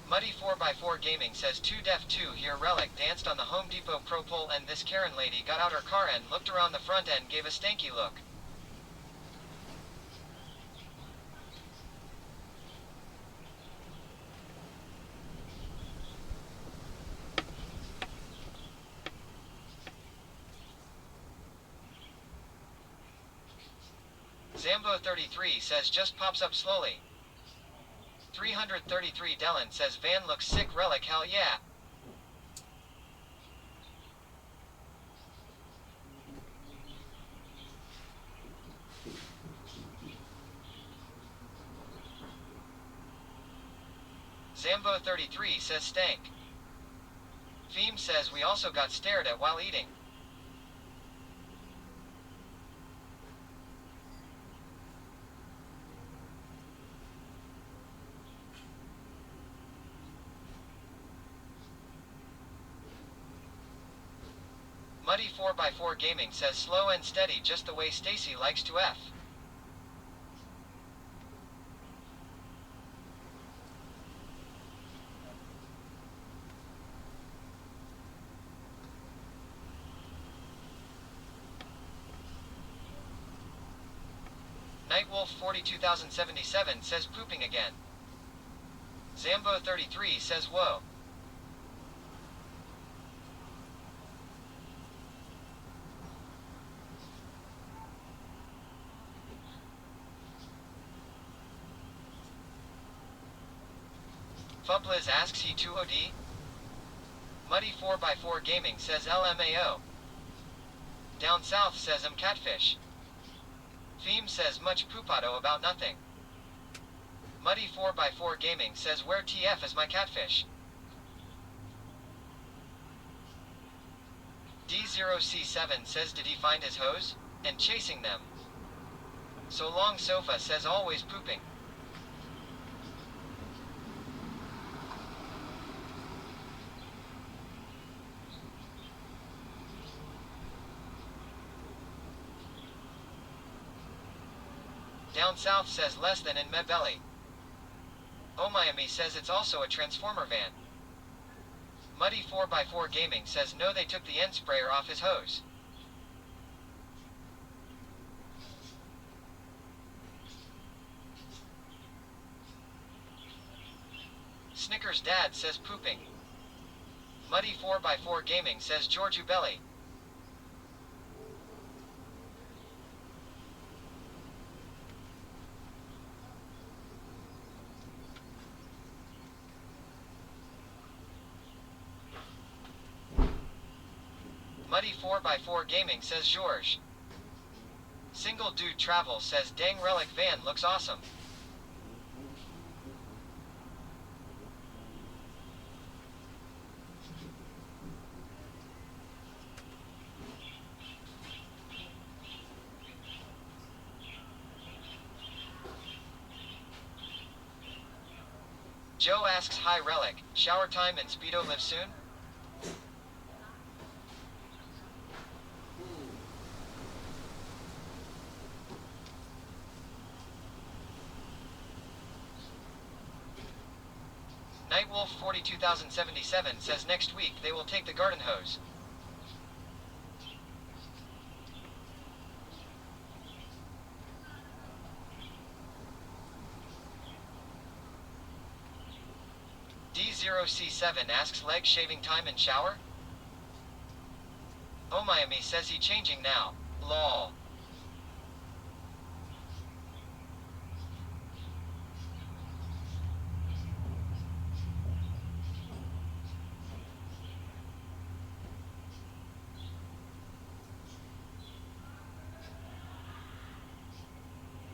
Muddy 4x4 Gaming says 2def2 here Relic danced on the Home Depot Pro Pole and this Karen lady got out her car and looked around the front end, gave a stanky look. Zambo33 says just pops up slowly. 333 Dellen says van looks sick Relic hell yeah. Zambo33 says stank. Theme says we also got stared at while eating. Muddy 4x4 Gaming says slow and steady just the way Stacy likes to F. Nightwolf 42077 says pooping again. Zambo33 says whoa. Fubliz asks he 2OD. Muddy 4x4 Gaming says LMAO. Down South says catfish. Theme says much poopado about nothing. Muddy 4x4 Gaming says where TF is my catfish. D0C7 says did he find his hose? And chasing them. So Long Sofa says always pooping. Down South says less than in my belly. Oh Miami says it's also a transformer van. Muddy 4x4 Gaming says no they took the end sprayer off his hose. Snickers Dad says pooping. Muddy 4x4 Gaming says Giorgio Belly. Muddy 4x4 Gaming says George. Single Dude Travel says dang Relic van looks awesome. Joe asks hi Relic, shower time and Speedo live soon? Nightwolf 42077 says next week they will take the garden hose. D0C7 asks leg shaving time in shower? Oh Miami says he changing now. Lol.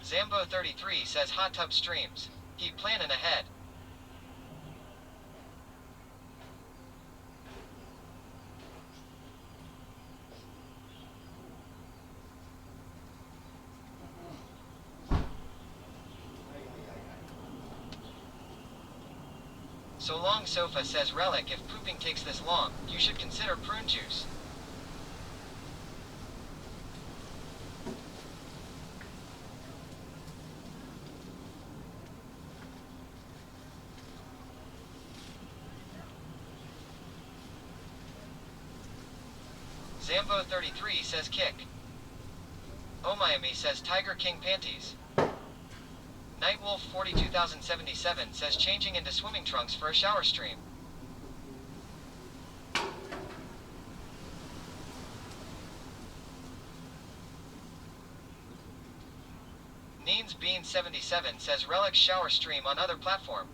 Zambo33 says hot tub streams. He planning ahead. So long sofa says Relic, if pooping takes this long, you should consider prune juice. Zambo33 says kick. Oh Miami says Tiger King panties. Nightwolf 42077 says changing into swimming trunks for a shower stream. Neens Bean 77 says Relic shower stream on other platform.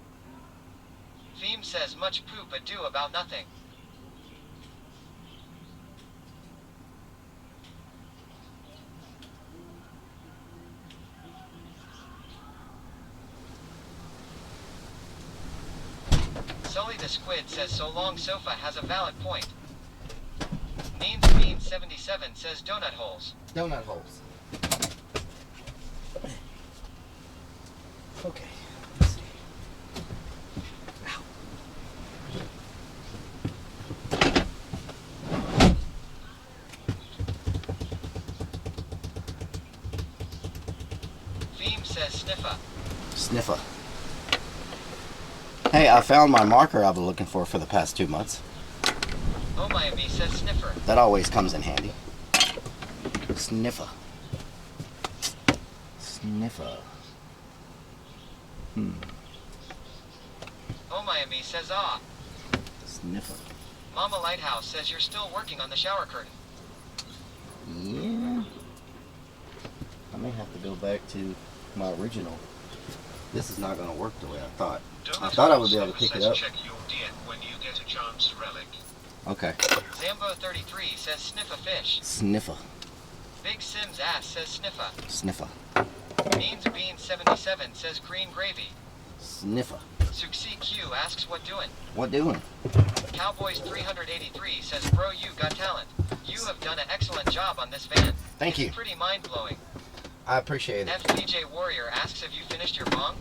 Theme says much poop ado about nothing. Sully the Squid says so long sofa has a valid point. Neens Bean 77 says donut holes. Donut holes. Okay. Let's see. Ow. Theme says sniffa. Sniffa. Hey, I found my marker I've been looking for the past 2 months. Oh Miami says sniffer. That always comes in handy. Sniffa. Sniffa. Oh Miami says ah. Sniffa. Mama Lighthouse says you're still working on the shower curtain. Yeah. I may have to go back to my original. This is not going to work the way I thought. I thought I would be able to pick it up. Check your DM when you get a chance, Relic. Okay. Zambo33 says sniff a fish. Sniffa. Big Sims ass says sniffa. Sniffa. Neens Bean 77 says green gravy. Sniffa. Suxi Q asks what doing. What doing? Cowboys 383 says bro you got talent. You have done an excellent job on this van. Thank you. It's pretty mind blowing. I appreciate it. FPJ Warrior asks have you finished your bong?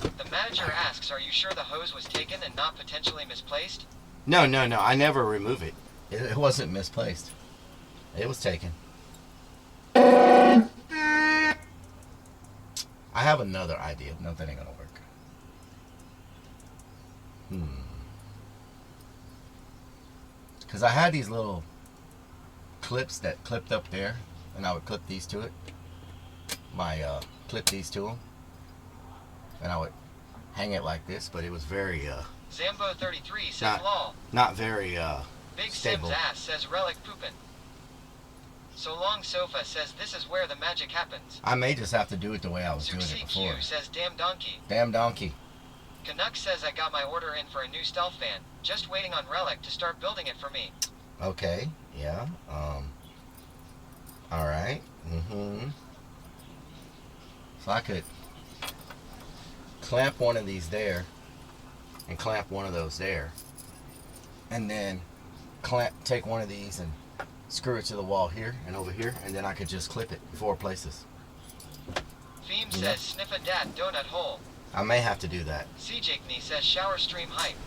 The manager asks are you sure the hose was taken and not potentially misplaced? No. I never remove it. It wasn't misplaced. It was taken. I have another idea. No, that ain't gonna work. Because I had these little clips that clipped up there, and I would clip these to it. Clip these to them, and I would hang it like this. But it was very Zambo33 says lol. not very Big stable. Sims ass says relic poopin'. So long sofa says this is where the magic happens. I may just have to do it the way I was doing it before. Q says damn donkey. Damn donkey. Canuck says I got my order in for a new stealth van. Just waiting on Relic to start building it for me. Okay. Yeah. All right. So I could clamp one of these there and clamp one of those there, and then take one of these and screw it to the wall here and over here, and then I could just clip it 4 places. Theme says sniff a dat donut hole. I may have to do that. CJkney says shower stream hype.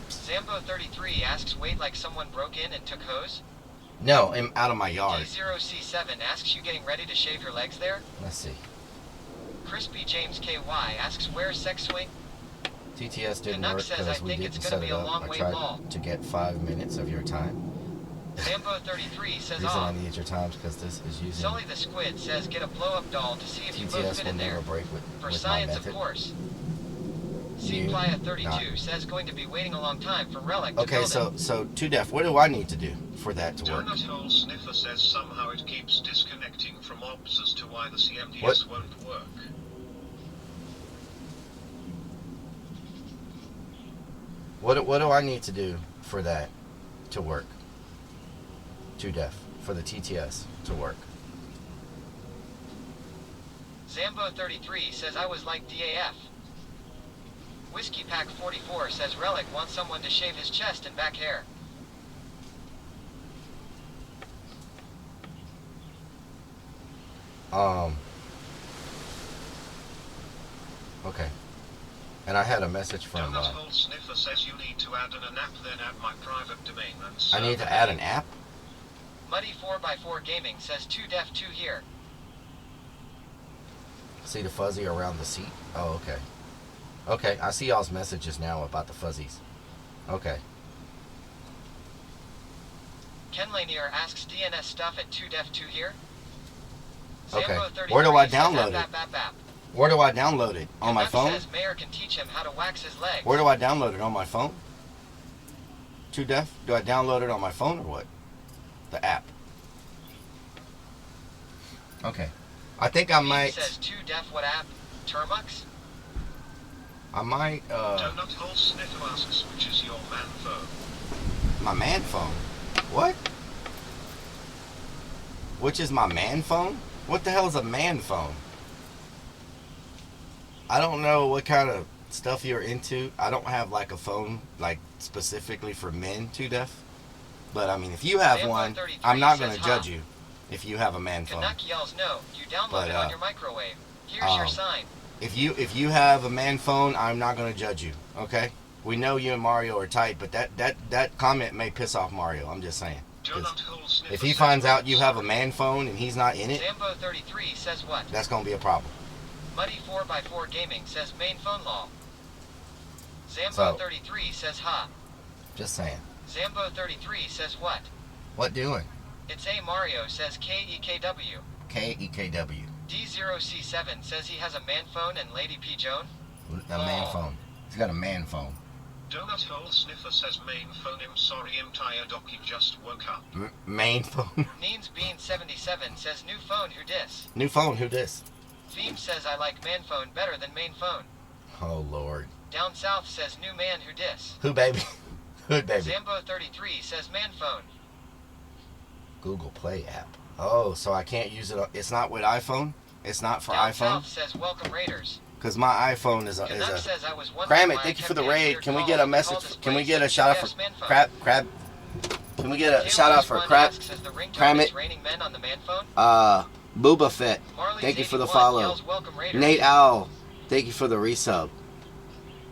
Zambo33 asks wait like someone broke in and took hose? No, I'm out of my yard. D0C7 asks you getting ready to shave your legs there? Let's see. Crispy James KY asks where's sex swing? TTS didn't Canuck work says, I because we think didn't it's set gonna it be a up. long I way tried long. to get 5 minutes of your time. Zambo 33 says The reason I off. need your times because this is using Sully the Squid says get a blow-up doll to see if you both TTS fit will in never there. break with For my science, method. of course. C You Playa 32 not. says going to be waiting a long time for Relic to Okay, build it. so 2Def, what do I need to do for that to work? Donut Hole Sniffer says somehow it keeps disconnecting from ops as to why the CMDS What? won't work. What do I need to do for that to work? 2Def, for the TTS to work. Zambo 33 says I was like DAF. Whiskey Pack 44 says Relic wants someone to shave his chest and back hair. Okay. And I had a message from, Donut Hole Sniffer says you need to add an app, then add my private domain and I need to add an app? Muddy 4x4 Gaming says 2Def 2 here. See the fuzzy around the seat? Oh, okay. Okay, I see y'all's messages now about the fuzzies. Okay. Ken Lanier asks DNS stuff at 2Def 2 here. Okay. Zambo 33 Where do I says download it? app. Where do I download it? On my Canuck phone? says Mayor can teach him how to wax his legs. Where do I download it? On my phone? 2Def? Do I download it on my phone or what? The app. Okay. I think I might. Says 2Def what app? Termux? I might. Donut Hole Sniffer asks which is your man phone. My man phone. What? Which is my man phone? What the hell is a man phone? I don't know what kind of stuff you're into. I don't have like a phone like specifically for men, 2Def. But I mean, if you have one, I'm not going to judge you if you have a man phone. Canuck yells no. You download it on your microwave. Here's your sign. If you have a man phone, I'm not going to judge you. Okay? We know you and Mario are tight, but that comment may piss off Mario. I'm just saying. If he finds out you have a man phone and he's not in it, Zambo 33 says what? that's going to be a problem. Muddy 4x4 Gaming says main phone law. Zambo So- 33 says ha. Just saying. Zambo 33 says what? What doing? It's A Mario says KEKW. KEKW. D0C7 says he has a man phone and Lady P Joan. A man phone. He's got a man phone. Donut Hole Sniffer says main phone. I'm sorry, I'm tired. Doc, just woke up. Main phone. Neens Bean 77 says new phone who dis. New phone. Who dis? Theme says I like man phone better than main phone. Oh Lord. Down South says new man who dis. Who baby? Who baby? Zambo 33 says man phone. Google Play app. Oh, so I can't use it. It's not with iPhone. It's not for Down iPhone. South says welcome Raiders. Because my iPhone is a. Canuck says I was wondering Cram it. why Thank I you for the kept raid. getting Can we weird get a calls. message? Call Can we display get a says shout out yes, for man phone. crab? Can we get a shout out for One crab? asks, is the ringtone Cram that's it. raining men on the man phone? Booba Fett. Marley's Thank you for the 81 follow. yells, welcome Raiders. Nate Owl. Thank you for the resub.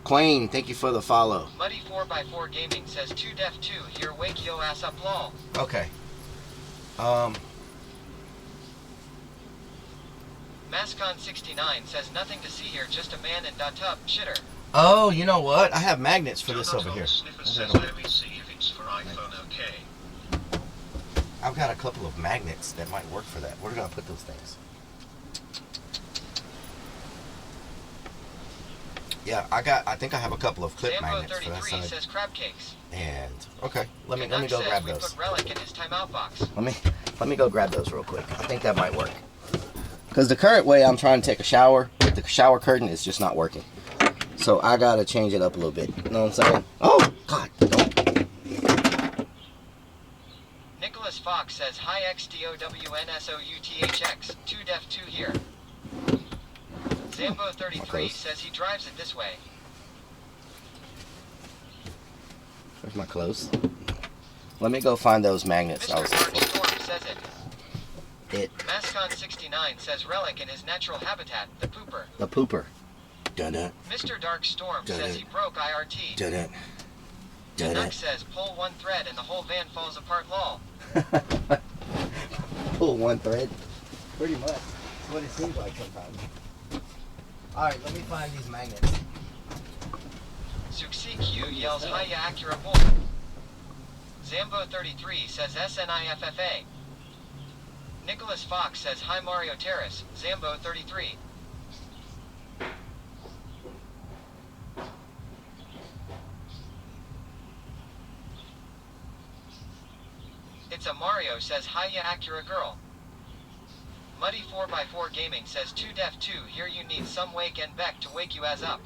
Queen. Thank you for the follow. Muddy 4x4 Gaming says 2Def 2 here wake yo ass up lol. Okay. Mascon 69 says nothing to see here, just a man and tub shitter. Oh, you know what? I have magnets for this Donut over Hole here. Sniffer says let me see if it's for iPhone. Okay. I've got a couple of magnets that might work for that. Where do I put those things? Yeah, I think I have a couple of clip Zambo magnets for that 33 side. says crab cakes. And okay, let me Canuck go says grab we those. put Relic in his timeout box. Let me go grab those real quick. I think that might work. Because the current way I'm trying to take a shower with the shower curtain is just not working. So I gotta change it up a little bit. You know what I'm saying? Oh God! Don't. Nicholas Fox says hi XDOWNSOUTHX 2Def 2 here. Zambo 33 says he drives it this way. Where's my clothes? Let me go find those magnets. I Mr. was Dark Storm says it. It. Mascon 69 says Relic in his natural habitat, the pooper. The pooper. Dun-dun. Mr. Dark Storm says he broke IRT. Dun-dun. Canuck says pull one thread and the whole van falls apart lol. Pull one thread. Pretty much. That's what it seems like sometimes. Alright, let me find these magnets. Suxiq yells Hiya Acura Boy. Zambo33 says SNIFFA. Nicholas Fox says Hi Mario Terrace, Zambo33. It's a Mario says Hiya Acura Girl. Muddy 4x4 Gaming says 2def2 here you need some wake and Beck to wake you as up.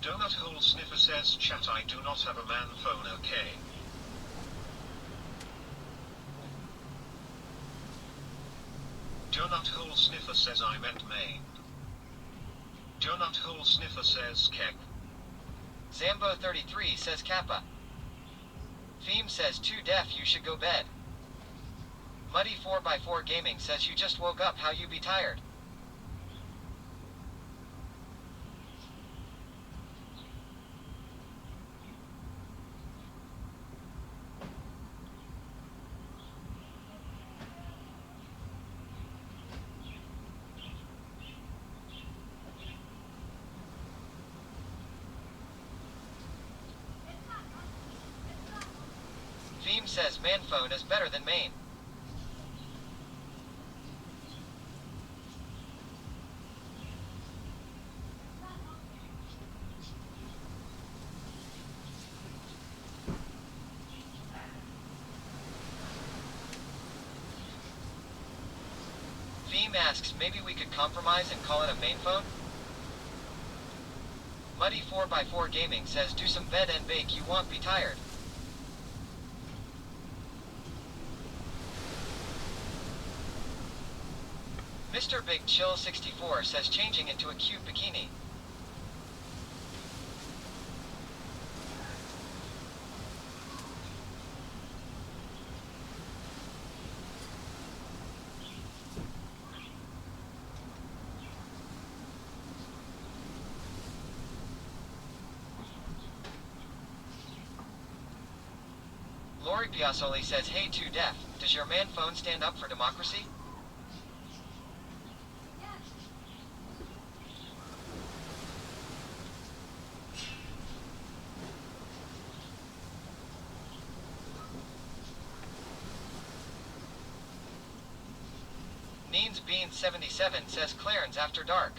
Donut Hole Sniffer says, chat, I do not have a man phone, okay? Donut Hole Sniffer says I meant Maine. Donut Hole Sniffer says Keck. Zambo33 says Kappa. Theme says 2def you should go bed. Muddy 4x4 Gaming says you just woke up, how you be tired? Theme says man phone is better than Maine. Theme asks maybe we could compromise and call it a main phone? Muddy 4x4 Gaming says do some bed and bake you won't be tired. Mr. Big Chill 64 says changing into a cute bikini. Lori Piazzoli says hey 2def, does your man phone stand up for democracy? Neens Beans 77 says Clarence after dark.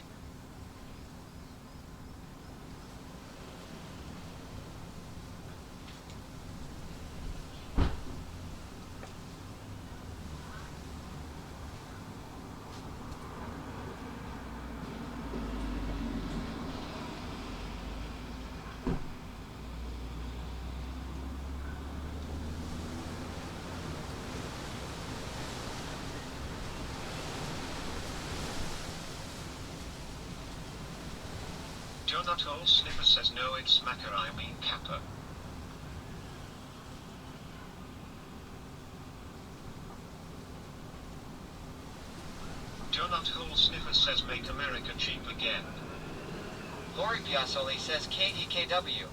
Donut Hole Sniffer says no, it's Macker, I mean Kappa. Donut Hole Sniffer says make America cheap again. Lori Piazzoli says KEKW.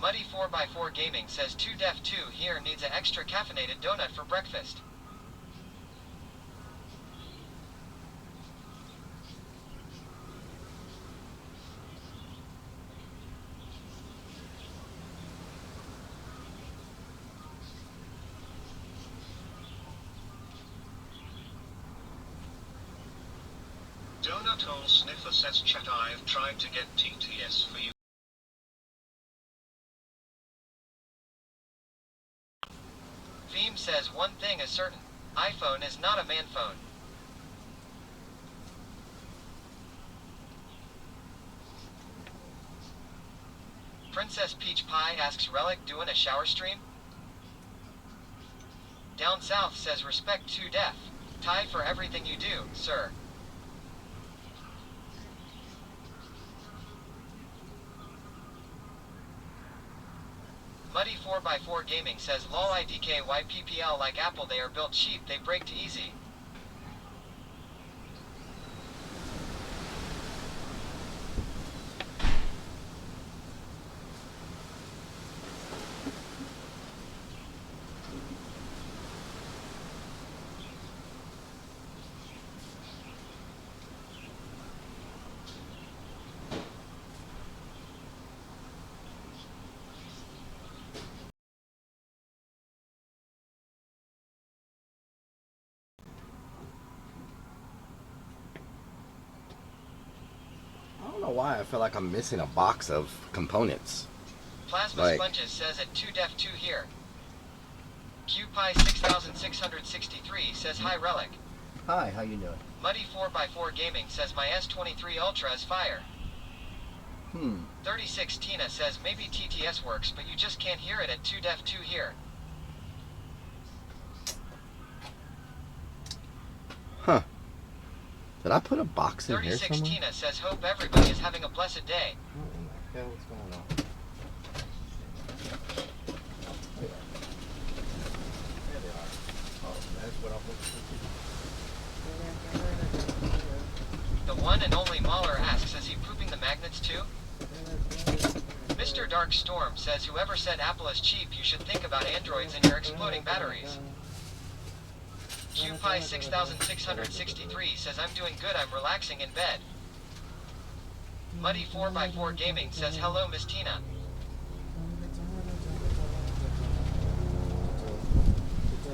Muddy 4x4 Gaming says 2def2 here needs an extra caffeinated donut for breakfast. Donut Hole Sniffer says chat, I've tried to get TTS for you. Theme says one thing is certain. iPhone is not a man phone. Princess Peach Pie asks Relic doing a shower stream? Down South says respect 2def. Ty for everything you do, sir. Muddy 4x4 Gaming says lol IDKYPPL like Apple, they are built cheap, they break too easy. I don't know why I feel like I'm missing a box of components. Plasma Sponges says at 2def2 here. QPie 6663 says hi Relic. Hi, how you doing? Muddy 4x4 Gaming says my S23 Ultra is fire. 36 Tina says maybe TTS works but you just can't hear it at 2def2 here. Huh. Did I put a box in here 36 somewhere? Tina says hope everybody is having a blessed day. Okay, what's going on? There they are. Oh, that's what I'm looking for. The one and only Mahler asks, is he pooping the magnets too? Mr. Dark Storm says whoever said Apple is cheap, you should think about Androids and your exploding batteries. QPie 6663 says I'm doing good, I'm relaxing in bed. Muddy 4x4 Gaming says hello Miss Tina.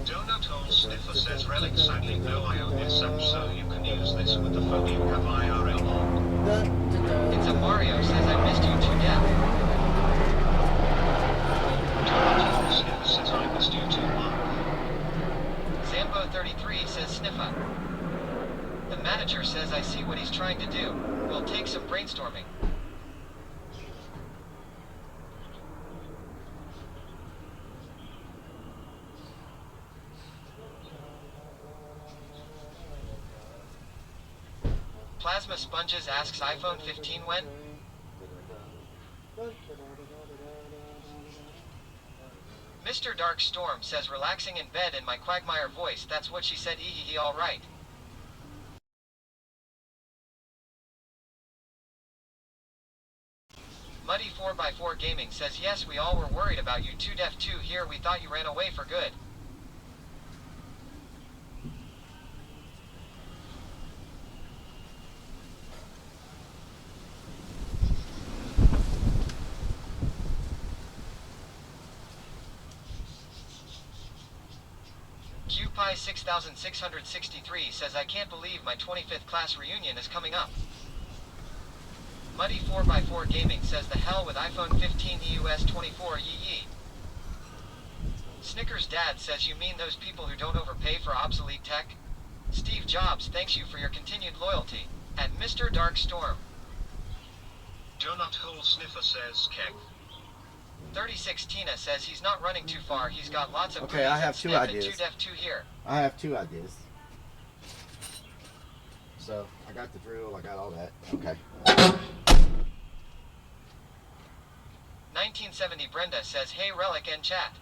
Donut Hole Sniffer says Relic sadly no iOS app, so you can use this with the phone you have IRL on. It's a Mario says I missed you too death. Donut Hole Sniffer says I missed you too much. Zambo 33 says Sniffa. The manager says I see what he's trying to do. We'll take some brainstorming. Plasma Sponges asks iPhone 15 when? Mr. Dark Storm says relaxing in bed in my Quagmire voice, that's what she said, hee alright. Muddy 4x4 Gaming says yes, we all were worried about you 2def2 here, we thought you ran away for good. QPie 6663 says I can't believe my 25th class reunion is coming up. Muddy 4x4 Gaming says the hell with iPhone 15 EUS 24 yee. Snickers Dad says you mean those people who don't overpay for obsolete tech? Steve Jobs thanks you for your continued loyalty. At Mr. Dark Storm. Donut Hole Sniffer says Keg. 36 Tina says he's not running too far, he's got lots of Okay, I have two ideas. 2def2 here. I have two ideas. So, I got the drill, I got all that. Okay. 1970 Brenda says hey Relic and chat.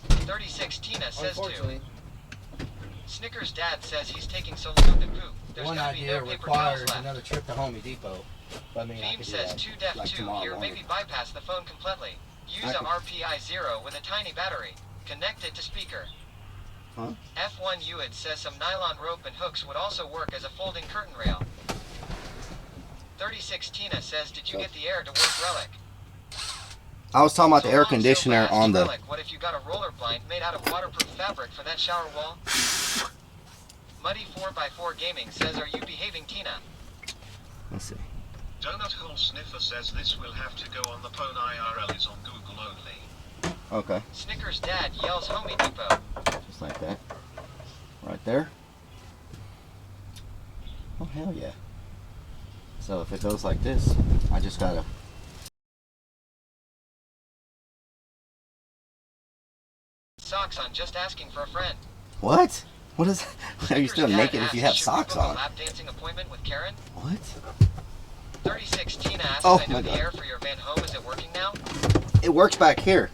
36 Tina says to. Snickers Dad says he's taking so long to poop. There's One gotta be idea no paper requires towels left. another trip to Home Depot. But I mean, I Theme could do says that, 2 def like 2 tomorrow here, morning. maybe bypass the phone completely. Use I a can- RPI 0 with a tiny battery. Connect it to speaker. Huh? F1 Uid says some nylon rope and hooks would also work as a folding curtain rail. 36 Tina says, did you get the air to work Relic? I was talking about the So air long, so conditioner fast, on the. Relic, what if you got a roller blind made out of waterproof fabric for that shower wall? Muddy 4x4 Gaming says, are you behaving, Tina? Let's see. Donut Hole Sniffer says this will have to go on the phone. IRL is on Google only. Okay. Snickers Dad yells Homie Depot. Just like that. Right there. Oh, hell yeah. So if it goes like this, I just gotta. Socks on just asking for a friend. What? What is? Are you still Snickers Dad naked if you have asks, should we socks book a on? lap dancing appointment with Karen? What? 36 Tina asks, Oh, I know my the God. air for your van home. Is it working now? It works back here.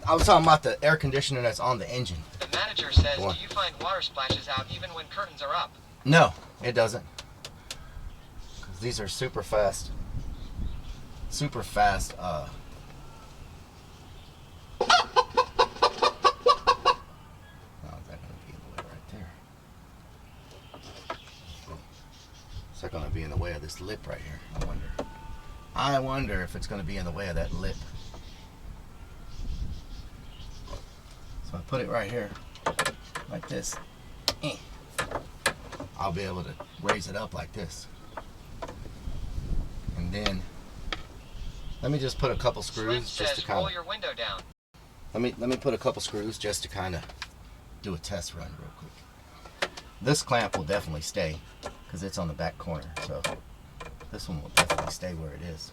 I was talking about the air conditioner that's on the engine. The manager says, What? do you find water splashes out even when curtains are up? No, it doesn't. 'Cause these are super fast. Super fast. Oh, is that gonna be in the way right there? Is that gonna be in the way of this lip right here? I wonder. I wonder if it's gonna be in the way of that lip. So I put it right here, like this. I'll be able to raise it up like this. And then, let me just put a couple Slim screws just to says, kind roll of. your window down. Let me put a couple screws just to kind of do a test run real quick. This clamp will definitely stay because it's on the back corner. So this one will definitely stay where it is.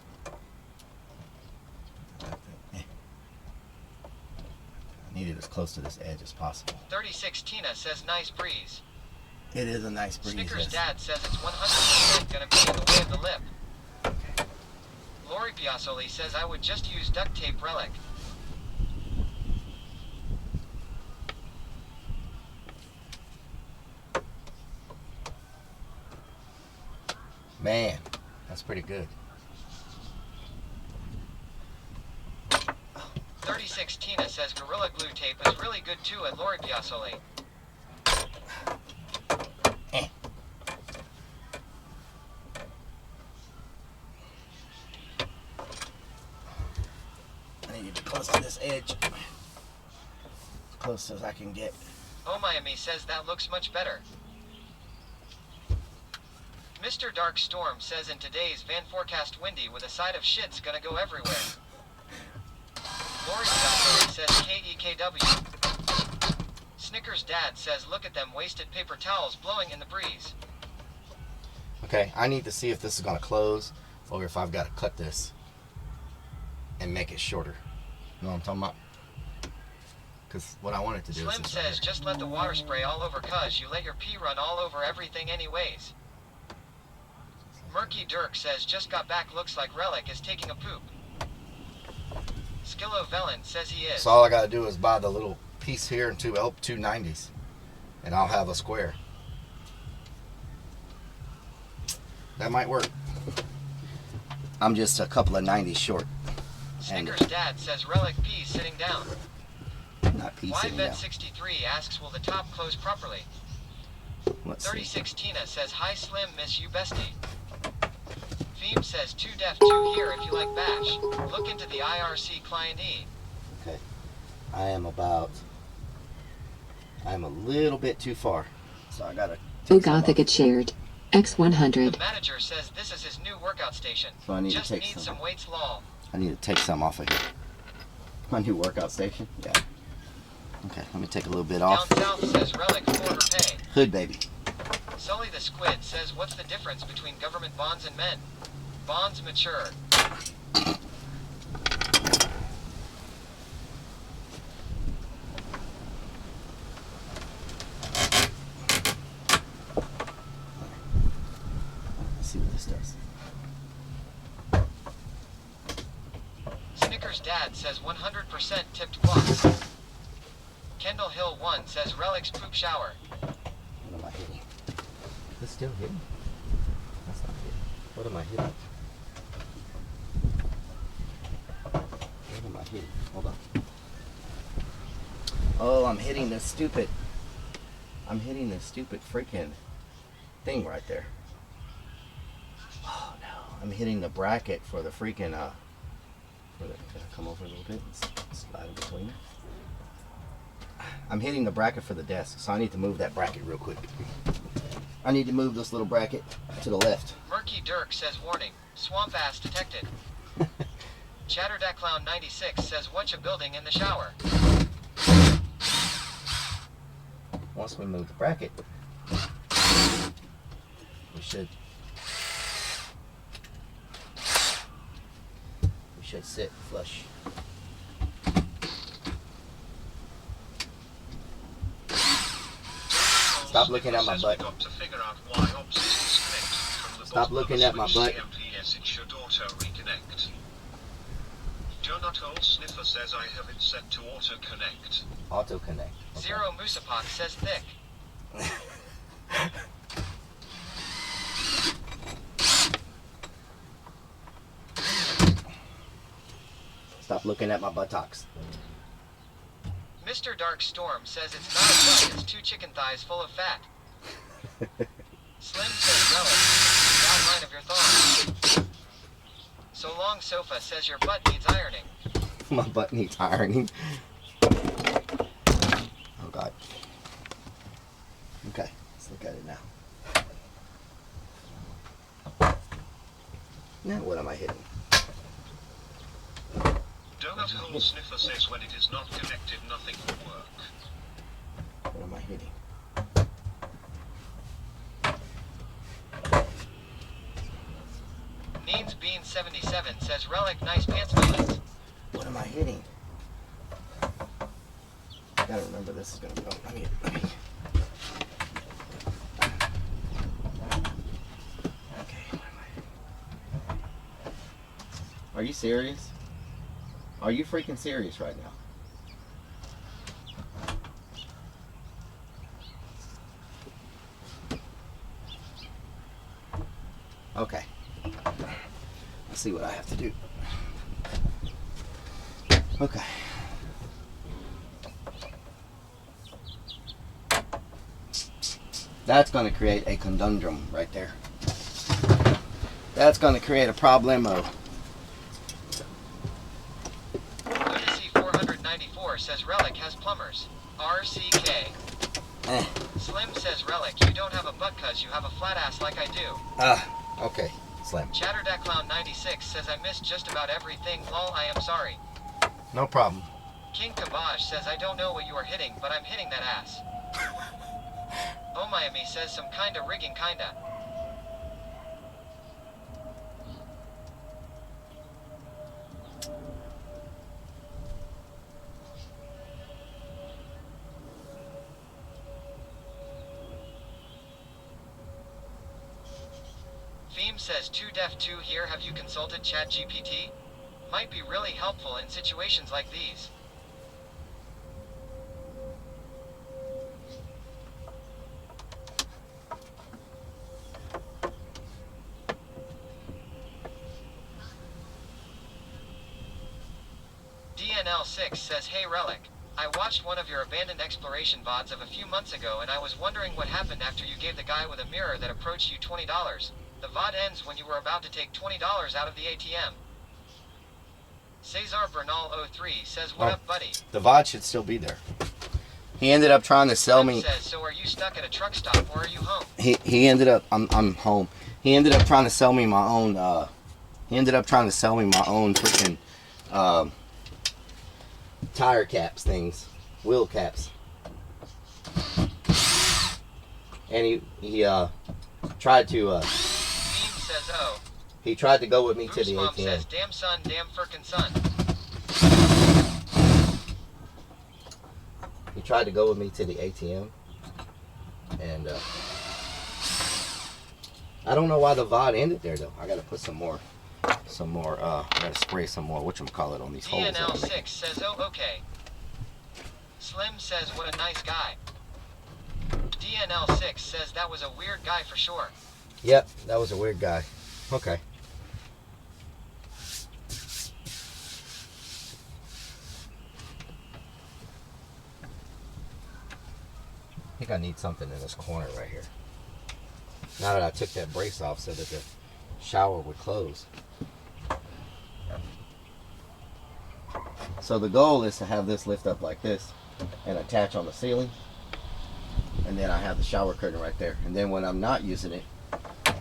I need it as close to this edge as possible. 36 Tina says, nice breeze. It is a nice breeze. Snickers yes. Dad says it's 100% gonna be in the way of the lip. Lori Piazzoli says, I would just use duct tape Relic. Man, that's pretty good. 36 Tina says Gorilla Glue tape is really good too at Lori Piazzoli. I need to be close to this edge. As close as I can get. Oh Miami says that looks much better. Mr. Dark Storm says in today's van forecast windy with a side of shit's gonna go everywhere. Lori Piazzoli says KEKW. Snickers Dad says look at them wasted paper towels blowing in the breeze. Okay, I need to see if this is going to close or if I've got to cut this and make it shorter. You know what I'm talking about? Because what I want it to do Slim is says just let the water spray all over cuz you let your pee run all over everything anyways. Murky Dirk says just got back looks like Relic is taking a poop. Skillo Velen says he is. So all I got to do is buy the little piece here and two 90s and I'll have a square. That might work. I'm just a couple of 90s short. Snickers Dad says Relic P sitting down. Not P sitting down. YVed63 asks will the top close properly. Let's see. 36 Tina says hi Slim miss you bestie. Theme says 2 def 2 here if you like bash. Look into the IRC client E. Okay. I am a little bit too far. So I gotta Ugothic it shared. X100. The manager says this is his new workout station. So I need to Just take need some. some weights lol. I need to take some off of here. My new workout station? Yeah. Okay, let me take a little bit off. Down south says Relic for her pay. Hood baby. Sully the Squid says what's the difference between government bonds and men? Bonds mature. Let's see what this does. Snickers Dad says 100% tipped blocks. Kendall Hill 1 says Relic's poop shower. What am I hitting? Is this still hitting? That's not hitting. What am I hitting? What am I hitting? Hold on. Oh, I'm hitting this stupid freaking thing right there. Oh no, I'm hitting the bracket for the freaking, can I come over a little bit and slide in between? I'm hitting the bracket for the desk, so I need to move that bracket real quick. I need to move this little bracket to the left. Murky Dirk says warning, swamp ass detected. Chatterdat Clown 96 says what's a building in the shower? Once we move the bracket, we should sit flush. Stop looking at my butt. Stop looking at my butt. It should auto reconnect. Donut Hole Sniffer says I have it set to auto connect. Auto connect. Okay. Zero Moosapok says thick. Stop looking at my buttocks. Mr. Dark Storm says it's not a butt, it's 2 chicken thighs full of fat. Slim says relic, the outline of your thong. So Long Sofa says your butt needs ironing. My butt needs ironing. Oh God. Okay, let's look at it now. Now what am I hitting? Donut Hole Sniffer says when it is not connected, nothing will work. What am I hitting? Needs Bean 77 says relic nice pants buttons. What am I hitting? I gotta remember this is gonna go. Let me. Okay, what am I? Are you serious? Are you freaking serious right now? Okay. Let's see what I have to do. Okay. That's going to create a conundrum right there. That's going to create a problemo. Odyssey 494 says relic has plumbers. RCK. Slim says relic, you don't have a butt cuz you have a flat ass like I do. Okay, Slim. Chatterdat Clown 96 says I missed just about everything, lol, I am sorry. No problem. King Kabaj says I don't know what you are hitting, but I'm hitting that ass. Oh Miami says some kinda rigging kinda. Theme says 2def2 here, have you consulted ChatGPT? Might be really helpful in situations like these. DNL6 says hey Relic, I watched one of your abandoned exploration VODs of a few months ago and I was wondering what happened after you gave the guy with a mirror that approached you $20. The VOD ends when you were about to take $20 out of the ATM. Cesar Bernal 03 says what up buddy? The VOD should still be there. He ended up trying to sell me. Says, so are you stuck at a truck stop or are you home? He ended up, I'm home. He ended up trying to sell me my own, freaking, tire caps things, wheel caps. And he tried to, says, oh. He tried to go with me to the Mom ATM. says, damn son, damn frickin' son. He tried to go with me to the ATM. And, I don't know why the VOD ended there, though. I gotta put I gotta spray some more, whatchamacallit, on these holes. DNL6 says, oh, okay. Slim says, what a nice guy. DNL6 says, that was a weird guy for sure. Yep, that was a weird guy. Okay. I think I need something in this corner right here. Now that I took that brace off so that the shower would close. So the goal is to have this lift up like this and attach on the ceiling. And then I have the shower curtain right there. And then when I'm not using it,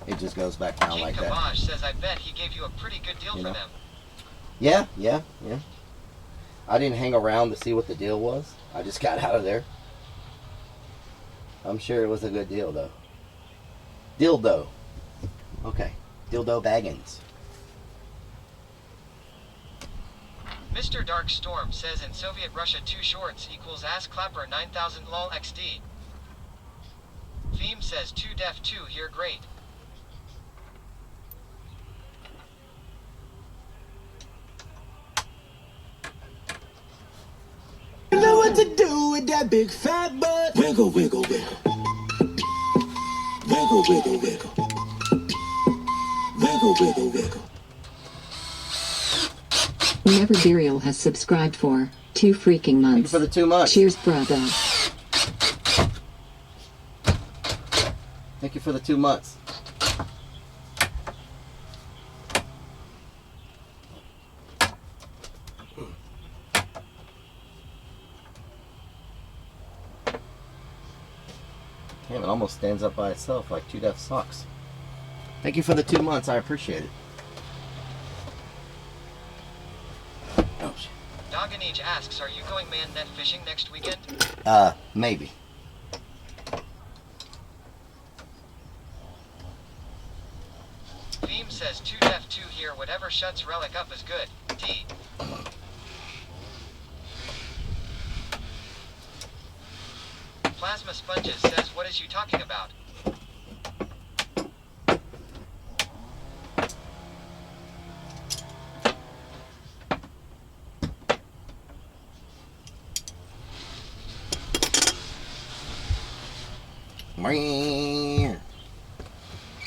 it just goes back down King like that. Kabaj says, I bet he gave you a pretty good deal for them. Yeah. I didn't hang around to see what the deal was. I just got out of there. I'm sure it was a good deal, though. Dildo. Okay. Dildo Baggins. Mr. Dark Storm says in Soviet Russia 2 shorts equals ass clapper 9000 lol XD. Theme says 2 def 2 here great. You know what to do with that big fat butt. Wiggle, wiggle, wiggle. Wiggle, wiggle, wiggle. Wiggle, wiggle, wiggle. Never Burial has subscribed for 2 freaking months. Thank you for the 2 months. Cheers, brother. Thank you for the 2 months. Damn, it almost stands up by itself like 2 def socks. Thank you for the 2 months. I appreciate it. Doganage asks, are you going man net fishing next weekend? Maybe. Theme says 2 def 2 here, whatever shuts Relic up is good. D. Plasma Sponges says, what is you talking about?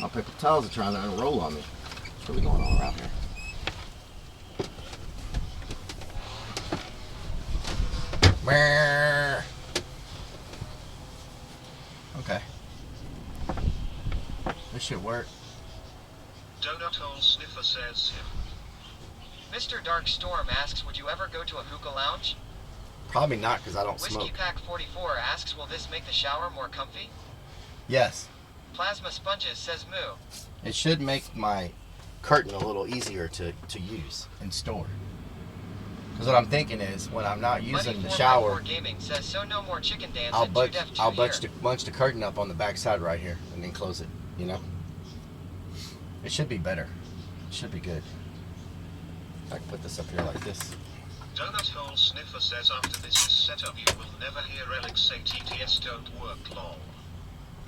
My paper towels are trying to unroll on me. What's really going on around here? Okay. This should work. Donut Hole Sniffer says Mr. Dark Storm asks, would you ever go to a hookah lounge? Probably not, because I don't Whiskey smoke. Pack 44 asks, will this make the shower more comfy? Yes. Plasma Sponges says moo. It should make my curtain a little easier to use and store. Because what I'm thinking is, when I'm not using the shower, Gaming says, so no more chicken dance I'll and bunch 2 def 2 bunch the curtain up on the back side right here and then close it, you know? It should be better. It should be good. I can put this up here like this. Donut Hole Sniffer says after this is set up you will never hear Relic say TTS don't work lol.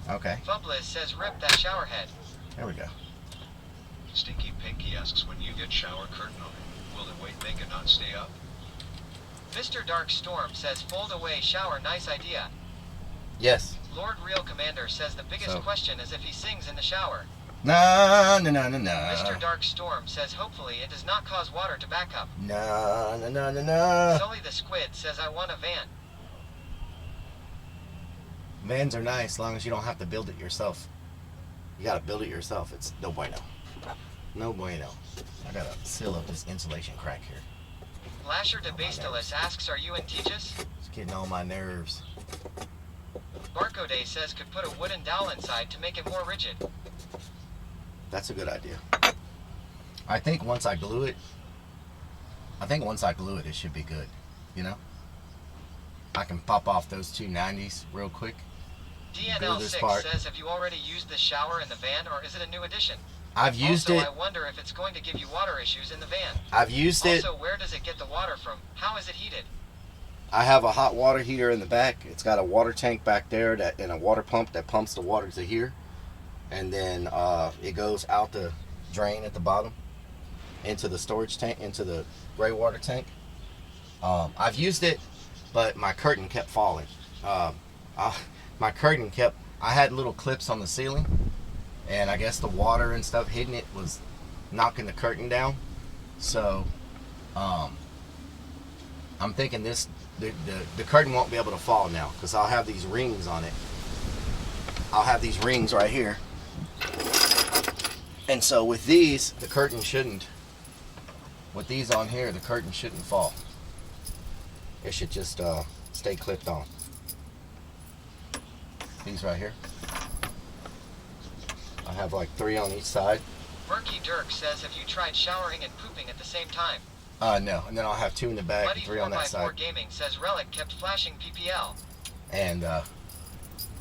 Okay. Fubliz says rip that shower head. There we go. Stinky Pinky asks when you get shower curtain on, will the weight make it not stay up? Mr. Dark Storm says fold away shower nice idea. Yes. Lord Real Commander says the biggest question is if he sings in the shower. No. Mr. Dark Storm says hopefully it does not cause water to back up. No. Sully the Squid says I want a van. Vans are nice as long as you don't have to build it yourself. You gotta build it yourself. It's no bueno. No bueno. I gotta seal up this insulation crack here. Lasher de Bastalis asks, are you in Tejas? It's getting on my nerves. Barcode says could put a wooden dowel inside to make it more rigid. That's a good idea. I think once I glue it, it should be good. You know? I can pop off those two 90s real quick. DNL6 says, have you already used the shower in the van, or is it a new addition? I've used also, it. I wonder if it's going to give you water issues in the van. I've used it. Also, where does it get the water from? How is it heated? I have a hot water heater in the back. It's got a water tank back there and a water pump that pumps the water to here. And then it goes out the drain at the bottom into the storage tank, into the gray water tank. I've used it, but my curtain kept falling. I had little clips on the ceiling, and I guess the water and stuff hitting it was knocking the curtain down. So I'm thinking the curtain won't be able to fall now because I'll have these rings on it. I'll have these rings right here, and so with these, the curtain shouldn't. With these on here, the curtain shouldn't fall. It should just stay clipped on. These right here. I have like 3 on each side. Murky Dirk says, have you tried showering and pooping at the same time? No, and then I'll have 2 in the back Buddy and 3 on that 4x4 side. Gaming says Relic kept flashing PPL. And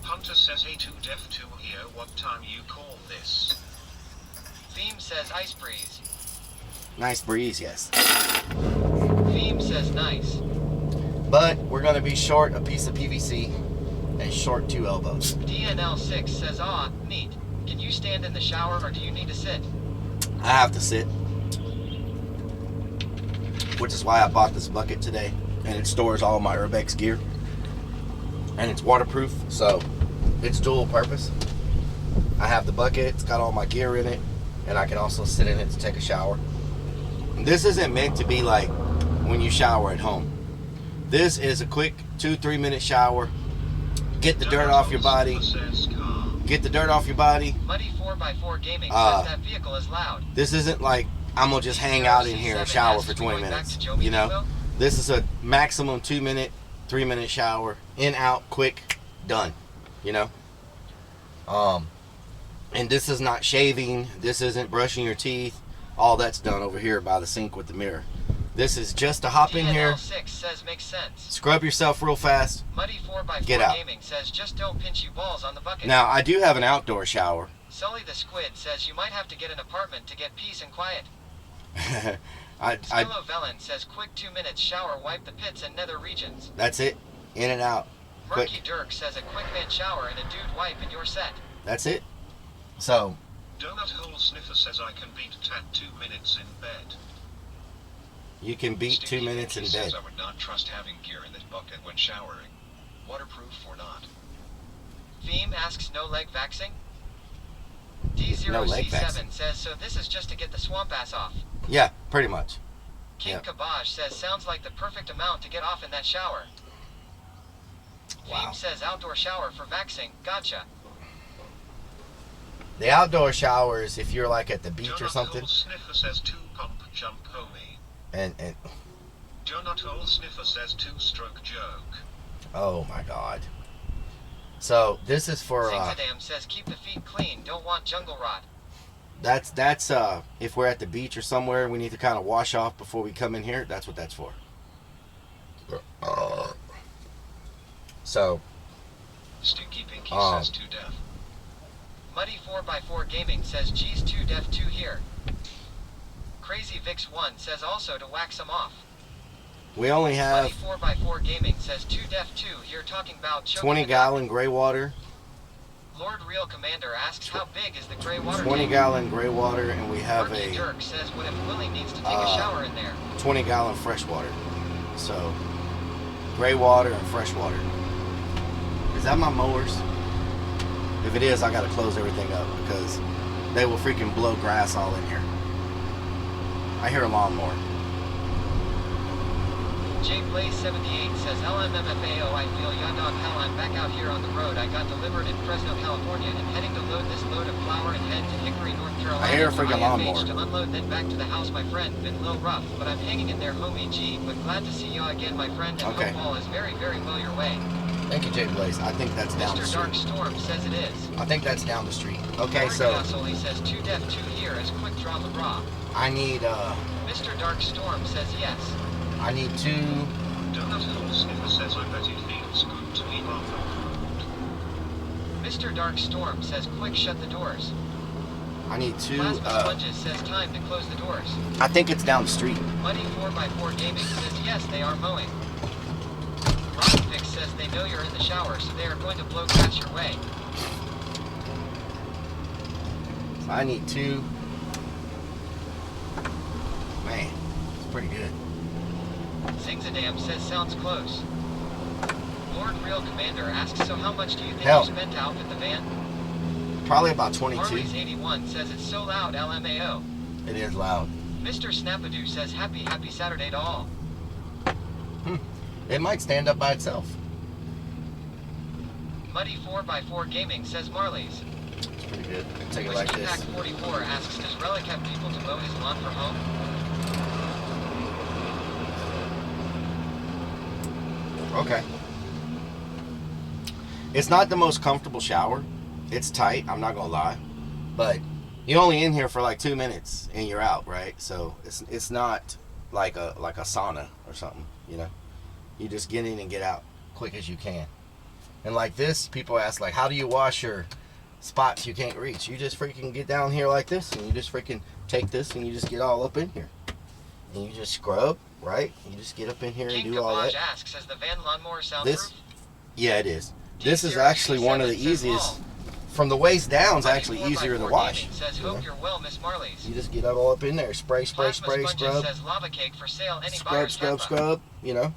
Hunter says A2Def2 here, what time you call this? Theme says Ice Breeze. nice breeze, yes. Theme says nice. But we're gonna be short a piece of PVC and short 2 elbows. DNL6 says, ah, neat. Can you stand in the shower or do you need to sit? I have to sit. Which is why I bought this bucket today. And it stores all my Urbex gear. And it's waterproof, so it's dual purpose. I have the bucket, it's got all my gear in it, and I can also sit in it to take a shower. This isn't meant to be like when you shower at home. This is a quick 2-3 minute shower. Get the dirt off your body. Get the dirt off your body. Muddy 4x4 Gaming says that vehicle is loud. This isn't like I'm gonna just hang out in here and shower for 20 minutes. You know, this is a maximum 2 minute, 3 minute shower, in, out, quick, done. You know, and this is not shaving. This isn't brushing your teeth. All that's done over here by the sink with the mirror. This is just to hop in here, says makes sense. scrub yourself real fast, Muddy 4x4 get out. Gaming says just don't pinch you balls on the bucket. Now I do have an outdoor shower. Sully the Squid says you might have to get an apartment to get peace and quiet. Skillo Velen says quick 2 minutes shower, wipe the pits and nether regions. That's it, in and out, quick. Murky Dirk says a quick man shower and a dude wipe and you're set. That's it. So Donut Hole Sniffer says I can beat tat 2 minutes in bed. you can beat 2 minutes in bed. Says I would not trust having gear in this bucket when showering. Waterproof or not. Theme asks no leg vaxing. No leg D0C7 vaxing. says so this is just to get the swamp ass off. Yeah, pretty much. King Yeah. Kabaj says sounds like the perfect amount to get off in that shower. Wow. Theme says outdoor shower for vaxing. Gotcha. The outdoor showers, if you're like at the beach or Donut something, Hole Sniffer says 2 pump jump homie. and Donut Hole Sniffer says 2 stroke joke. oh my god. So this is for Zingzadam says keep the feet clean, don't want jungle rot. that's if we're at the beach or somewhere, we need to kind of wash off before we come in here. That's what that's for. So Stinky Pinky says 2 deaf. Muddy 4x4 Gaming says G's 2 def 2 here. Crazy Vix 1 says also to wax them off. we only have Muddy 4x4 Gaming says 2 def 2 here talking about choking 20 the gallon gray water, Lord Real Commander asks how big is the gray water 20 tank? gallon gray water, and we have Murky a Dirk says what if Willie needs to take a shower in there? 20 gallon fresh water. So gray water and fresh water. Is that my mowers? If it is, I gotta close everything up because they will freaking blow grass all in here. I hear a lawnmower. J Blaze 78 says LMMFAO I feel ya dog hell I'm back out here on the road. I got delivered in Fresno, California and heading to load this load of flour and head to Hickory, North Carolina. I hear a freaking lawnmower. To unload then back to the house my friend. Been a little rough, but I'm hanging in there homie G. But glad to see you again my friend and Okay. hope all is very, very well your way. Thank you, Jay Blaze. I think that's down the Mr. Dark street. Storm says it is. I think that's down the street. Okay, so He says 2 def 2 here as quick draw McGraw. I need Mr. Dark Storm says yes. I need 2. Donut Hole Sniffer says I bet it feels good to be off the Mr. Dark Storm says quick shut the doors. I need 2. Plasma Sponges says time to close the doors. I think it's down the street. Muddy 4x4 Gaming says yes, they are mowing. Rockfix says they know you're in the shower, so they are going to blow grass your way. So I need 2. Man, it's pretty good. Zingzadam says sounds close. Lord Real Commander asks so how much do you think Hell. you spent to outfit the van? Probably about 22. Marley's 81 says it's so loud, LMAO. It is loud. Mr. Snapadoo says happy Saturday to all. It might stand up by itself. Muddy 4x4 Gaming says Marley's. It's pretty good. Take it like Whiskey this. Pack 44 asks, does Relic have people to mow his lawn for home? Okay. It's not the most comfortable shower. It's tight, I'm not gonna lie. But you're only in here for like 2 minutes and you're out, right? So it's not like a sauna or something, you know? You just get in and get out quick as you can. And like this, people ask, like, how do you wash your spots you can't reach? You just freaking get down here like this, and you just freaking take this and you just get all up in here. And you just scrub, right? You just get up in here and do all that. Asks, is the van lawnmower soundproof? This, yeah, it is. This is actually one of the easiest. From the waist down, it's actually easier to wash. Says, hope you're well, Miss Marley's. You just get it all up in there. Spray, spray, spray, scrub. Says lava cake for sale. Any Scrub, scrub, scrub, you know.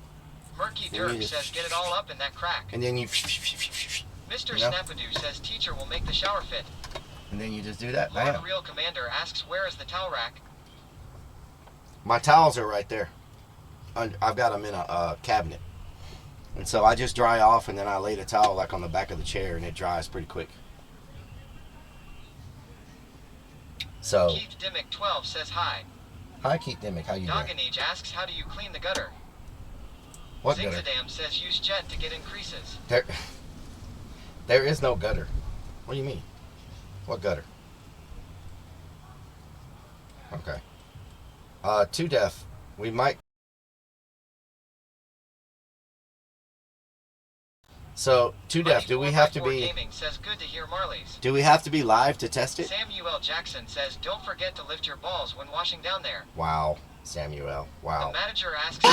Murky Dirk says get it all up in that crack. And then you... Mr. You know? Snapadoo says teacher will make the shower fit. And then you just do that. Lord Bam. Real Commander asks, where is the towel rack? My towels are right there. I've got them in a cabinet. And so I just dry off, and then I lay the towel like on the back of the chair, and it dries pretty quick. So. Keith Dimmick 12 says hi. Hi, Keith Dimmick. How you doing? Doganage asks, how do you clean the gutter? What gutter? Zingzadam says use jet to get increases. There is no gutter. What do you mean? What gutter? Okay. Too deaf. We might. So, too deaf. Do we have to be? Gaming says good to hear Marley's. Do we have to be live to test it? Samuel Jackson says don't forget to lift your balls when washing down there. Wow, Samuel. Wow. The manager asks.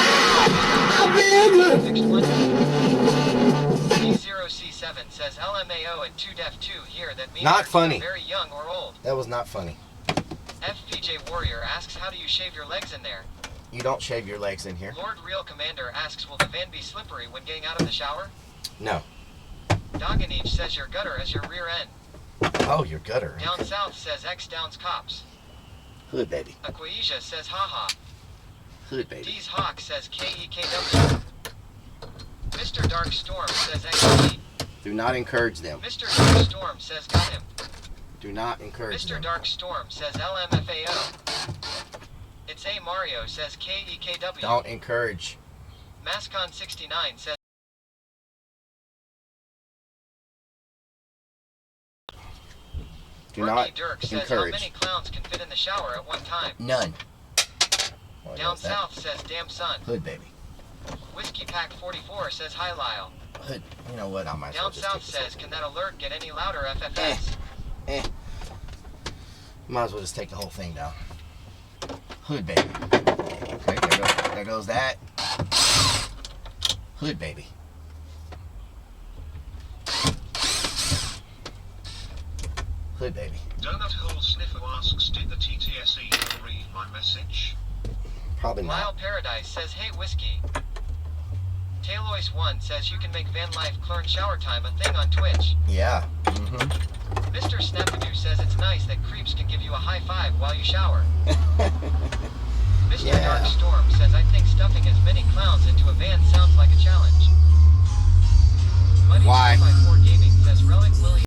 C0C7 says LMAO and 2Def2 here. That means not funny. Very young or old. That was not funny. FPJ Warrior asks, how do you shave your legs in there? You don't shave your legs in here. Lord Real Commander asks, will the van be slippery when getting out of the shower? No. Doganage says your gutter is your rear end. Oh, your gutter. Down South says X Downs Cops. Hood baby. Aquasia says haha. Hood baby. D's Hawk says KEKW. Mr. Dark Storm says XP. Do not encourage them. Mr. Dark Storm says got him. Do not encourage them. Mr. Dark Storm says LMFAO. It's A Mario says KEKW. Don't encourage. Mascon 69 says. Do not Dirk says encourage. how many clowns can fit in the shower at one time? None. Oh, down South says damn son. Hood baby. Whiskey Pack 44 says hi Lyle. Hood. You know what? I might. Down South says can that alert get any louder FFS? Might as well just take the whole thing down. Hood baby. Okay, there goes that. Hood baby. Hood baby. Donut Hole Sniffer asks, did the TTSE read my message? Probably not. Lyle Paradise says, hey Whiskey. Taylois1 says you can make Van Life Clern shower time a thing on Twitch. Yeah. Mr. Snapadoo says it's nice that creeps can give you a high five while you shower. Mr. Dark Storm says I think stuffing as many clowns into a van sounds like a challenge. Muddy Why? 4x4 Gaming says Relic Willie.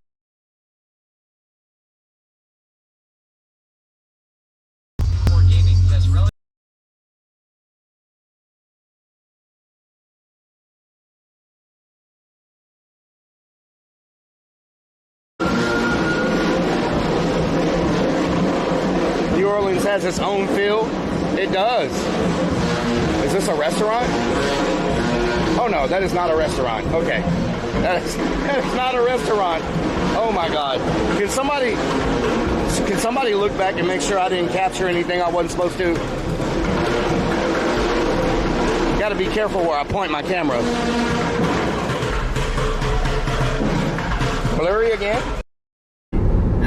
New Orleans has its own feel. It does. Is this a restaurant? Oh no, that is not a restaurant. Okay. That is not a restaurant. Oh my God. Can somebody look back and make sure I didn't capture anything I wasn't supposed to? Gotta be careful where I point my camera. Blurry again?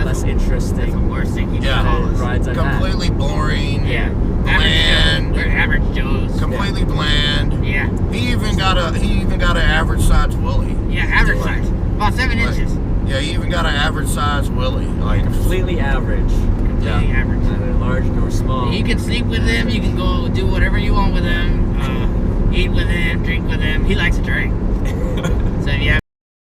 Less interesting. That's the worst thing you rides I've completely had. Boring. Yeah. Bland. We're average Joes. Completely bland. Yeah. He even got an average size Willie. Yeah, average size. About 7 inches. Yeah. Yeah, you even got an average size Willie. Like completely average. Completely average. Neither large nor small. You can sleep with him. You can go do whatever you want with him. Eat with him. Drink with him. He likes to drink. So if you have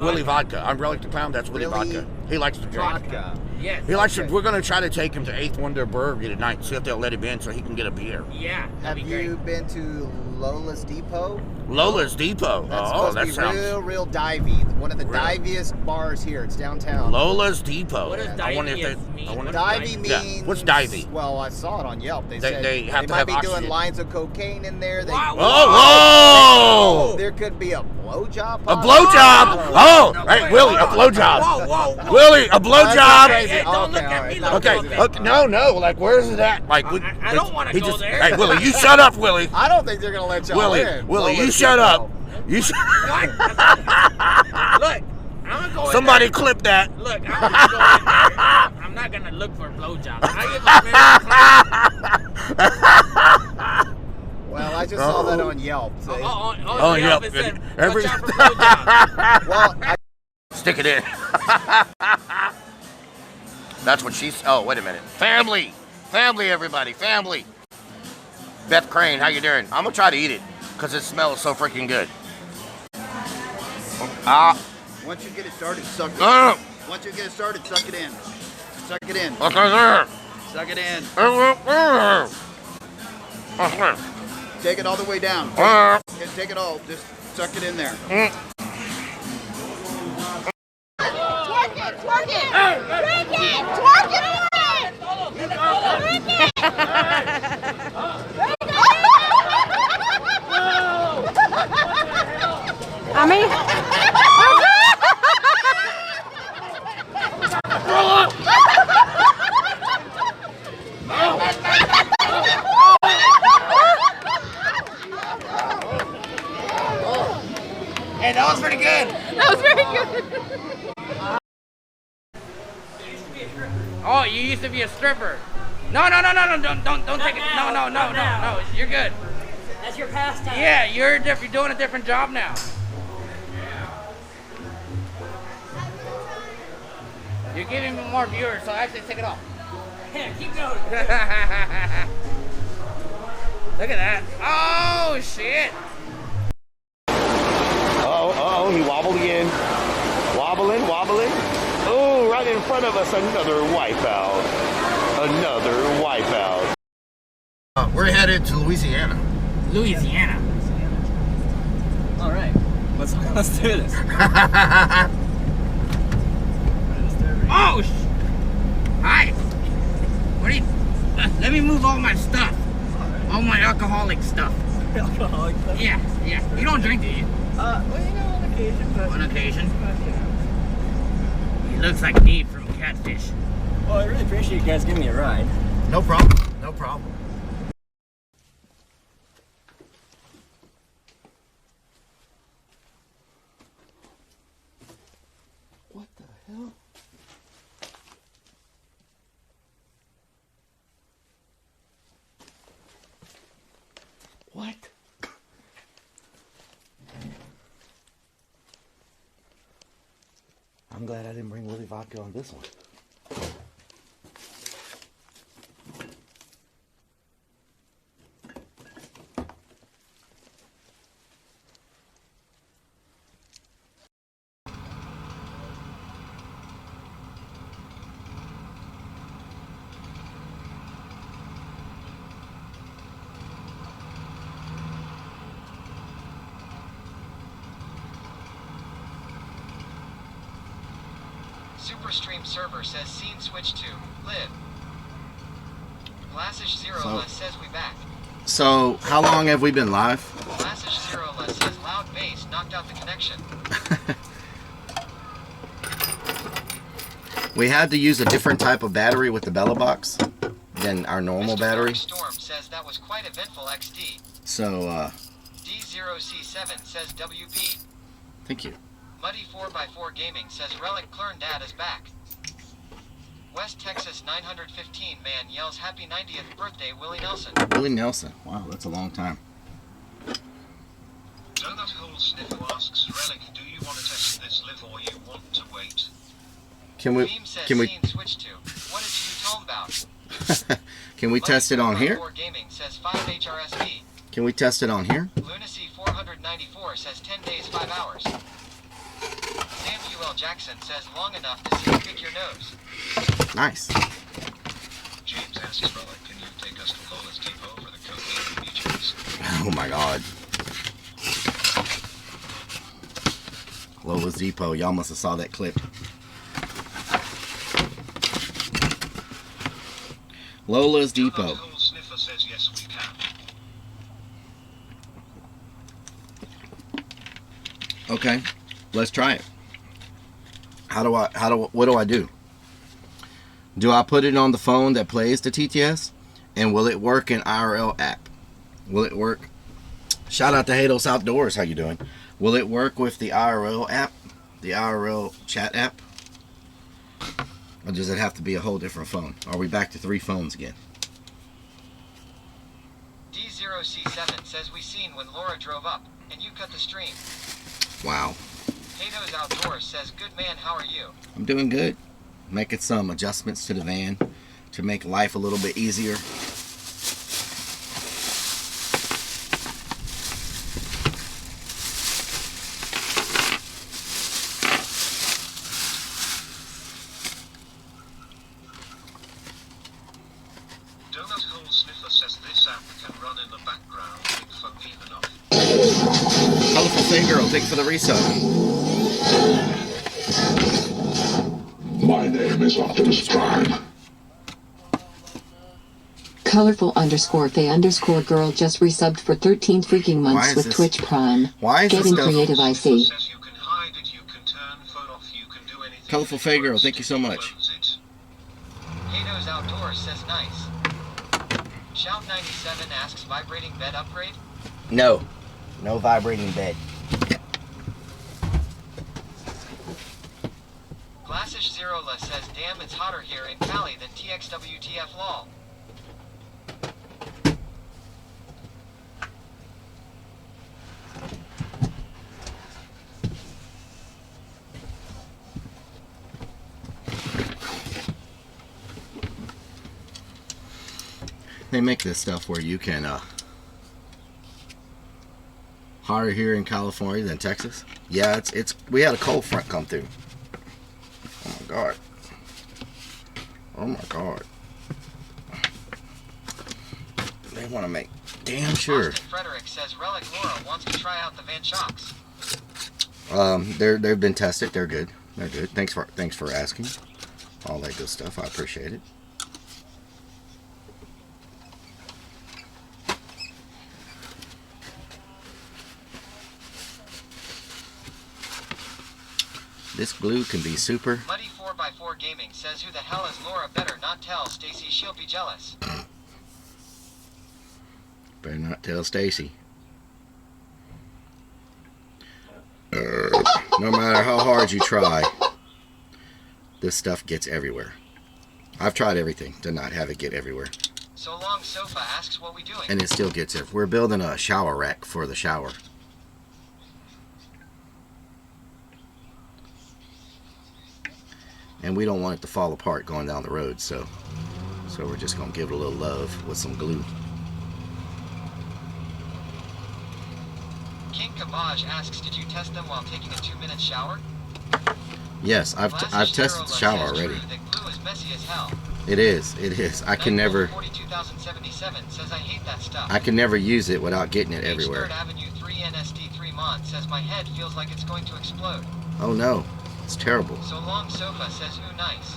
Willie Vodka. I'm Relic the Clown. That's Willie Vodka. He likes to drink. Vodka. Yes. He likes to. We're gonna try to take him to 8th Wonder Brewery tonight. See if they'll let him in so he can get a beer. Yeah. Have you been to Lola's Depot? Lola's Depot. That's Oh, supposed that to be sounds. real divey. One of the Really? diviest bars here. It's downtown. Lola's Depot. What does I wonder if divey they. mean? I wonder, Divey means. Yeah. What's divey? Well, I saw it on Yelp. They said they have to might have be oxygen. doing lines of cocaine in there. They, Whoa! There could be a blowjob. A blowjob! Oh! Hey, Willie, a blowjob! Whoa. Willie, a blowjob! Hey, don't look at me like Okay, that. okay, no, like where's it at? Like, I don't want to he go just- there. Hey, Willie, you shut up, Willie. I don't think they're gonna let y'all in. Willie, you Lola's shut Depot. up. You shut. Look, I'm gonna go in Somebody there. clip that. Look, I'm gonna go in there. I'm not gonna look for a blowjob. I give a Well, I just saw that on Yelp. So Oh, Yelp, yeah. it said, Every. watch out for blowjobs. well, Stick it in. That's what she's. Oh, wait a minute. Family, everybody, family. Beth Crane, how you doing? I'm gonna try to eat it because it smells so freaking good. once you get it started, suck it. Once you get it started, suck it in. Suck it in. Suck it in. Take it all the way down. Take it all. Just suck it in there. Twerk it! Twerk it! Twerk it! Twerk it! Twerk it! I mean... Hey, that was pretty good. That was very good. Oh, you used to be a stripper. No, don't take it. No, you're good. That's your pastime. Yeah, you're doing a different job now. You're giving me more viewers, so actually take it off. Yeah, keep going. Look at that. Oh, shit. Oh, he wobbled again. Wobbling. Oh, right in front of us, another wipeout. We're headed to Louisiana. Louisiana. All right, let's do this. Oh, hi. What are you? Let me move all my stuff. All my alcoholic stuff. Alcoholic stuff? Yeah. You don't drink, do you? Well, on occasion. But, On occasion. You know. He looks like Dave from Catfish. Well, I really appreciate you guys giving me a ride. No problem. What the hell? What? I'm glad I didn't bring Willie Vodka on this one. Superstream server says scene switch to live. Glassish Zero So- Less says we back. So, how long have we been live? Glassish Zero Less says loud bass knocked out the connection. We had to use a different type of battery with the Bella Box than our normal Mr. battery. Dark Storm says that was quite eventful XD. So, D0C7 says WP. thank you. Muddy 4x4 Gaming says Relic Clern Dad is back. West Texas 915 man yells happy 90th birthday Willie Nelson. Willie Nelson. Wow, that's a long time. Donut Hole Sniffer asks, Relic, do you want to test this live or you want to wait? Can we? Beam says Can we? scene switch to. What is you talking about? Can we test it on here? 4 Gaming says 5 HRSP. Can we test it on here? Lunacy 494 says 10 days 5 hours. Samuel Jackson says long enough to see you pick your nose. Nice. James asks, Relic, can you take us to Lola's Depot for the cocaine beaches? Oh my God. Lola's Depot. Y'all must have saw that clip. Lola's Depot. Sniffer says yes, we can. Okay, let's try it. What do I do? Do I put it on the phone that plays the TTS? And will it work in IRL app? Will it work? Shout out to Hados Outdoors. How you doing? Will it work with the IRL app? The IRL chat app? Or does it have to be a whole different phone? Are we back to 3 phones again? D0C7 says we seen when Laura drove up, and you cut the stream. Wow. Hados Outdoors says, good man, how are you? I'm doing good. Making some adjustments to the van to make life a little bit easier. Donut Hole Sniffer says this app can run in the background. Big funky enough. Colorful Thing Girl, thanks for the resub. My name is Optimus Prime. Colorful_Faye_girl just resubbed for 13 freaking months with Twitch Prime. Why is Getting this creative, I see. Colorful Faye Girl, thank you so much. Hados Outdoors says nice. Shout 97 asks vibrating bed upgrade? No. No vibrating bed. Glassish Zerola says damn it's hotter here in Cali than TXWTF lol. They make this stuff where you can hotter here in California than Texas. Yeah, it's we had a cold front come through. Oh my God. Oh my God. They want to make damn sure. Austin Frederick says Relic Laura wants to try out the Van Shocks. They've been tested. They're good. They're good. Thanks for asking. All that good stuff. I appreciate it. This glue can be super. Muddy 4x4 Gaming says who the hell is Laura? Better not tell Stacy, she'll be jealous. Better not tell Stacy. No matter how hard you try, this stuff gets everywhere. I've tried everything to not have it get everywhere. So Long Sofa asks what we doing. And it still gets it. We're building a shower rack for the shower. And we don't want it to fall apart going down the road, so we're just gonna give it a little love with some glue. King Kabaj asks, did you test them while taking a 2-minute shower? Yes, I've tested the shower already. The glue is messy as hell. It is. I can never. 42,077 says I hate that stuff. I can never use it without getting it everywhere. 3rd Avenue 3 NSD3 Mod says my head feels like it's going to explode. Oh no. It's terrible. So Long Sofa says ooh nice.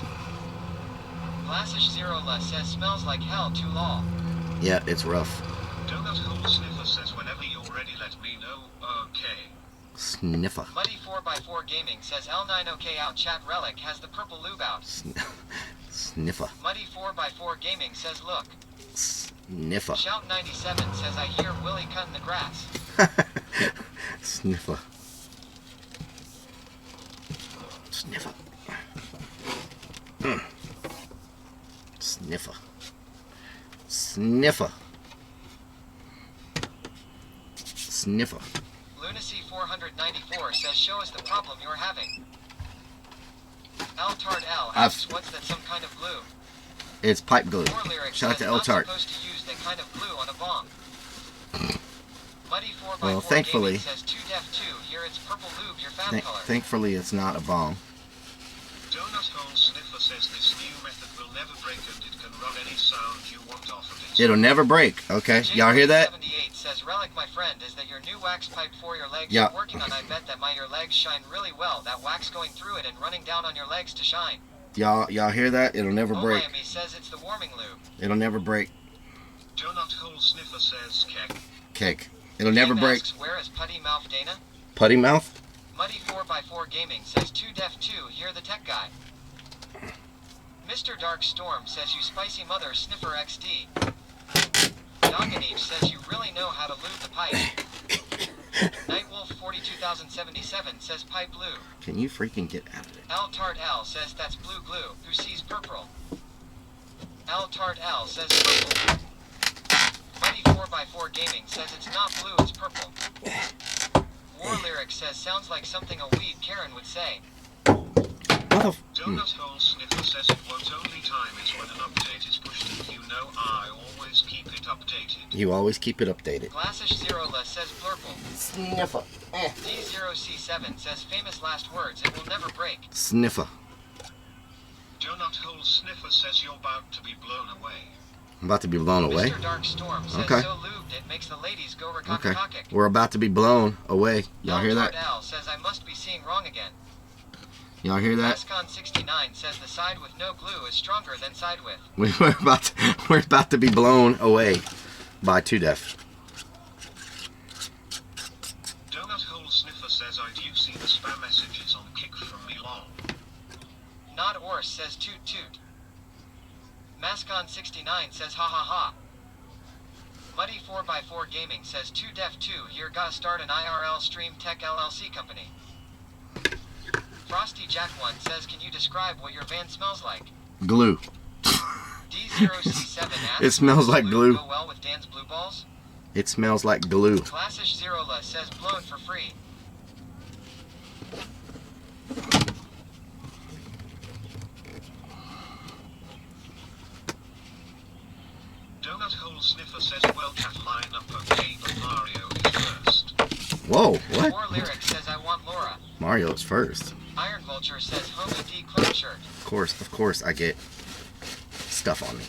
Glassish Zerola says smells like hell too long. Yeah, it's rough. Donut Hole Sniffer says whenever you're ready, let me know. Okay. Sniffer. Muddy 4x4 Gaming says L9OK out chat Relic has the purple lube out. Sniffer. Muddy 4x4 Gaming says look. Sniffer. Shout 97 says I hear Willie cutting the grass. Sniffer. Sniffer. Sniffer. Sniffer. Sniffer. Lunacy 494 says show us the problem you're having. L-Tard L asks, what's that some kind of glue? It's pipe glue. War lyrics Shout out to says El not Tart. supposed to use that kind of glue on a bomb. Muddy 4x4 Well, thankfully, Gaming says 2def2, here it's purple lube, your fab color. thankfully it's not a bomb. Donut Hole Sniffer says this new method will never break and it can run any sound you want off of it. It'll never break. Okay, y'all hear that? 78 says, Relic, my friend, is that your new wax pipe for your legs Yeah. you're working on? I bet that your legs shine really well. That wax going through it and running down on your legs to shine. Y'all hear that? It'll never break. Miami says it's the warming lube. It'll never break. Donut Hole Sniffer says cake. Cake. It'll never break. Asks, where is Putty Mouth Dana? Putty mouth? Muddy 4x4 Gaming says 2def2, you're the tech guy. Mr. Dark Storm says you spicy mother Sniffer XD. Doganich says you really know how to lube the pipe. Nightwolf 42077 says pipe blue. Can you freaking get out of it? L Tart L says that's blue glue. Who sees purple? L Tart L says purple. Muddy 4x4 Gaming says it's not blue, it's purple. War Lyric says sounds like something a weed Karen would say. Donut Hole Sniffer says it won't only time is when an update is pushed in. You know I always keep it updated. You always keep it updated. Glassish Zerola says blurple. Sniffer. D0C7 says famous last words, it will never break. Sniffer. Donut Hole Sniffer says you're about to be blown away. I'm about to be blown away. Mr. Dark Storm says Okay. so lubed it makes the ladies go Okay. recock. We're about to be blown away. Y'all hear that? L says I must be seeing wrong again. Y'all hear that? Ascon69 says the side with no glue is stronger than side with. We're about to be blown away by 2def. Donut Hole Sniffer says I do see the spam messages on Kick from me long. Not Ors says toot toot. Mascon69 says ha ha ha. Muddy 4x4 Gaming says 2def2, here gotta start an IRL Stream Tech LLC company. Frosty Jack 1 says can you describe what your van smells like? Glue. D0C7 asks, It smells like glue. Go well with Dan's blue balls? It smells like glue. Classish Zerola says blown for free. Donut Hole Sniffer says well cat line up okay but Mario is first. Whoa, what? War Lyric says I want Laura. Mario's first. Iron Vulture says Homie D clone shirt. Of course, I get stuff on me.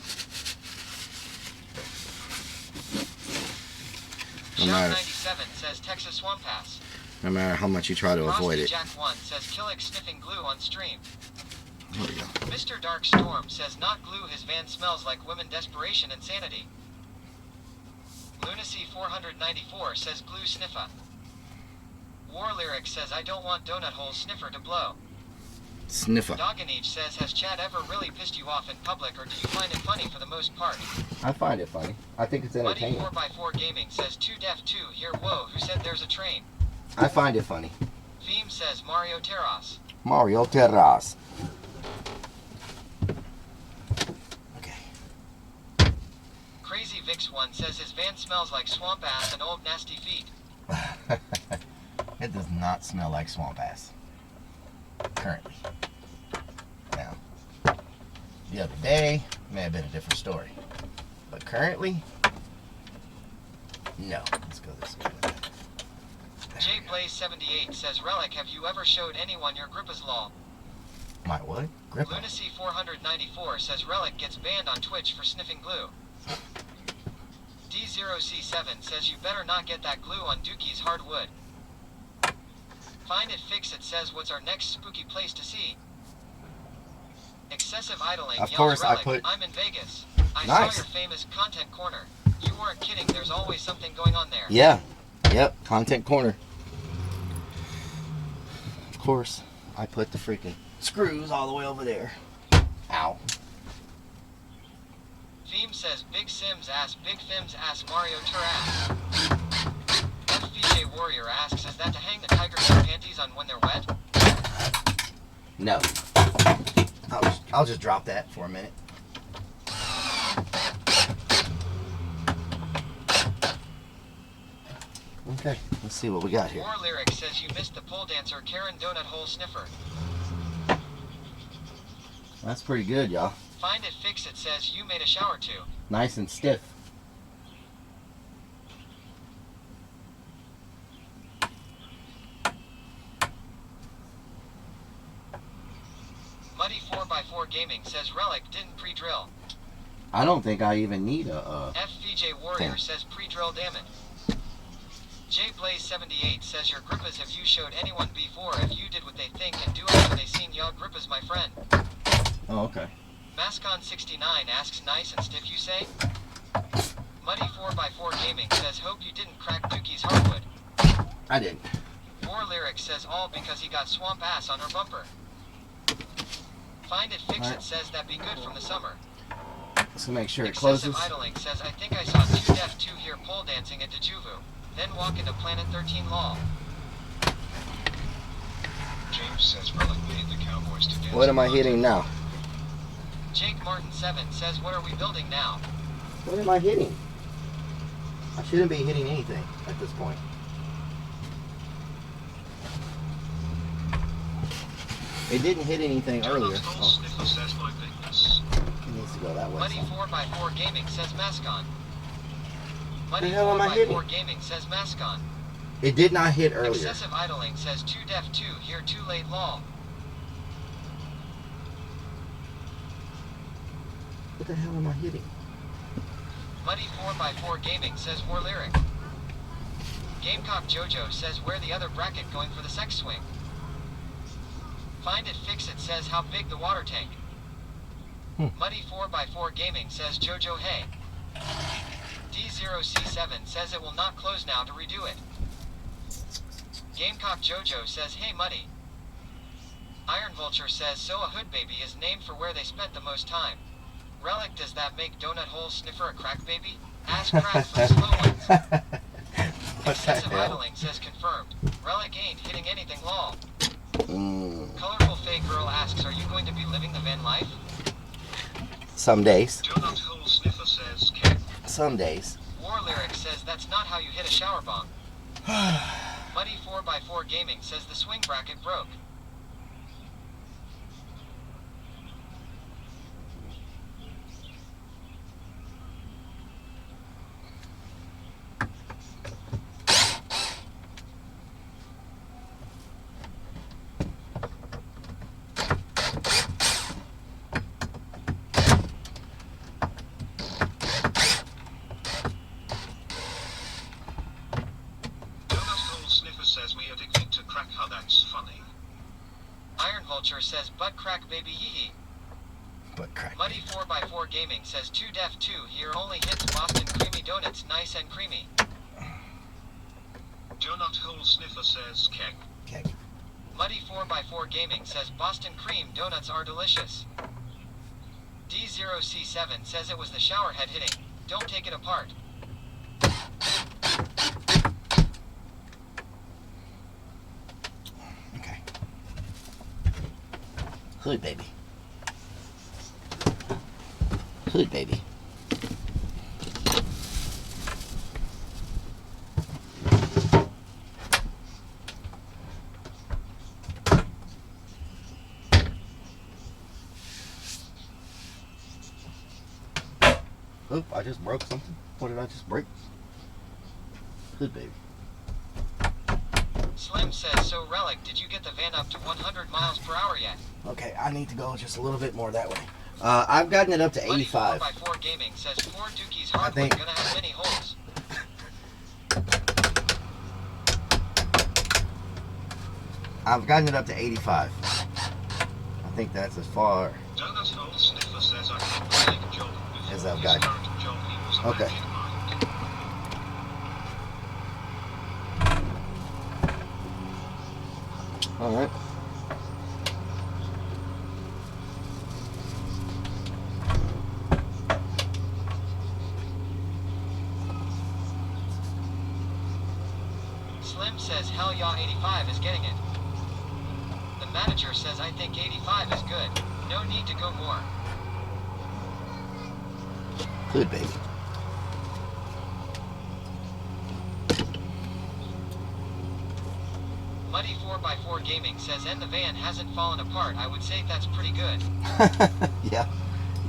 No Shot matter, 97 says Texas Swamp Pass. no matter how much you try to avoid Frosty it. Jack 1 says Killick sniffing glue on stream. There we go. Mr. Dark Storm says not glue his van smells like women desperation and sanity. Lunacy 494 says glue sniffa. War Lyric says I don't want Donut Hole Sniffer to blow. Sniffer. Doganich says has Chad ever really pissed you off in public or do you find it funny for the most part? I find it funny. I think it's Muddy entertaining. 4x4 Gaming says 2def2 here whoa who said there's a train. I find it funny. Theme says Mario Terras. Mario Terras. Crazy Vix 1 says his van smells like swamp ass and old nasty feet. It does not smell like swamp ass. Currently. Now, the other day may have been a different story. But currently, no. Let's go this way. J Blaze 78 says Relic, have you ever showed anyone your grippa's law? My what? Grippa. Lunacy 494 says Relic gets banned on Twitch for sniffing glue. D0C7 says you better not get that glue on Dookie's hardwood. Find it fix it says what's our next spooky place to see? Excessive idling Of yells course, I Relic, put- I'm in Vegas. I Nice. saw your famous content corner. You weren't kidding, there's always something going on there. Yeah. Yep. Content corner. Of course, I put the freaking screws all the way over there. Ow. Theme says Big Sims ass Big Fims ass Mario Terras. FBJ Warrior asks, is that to hang the tiger bear panties on when they're wet? No. I'll just drop that for a minute. Okay, let's see what we got here. War Lyric says you missed the pole dancer Karen Donut Hole Sniffer. That's pretty good, y'all. Find It, Fix It says you made a shower too. Nice and stiff. Muddy 4x4 Gaming says Relic didn't pre-drill. I don't think I even need a FVJ Warrior says pre-drill damn it. J Blaze 78 says your grippas, have you showed anyone before if you did what they think and do after they seen y'all grippas, my friend? Oh, okay. Mascon 69 asks nice and stiff you say? Muddy 4x4 Gaming says hope you didn't crack Dookie's hardwood. I didn't. War Lyric says all because he got swamp ass on her bumper. Find It, Fix It says that be good from the summer. Let's make sure it Excessive closes. Idling says I think I saw 2Def2 here pole dancing at Dejuvu, then walk into Planet 13 Law. James says Relic made the Cowboys to dance. What am I hitting now? Jake Martin 7 says what are we building now? What am I hitting? I shouldn't be hitting anything at this point. It didn't hit anything earlier. Oh. It needs to go that way. Muddy 4x4 Gaming says Mascon. Muddy The hell am I 4x4 hitting? Gaming says Mascon. It did not hit earlier. Excessive Idling says 2Def2 here too late law. What the hell am I hitting? Muddy 4x4 Gaming says War Lyric. Gamecock Jojo says where the other bracket going for the sex swing. Find It, Fix It says how big the water tank. Muddy 4x4 Gaming says Jojo hey. D0C7 says it will not close now to redo it. Gamecock Jojo says hey Muddy. Iron Vulture says so a hood baby is named for where they spent the most time. Relic, does that make Donut Hole Sniffer a crack baby? Ask crack for the slow ones. Excessive Idling says confirmed. Relic ain't hitting anything long. Colorful Fake Girl asks, are you going to be living the van life? Some days. Donut Hole Sniffer says Ken. Some days. War Lyric says that's not how you hit a shower bomb. Muddy 4x4 Gaming says the swing bracket broke. Iron Vulture says butt crack baby hee hee. Butt crack. Muddy 4x4 Gaming says 2Def2 here only hits Boston Creamy Donuts nice and creamy. Donut Hole Sniffer says keg. Keg. Muddy 4x4 Gaming says Boston Cream Donuts are delicious. D0C7 says it was the shower head hitting. Don't take it apart. Okay. Hood baby. Hood baby. Oop, I just broke something. What did I just break? Hood baby. Slim says, so Relic, did you get the van up to 100 miles per hour yet? Okay, I need to go just a little bit more that way. I've gotten it up to 85. Muddy 4x4 Gaming says 4 Dookie's hardwood gonna have many holes. I've gotten it up to 85. I think that's as far Donut Hole Sniffer says I can make a job with as I've his gotten. current job. He was a Okay. manager. All right. Slim says hell yeah 85 is getting it. The manager says I think 85 is good. No need to go more. Hood baby. Muddy 4x4 Gaming says, and the van hasn't fallen apart. I would say that's pretty good. Yeah.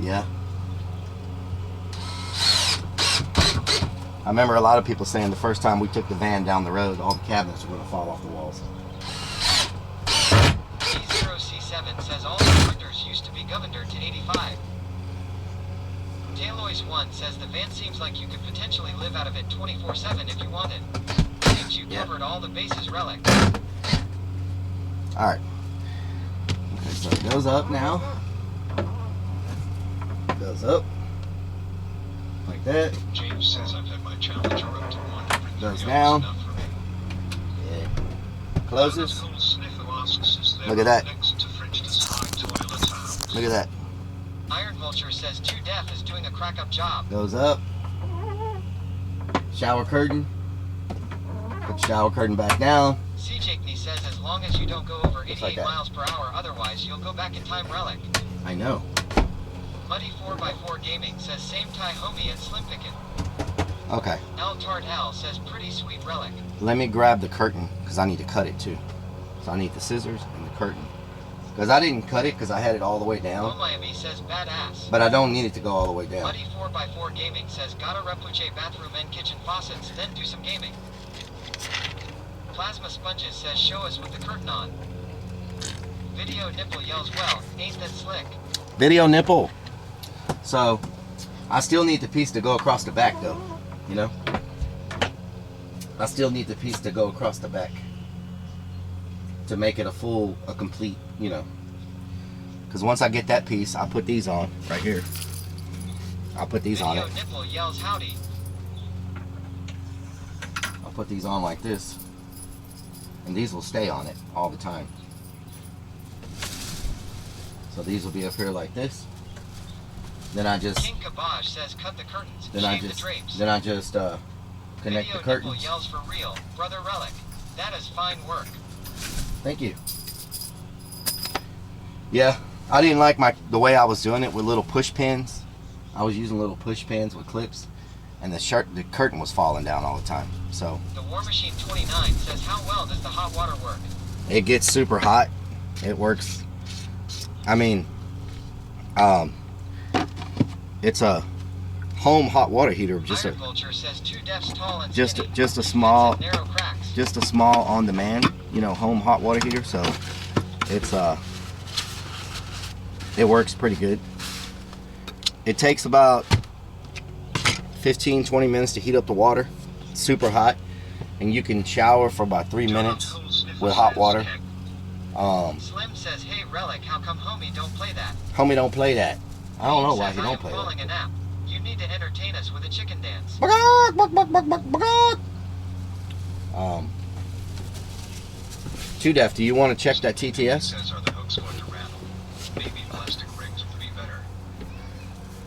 Yeah. I remember a lot of people saying the first time we took the van down the road, all the cabinets were going to fall off the walls. T0C7 says all the vendors used to be governed to 85. Taylois1 says the van seems like you could potentially live out of it 24/7 if you wanted. Seems you covered all the bases, Relic. Alright. Okay, so it goes up now. Goes up. Like that. James says I've had my Challenger up to 100. Goes down. Yeah. Closes. Look at that. Look at that. Iron Vulture says 2Def is doing a crack-up job. Goes up. Shower curtain. Put the shower curtain back down. CJkney says as long as you don't go over 88 like that. miles per hour, otherwise you'll go back in time, Relic. I know. Muddy 4x4 Gaming says same tie homie at Slim Pickin'. Okay. L Tart L says pretty sweet, Relic. Let me grab the curtain because I need to cut it too. So I need the scissors and the curtain. Because I didn't cut it because I had it all the way down. Oh Miami says badass. But I don't need it to go all the way down. Muddy 4x4 Gaming says gotta replicate bathroom and kitchen faucets, then do some gaming. Plasma Sponges says show us with the curtain on. Video Nipple yells well, ain't that slick? Video nipple. So I still need the piece to go across the back though. You know? I still need the piece to go across the back. To make it a complete, you know. Because once I get that piece, I'll put these on right here. I'll put these on it. Video Nipple yells howdy. I'll put these on like this. And these will stay on it all the time. So these will be up here like this. Then I just King Kabosh says cut the curtains, then shave I the drapes. connect the Video curtains. Nipple yells for real, brother Relic. That is fine work. Thank you. Yeah, I didn't like the way I was doing it with little push pins. I was using little push pins with clips, and the curtain was falling down all the time. So The War Machine 29 says how well does the hot water work? it gets super hot. It works. I mean, it's a home hot water heater. Iron Vulture says 2Def's tall and just skinny, a small, narrow cracks. just a small on demand, you know, home hot water heater. So it's it works pretty good. It takes about 15-20 minutes to heat up the water. It's super hot, and you can shower for about 3 minutes with hot water. Slim says, hey Relic, how come homie don't play that? Homie don't play that. I don't know why he Says, I don't am play falling a nap. You need to entertain us with a chicken dance. that. 2Def, do you want to check that TTS? Says are the hooks going to rattle? Maybe plastic rings would be better.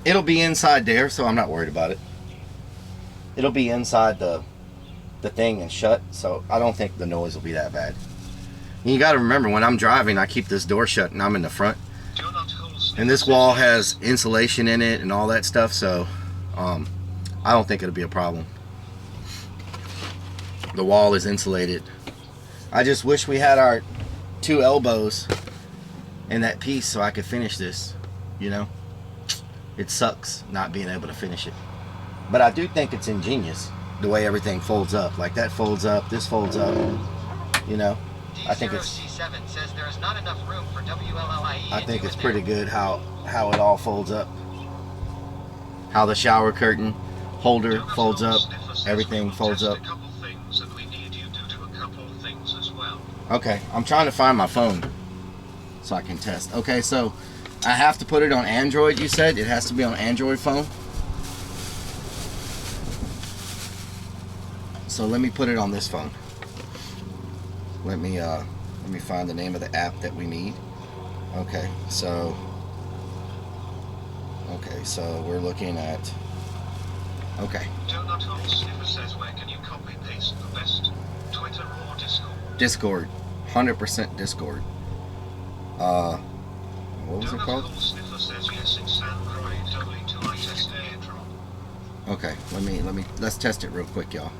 It'll be inside there, so I'm not worried about it. It'll be inside the thing and shut, so I don't think the noise will be that bad. And you got to remember, when I'm driving, I keep this door shut and I'm in the front. And this wall has insulation in it and all that stuff, so I don't think it'll be a problem. The wall is insulated. I just wish we had our 2 elbows in that piece so I could finish this, you know? It sucks not being able to finish it. But I do think it's ingenious, the way everything folds up. Like that folds up, this folds up, you know? I think it's D0C7 says there is not enough room for WLLIE. I think it's pretty good how it all folds up. How the shower curtain holder folds up, everything folds up. Okay, I'm trying to find my phone so I can test. Okay, so I have to put it on Android, you said? It has to be on Android phone? So let me put it on this phone. Let me find the name of the app that we need. Okay, so we're looking at, okay. Donut Hole Sniffer says where can you copy paste the best? Twitter or Discord? Discord, 100% Discord. What was it called? Donut Hole Sniffer says yes, it's Sam Croy, totally to test airdrop. Okay, let's test it real quick, y'all.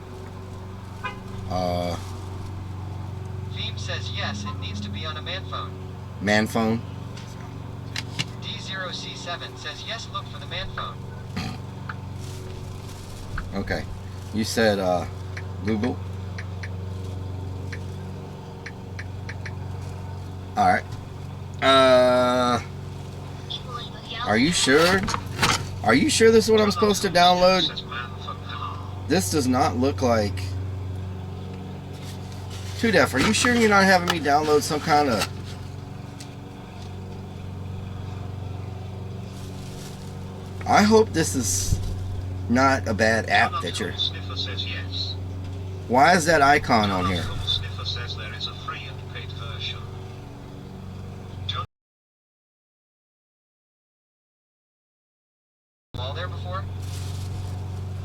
Beam says yes, it needs to be on a man phone. Man phone. D0C7 says yes, look for the man phone. Okay. You said Google. Alright. Are you sure? Are you sure this is what I'm supposed to download? This does not look like... Too Deaf, are you sure you're not having me download some kind of... I hope this is not a bad app that you're... Why is that icon on here? All there before?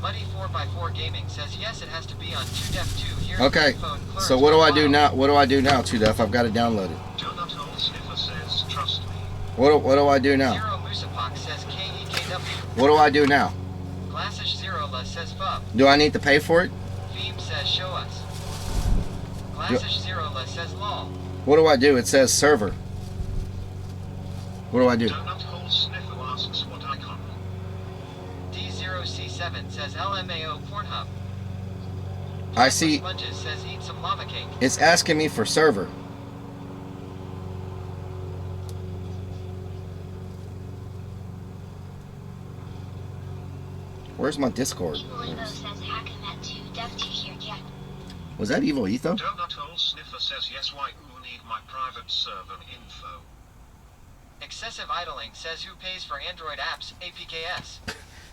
Muddy 4x4 Gaming says yes, it has to be on 2Def 2. Here's Okay, the phone. so what do I do now? What do I do now, 2Def? I've got it downloaded. What do I do now? Zero Musapak says KEKW. What do I do now? Glassish Zero says FUB. Do I need to pay for it? Beam says show us. Glassish Zero says LOL. What do I do? It says server. What do I do? D0C7 says LMAO Pornhub. I see. Sponges says eat some llama cake. It's asking me for server. Where's my Discord? Was that Evil Etho? Donut Hole Sniffer says yes, why who need my private server info? Excessive idling says who pays for Android apps, APKS.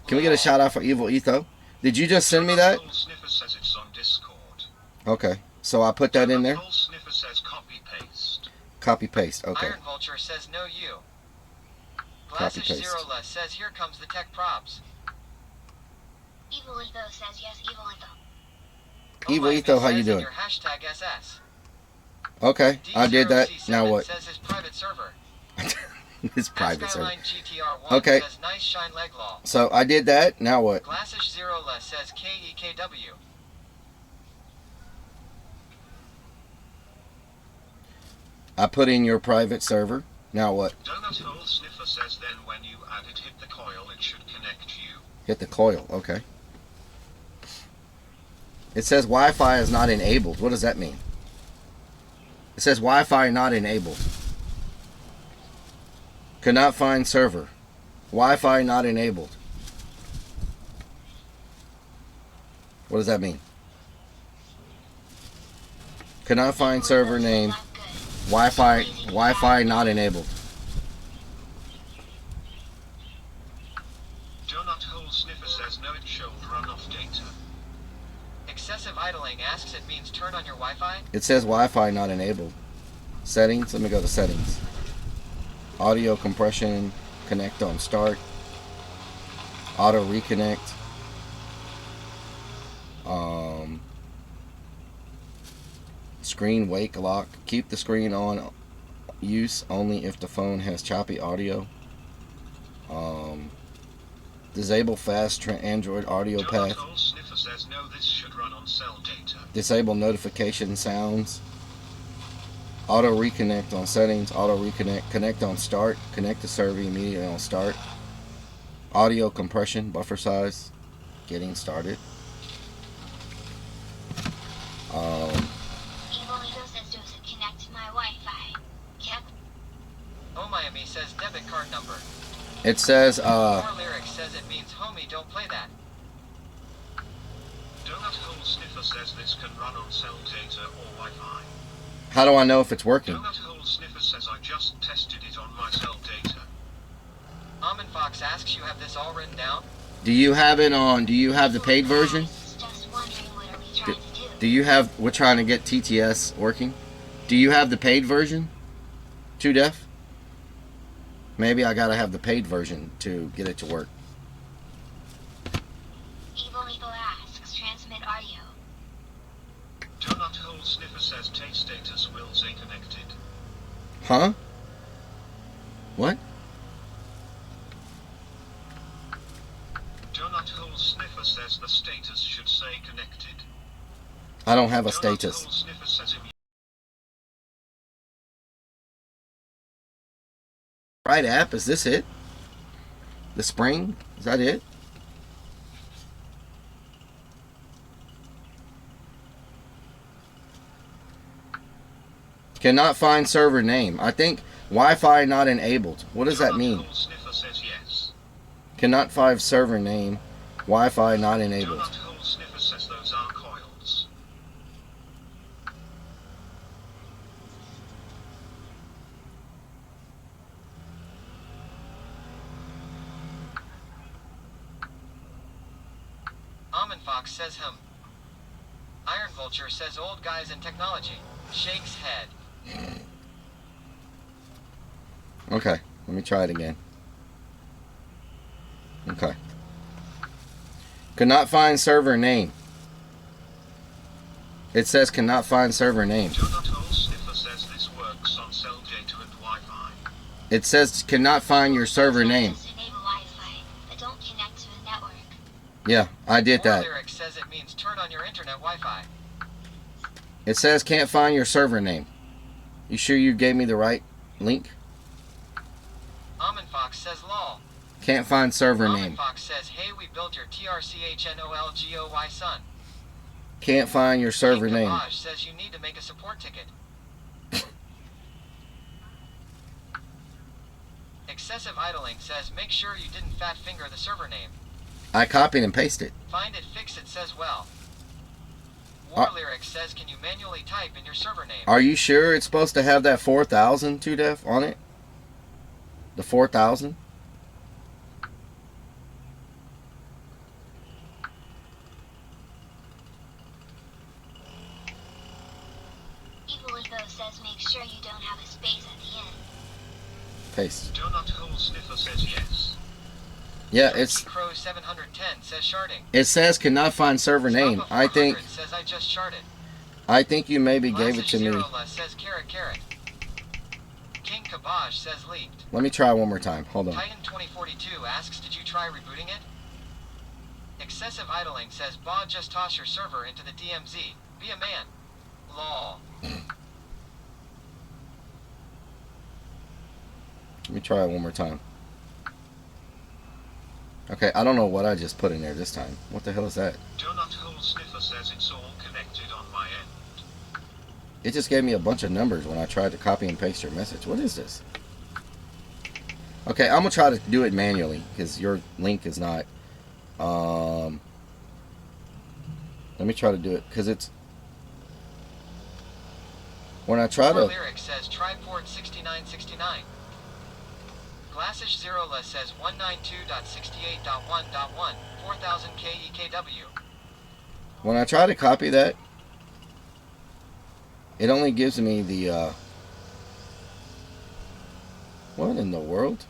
Can we get a shout out for Evil Etho? Did you just send me that? Donut Hole Sniffer says it's on Discord. Okay, so I put that in there. Donut Hole Sniffer says copy paste. Copy paste. Okay. Iron Vulture says no you. Copy Glassish paste. Zero says here comes the tech probs. Evil Etho says yes, Evil Etho. Evil Etho, how you doing? Your hashtag SS. Okay, I did that. D0C7 Now what? Says his private server. His private server. Skyline GTR1 Okay. says nice shine leg law. So I did that. Now what? Glassish Zero says KEKW. I put in your private server. Now what? Donut Hole Sniffer says then when you add it, hit the coil, it should connect you. Hit the coil. Okay. It says Wi-Fi is not enabled. What does that mean? It says Wi-Fi not enabled. Could not find server. Wi-Fi not enabled. What does that mean? Could not find server name. Wi-Fi not enabled. Donut Hole Sniffer says no, it showed run off data. Excessive idling asks it means turn on your Wi-Fi. It says Wi-Fi not enabled. Settings. Let me go to settings. Audio compression. Connect on start. Auto reconnect. Screen wake lock. Keep the screen on use only if the phone has choppy audio. Disable fast Android audio path. Sniffer says no, this should run on cell data. Disable notification sounds. Auto reconnect on settings. Auto reconnect. Connect on start. Connect to server immediately on start. Audio compression. Buffer size. Getting started. Oh Miami says debit card number. It says More lyrics says it means homie don't play that. Donut Hole Sniffer says this can run on cell data or Wi-Fi. how do I know if it's working? Donut Hole Sniffer says I just tested it on my cell data. Almond Fox asks you have this all written down? Do you have it on? Do you have the paid version? Do you have? We're trying to get TTS working. Do you have the paid version? 2Def? Maybe I gotta have the paid version to get it to work. Evil Etho asks transmit audio. Donut Hole Sniffer says tape status will stay connected. Huh? What? Donut Hole Sniffer says the status should say connected. I don't have a Donut status. Hole Sniffer says right app? Is this it? The Spring? Is that it? Cannot find server name. I think Wi-Fi not enabled. What does that mean? Sniffer says yes. Cannot find server name. Wi-Fi not enabled. Donut Hole Sniffer says those are coils. Almond Fox says him. Iron Vulture says old guys in technology. Shakes head. Okay, let me try it again. Okay. Cannot find server name. It says cannot find server name. Donut Hole Sniffer says this works on Cell J2 and Wi-Fi. It says cannot find your server name. Enable Wi-Fi, but don't connect to the network. Yeah, I did that. Lyric says it means turn on your internet Wi-Fi. It says can't find your server name. You sure you gave me the right link? Almond Fox says lol. Can't find server Almond name. Fox says, hey, we built your TRCHNOLGOY son. Can't find your server King name. Kabaj says you need to make a support ticket. Excessive idling says make sure you didn't fat finger the server name. I copied and pasted it. Find it, fix it says well. War Lyric says can you manually type in your server name? Are you sure it's supposed to have that 4000 2def on it? The 4000? Evil Info says make sure you don't have a space at the end. Paste. Donut Hole Sniffer says yes. Yeah, it's. Crow 710 says sharding. It says cannot find server name. I think. Says I just sharded. I think you maybe gave it to me. Says carrot carrot. King Kabaj says leaked. Let me try one more time. Hold on. Titan 2042 asks, did you try rebooting it? Excessive idling says, Bob, just toss your server into the DMZ. Be a man. Lol. Let me try it one more time. Okay, I don't know what I just put in there this time. What the hell is that? Donut Hole Sniffer says it's all connected on my end. It just gave me a bunch of numbers when I tried to copy and paste your message. What is this? Okay, I'm gonna try to do it manually because your link is not. Let me try to do it because it's. When I try to. Lyric says try port 6969. Glassish Zeroless says 192.68.1.1 4000 KEKW. When I try to copy that, it only gives me the. What in the world?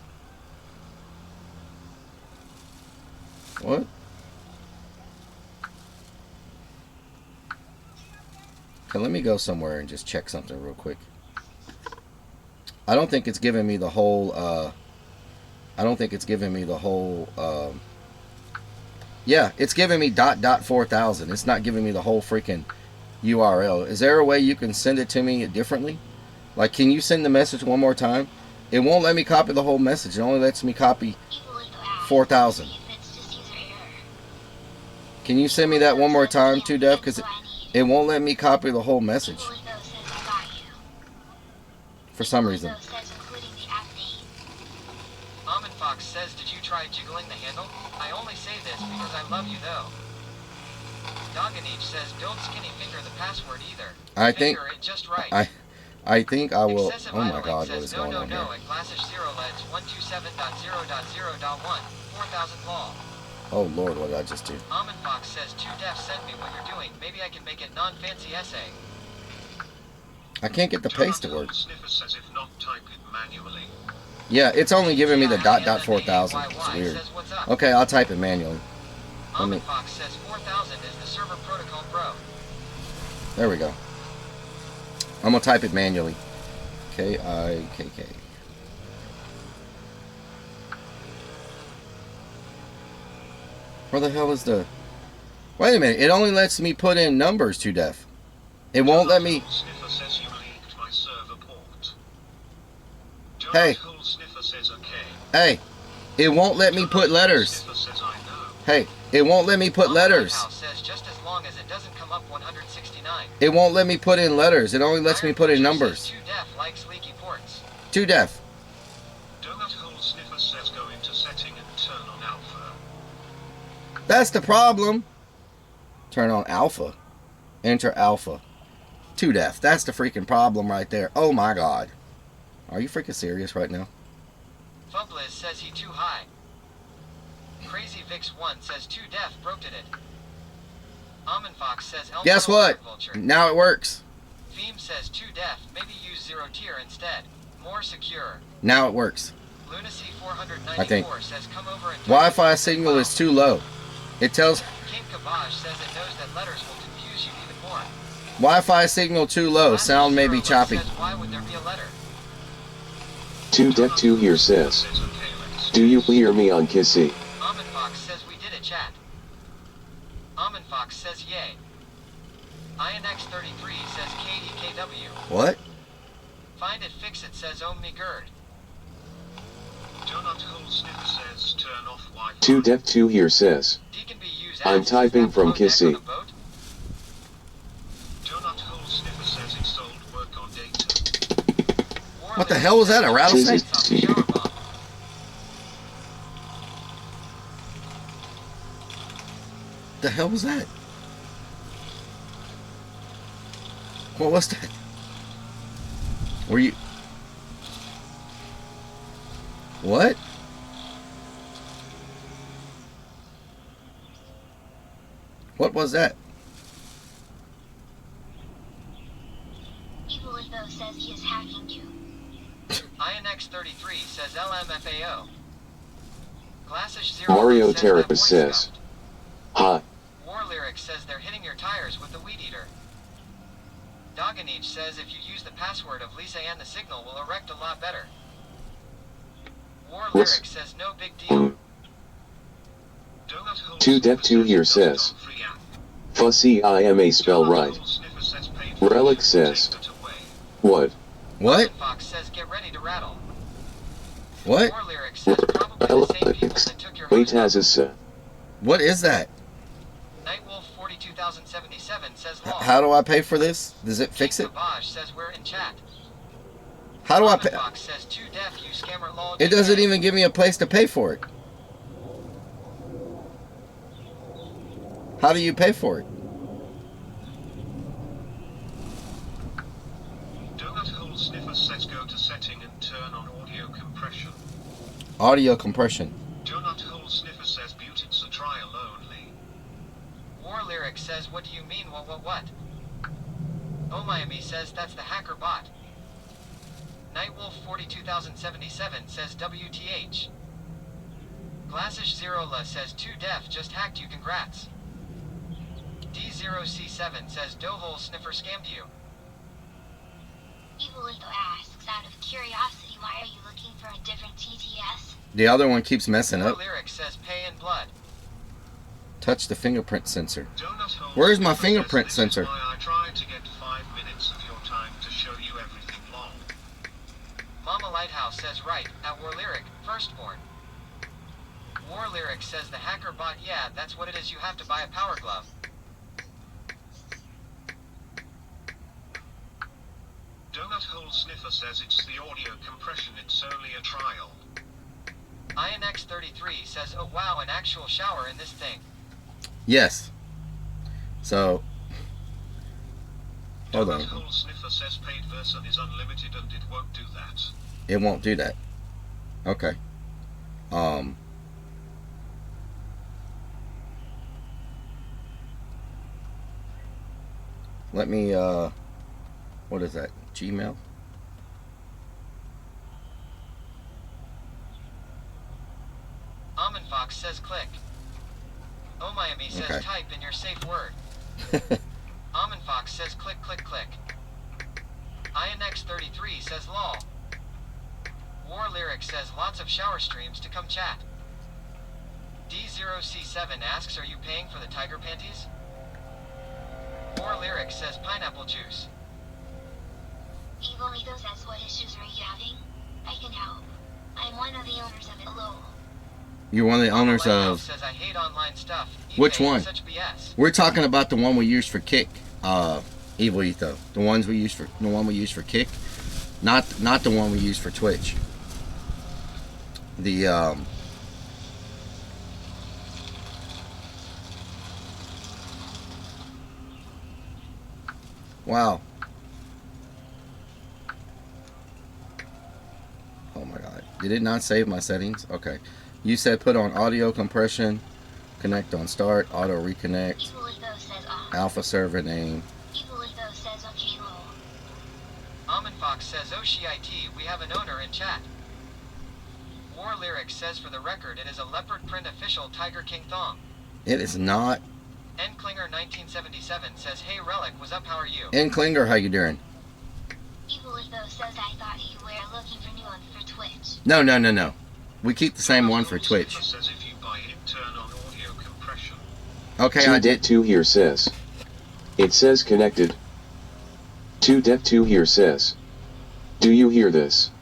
What? Okay, let me go somewhere and just check something real quick. I don't think it's giving me the whole. I don't think it's giving me the whole. Yeah, it's giving me .4000. It's not giving me the whole freaking URL. Is there a way you can send it to me differently? Like, can you send the message one more time? It won't let me copy the whole message. It only lets me copy 4000. Can you send me that one more time, 2def? Because it won't let me copy the whole message. For some reason. Almond Fox says, did you try jiggling the handle? I only say this because I love you though. Doganich says, don't skinny finger the password either. I think Finger it just right. I think I will. Excessive Oh my idling God, says, what is going on here? No, at Glassish Zero Ledge 127.0.0.1 4000 law. Oh Lord, what did I just do? Almond Fox says 2def send me what you're doing. Maybe I can make it non-fancy essay. I can't get the paste to work. Sniffer says if not, type it manually. Yeah, it's only giving me the .4000. It's weird. Okay, I'll type it manually. Let me. Almond Fox says 4000 is the server protocol bro. There we go. I'm gonna type it manually. K-I-K-K. Where the hell is the... Wait a minute, it only lets me put in numbers, 2def. It won't let me... Sniffer says you leaked my server port. Hey. Sniffer says Hey, it won't let me put letters. Hey, it won't let me put letters. Says just as long as it doesn't come up 169. It won't let me put in letters. It only lets me put in numbers. Too deaf likes leaky ports. Too deaf. Donut hole sniffer says go into setting and turn on alpha. That's the problem. Turn on alpha. Enter alpha. Too deaf. That's the freaking problem right there. Oh my god. Are you freaking serious right now? Fubliz says he too high. Crazy Vix 1 says too deaf broke it. Almond Fox says Elmo Guess what? Vulture. Now it works. Theme says too deaf. Maybe use zero tier instead. More secure. Now it works. Lunacy 494 I think. says come over and Wi-Fi signal is too low. It tells King Kabaj says it knows that letters will confuse you even more. Wi-Fi signal too low. Sound may be choppy. Says, why would there be a letter? 2Deck2 here says, do you hear me on Kissy? Almond Fox says we did it, chat. Almond Fox says yay. INX33 says KDKW. What? Find it, fix it says oh me gird. Donut hole sniffer says turn off Wi-Fi. 2Deck2 here says, I'm typing from Kissy. Donut hole sniffer says installed work on data. What the hell was that? A rattlesnake? The hell was that? What was that? Were you... What? What was that? Evil Litho says he is hacking you. INX33 says LMFAO. Glassish 0 Mario says Terrapis that says, hi. War Lyric says they're hitting your tires with the Weed Eater. Doganich says if you use the password of Lisa Ann the signal will erect a lot better. War Lyric says no big deal. 2Deck2 here says, Fussy I am a spell right. Relic says, what? What? Fox says get ready to rattle. What? War Lyric says probably the same people that took your Wait as a sir. What is that? Nightwolf 42077 says law. How do I pay for this? Does it fix it? Kabaj says we're in chat. How do I pay? Fox says too deaf, you scammer lol. It doesn't even give me a place to pay for it. How do you pay for it? Donut hole sniffer says go to setting and turn on audio compression. Audio compression. Donut hole sniffer says Butit's a trial only. War Lyric says what do you mean what? Oh Miami says that's the hacker bot. Nightwolf 42077 says WTH. Glassish Zerola says too deaf just hacked you congrats. D0C7 says Dohole Sniffer scammed you. Evil Litho asks, out of curiosity, why are you looking for a different TTS? The other one keeps messing up. Lyric says pay in blood. Touch the fingerprint sensor. Where's my fingerprint sensor? I tried to get 5 minutes of your time to show you everything long. Mama Lighthouse says right, at War Lyric, firstborn. War Lyric says the hacker bot, yeah, that's what it is, you have to buy a power glove. Donut hole sniffer says it's the audio compression, it's only a trial. INX33 says oh wow, an actual shower in this thing. Yes. So hold on. Donut hole sniffer says paid version is unlimited and it won't do that. It won't do that. Okay. Let me what is that? Gmail? Almond Fox says click. Oh Miami says Okay. type in your safe word. Almond Fox says click click click. INX33 says lol. War Lyric says lots of shower streams to come chat. D0C7 asks are you paying for the tiger panties? War Lyric says pineapple juice. Evil Litho says what issues are you having? I can help. I'm one of the owners of it. Hello. You're one of the owners of... Says, I hate online stuff. Which eBay one? is such BS. We're talking about the one we use for Kick, Evil Etho. The one we use for Kick, not the one we use for Twitch. The wow. Oh my God! Did it not save my settings? Okay. You said put on audio compression, connect on start, auto reconnect, alpha server name. Almond Fox says, oh shit, we have an owner in chat. War Lyrics says, for the record, it is a leopard print official Tiger King thong. It is not. N Klinger 1977 says, hey Relic, what's up, how are you? N Klinger, how you doing? Evil Etho says I thought you were looking for new one for Twitch. No. We keep the same one for Twitch. Says if you buy it, turn on audio compression. Okay, I did. 2 here says. It says connected. 2 here says. Do you hear this?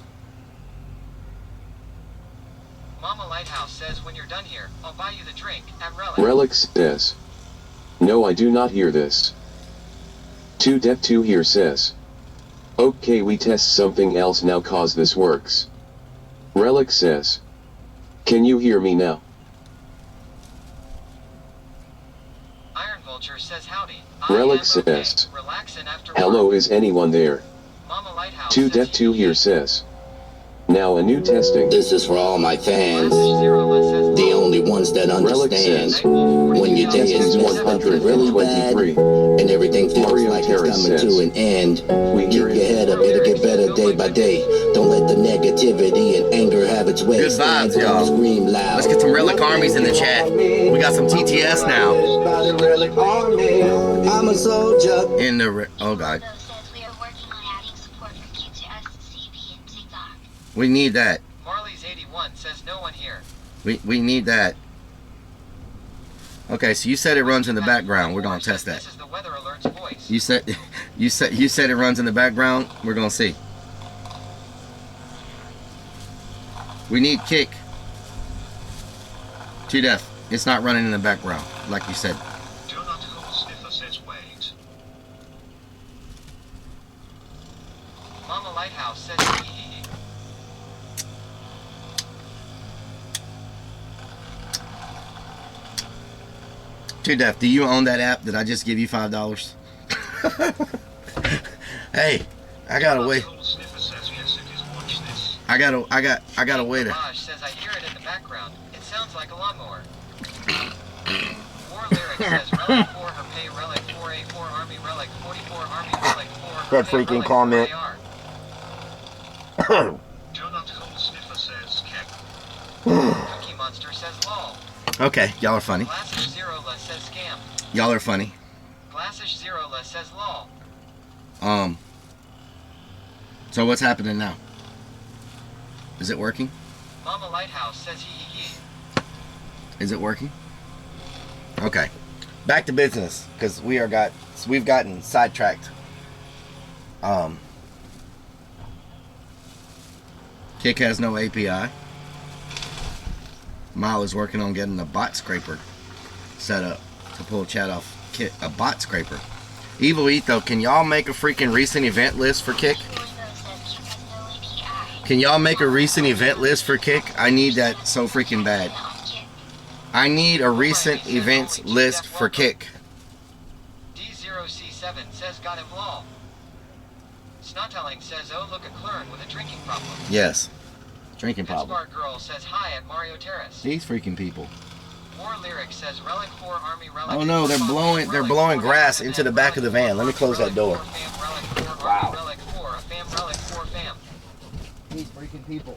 Mama Lighthouse says, when you're done here, I'll buy you the drink at Relic. Relic says. No, I do not hear this. 2 here says. Okay, we test something else now cause this works. Relic says. Can you hear me now? Iron Vulture says, howdy. Relic says. Hello, is anyone there? Mama Lighthouse 2 here says. Now a new testing. This is for all my fans, the only ones that understand. When your day is messed up and really bad, and everything feels like it's coming to an end, keep your head up, it'll get better day by day. Don't let the negativity and anger have its way. Good vibes, y'all. Let's get some Relic Armies in the chat. We got some TTS now. I'm a soldier. In the... Oh, God. We need that. Marley's 81 says no one here. We need that. Okay, so you said it runs in the background. We're gonna test that. This is the weather alert's voice. You said it runs in the background. We're gonna see. We need Kick. To death. It's not running in the background, like you said. Do not hold sniffer says wait. Mama Lighthouse says hee hee. To death. Do you own that app? Did I just give you $5? Hey, I gotta wait. I gotta wait. Raj says I hear it in the background. It sounds like a lawnmower. War Lyric says Relic 4 her pay Relic 4A4 Army Relic 44 Army Relic 4. That freaking comment. Do not hold sniffer says Keck. Cookie Monster says lol. Okay, y'all are funny. Glassish Zerola says scam. Y'all are funny. Glassish Zerola says lol. So what's happening now? Is it working? Mama Lighthouse says hee hee hee. Is it working? Okay. Back to business, because we've gotten sidetracked. Kick has no API. Mile is working on getting a bot scraper set up to pull chat off Kick. A bot scraper. Evil Etho, can y'all make a freaking recent event list for Kick? Can y'all make a recent event list for Kick? I need that so freaking bad. I need a recent events list for Kick. D0C7 says got him lol. Snottelling says oh look a Clurn with a drinking problem. Yes. Drinking problem. Smart Girl says hi at Mario Terrace. These freaking people. War Lyric says Relic 4 Army Relic. Oh no, they're blowing grass into the back of the van. Let me close that door. Wow. Relic 4, a fam Relic 4 fam. These freaking people.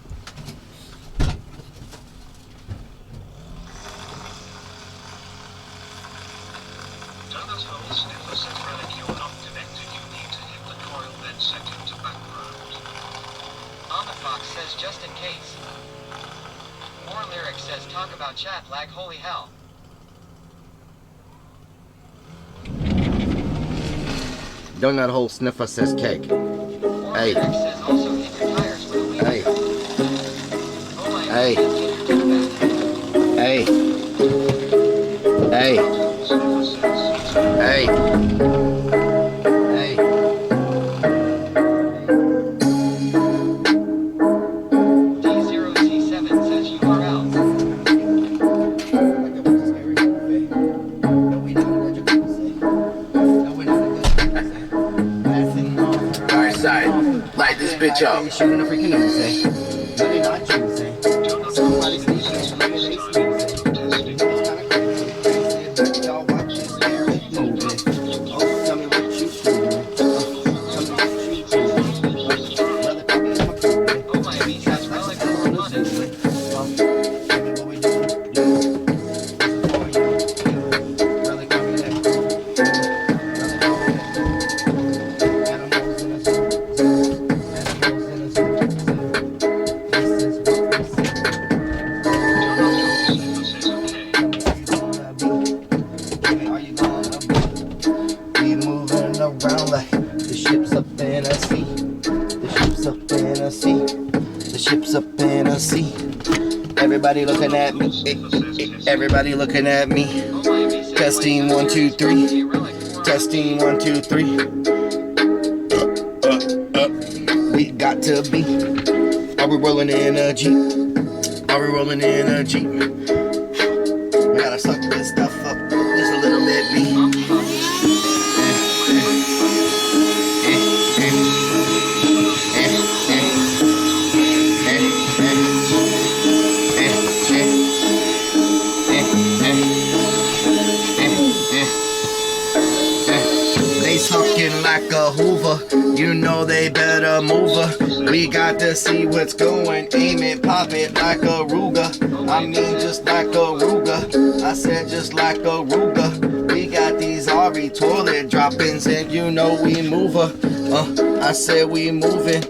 Do not hold sniffer says Relic you're not connected. You need to hit the coil then second to background. Fox says just in case. War Lyric says talk about chat lag holy hell. Donut hole sniffer says cake. War Lyric says also hit your tires with a wheel. Hey. Hey. Hey. Hey. Hey. Hey. D0C7 says you are out. Alright, side. Light this bitch up. Shooting a freaking nose, eh? No, they not choosing. Somebody sneezing. Y'all watch this hair moving. Oh, tell me what you doing. Tell me what you doing. Brother, come here, I'm doing. Oh, Miami says Relic is honest. Tell me what we doing. Brother, come here. Animals in a zoo. Animals in a zoo. This is what we see. Are you gonna be? We moving around like the ships up in a sea. The ships up in a sea. The ships up in a sea. Everybody looking at me. Everybody looking at me. Testing 1, 2, 3. Testing 1, 2, 3. We got to be. Are we rolling in a Jeep? Are we rolling in a Jeep? We gotta suck this stuff up just a little bit, B. They talking like a Hoover, you know they better move her. We got to see what's going, aim it, pop it like a Ruger. I mean just like a Ruger, I said just like a Ruger. We got these RE toilet droppings and you know we move her. I said we moving,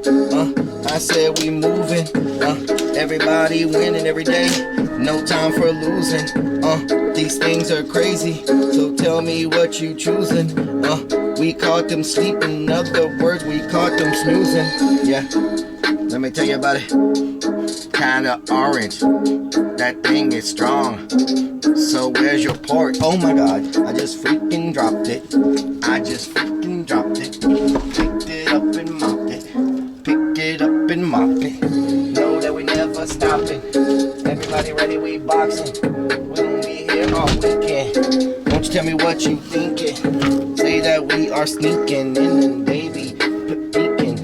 I said we moving. Everybody winning every day, no time for losing. These things are crazy, so tell me what you choosing. We caught them sleeping, in other words, we caught them snoozing. Yeah, let me tell you about it. Kinda orange, that thing is strong. So where's your port? Oh my god, I just freaking dropped it. I just freaking dropped it. Picked it up and mopped it. Pick it up and mop it. Know that we never stopping. Everybody ready, we boxing. We gon' be here all weekend. Won't you tell me what you thinking? Say that we are sneaking in and they be peeking.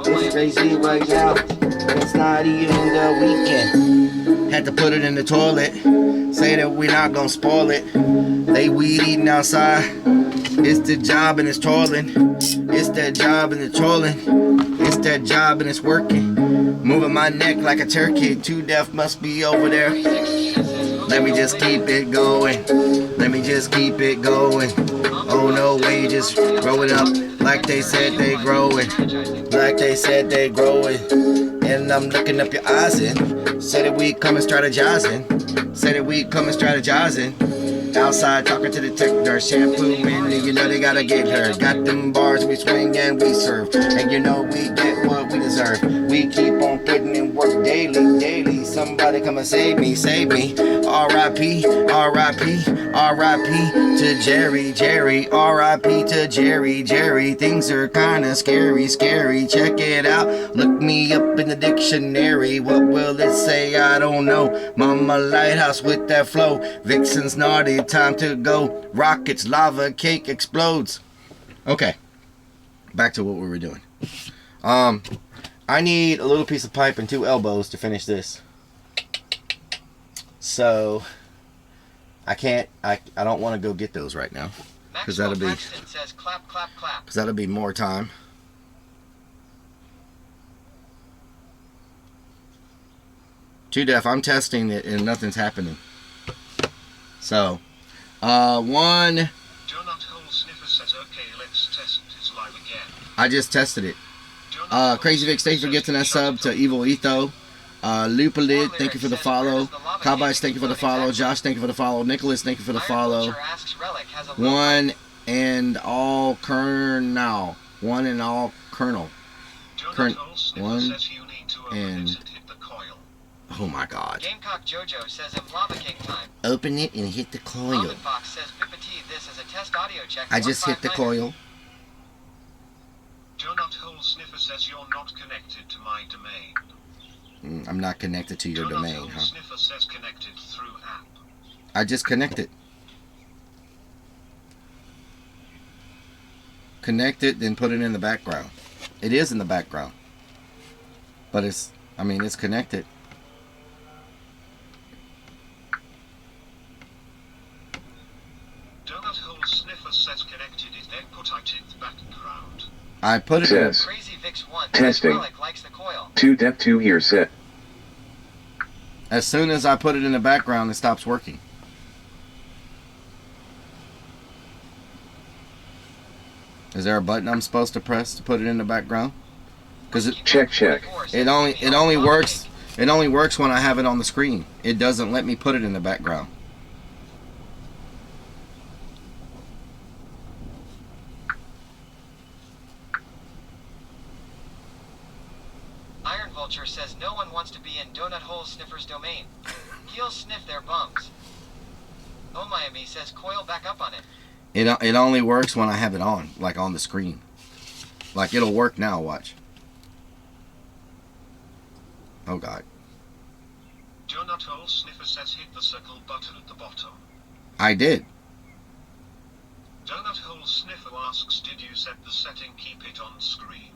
It's crazy right now. It's not even the weekend. Had to put it in the toilet. Say that we not gonna spoil it. They weed eating outside. It's the job and it's toiling. It's that job and it's toiling. It's that job and it's working. Moving my neck like a turkey. Too deaf must be over there. Let me just keep it going. Let me just keep it going. Oh no way, just grow it up like they said they growing. Like they said they growing. And I'm looking up your eyes in. Said that we coming strategizing. Said that we coming strategizing. Outside talking to the tech nurse, shampoo in, and you know they gotta get her. Got them bars, we swing and we serve, and you know we get what we deserve. We keep on putting in work daily, daily. Somebody come and save me, save me. R.I.P., R.I.P., R.I.P. to Jerry, Jerry. R.I.P. to Jerry, Jerry. Things are kinda scary, scary. Check it out, look me up in the dictionary. What will it say? I don't know. Mama Lighthouse with that flow. Vixen's naughty. Time to go. Rockets, lava, cake explodes. Okay, back to what we were doing. I need a little piece of pipe and 2 elbows to finish this. So I don't want to go get those right now because that'll be more time. Too deaf. I'm testing it and nothing's happening. So, one. Donut hole sniffer says, okay, let's test it live again. I just tested it. Crazy Vic, thank you for getting that sub to Evil Etho. Lupalid, thank you for the follow. Cowboys, thank you for the follow. Josh, thank you for the follow. Nicholas, thank you for the follow. One and all Colonel. One and all Colonel. One and. Oh my God. Gamecock Jojo says I'm lava cake time. Open it and hit the coil. Almond Fox says Bippity, this is a test audio check. I just hit the coil. Donut Hole Sniffer says you're not connected to my domain. I'm not connected to your domain, Donut Hole huh? Sniffer says connected through app. I just connected. Connect it, then put it in the background. It is in the background. But it's, I mean, it's connected. Donut Hole Sniffer says connected is then put out in the background. I put it in. Crazy Vix 1 Testing. Relic likes the coil. 2 Dep 2 here set. As soon as I put it in the background, it stops working. Is there a button I'm supposed to press to put it in the background? Because it check. It only works when I have it on the screen. It doesn't let me put it in the background. Iron Vulture says no one wants to be in Donut Hole Sniffer's domain. He'll sniff their bums. Oh Miami says coil back up on it. It only works when I have it on, like on the screen. Like it'll work now, watch. Oh God. Donut Hole Sniffer says hit the circle button at the bottom. I did. Donut Hole Sniffer asks, did you set the setting keep it on screen?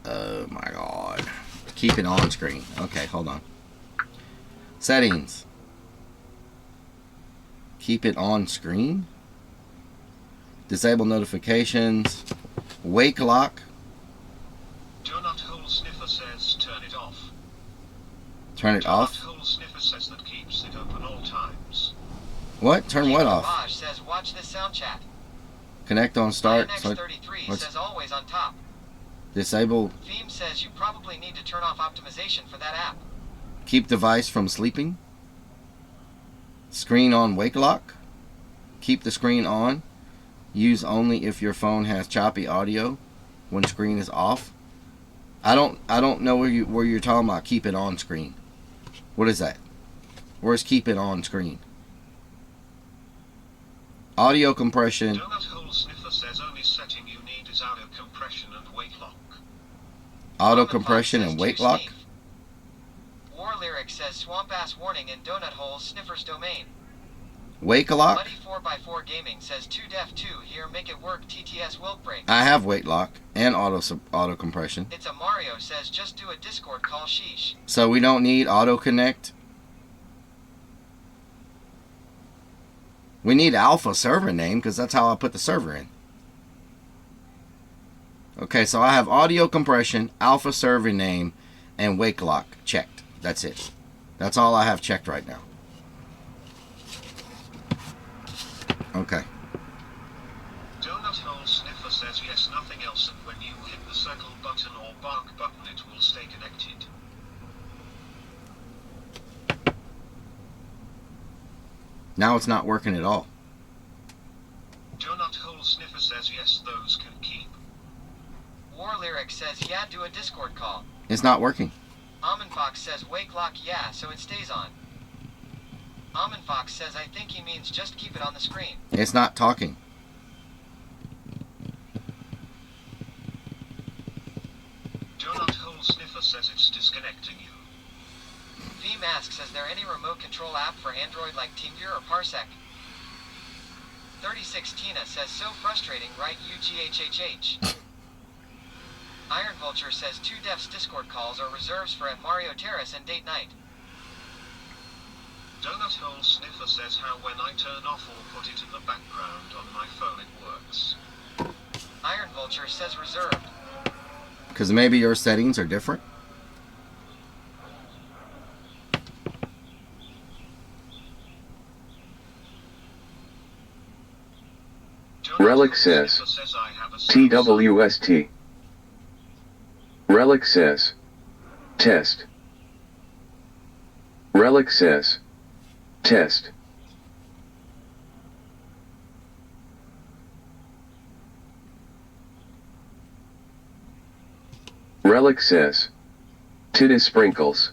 Oh my God. Keep it on screen. Okay, hold on. Settings. Keep it on screen. Disable notifications. Wake lock. Donut Hole Sniffer says turn it off. Turn it off. Donut Hole Sniffer says that keeps it open all times. What? Turn what off? Raj says watch this sound chat. Connect on start. INX33 says always on top. Disable. Theme says you probably need to turn off optimization for that app. Keep device from sleeping. Screen on wake lock. Keep the screen on. Use only if your phone has choppy audio when screen is off. I don't know where you're talking about keep it on screen. What is that? Where's keep it on screen? Audio compression. Donut Hole Sniffer says only setting you need is audio compression and wake lock. Auto compression and wake lock. War Lyric says swamp ass warning in Donut Hole Sniffer's domain. Wake lock. Buddy 4x4 Gaming says 2 def 2 here make it work TTS Wilk break. I have wake lock and auto compression. It's a Mario says just do a Discord call sheesh. So we don't need auto connect. We need alpha server name because that's how I put the server in. Okay, so I have audio compression, alpha server name, and wake lock checked. That's it. That's all I have checked right now. Okay. Donut Hole Sniffer says yes, nothing else, and when you hit the circle button or bark button it will stay connected. Now it's not working at all. Donut Hole Sniffer says yes, those can keep. War Lyric says yeah, do a Discord call. It's not working. Almond Fox says wake lock yeah, so it stays on. Almond Fox says I think he means just keep it on the screen. It's not talking. Donut Hole Sniffer says it's disconnecting you. VMask says there any remote control app for Android like TeamViewer or Parsec? 36 Tina says so frustrating, right? UGHHH. Iron Vulture says 2 defs Discord calls are reserves for at Mario Terrace and date night. Donut Hole Sniffer says how when I turn off or put it in the background on my phone it works. Iron Vulture says reserved. Because maybe your settings are different. Relic says TWST. Relic says test. Relic says test. Relic says Titty sprinkles.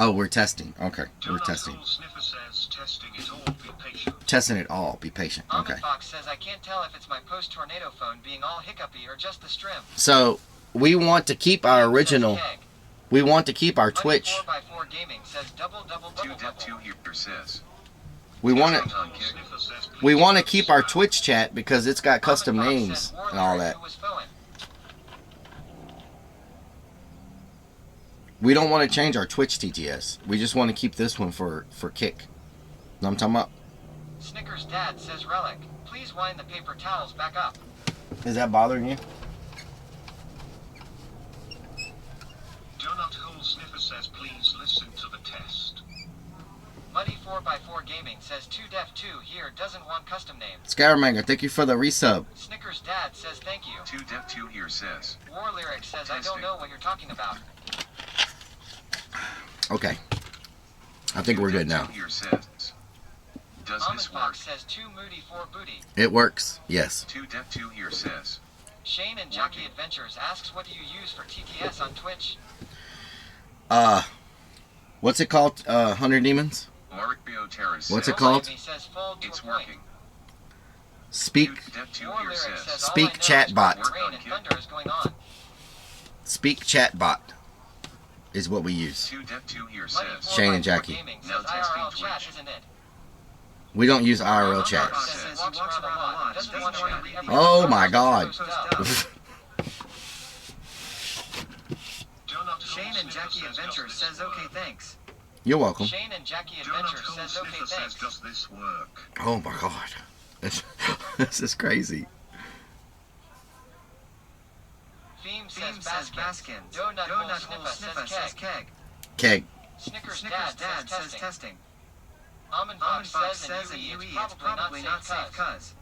Oh, we're testing. Okay, we're testing. Sniffer says testing it all. Be patient. Testing it all. Be patient. Okay. Fox says I can't tell if it's my post-tornado phone being all hiccupy or just the strim. So we want to keep our original. We want to keep our Twitch. 4x4 Gaming says double. 2 here says. We want to keep our Twitch chat because it's got custom names and all that. We don't want to change our Twitch TTS. We just want to keep this one for kick. Know what I'm talking about? Snickers' dad says Relic, please wind the paper towels back up. Is that bothering you? Donut Hole Sniffer says please listen to the test. Muddy 4x4 Gaming says 2def2 here doesn't want custom name. Skyramango, thank you for the resub. Snickers' dad says thank you. 2def2 here says. War Lyric says I don't know what you're talking about. Okay. I think we're good now. Here says. Does this work? Says 2 Moody 4 Booty. It works. Yes. 2def2 here says. Shane and Jackie Adventures asks what do you use for TTS on Twitch? What's it called? 100 Demons? Mario Terrace. What's it called? It's working. Speak. Speak chatbot. Speak chatbot is what we use. 2def2 here says. Shane and Jackie. Now testing Twitch. We don't use IRL chat. Oh my God. Shane and Jackie Adventures says okay thanks. You're welcome. Shane and Jackie Adventures says okay thanks. Does this work? Oh my God. This is crazy. Theme says Baskins. Donut Hole Sniffer says keg. Keg. Snickers' dad says testing. Almond Fox says in UE it's probably not safe cuz.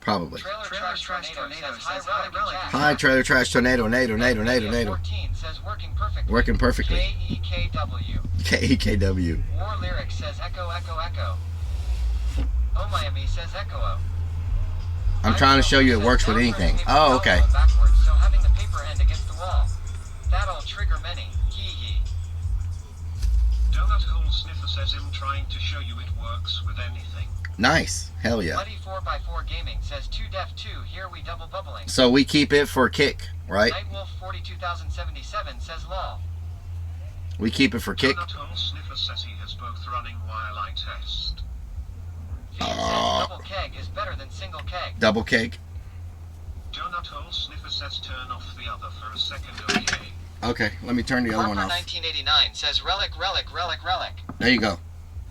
Probably. Trailer Trash Tornado says hi Relic. Hi, Trailer Trash Tornado. 14 says working perfectly. Working perfectly. KEKW. KEKW. War Lyric says echo. Oh Miami says echo. I'm trying to show you it works with anything. Oh, okay. So having the paper end against the wall. That'll trigger many. Hee. Donut Hole Sniffer says him trying to show you it works with anything. Nice. Hell yeah. Muddy 4x4 Gaming says 2def2 here we double bubbling. So we keep it for kick, right? Nightwolf 42077 says law. We keep it for kick. Donut Hole Sniffer says he has both running while I test. Double keg is better than single keg. Double keg. Donut Hole Sniffer says turn off the other for a second, okay? Okay, let me turn the other one off. 1989 says relic. There you go.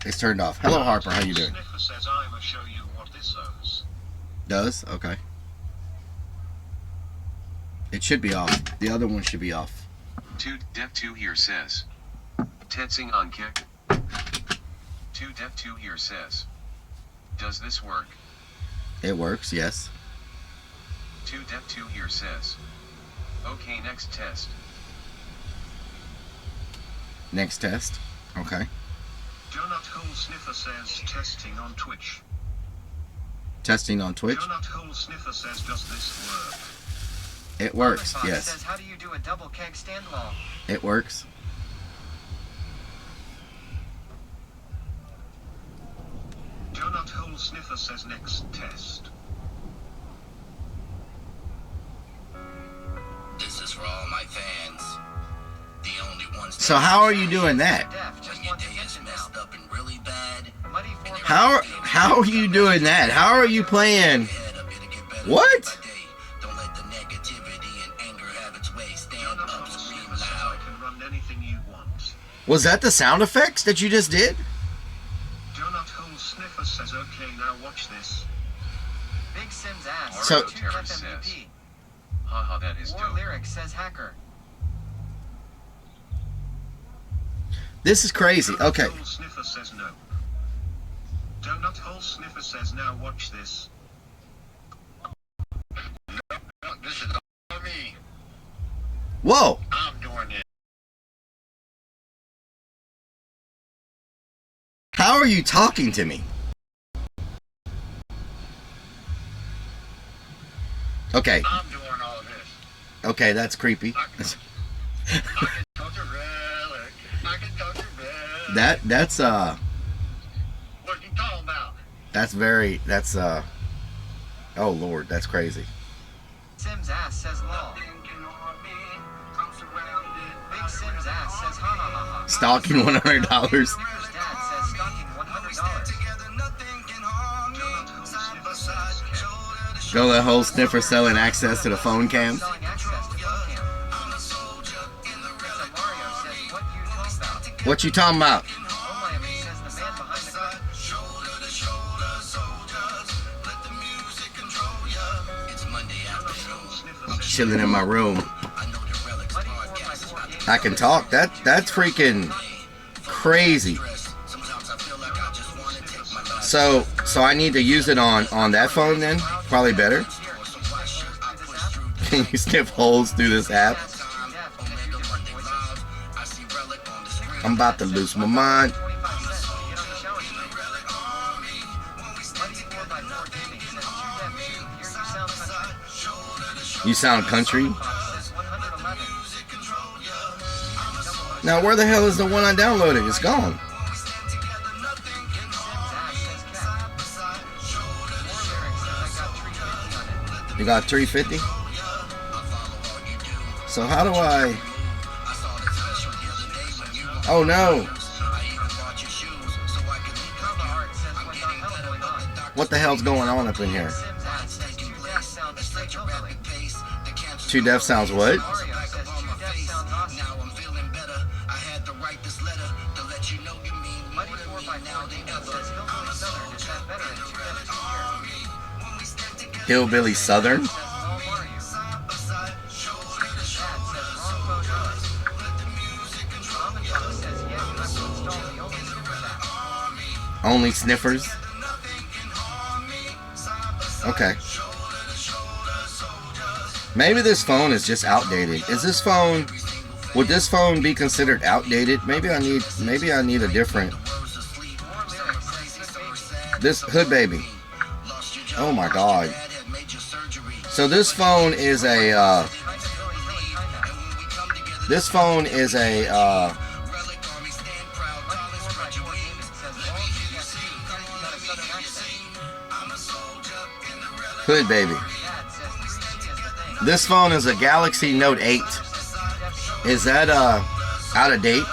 It's turned off. Hello Harper, how you doing? Sniffer says I'ma show you what this owes. Does? Okay. It should be off. The other one should be off. 2def2 here says. Tensing on kick. 2def2 here says. Does this work? It works, yes. 2def2 here says. Okay, next test. Next test. Okay. Donut Hole Sniffer says testing on Twitch. Testing on Twitch? Donut Hole Sniffer says does this work? It works, yes. Says how do you do a double keg standalone? It works. Donut Hole Sniffer says next test. This is for all my fans. The only ones. So how are you doing that? When your day is messed up and really bad. How are you doing that? How are you playing? What? Don't let the negativity and anger have its way. Stand up, scream loud. I can run anything you want. Was that the sound effects that you just did? Donut Hole Sniffer says okay, now watch this. Big Sims asks So- 2def MVP. Haha, that is War dope. Lyric says hacker. This is crazy. Okay. Donut Hole Sniffer says no. Donut Hole Sniffer says now watch this. This is all me. Whoa. I'm doing it. How are you talking to me? Okay. I'm doing all this. Okay, that's creepy. I can talk to Relic. I can talk to Relic. That's What you talking about? That's oh Lord, that's crazy. Sims ass says lol. Big Sims ass says ha ha ha ha. Stalking $100. Dad says stalking $100. Go that whole sniffer selling access to the phone cam. Selling access to phone cam. Mario says what you talking about? What you talking about? Miami says the man behind the curtain. Chilling in my room. I can talk. That's freaking crazy. So I need to use it on that phone then? Probably better. Can you sniff holes through this app? I'm about to lose my mind. You sound country? Now where the hell is the one I downloaded? It's gone. You got 350? So how do I... Oh no! What the hell's going on up in here? Too deaf sounds what? Hillbilly Southern? Only sniffers? Okay. Maybe this phone is just outdated. Is this phone... Would this phone be considered outdated? Maybe I need a different... This Hood Baby. Oh my God. So this phone is a... This phone is a... Hood Baby. This phone is a Galaxy Note 8. Is that out of date?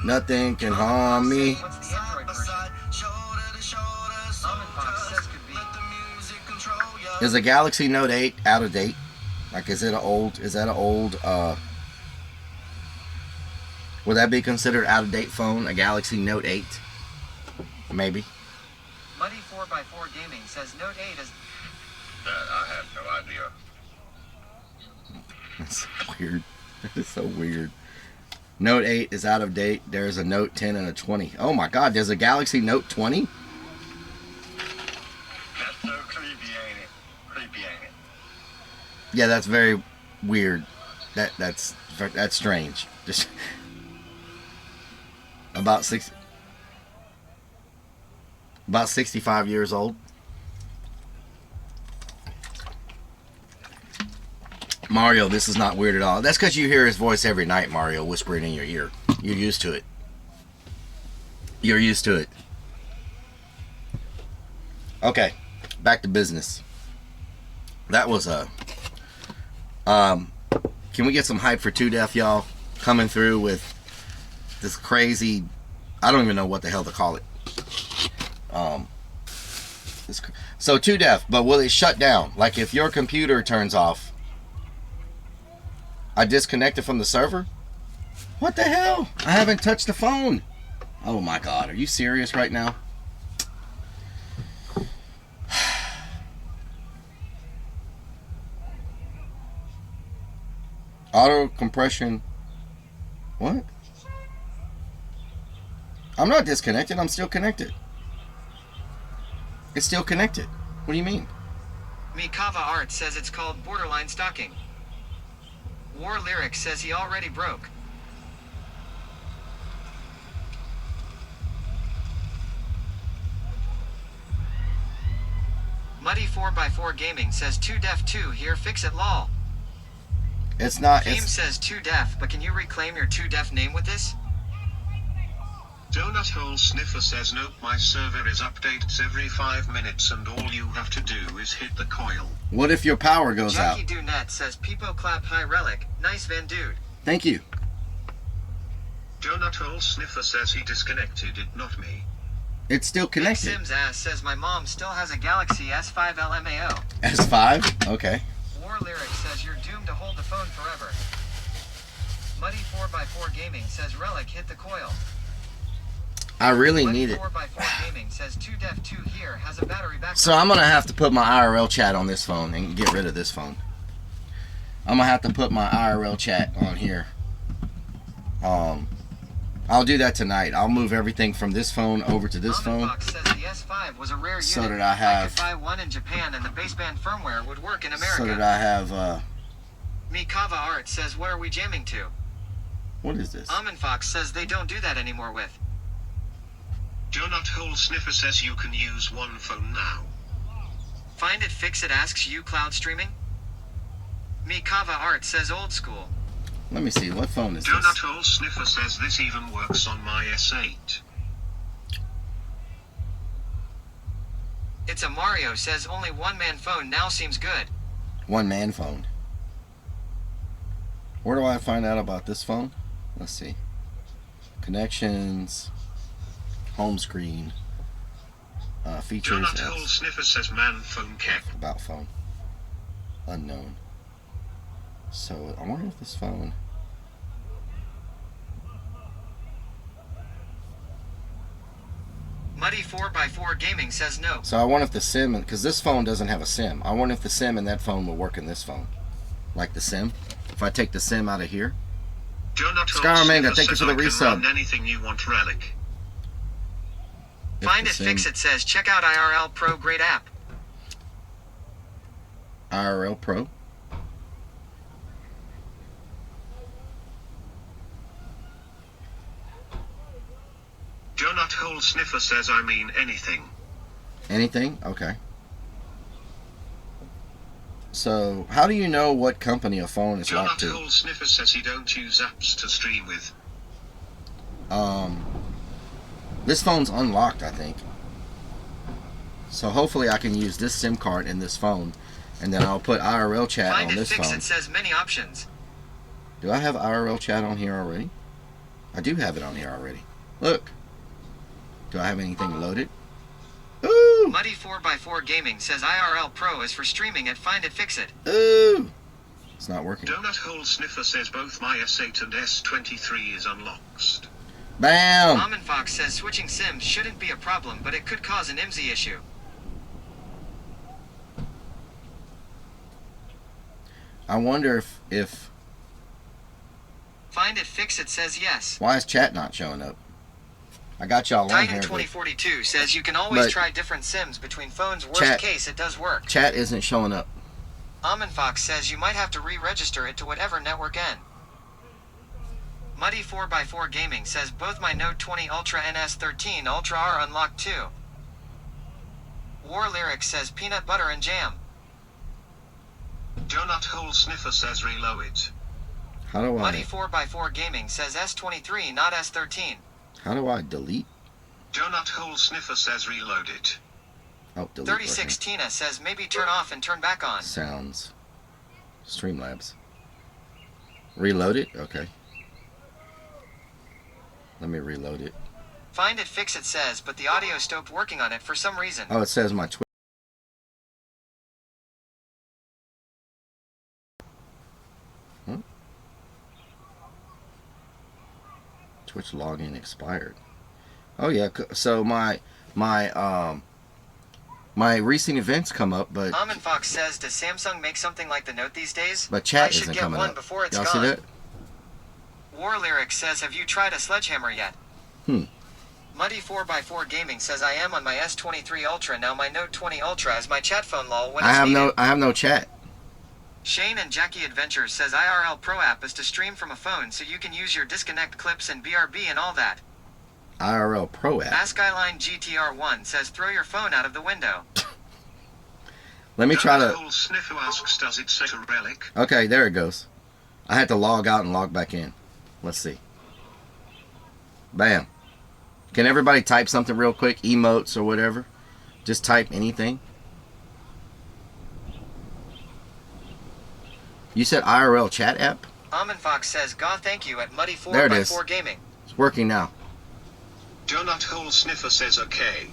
Nothing can harm me. Is a Galaxy Note 8 out of date? Like, is that an old, would that be considered out of date phone? A Galaxy Note 8? Maybe. Muddy 4x4 Gaming says Note 8 is... I have no idea. That's weird. That is so weird. Note 8 is out of date. There's a Note 10 and a 20. Oh my God, there's a Galaxy Note 20? That's so creepy, ain't it? Creepy, ain't it? Yeah, that's very weird. That's strange. Just about 65 years old. Mario, this is not weird at all. That's because you hear his voice every night, Mario, whispering in your ear. You're used to it. You're used to it. Okay, back to business. That was a... can we get some hype for 2 Def, y'all? Coming through with this crazy... I don't even know what the hell to call it. So 2 Def, but will it shut down? Like if your computer turns off, I disconnected from the server? What the hell? I haven't touched the phone. Oh my God, are you serious right now? Auto compression. What? I'm not disconnected, I'm still connected. It's still connected. What do you mean? Mikava Art says it's called borderline stalking. War Lyrics says he already broke. Muddy 4x4 Gaming says 2 Def 2 here, fix it lol. It's not. Theme It's says 2 Def, but can you reclaim your 2 Def name with this? Donut Hole Sniffer says nope, my server is updates every 5 minutes and all you have to do is hit the coil. what if your power goes Jackie out? Dunette says Peepo clap hi relic. Nice Van Dude. Thank you. Donut Hole Sniffer says he disconnected it, not me. It's still Big connected. Sims ass says my mom still has a Galaxy S5 LMAO. S5. Okay. War Lyric says you're doomed to hold the phone forever. Muddy 4x4 Gaming says relic hit the coil. I really Muddy need it. 4x4 Gaming says 2 Def 2 here has a battery backup. So I'm gonna have to put my IRL chat on this phone and get rid of this phone. I'm gonna have to put my IRL chat on here. I'll do that tonight. I'll move everything from this phone over to this phone. Fox says the S5 was a rare So unit. that I have- could buy one in Japan and the baseband firmware would work in America. So that I have. Mikava Art says what are we jamming to? What is this? Almond Fox says they don't do that anymore with. Donut Hole Sniffer says you can use one phone now. Find It Fix It asks you cloud streaming? Mikava Art says old school. Let me see. What phone is this? Donut Hole Sniffer says this even works on my S8. It's a Mario says only one man phone now seems good. One man phone. Where do I find out about this phone? Let's see. Connections. Home screen. Features. Donut Hole Sniffer says man phone kept. About phone. Unknown. So I wonder if this phone. Muddy 4x4 Gaming says no. So I wonder if the SIM, because this phone doesn't have a SIM. I wonder if the SIM in that phone will work in this phone. Like the SIM. If I take the SIM out of here. Skyramanga, thank you for the resub. Anything you want, relic. Find It Fix It says check out IRL Pro, great app. IRL Pro. Donut Hole Sniffer says I mean anything. Anything? Okay. So, how do you know what company a phone is locked Donut to? Hole Sniffer says he don't use apps to stream with. This phone's unlocked, I think. So hopefully I can use this SIM card in this phone, and then I'll put IRL chat Find on It this Fix phone. It says many options. Do I have IRL chat on here already? I do have it on here already. Look. Do I have anything loaded? Ooh! Muddy 4x4 Gaming says IRL Pro is for streaming at Find It Fix It. Ooh! It's not working. Donut Hole Sniffer says both my S8 and S23 is unlocked. Bam! Almond Fox says switching SIMs shouldn't be a problem, but it could cause an IMSI issue. I wonder if Find It Fix It says yes. why is chat not showing up? I got y'all on here. Titan 2042 says you can always try different SIMs between phones. Worst Chat- case, it does work. Chat isn't showing up. Almond Fox says you might have to re-register it to whatever network end. Muddy 4x4 Gaming says both my Note 20 Ultra and S13 Ultra are unlocked too. War Lyric says peanut butter and jam. Donut Hole Sniffer says reload it. How do Muddy I 4x4 Gaming says S23 not S13. how do I delete? Donut Hole Sniffer says reload it. Oh, delete. 36 Tina says maybe turn off and turn back on. Sounds. Streamlabs. Reload it? Okay. Let me reload it. Find It Fix It says, but the audio stopped working on it for some reason. Oh, it says my Twitch. Twitch login expired. Oh yeah, so my recent events come up, but Almond Fox says, does Samsung make something like the Note these days? but chat I should isn't get coming one up. before it's Y'all gone. see that? War Lyric says, have you tried a sledgehammer yet? Muddy 4x4 Gaming says I am on my S23 Ultra now. My Note 20 Ultra is my chat phone lol when I it's have needed. I have no chat. Shane and Jackie Adventures says IRL Pro app is to stream from a phone so you can use your disconnect clips and BRB and all that. IRL Pro app. Askyline GTR1 says throw your phone out of the window. Let me try Donut to. Hole Sniffer asks does it say a relic? Okay, there it goes. I had to log out and log back in. Let's see. Bam. Can everybody type something real quick? Emotes or whatever. Just type anything. You said IRL chat app? Almond Fox says, "God, thank you" at Muddy 4 There it by is. 4 Gaming. It's working now. Donut Hole Sniffer says okay.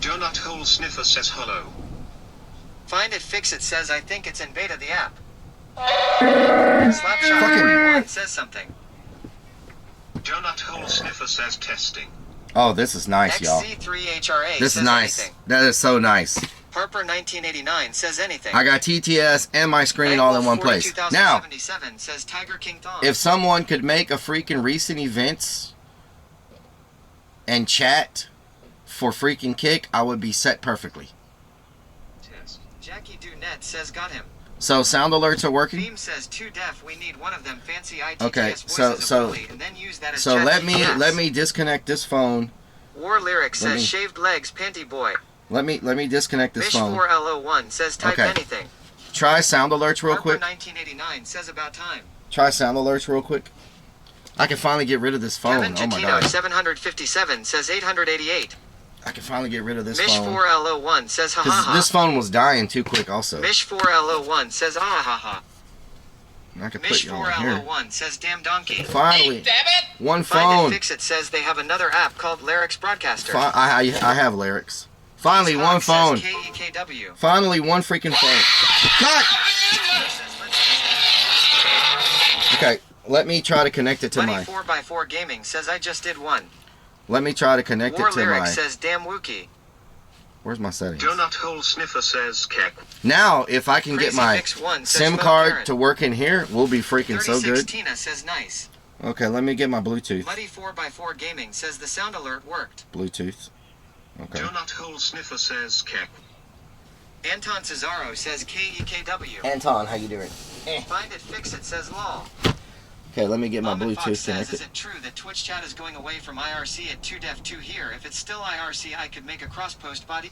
Donut Hole Sniffer says hello. Find It Fix It says, "I think it's in beta the app." Slapshot 41 says something. Donut Hole Sniffer says testing. Oh, this is nice, y'all. XC3HRA This says is nice. anything. That is so nice. Harper 1989 says anything. I got TTS and my screen all in one place. Now, 2077 says Tiger King Thong. if someone could make a freaking recent events and chat for freaking Kick, I would be set perfectly. Jackie Dunette says got him. So sound alerts are working. Beam says too deaf. We need one of them fancy ITTS Okay, voices so of Willy, and then use that as so chat let GPS. me disconnect this phone. War Lyric let says me- shaved legs panty boy. Let me disconnect this phone. Mish4LO1 says type Okay. anything. Try sound alerts real Harper quick. 1989 says about time. Try sound alerts real quick. I can finally get rid of this phone. Kevin Oh my Giacchino god. 757 says 888. I can finally get rid of this phone. Mish4LO1 says ha ha Because ha. this phone was dying too quick also. Mish4LO1 says ah ha ha. I can put you on here. Mish4LO1 says damn donkey. Finally. One Find phone. It Fix It says they have another app called Lyrics Broadcaster. I have lyrics. Finally, one phone. Says KEKW. Finally, one freaking phone. God! Okay, let me try to connect it to Money my. 4x4 Gaming says I just did one. Let me try to connect War it to Lyric my. says damn Wookie. Where's my settings? Donut Hole Sniffer says keck. Now, if I can get Crazy my Fix One says SIM Smoke card Karen. to work in here, we'll be freaking so 36 good. Tina says nice. Okay, let me get my Bluetooth. Muddy 4x4 Gaming says the sound alert worked. Bluetooth. Okay. Donut Hole Sniffer says keck. Anton Cesaro says KEKW. Anton, how you doing? Find It Fix It says lol. Okay, let me get my Almond Fox Bluetooth says, connected. is it true that Twitch chat is going away from IRC at 2def2 here? If it's still IRC, I could make a cross post body.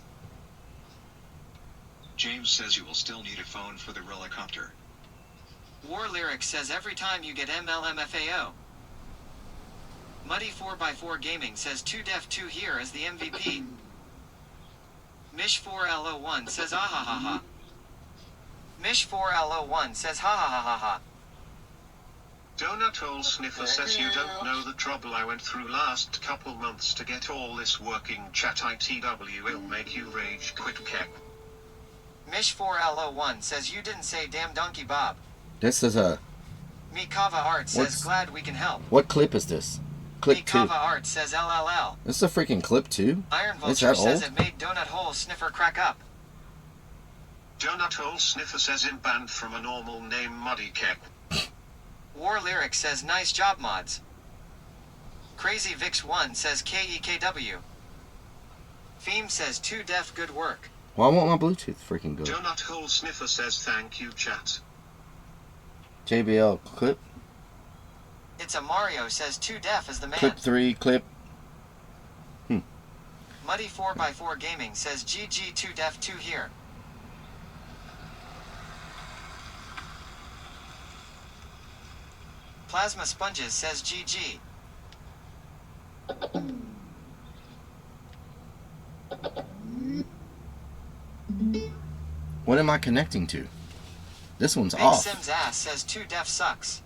James says you will still need a phone for the Relicopter. War Lyric says every time you get MLMFAO. Muddy 4x4 Gaming says 2def2 here as the MVP. Mish4LO1 says ah ha ha ha. Mish4LO1 says ha ha ha ha ha. Donut Hole Sniffer says you don't know the trouble I went through last couple months to get all this working. Chat ITW will make you rage quit keck. Mish4LO1 says you didn't say damn donkey Bob. This is a. Mikava Art says What's- glad we can help. What clip is this? Clip 2. Mikava Art says LLL. This is a freaking clip 2? Iron Is Vulture that says old? it made Donut Hole Sniffer crack up. Donut Hole Sniffer says in banned from a normal name Muddy keck. War Lyric says nice job mods. Crazy Vix 1 says KEKW. Theme says 2def good work. Well, I want my Bluetooth freaking good. Donut Hole Sniffer says thank you chat. JBL clip. It's a Mario says 2def is the man. Clip 3, clip. Muddy 4x4 Gaming says GG 2def2 here. Plasma Sponges says GG. What am I connecting to? This one's Big off. Sims ass says 2def sucks.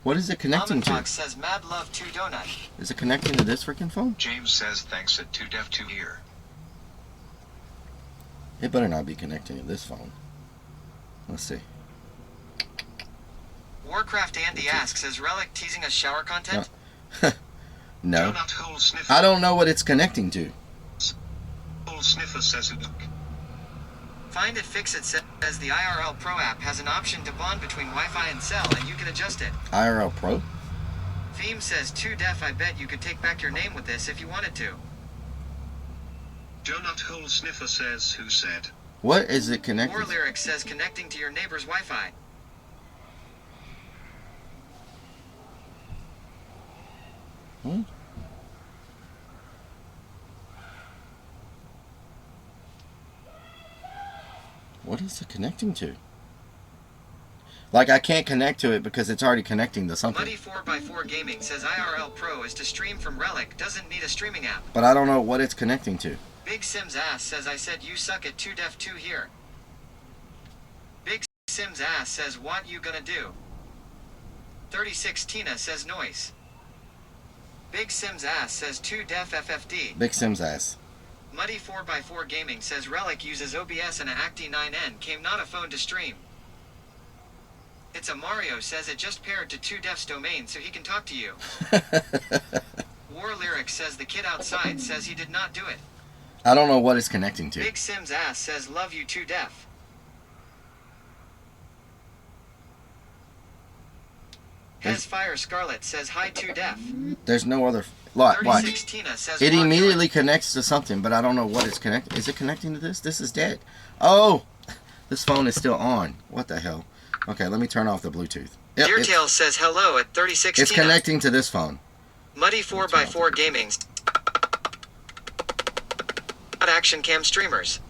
What is it connecting Almond to? Fox says mad love 2 donut. Is it connecting to this freaking phone? James says thanks at 2def2 here. It better not be connecting to this phone. Let's see. Warcraft Andy asks, is Relic teasing us shower content? No. Donut Hole Sniffer. I don't know what it's connecting to. Hole Sniffer says it. Find It Fix It says the IRL Pro app has an option to bond between Wi-Fi and cell, and you can adjust it. IRL Pro? Theme says 2def. I bet you could take back your name with this if you wanted to. Donut Hole Sniffer says who said. What is it connecting War to? Lyric says connecting to your neighbor's Wi-Fi. Hmm? What is it connecting to? Like, I can't connect to it because it's already connecting to something. Muddy 4x4 Gaming says IRL Pro is to stream from Relic, doesn't need a streaming app. But I don't know what it's connecting to. Big Sims Ass says I said you suck at 2def2 here. Big Sims Ass says what you gonna do? 36 Tina says noise. Big Sims Ass says 2def FFD. Big Sims Ass. Muddy 4x4 Gaming says Relic uses OBS and a ACTI 9N came not a phone to stream. It's a Mario says it just paired to 2def's domain so he can talk to you. War Lyric says the kid outside says he did not do it. I don't know what it's connecting to. Big Sims Ass says love you 2def. Hezfire Scarlet says hi 2def. There's no other... Watch. 36 Tina says It immediately connects to something, but I don't know what it's connecting. Is it connecting to this? This is dead. Oh! This phone is still on. What the hell? Okay, let me turn off the Bluetooth. Yep, Deertail says hello at 36 It's Tina. connecting to this phone. Muddy 4x4 Gaming. Action cam streamers.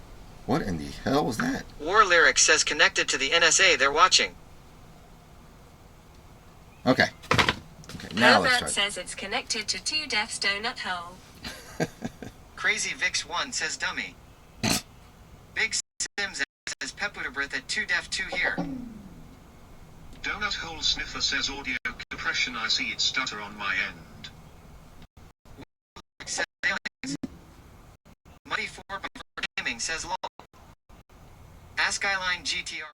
What in the hell was that? War Lyric says connected to the NSA they're watching. Okay. Okay, now let's Herbert try. says it's connected to 2def's donut hole. Crazy Vix1 says dummy. Big Sims says Pepudabrith at 2def2 here. Donut Hole Sniffer says audio compression. I see it stutter on my end. Says aliens. Muddy 4x4 Gaming says lol. Ask Eyeline GTR.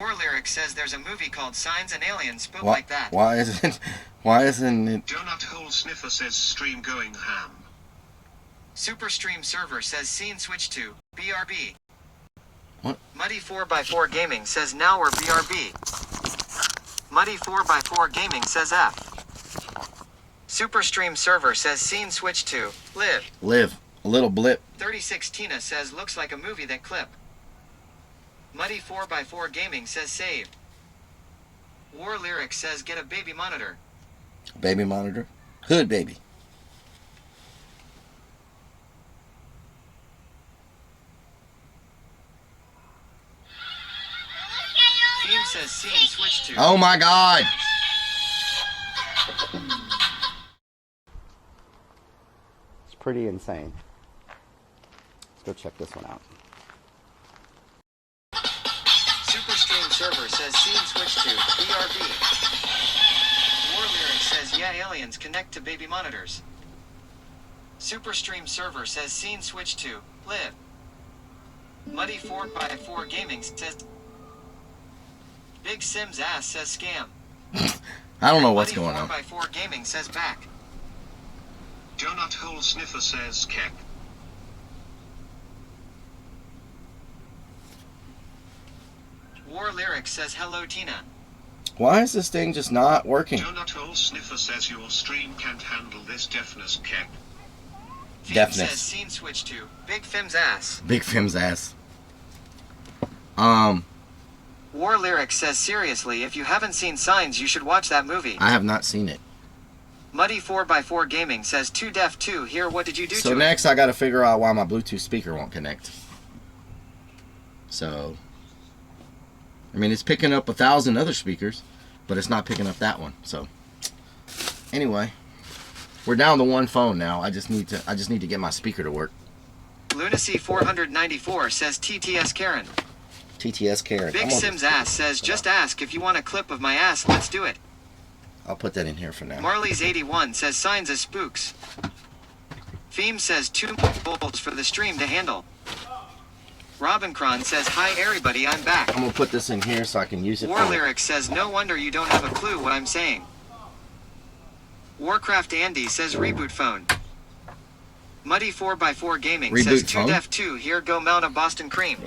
War Lyric says there's a movie called Signs and Aliens spoke like that. Why isn't it? Donut Hole Sniffer says stream going ham. Superstream Server says scene switch to BRB. What? Muddy 4x4 Gaming says now we're BRB. Muddy 4x4 Gaming says F. Superstream Server says scene switch to live. Live. A little blip. 36 Tina says looks like a movie that clip. Muddy 4x4 Gaming says save. War Lyric says get a baby monitor. Baby monitor. Hood baby. Theme says scene switch to. Oh my God. It's pretty insane. Let's go check this one out. Superstream Server says scene switch to BRB. War Lyric says yeah aliens connect to baby monitors. Superstream Server says scene switch to live. Muddy 4x4 Gaming says Big Sims Ass says scam. I don't know what's Muddy going on. 4x4 Gaming says back. Donut Hole Sniffer says keck. War Lyric says hello Tina. Why is this thing just not working? Donut Hole Sniffer says your stream can't handle this deafness keck. Theme Deafness. says scene switch to Big Fim's ass. Big Fim's ass. War Lyric says seriously if you haven't seen Signs you should watch that movie. I have not seen it. Muddy 4x4 Gaming says 2def2 here what did you do So to it? next I gotta figure out why my Bluetooth speaker won't connect. So, I mean it's picking up 1,000 other speakers, but it's not picking up that one. So, anyway, we're down to one phone now. I just need to get my speaker to work. Lunacy 494 says TTS Karen. TTS Karen. Big Sims Ass says just ask if you want a clip of my ass, let's do it. I'll put that in here for now. Marley's 81 says signs as spooks. Theme says 2 volts for the stream to handle. Robincron says hi everybody I'm back. I'm gonna put this in here so I can use it. War Lyric says no wonder you don't have a clue what I'm saying. Warcraft Andy says reboot phone. Muddy 4x4 Gaming Reboot says phone? 2def2 here go mount a Boston cream.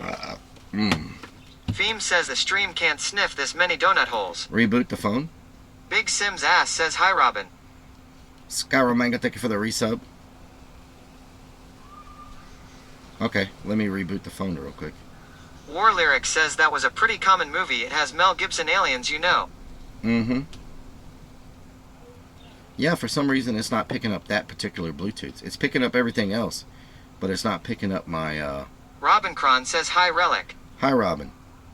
Theme says the stream can't sniff this many donut holes. Reboot the phone. Big Sims Ass says hi Robin. Skyromanga, thank you for the resub. Okay, let me reboot the phone real quick. War Lyric says that was a pretty common movie. It has Mel Gibson aliens, you know. Mm-hmm. Yeah, for some reason it's not picking up that particular Bluetooth. It's picking up everything else, but it's not picking up my, Robin Cron says, hi, Relic. Hi, Robin.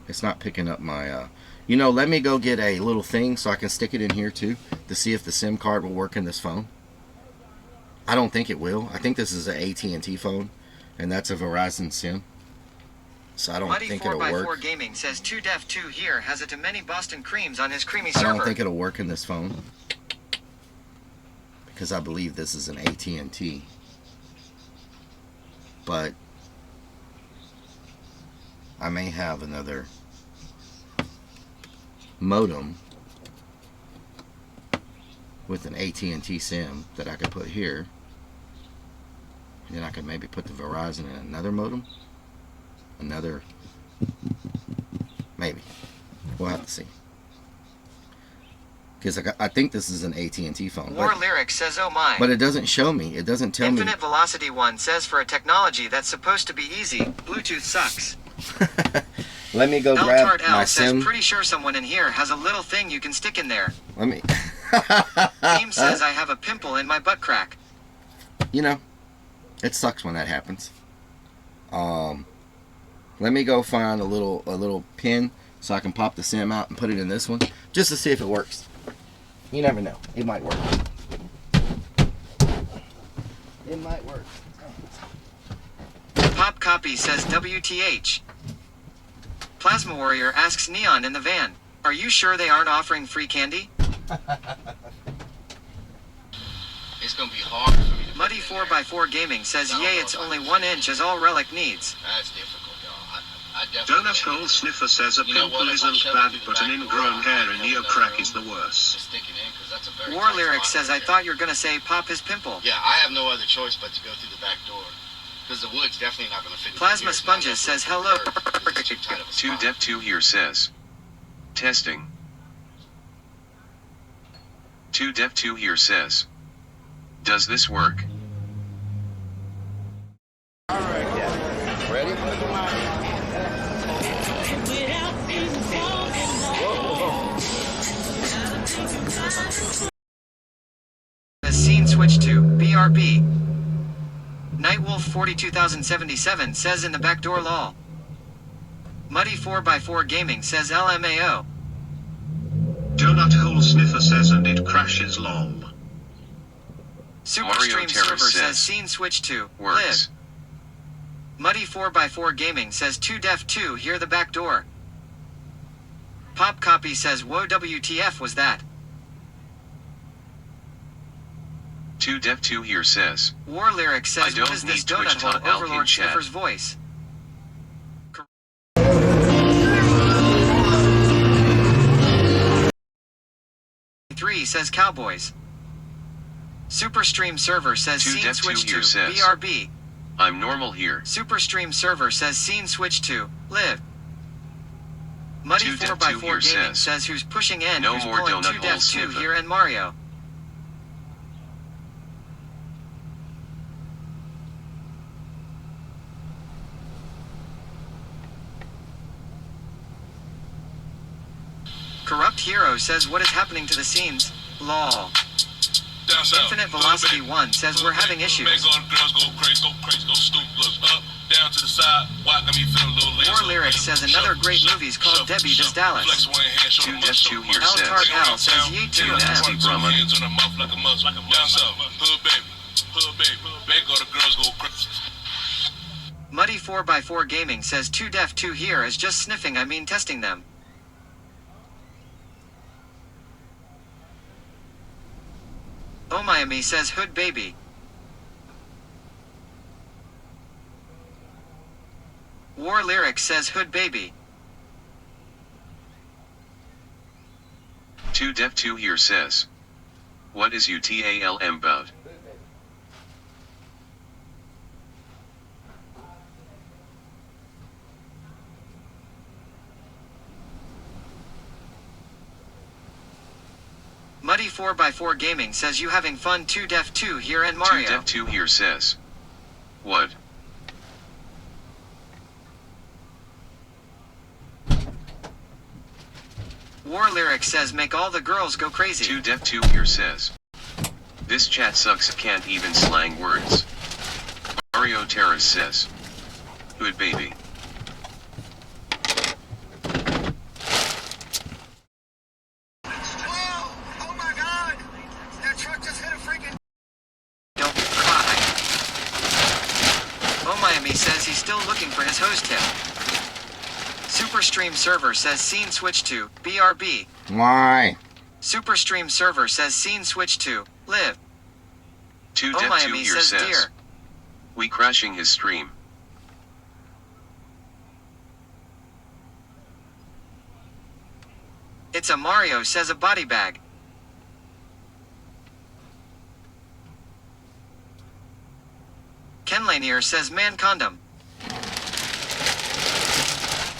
It's not picking up my, you know, let me go get a little thing so I can stick it in here too to see if the SIM card will work in this phone. I don't think it will. I think this is an AT&T phone, and that's a Verizon SIM. So I don't think it'll work. Muddy4x4 Gaming says 2Def2 here has a many Boston creams on his creamy I server. don't think it'll work in this phone because I believe this is an AT&T. But I may have another modem with an AT&T SIM that I could put here. And then I could maybe put the Verizon in another modem. Another, maybe. We'll have to see. Because I think this is an AT&T phone. War Lyric says, oh my. But it doesn't show me. It doesn't tell me. Infinite Velocity 1 says, for a technology that's supposed to be easy, Bluetooth sucks. Let me go grab L my says, SIM. pretty sure someone in here has a little thing you can stick in there. Let me. Beam says, I have a pimple in my butt crack. You know, it sucks when that happens. Let me go find a little pin so I can pop the SIM out and put it in this one just to see if it works. You never know. It might work. It might work. Pop Copy says WTH. Plasma Warrior asks Neon in the van, are you sure they aren't offering free candy? It's gonna be hard for me to Muddy 4x4 Gaming says, yay, it's only 1 inch is all Relic needs. That's difficult, y'all. I Donut Hole Sniffer says a pimple isn't bad, but an ingrown hair in your crack is the worst. War Lyric says, I thought you were gonna say pop his pimple. Yeah, I have no other choice but to go through the back door. Because the wood's definitely not gonna fit. Plasma Sponges says, hello. 2Def2 here says. Testing. 2Def2 here says. Does this work? Ready? The scene switched to BRB. Nightwolf 42077 says in the backdoor lol. Muddy 4x4 Gaming says LMAO. Donut Hole Sniffer says and it crashes lol. Superstream Server says scene switch to works. live. Muddy 4x4 Gaming says 2Def2 hear the back door. Pop Copy says whoa WTF was that? 2Def2 here says. War Lyric I says don't what is this need donut hole Twitch.lk overlord chat. sniffer's voice? Three says Cowboys. Superstream Server says scene 2Def2 switch to here says. BRB. I'm normal here. Superstream Server says scene switch to live. Muddy 2Def2 4x4 here Gaming says who's pushing in, No who's more pulling donut hole 2Def2 sniffer. here and Mario. Corrupt Hero says what is happening to the scenes? Lol. Down south. Infinite Velocity 1 says we're having issues. Make all the girls go crazy, go stupid. Look up, down to the side. Why got me feeling a little lazy? War Lyric says another great movie's called Debbie Does Dallas. Flex one hand, show them 2Def2 here Al says. Tart Al says ye too Nasty M. Brahma. hands on her mouth like a mother. Down south, hood baby, hood baby. Make all the girls go crazy. Muddy 4x4 Gaming says 2Def2 here is just sniffing, I mean testing them. Oh Miami says hood baby. War Lyric says hood baby. 2Def2 here says. What is UTALM about? Muddy 4x4 Gaming says you having fun 2Def2 here and Mario. 2Def2 here says. What? War Lyric says make all the girls go crazy. 2Def2 here says. This chat sucks, can't even slang words. Mario Terrace says. Hood baby. Don't cry. Oh Miami says he's still looking for his host tip. Superstream server says scene switch to BRB. Why? Superstream server says scene switch to live. 2 Oh Death 2 Miami here says says. dear. We crashing his stream. It's a Mario says a body bag. Ken Lanier says man condom.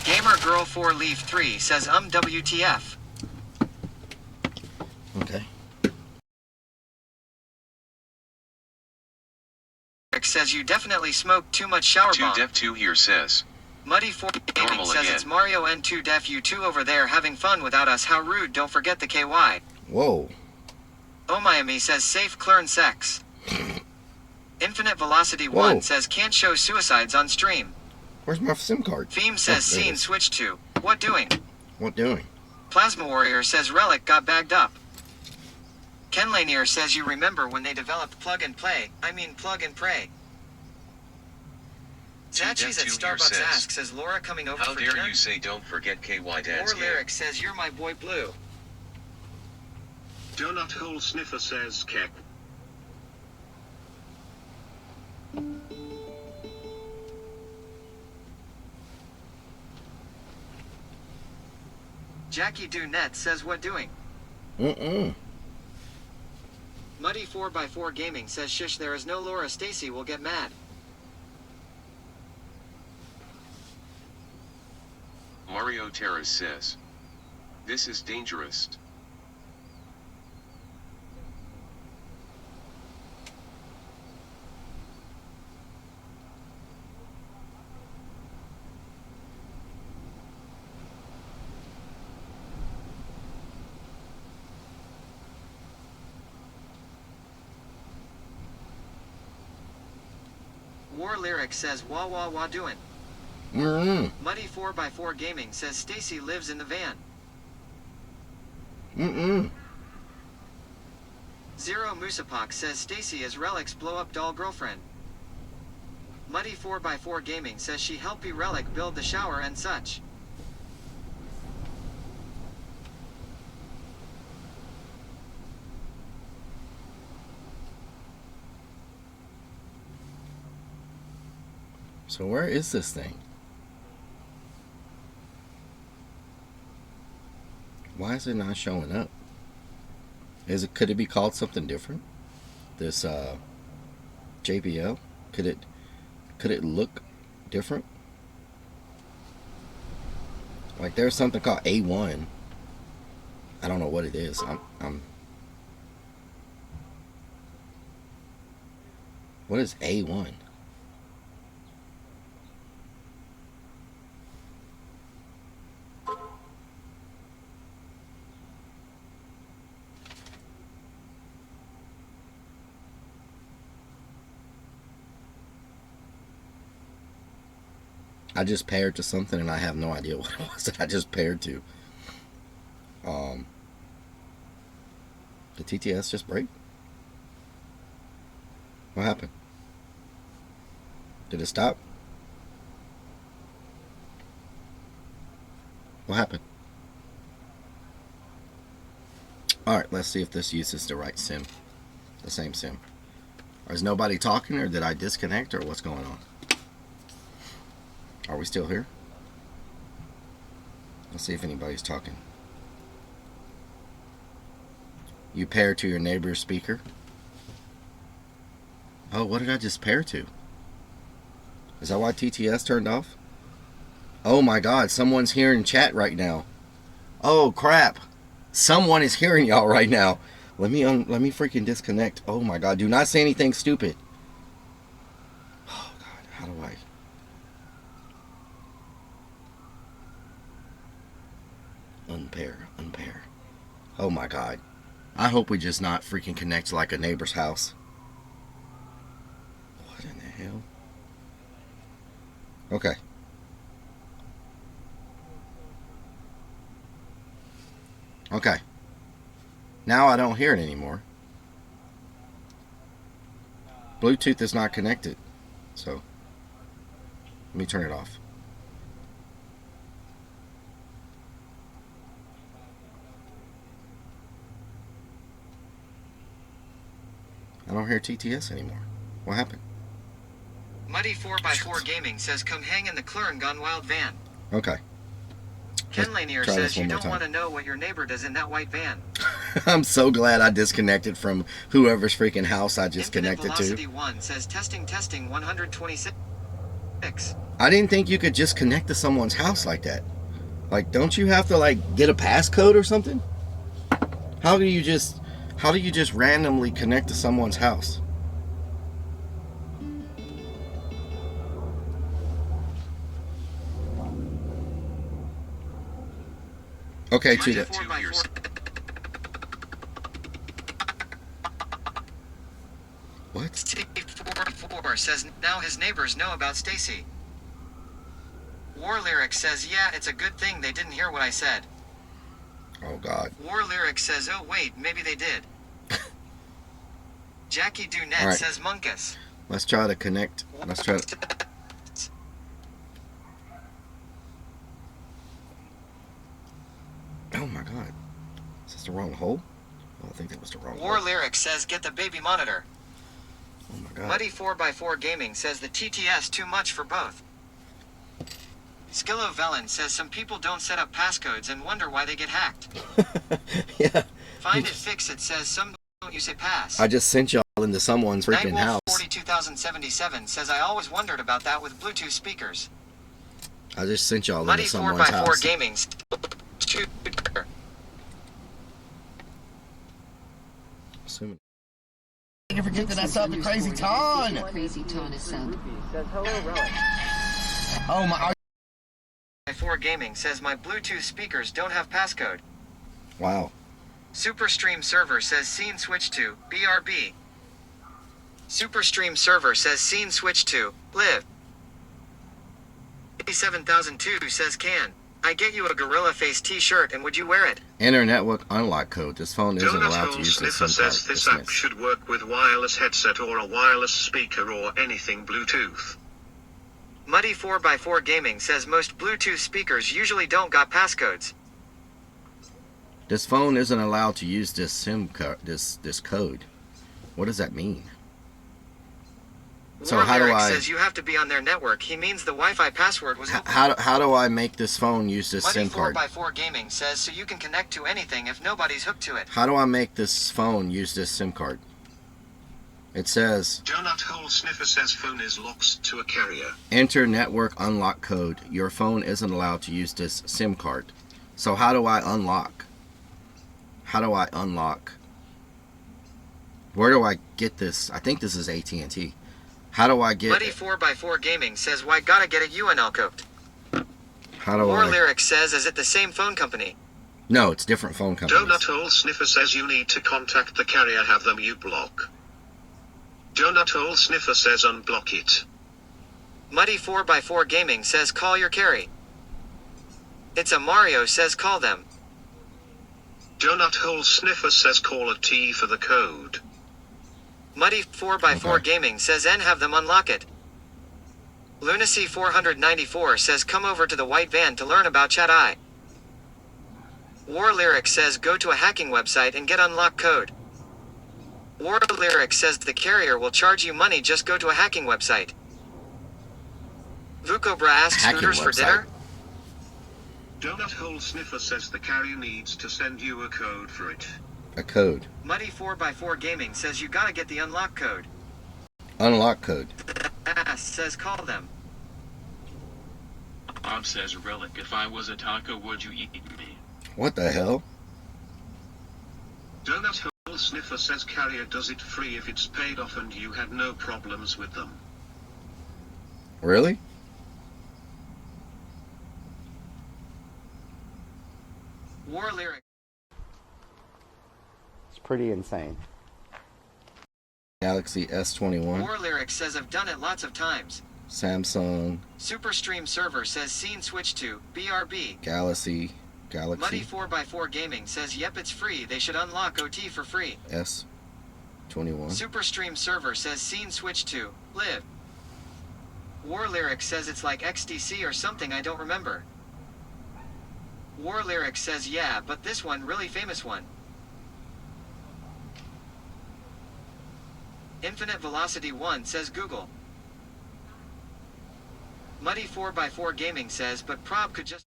Gamer Girl 4 Leaf 3 says WTF. Okay. Rick says you definitely smoked too much shower 2 bomb. Death 2 here says. Muddy 4 Gaming Normal says again. it's Mario N2 Def U2 over there having fun without us. How rude, don't forget the KY. Whoa. Oh Miami says safe clern sex. Infinite Velocity 1 Whoa. says can't show suicides on stream. Where's my SIM card? Theme says Oh, there it scene is. switch to. What doing? What doing? Plasma Warrior says Relic got bagged up. Ken Lanier says you remember when they developed plug and play, I mean plug and pray. Zachi's at Death 2 here Starbucks says. asks, is Laura coming over How for dare dinner? you say don't forget KY More Dad's game. Lyric says you're my boy Blue. Donut Hole Sniffer says Keck. Jackie Dunette says what doing? Muddy 4x4 Gaming says shish there is no Laura Stacy will get mad. Mario Terrace says. This is dangerous. War Lyric says wah wah wah doing. Muddy 4x4 Gaming says Stacy lives in the van. Zero Musapak says Stacy is Relic's blow-up doll girlfriend. Muddy 4x4 Gaming says she helped Relic build the shower and such. So where is this thing? Why is it not showing up? Could it be called something different? This JBL? Could it look different? Like there's something called A1. I don't know what it is. What is A1? I just paired to something and I have no idea what it was that I just paired to. The TTS just break? What happened? Did it stop? What happened? Alright, let's see if this uses the right sim. The same sim. Or is nobody talking, or did I disconnect, or what's going on? Are we still here? Let's see if anybody's talking. You pair to your neighbor's speaker. Oh, what did I just pair to? Is that why TTS turned off? Oh my god, someone's hearing chat right now. Oh crap. Someone is hearing y'all right now. Let me freaking disconnect. Oh my god, do not say anything stupid. Oh god, how do I... Unpair. Oh my god. I hope we just not freaking connect to like a neighbor's house. What in the hell? Okay. Okay. Now I don't hear it anymore. Bluetooth is not connected. So, let me turn it off. I don't hear TTS anymore. What happened? Muddy 4x4 Gaming says come hang in the Clurn Gone Wild van. Okay. Ken Lanier says you don't want to know what your neighbor does in that white van. I'm so glad I disconnected from whoever's freaking house I just Infinite connected Velocity to. 1 says testing 126. I didn't think you could just connect to someone's house like that. Like, don't you have to like get a passcode or something? How do you just randomly connect to someone's house? Okay, to that. What? C44 says now his neighbors know about Stacy. War Lyric says, yeah, it's a good thing they didn't hear what I said. Oh, God. War Lyric says, oh, wait, maybe they did. Jackie Dunette All right. says, Munkus. Let's try to connect. Let's try to... Oh, my God. Is this the wrong hole? Oh, I think that was the wrong War hole. Lyric says, get the baby monitor. Oh, my God. Muddy 4x4 Gaming says the TTS too much for both. Skillo Velen says some people don't set up passcodes and wonder why they get hacked. Yeah. Find it, fix it says some don't use a pass. I just sent y'all into someone's freaking house. Nightwolf 42077 says I always wondered about that with Bluetooth speakers. I just sent y'all Muddy into someone's 4x4 house. Gaming. Assuming. Don't forget that I saw the Crazy Ton. Crazy Ton is sent. Oh my. 4 Gaming says my Bluetooth speakers don't have passcode. Wow. Superstream Server says scene switch to BRB. Superstream Server says scene switch to live. 87002 says can I get you a Gorilla Face t-shirt and would you wear it? Enter network unlock code. This phone isn't Donut allowed to Hole use this Sniffer SIM card. says this app Dismiss. should work with wireless headset or a wireless speaker or anything Bluetooth. Muddy 4x4 Gaming says most Bluetooth speakers usually don't got passcodes. This phone isn't allowed to use this SIM card. This code. What does that mean? So War how do Lyric I? says you have to be on their network. He means the Wi-Fi password was open. How do I make this phone use this Muddy SIM card? 4x4 Gaming says so you can connect to anything if nobody's hooked to it. How do I make this phone use this SIM card? It says Donut Hole Sniffer says phone is locked to a carrier. enter network unlock code. Your phone isn't allowed to use this SIM card. So how do I unlock? How do I unlock? Where do I get this? I think this is AT&T. How do I get? Muddy 4x4 Gaming says why gotta get a UNL code. How do War I? Lyric says is it the same phone company? No, it's different phone companies. Donut Hole Sniffer says you need to contact the carrier, have them you block. Donut Hole Sniffer says unblock it. Muddy 4x4 Gaming says call your carry. It's a Mario says call them. Donut Hole Sniffer says call a T for the code. Muddy 4x4 Gaming says N have them unlock it. Lunacy 494 says come over to the white van to learn about Chat I. War Lyric says go to a hacking website and get unlock code. War Lyric says the carrier will charge you money, just go to a hacking website. Vukobra asks Hacking Hooters for website. dinner? Donut Hole Sniffer says the carrier needs to send you a code for it. A code. Muddy 4x4 Gaming says you gotta get the unlock code. Unlock code. Ass says call them. Bob says, Relic, if I was a taco, would you eat me? What the hell? Donut Hole Sniffer says carrier does it free if it's paid off and you had no problems with them. Really? War Lyric. It's pretty insane. Galaxy S21. War Lyric says I've done it lots of times. Samsung. Superstream Server says scene switch to BRB. Galaxy. Muddy 4x4 Gaming says yep, it's free. They should unlock OT for free. S21. Superstream Server says scene switch to Live. War Lyric says it's like XDC or something, I don't remember. War Lyric says yeah, but this one really famous one. Infinite Velocity 1 says Google. Muddy 4x4 Gaming says but Prob could just...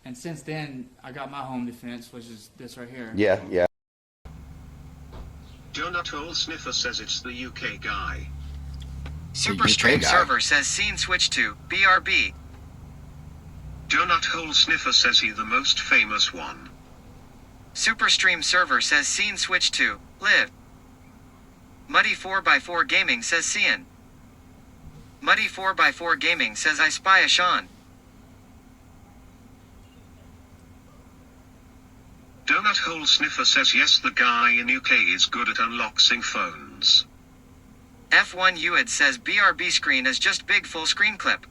And since then, I got my home defense, which is this right here. Yeah, yeah. Donut Hole Sniffer says it's the UK guy. Superstream Server says scene switch to BRB. Donut Hole Sniffer says he the most famous one. Superstream Server says scene switch to Live. Muddy 4x4 Gaming says Cian. Muddy 4x4 Gaming says I spy a Sean. Donut Hole Sniffer says yes, the guy in UK is good at unlocking phones. F1 Uid says BRB screen is just big full screen clip.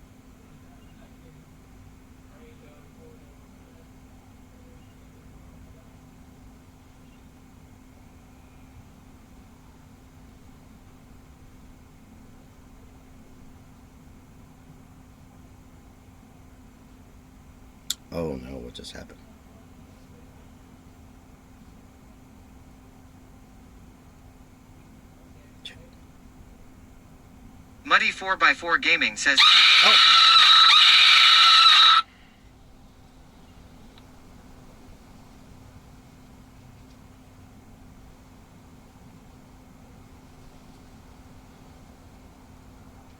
Oh no, what just happened? Muddy 4x4 Gaming says... Oh.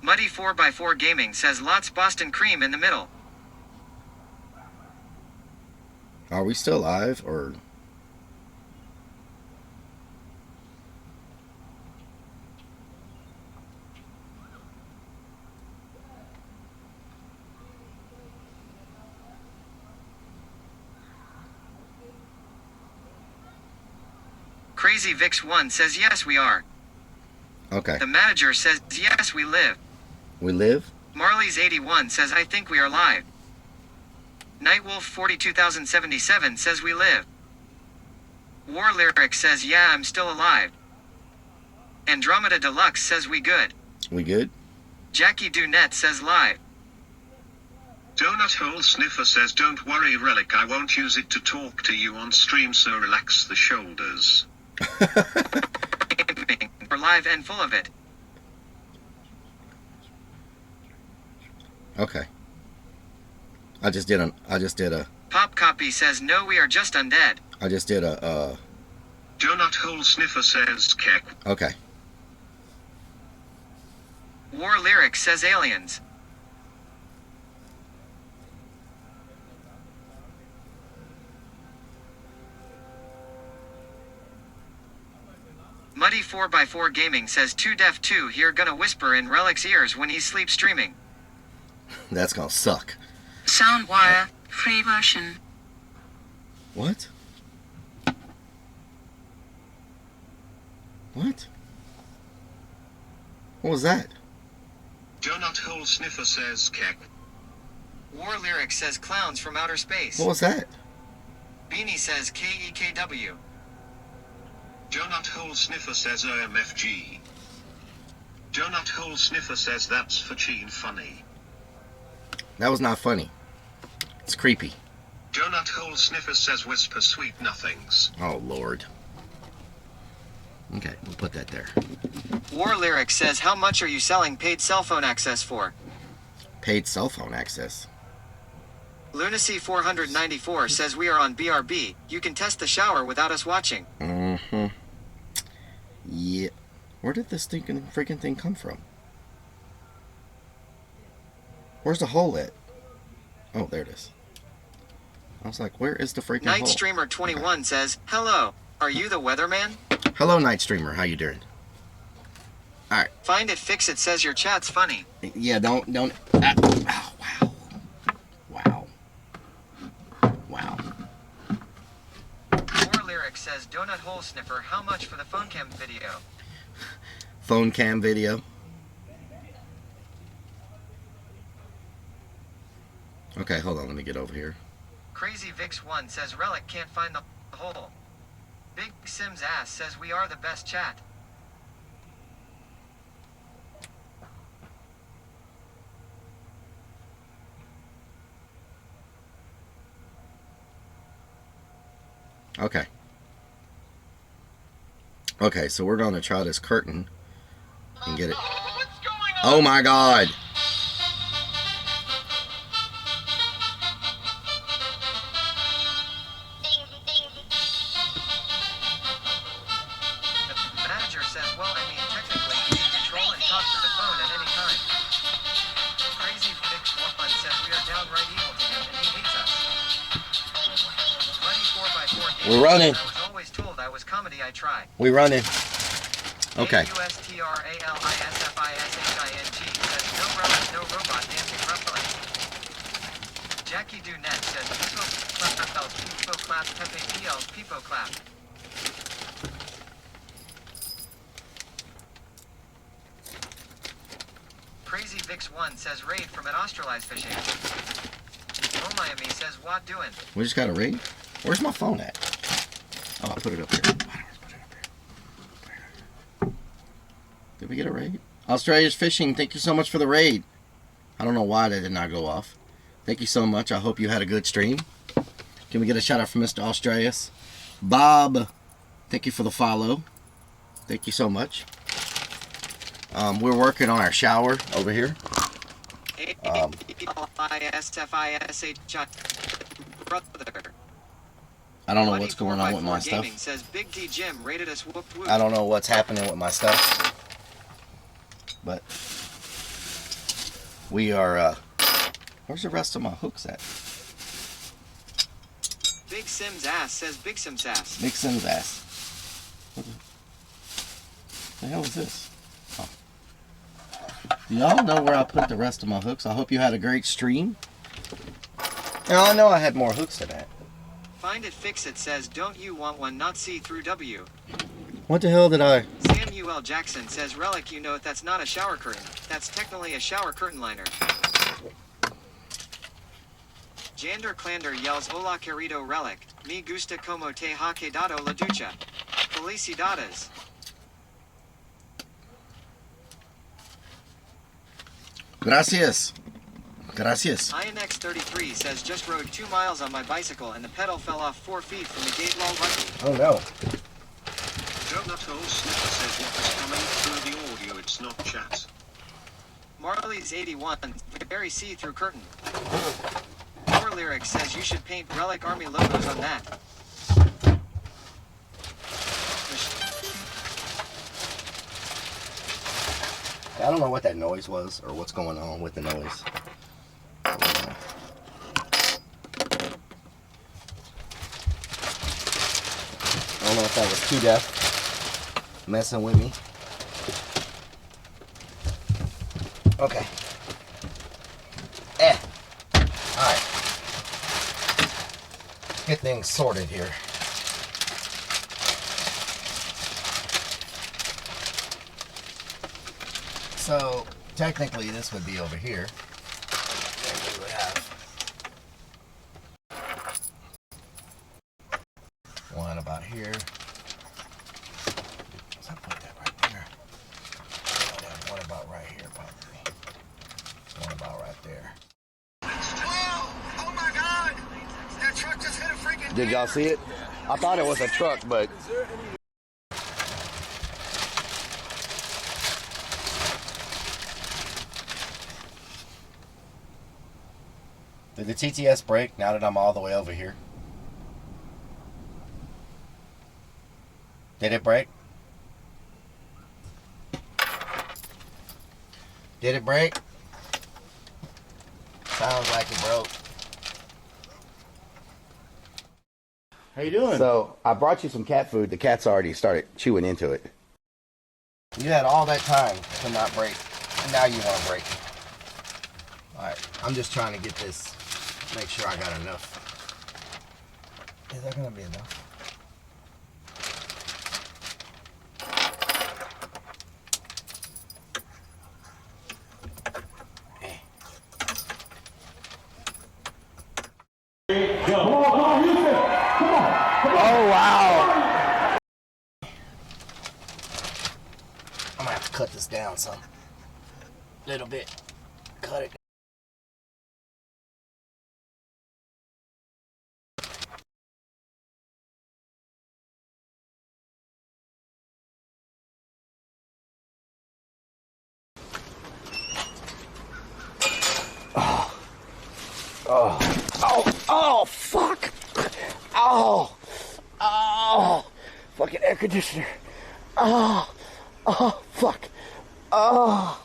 Muddy 4x4 Gaming says lots Boston cream in the middle. Are we still live or? Crazy Vix 1 says yes, we are. Okay. The manager says yes, we live. We live? Marley's 81 says I think we are live. Nightwolf 42077 says we live. War Lyric says yeah, I'm still alive. Andromeda Deluxe says we good. We good? Jackie Dunette says live. Donut Hole Sniffer says don't worry Relic, I won't use it to talk to you on stream, so relax the shoulders. We're live and full of it. Okay. I just did a Pop Copy says no, we are just undead. I just did a Donut Hole Sniffer says keck. Okay. War Lyric says aliens. Muddy 4x4 Gaming says 2def2 here gonna whisper in Relic's ears when he sleeps streaming. That's gonna suck. Soundwire, free version. What? What? What was that? Donut Hole Sniffer says keck. War Lyric says clowns from outer space. What was that? Beanie says KEKW. Donut Hole Sniffer says OMFG. Donut Hole Sniffer says that's for Cheen funny. That was not funny. It's creepy. Donut Hole Sniffer says whisper sweet nothings. Oh Lord. Okay, we'll put that there. War Lyric says how much are you selling paid cell phone access for? Paid cell phone access. Lunacy 494 says we are on BRB. You can test the shower without us watching. Mm-hmm. Yeah. Where did this freaking thing come from? Where's the hole at? Oh, there it is. I was like, where is the freaking hole? Night Streamer 21 says, hello, are you the weatherman? Hello, Night Streamer. How you doing? Alright. Find it, fix it says your chat's funny. Yeah, don't. Oh, wow. Wow. War Lyric says, Donut Hole Sniffer, how much for the phone cam video? Phone cam video. Okay, hold on, let me get over here. Crazy Vix1 says, Relic can't find the hole. Big Sims ass says, we are the best chat. Okay. Okay, so we're going to try this curtain and get it. Oh my God! The manager says, well, I mean, technically, you can control and talk to the phone at any time. Crazy Vix1 says, we are downright evil to him and he hates us. Buddy 4x4 We're running. I was always told I was comedy, I try. We running. Okay. USTRALISFISHING says, no relic, no robot dancing roughly. Jackie Dunette says, Pipo clap, Pepe PL's Pipo clap. Crazy Vix1 says, raid from an Australized fishing. Oh Miami says, what doing? We just got a raid? Where's my phone at? Oh, I put it up here. Did we get a raid? Australia's Fishing, thank you so much for the raid. I don't know why that did not go off. Thank you so much. I hope you had a good stream. Can we get a shout out from Mr. Australius? Bob, thank you for the follow. Thank you so much. We're working on our shower over here. I don't know what's going on with my stuff. Says Big D Jim rated us whoop whoop. I don't know what's happening with my stuff. But we are, where's the rest of my hooks at? Big Sims ass says Big Sims ass. Big Sims ass. What the hell is this? Oh. Do y'all know where I put the rest of my hooks? I hope you had a great stream. Now, I know I had more hooks than that. Find it, fix it says, don't you want one not see through W? What the hell did I? Samuel Jackson says, Relic, you know that's not a shower curtain. That's technically a shower curtain liner. Jander Clander yells, Hola querido Relic. Me gusta como te ha quedado la ducha. Felicidades. Gracias. Gracias. INX33 says, just rode 2 miles on my bicycle and the pedal fell off 4 feet from the gate wall lucky. Oh no. Donut Hole Sniffer says what is coming through the audio, it's not chat. Marley's 81, very see-through curtain. Poor Lyrics says you should paint Relic Army logos on that. I don't know what that noise was or what's going on with the noise. I don't know if that was too deaf messing with me. Okay. Alright. Let's get things sorted here. So, technically this would be over here. And we would have one about here. So I put that right there. I'll have one about right here, probably. One about right there. Oh my God! That truck just hit a freaking. Did y'all see it? I thought it was a truck, but. Did the TTS break now that I'm all the way over here? Did it break? Did it break? Sounds like it broke. How you doing? So, I brought you some cat food. The cats already started chewing into it. You had all that time to not break, and now you want to break. Alright, I'm just trying to get this, make sure I got enough. Is that going to be enough? down some. Little bit. Cut it. Oh, fuck. Oh, fucking air conditioner. Oh, fuck. Oh,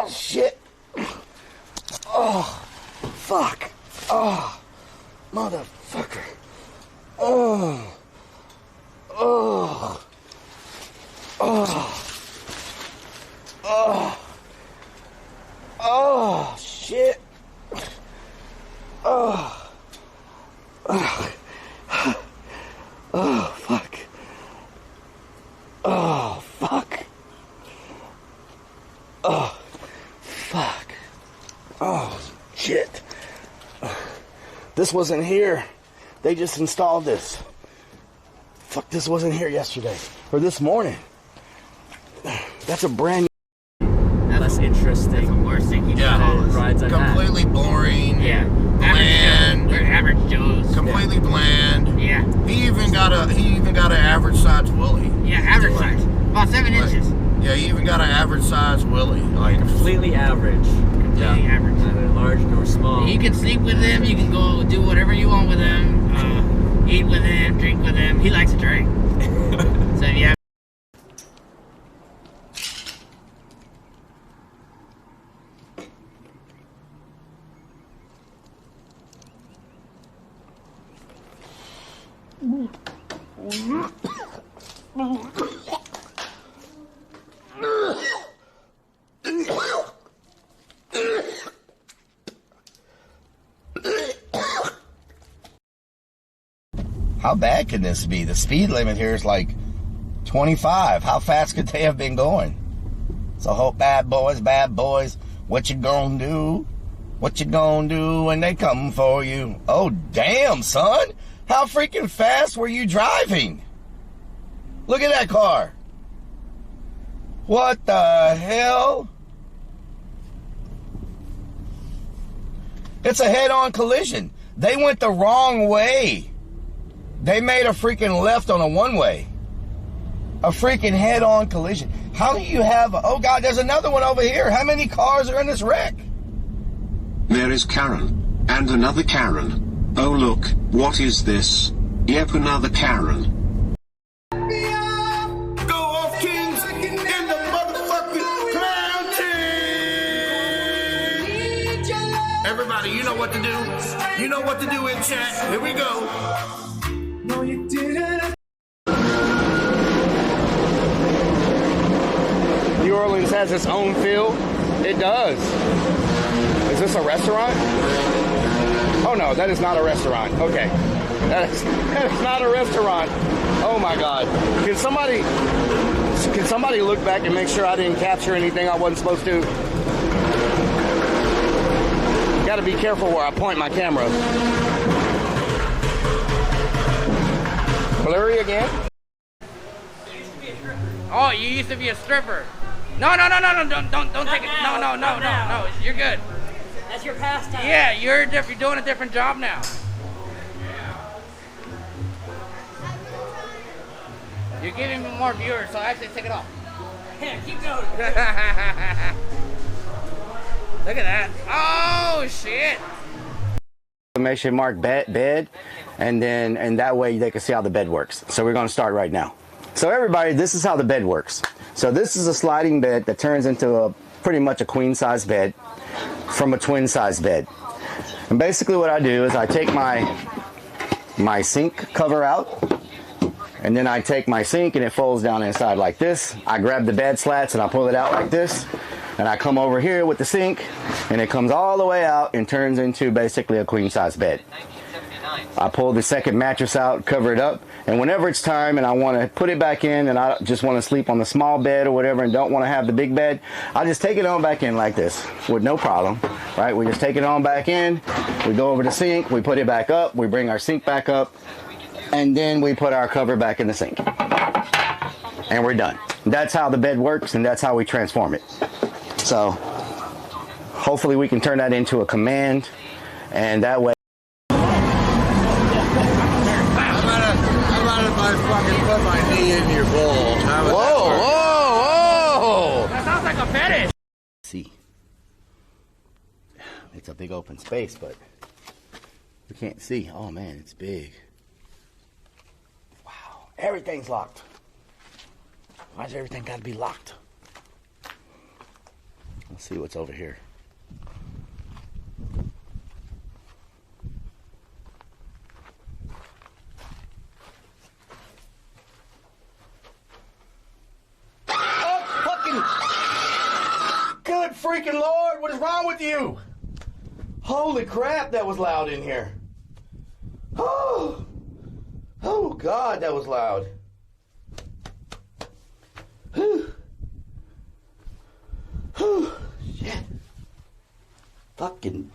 shit. Oh, fuck. Oh, motherfucker. Oh, shit. Fuck. Oh, fuck. Oh, fuck. Oh, shit. This wasn't here. They just installed this. Fuck, this wasn't here yesterday. Or this morning. That's a brand new... Less interesting. That's the worst thing he rides completely boring. Yeah. Bland. We're average Joes. Completely bland. Yeah. He even got an average size Willie. Yeah, average size. About 7 inches. Yeah, he even got an average size Willie. Like completely average. Completely average. Neither large nor small. You can sleep with him. You can go do whatever you want with him. Eat with him. Drink with him. He likes to drink. So if you have How bad can this be? The speed limit here is like 25. How fast could they have been going? So hope bad boys, what you gonna do? What you gonna do when they come for you? Oh, damn, son. How freaking fast were you driving? Look at that car. What the hell? It's a head-on collision. They went the wrong way. They made a freaking left on a one-way. A freaking head-on collision. How do you have... Oh, God, there's another one over here. How many cars are in this wreck? There is Karen. And another Karen. Oh, look, what is this? Yep, another Karen. everybody, you know what to do. You know what to do in chat. Here we go. No, you didn't. New Orleans has its own feel. It does. Is this a restaurant? Oh no, that is not a restaurant. Okay. That is not a restaurant. Oh my God. Can somebody look back and make sure I didn't capture anything I wasn't supposed to? Got to be careful where I point my camera. Blurry again? Oh, you used to be a stripper. No, don't take it. No, you're good. That's your pastime. Yeah, you're doing a different job now. You're giving me more viewers, so I actually take it off. Yeah, keep going. Look at that. Oh, shit. Exclamation mark bed, and that way they can see how the bed works. So we're going to start right now. So everybody, this is how the bed works. So this is a sliding bed that turns into pretty much a queen size bed from a twin size bed. And basically what I do is I take my sink cover out, and then I take my sink and it folds down inside like this. I grab the bed slats and I pull it out like this. And I come over here with the sink and it comes all the way out and turns into basically a queen size bed. I pull the second mattress out, cover it up, and whenever it's time and I want to put it back in and I just want to sleep on the small bed or whatever and don't want to have the big bed, I just take it on back in like this with no problem, right? We just take it on back in, we go over the sink, we put it back up, we bring our sink back up, and then we put our cover back in the sink. And we're done. That's how the bed works, and that's how we transform it. So hopefully we can turn that into a command, and that way. How about if I fucking put my knee in your bowl? Whoa! That sounds like a fetish. See, it's a big open space, but we can't see. Oh man, it's big. Wow, everything's locked. Why's everything got to be locked? Let's see what's over here. Oh, fucking... Good freaking Lord, what is wrong with you? Holy crap, that was loud in here. Oh, God, that was loud. Whew. Shit. Fucking.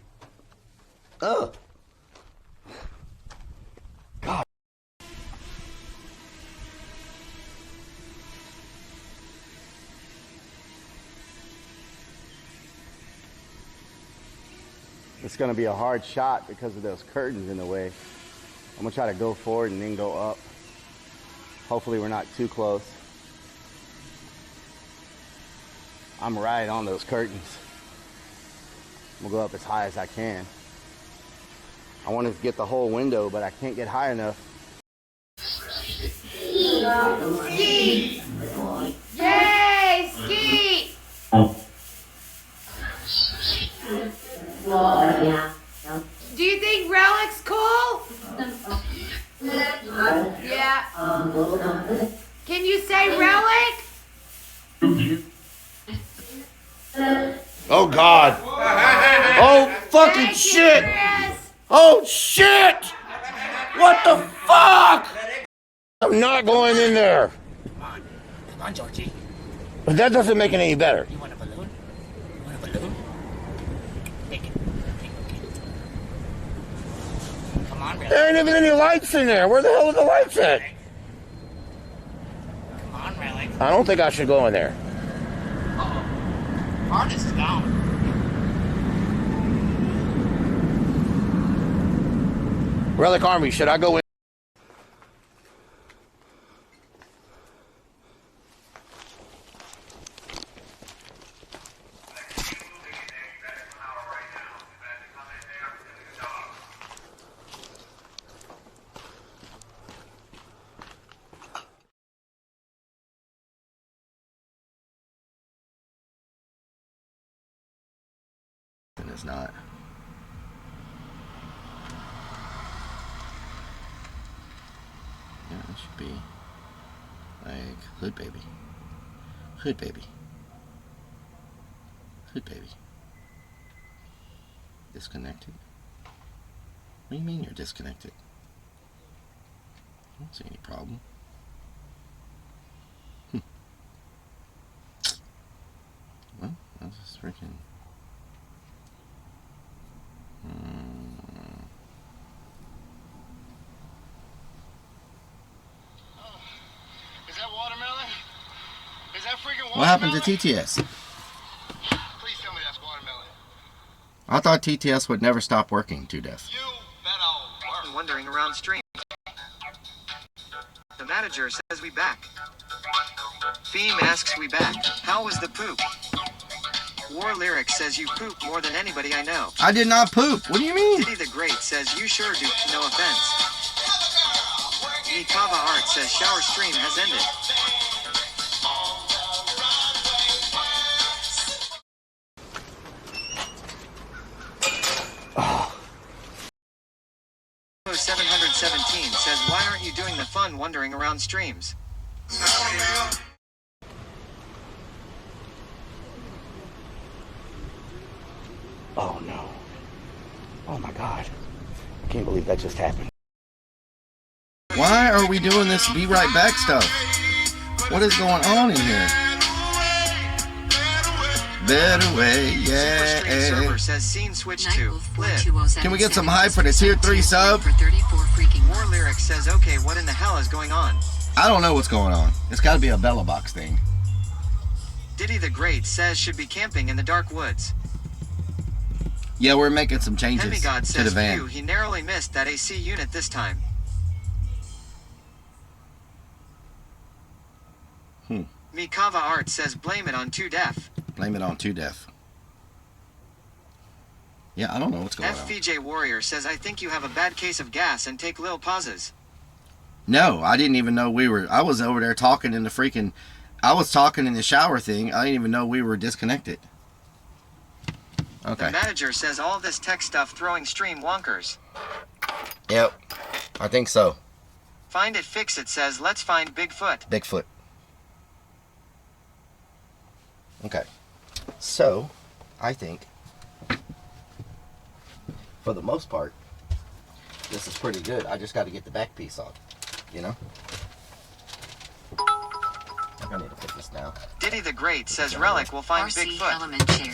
God. It's going to be a hard shot because of those curtains in the way. I'm going to try to go forward and then go up. Hopefully we're not too close. I'm right on those curtains. I'm gonna go up as high as I can. I want to get the whole window, but I can't get high enough. Skeet! Yay! Skeet! Do you think Relic's cool? Yeah. Can you say Relic? Oh God! Oh fucking shit! Oh shit! What the fuck? I'm not going in there. Come on, Georgie. But that doesn't make it any better. You want a balloon? You want a balloon? Take it. Come on, Relic. There ain't even any lights in there. Where the hell are the lights at? Come on, Relic. I don't think I should go in there. Harness is gone. Relic Army, should I go in? It's not. Yeah, it should be like hood baby. Hood baby. Hood baby. Disconnected? What do you mean you're disconnected? I don't see any problem. Well, that's just freaking... Is that watermelon? Is that freaking watermelon? What happened to TTS? Please tell me that's watermelon. I thought TTS would never stop working, 2Def. Wandering around stream. The manager says we back. Theme asks we back. How was the poop? War Lyric says you poop more than anybody I know. I did not poop. What do you mean? Diddy the Great says you sure do. No offense. Nikava Art says shower stream has ended. Oh. 717 says why aren't you doing the fun wandering around streams? Oh no. Oh my God. I can't believe that just happened. Why are we doing this be right back stuff? What is going on in here? Better way, yeah. Server says scene switch to live. Can we get some hype for the tier 3 sub? War Lyric says okay, what in the hell is going on? I don't know what's going on. It's got to be a Bella Box thing. Diddy the Great says should be camping in the dark woods. Yeah, we're making some changes Hemigod to the says van. phew, he narrowly missed that AC unit this time. Mikava Art says blame it on 2 Def. Blame it on 2 Def. Yeah, I don't know what's going on. FVJ Warrior says I think you have a bad case of gas and take little pauses. No, I didn't even know we were. I was over there talking in the freaking. I was talking in the shower thing. I didn't even know we were disconnected. Okay. The manager says all this tech stuff throwing stream wonkers. Yep. I think so. Find it, fix it says let's find Bigfoot. Bigfoot. Okay. So, I think, for the most part, this is pretty good. I just got to get the back piece on. You know? I need to put this down. Diddy the Great says Relic will find RC Bigfoot. Element shared.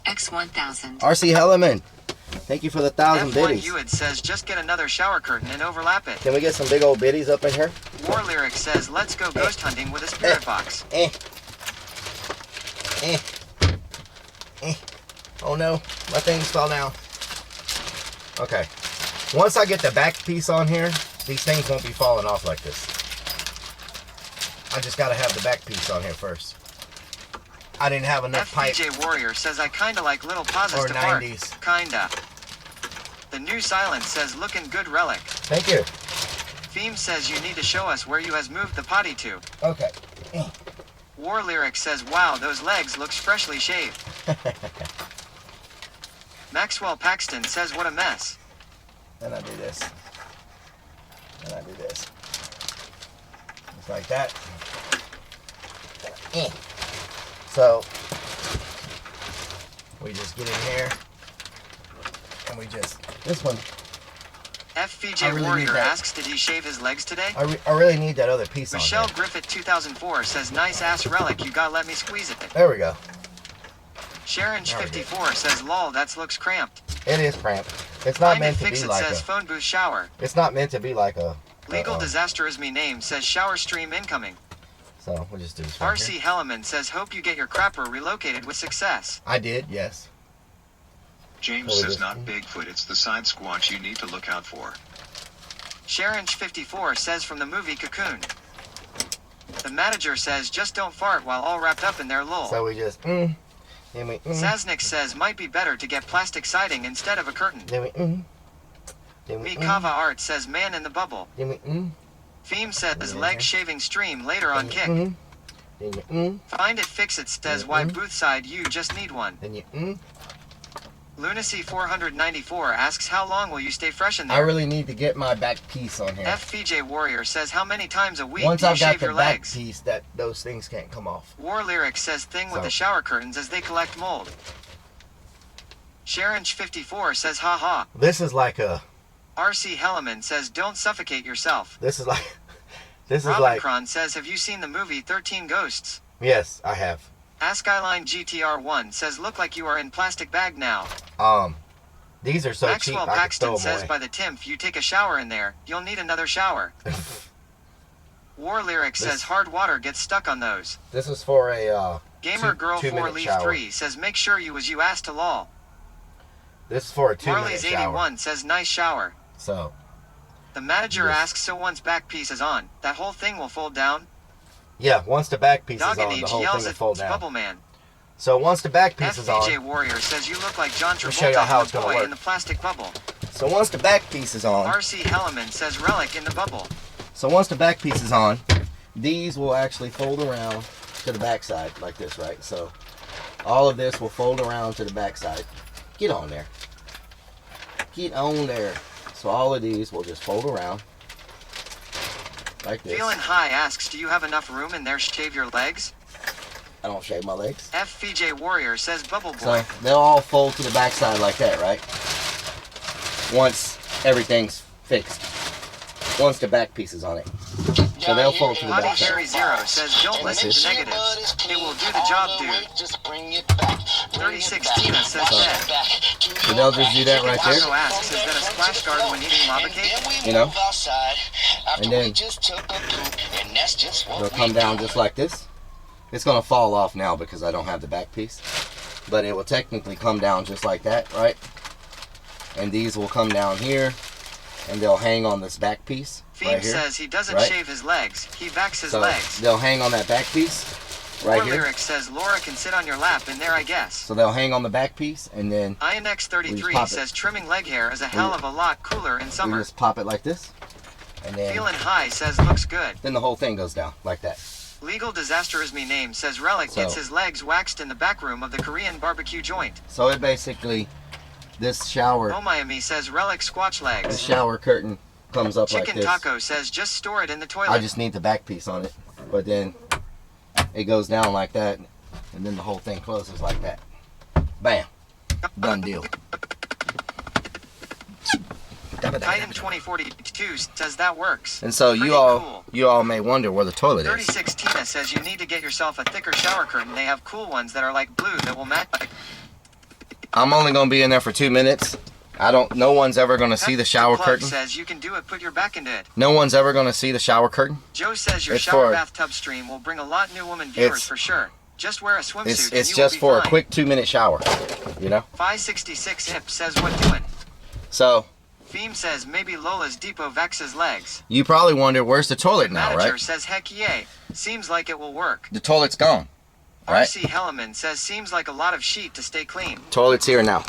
X1000. RC Helleman, thank you for the 1,000 F1 biddies. Hewitt says just get another shower curtain and overlap it. Can we get some big old biddies up in here? War Lyric says let's go ghost hunting with a spirit box. Oh no, my things fell down. Okay. Once I get the back piece on here, these things won't be falling off like this. I just gotta have the back piece on here first. I didn't have enough pipe. FPJ Warrior says I kinda like little pauses Or to bark. 90s. Kinda. The New Silence says looking good Relic. Thank you. Theme says you need to show us where you has moved the potty to. Okay. War Lyric says wow those legs looks freshly shaved. Maxwell Paxton says what a mess. Then I do this. Then I do this. Just like that. So, we just get in here, and we just, this one, FVJ I really need Warrior that. asks did he shave his legs today? I really need that other piece on Michelle here. Griffith 2004 says nice ass Relic you gotta let me squeeze it. There we go. Sharon 54 says lol that looks cramped. It is cramped. It's not Find meant it, to fix be it like says a, phone booth shower. it's not meant to be like a, Legal Disaster is me name says shower stream incoming. so we'll just do this right RC here. Helleman says hope you get your crapper relocated with success. I did, yes. James says not Bigfoot, it's the side squatch you need to look out for. Sharon 54 says from the movie Cocoon. The manager says just don't fart while all wrapped up in their lull. So we just, then we, Saznik says might be better to get plastic siding instead of a curtain. then we, then we, Mikava Art says man in the bubble. then we, Theme says leg shaving stream later on kick. then we, Find it, fix it says why booth side you just need one. then you, Lunacy 494 asks how long will you stay fresh in there? I really need to get my back piece on here. FVJ Warrior says how many times a week Once do you I've got shave the your back legs? piece, that those things can't come off. War Lyric says thing with So- the shower curtains as they collect mold. Sharon 54 says haha. This is like a, RC Helleman says don't suffocate yourself. this is like, this is like, Robincron says have you seen the movie 13 Ghosts? yes, I have. Askyline GTR1 says look like you are in plastic bag now. These are so Maxwell cheap, I could throw Paxton them says away. by the Timph you take a shower in there, you'll need another shower. War Lyric says hard water gets stuck on those. This is for a, Gamer Girl 4 2-minute Leaf shower. 3 says make sure you was you asked to lol. This is for a 2-minute Marley's shower. 81 says nice shower. So, The manager Yes. asks so once back piece is on, that whole thing will fold down? yeah, once the back piece is on, the Doggage whole thing yells will at fold down. Bubble Man. So once the back piece is FVJ on, Warrior says you look like John Let me show y'all how Travolta it's and the gonna boy work. in the plastic bubble. so once the back piece is on, RC Helleman says relic in the bubble. so once the back piece is on, these will actually fold around to the back side like this, right? So all of this will fold around to the back side. Get on there. Get on there. So all of these will just fold around like this. Feeling High asks do you have enough room in there to shave your legs? I don't shave my legs. FVJ Warrior says bubble boy. So they'll all fold to the back side like that, right? Once everything's fixed. Once the back piece is on it. So they'll fold to the Bobby back side. Cherry Zero says don't listen to negatives. It will do the job, dude. 36 Tina says that. So they'll just do that right Taco there. asks is that a splash guard when eating lava cake? You know? And then they'll come down just like this. It's gonna fall off now because I don't have the back piece. But it will technically come down just like that, right? And these will come down here, and they'll hang on this back piece. Theme right here, says he doesn't right? shave his legs. He vacs his So legs. they'll hang on that back piece right War here. Lyric says Laura can sit on your lap in there, I guess. So they'll hang on the back piece, and then we just INX33 pop it. says trimming leg hair is a hell of a lot cooler in We summer. just pop it like this, and then Feeling High says looks good. then the whole thing goes down like that. Legal Disaster is me name says Relic gets So- his legs waxed in the back room of the Korean barbecue joint. So it basically, this shower, Oh Miami says Relic squatch the legs. shower curtain comes up like Chicken this. Taco says just store it in the toilet. I just need the back piece on it, but then it goes down like that, and then the whole thing closes like that. Bam, done deal. Titan 2042 says that works. And so Pretty you all, cool. you all may wonder where the toilet is. 36 Tina says you need to get yourself a thicker shower curtain. They have cool ones that are like blue that will match. I'm only gonna be in there for 2 minutes. No one's ever gonna see the shower Plug curtain. says you can do it. Put your back into it. No one's ever gonna see the shower curtain. Joe says your It's shower for- bathtub stream will bring a lot new woman viewers It's- for sure. Just wear a swimsuit. It's and you just will be for a fine. quick 2-minute shower, you know. 566 Hip says what doing. So Theme says maybe Lola's Depot vaxes legs. you probably wonder where's the toilet now, Manager right? says heck yay. Seems like it will work. The toilet's gone, right? RC Helleman says seems like a lot of sheet to stay clean. Toilet's here now.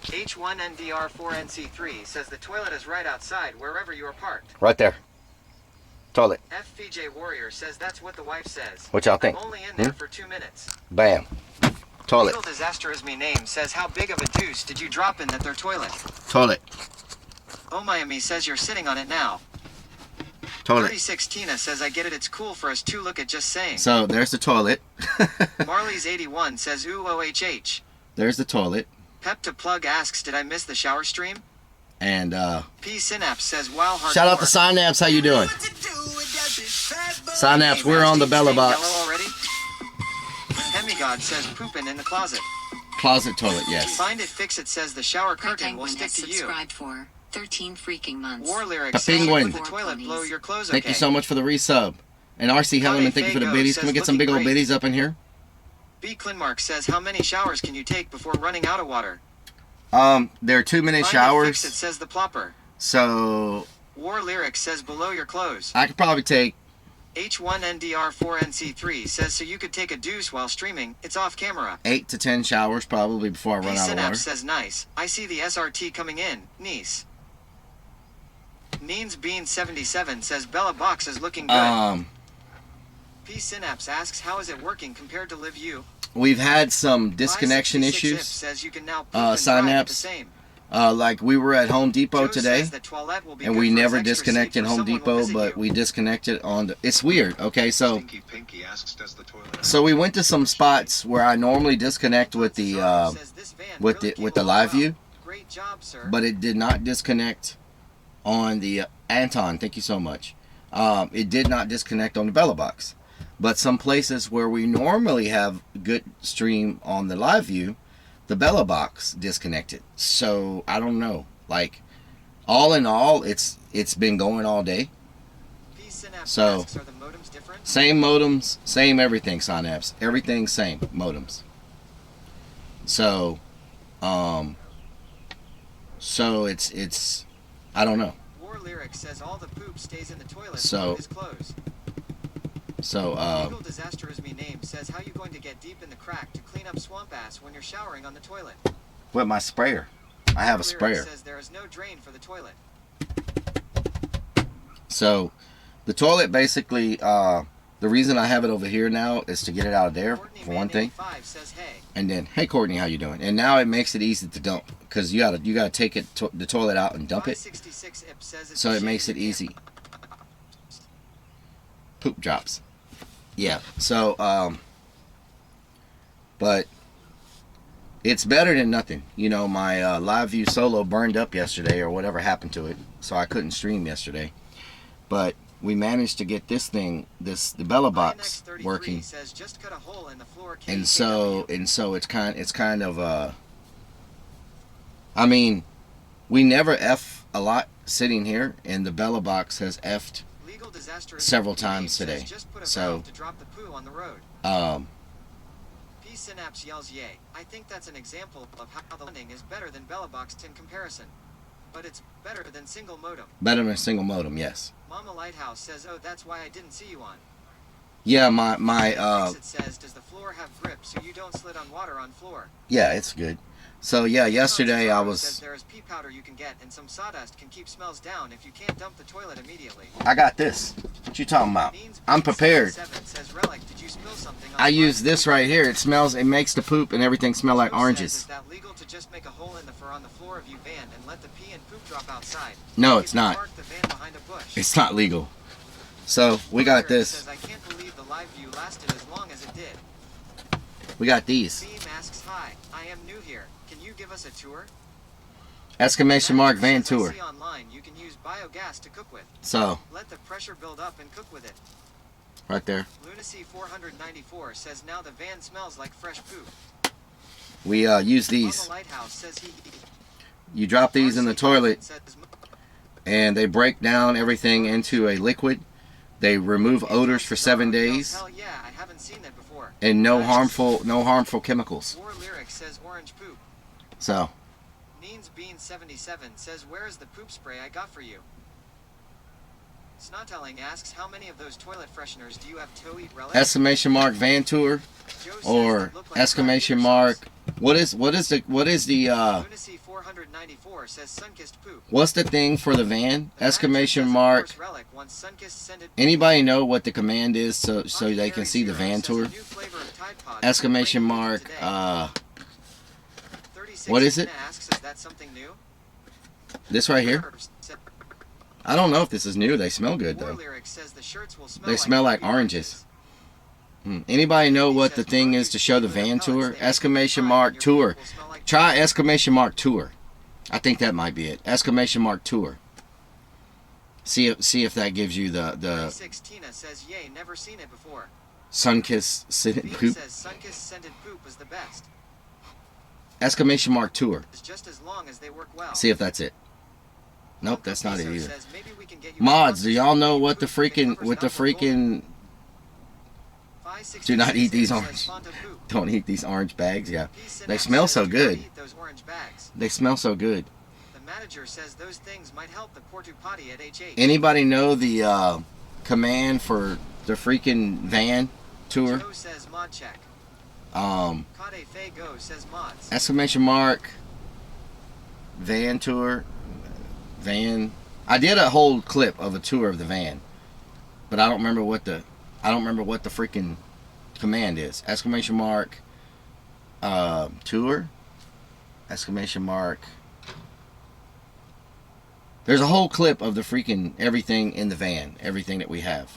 H1NDR4NC3 says the toilet is right outside wherever you are parked. Right there. Toilet. FVJ Warrior says that's what the wife says. What y'all think? I'm only in there for 2 minutes. Bam. Toilet. Legal Disaster is me name says how big of a deuce did you drop in at their toilet? Toilet. Oh Miami says you're sitting on it now. Toilet. 36 Tina says I get it, it's cool for us to look at just saying. So there's the toilet. Marley's 81 says ooh OHH. There's the toilet. Pep to Plug asks did I miss the shower stream? And P Synapse says wow hardcore. shout out to Synapse. How you doing? Synapse, we're on the Bella Yellow Box. already? Hemigod says pooping in the closet. Closet toilet, yes. Find it, fix it says the shower curtain will stick to you. Subscribed for 13 freaking months. War A Lyrics says penguin. put the toilet blow your clothes Thank okay. you so much for the resub. And RC Helleman, thank you for the Fago biddies. Can we says get some big looking old great. biddies up in here? B Clinmark says how many showers can you take before running out of water? They're 2-minute Find it, showers. fix it says the plopper. So War Lyrics says below your clothes. I could probably take H1NDR4NC3 says so you could take a deuce while streaming. It's off camera. 8 to 10 showers probably before I run out of water. Synapse says nice. I see the SRT coming in. Nice. Neens Bean 77 says Bella Box is looking good. P Synapse asks how is it working compared to Live U? We've had some disconnection 566 issues. If says you can now poop and drive at the Synapse. same. Like we were at Home Depot Joe today, says the toilet will be and good we for his never extra disconnected seat Home where someone will Depot, visit but you. we disconnected on the. It's weird. Okay, so Pinky asks, does the toilet so we went to some spots where I normally disconnect with the with the live view, Great job, sir. but it did not disconnect on the Anton. Thank you so much. It did not disconnect on the Bella Box, but some places where we normally have good stream on the live view, the Bella Box disconnected. So I don't know. Like all in all, it's been going all day. P Synapse So asks, are the modems different? same modems, same everything. Synapse, everything same modems. So, so it's I don't know. War Lyrics says all the poop stays in the toilet So- below his clothes. So Legal Disaster is me name says how you going to get deep in the crack to clean up swamp ass when you're showering on the toilet? with my sprayer, I have a Lyrics sprayer. says there is no drain for the toilet. So the toilet basically, the reason I have it over here now is to get it out of there for one thing. 5 says hey. And then, hey Courtney, how you doing? And now it makes it easy to dump because you gotta take it the toilet out and dump it. 566 Ip says it's So a it makes shame it you easy. Poop drops. Yeah. So but it's better than nothing. You know, my Live View Solo burned up yesterday or whatever happened to it, so I couldn't stream yesterday. But we managed to get this thing, the Bella Box working. Says just cut a hole in the floor And so it's kind of I mean, we never F a lot sitting here, and the Bella Box has F'd Legal disaster several times today. Just put a So, valve to drop the poo on the road. P Synapse yells yay. I think that's an example of how the landing is better than Bellabox in comparison. But it's better than single modem. better than a single modem, yes. Mama Lighthouse says, oh, that's why I didn't see you on. Yeah, my It says, does the floor have grip so you don't slid on water on floor? yeah, it's good. So yeah, yesterday I Says was. there is pea powder you can get, and some sawdust can keep smells down if you can't dump the toilet immediately. I got this. What you talking about? I'm prepared. Says, Relic, did you spill something on I the use this right here. It smells. It makes the poop and everything smell like Joe says, oranges. is that legal to just make a hole in the fur on the floor of your van and let the pee and poop drop outside? No, Maybe it's not. park the van behind a bush. It's not legal. So we got this. Says, I can't believe the live view lasted as long as it did. We got these. Beam asks, hi, I am new here. Can you give us a tour? Exclamation mark van Says, I tour. see online you can use biogas to cook with. So Let the pressure build up and cook with it. right there. Lunacy 494 says now the van smells like fresh poop. We use these. Mama Lighthouse says he You drop these in the toilet, and they break down everything into a liquid. They remove odors for 7 days, hell yeah, I haven't seen that before. and no harmful chemicals. War Lyric says orange poop. So Neens Bean 77 says where is the poop spray I got for you? Snottelling asks how many of those toilet fresheners do you have toe eat Relic? exclamation mark van tour, or exclamation mark. What is the Lunacy 494 says Sunkissed poop. what's the thing for the van? Exclamation mark. Relic wants Sunkissed scented Anybody know what the command is so they can see the van tour? Exclamation mark. What is it? Asks, is that something new? This right here. I don't know if this is new. They smell good though. Says the shirts will smell They smell like oranges. Anybody know what the thing is to show the van tour? Exclamation mark tour. Try exclamation mark tour. I think that might be it. Exclamation mark tour. See if that gives you the Tina says yay, never seen it before. sun-kissed scented poop. Says sun-kissed scented poop was the best. Exclamation mark tour. It's just as long as they work well. See if that's it. Nope, that's not it either. Says, maybe we can get you Mods, do y'all know what the freaking do not eat these orange. Don't eat these orange bags. Yeah, they smell so good. They smell so good. The manager says those things might help the porta potty at HH. Anybody know the command for the freaking van tour? Joe says mod check. Kade Fei Go says mods. Exclamation mark van tour. Van. I did a whole clip of a tour of the van, but I don't remember what the freaking command is. Exclamation mark tour. Exclamation mark. There's a whole clip of the freaking everything in the van, everything that we have.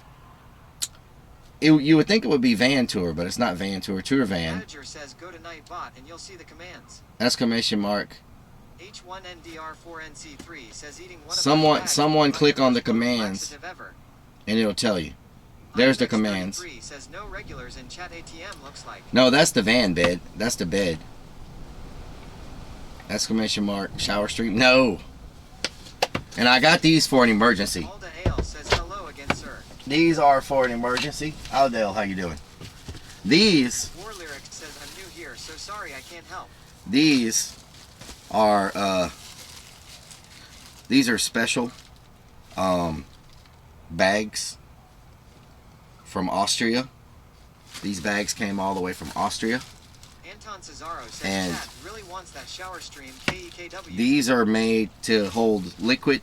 You would think it would be van tour, but it's not van tour. Tour van. Manager says go to Nightbot and you'll see the commands. Exclamation mark. H1NDR4NC3 says eating one Someone click on the commands, and it'll tell you. There's the commands. Says no regulars in chat ATM looks like. No, that's the van bed. That's the bed. Exclamation mark shower stream. No. And I got these for an emergency. Alda Ale says hello again, sir. These are for an emergency. Aldale, how you doing? These. War Lyric says I'm new here, so sorry I can't help. These are special bags from Austria. These bags came all the way from Austria. Anton Cesaro says and Chad really wants that shower stream KEKW. These are made to hold liquid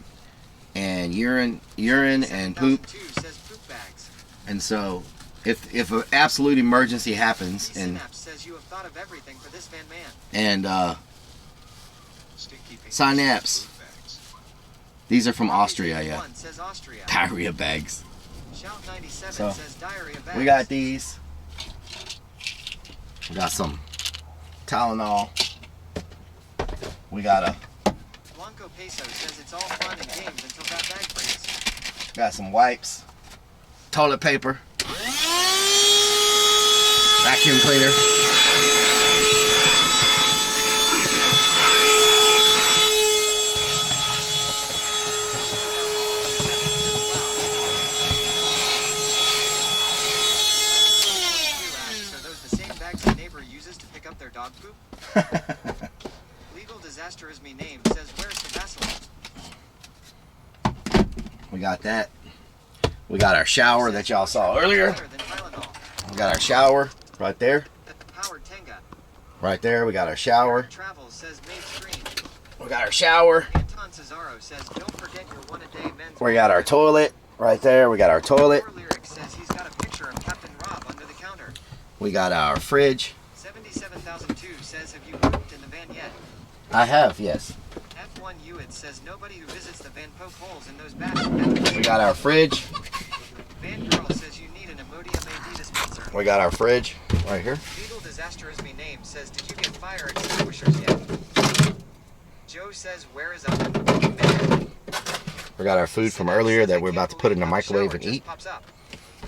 and urine and poop. Says poop bags. And so if an absolute emergency happens and says you have thought of everything for this van man. And Synapse. These are from Austria, yeah. Diarrhea bags. Shout 97 So says diarrhea bags. we got these. We got some Tylenol. We got Blanco Peso says it's all fun and games until that bag breaks. got some wipes, toilet paper, vacuum cleaner. Legal Disaster is me name says where's the Vaseline? We got that. We got our shower that y'all saw earlier. We got our shower right there. Powered Tenga. Right there, we got our shower. Travel says made screen. We got our shower. Anton Cesaro says don't forget your one-a-day men's. We got our toilet right there. We got our toilet. Lyric says he's got a picture of Captain Rob under the counter. We got our fridge. 77,002 says have you pooped in the van yet? I have, yes. F1 Hewitt says nobody who visits the van poke holes in those baths. We got our fridge. Van Girl says you need an Imodium AD dispenser. We got our fridge right here. Legal Disaster is me name says did you get fire extinguishers yet? Joe says where is oven? We got our food from earlier that we're about to put in the microwave and eat. Pops up.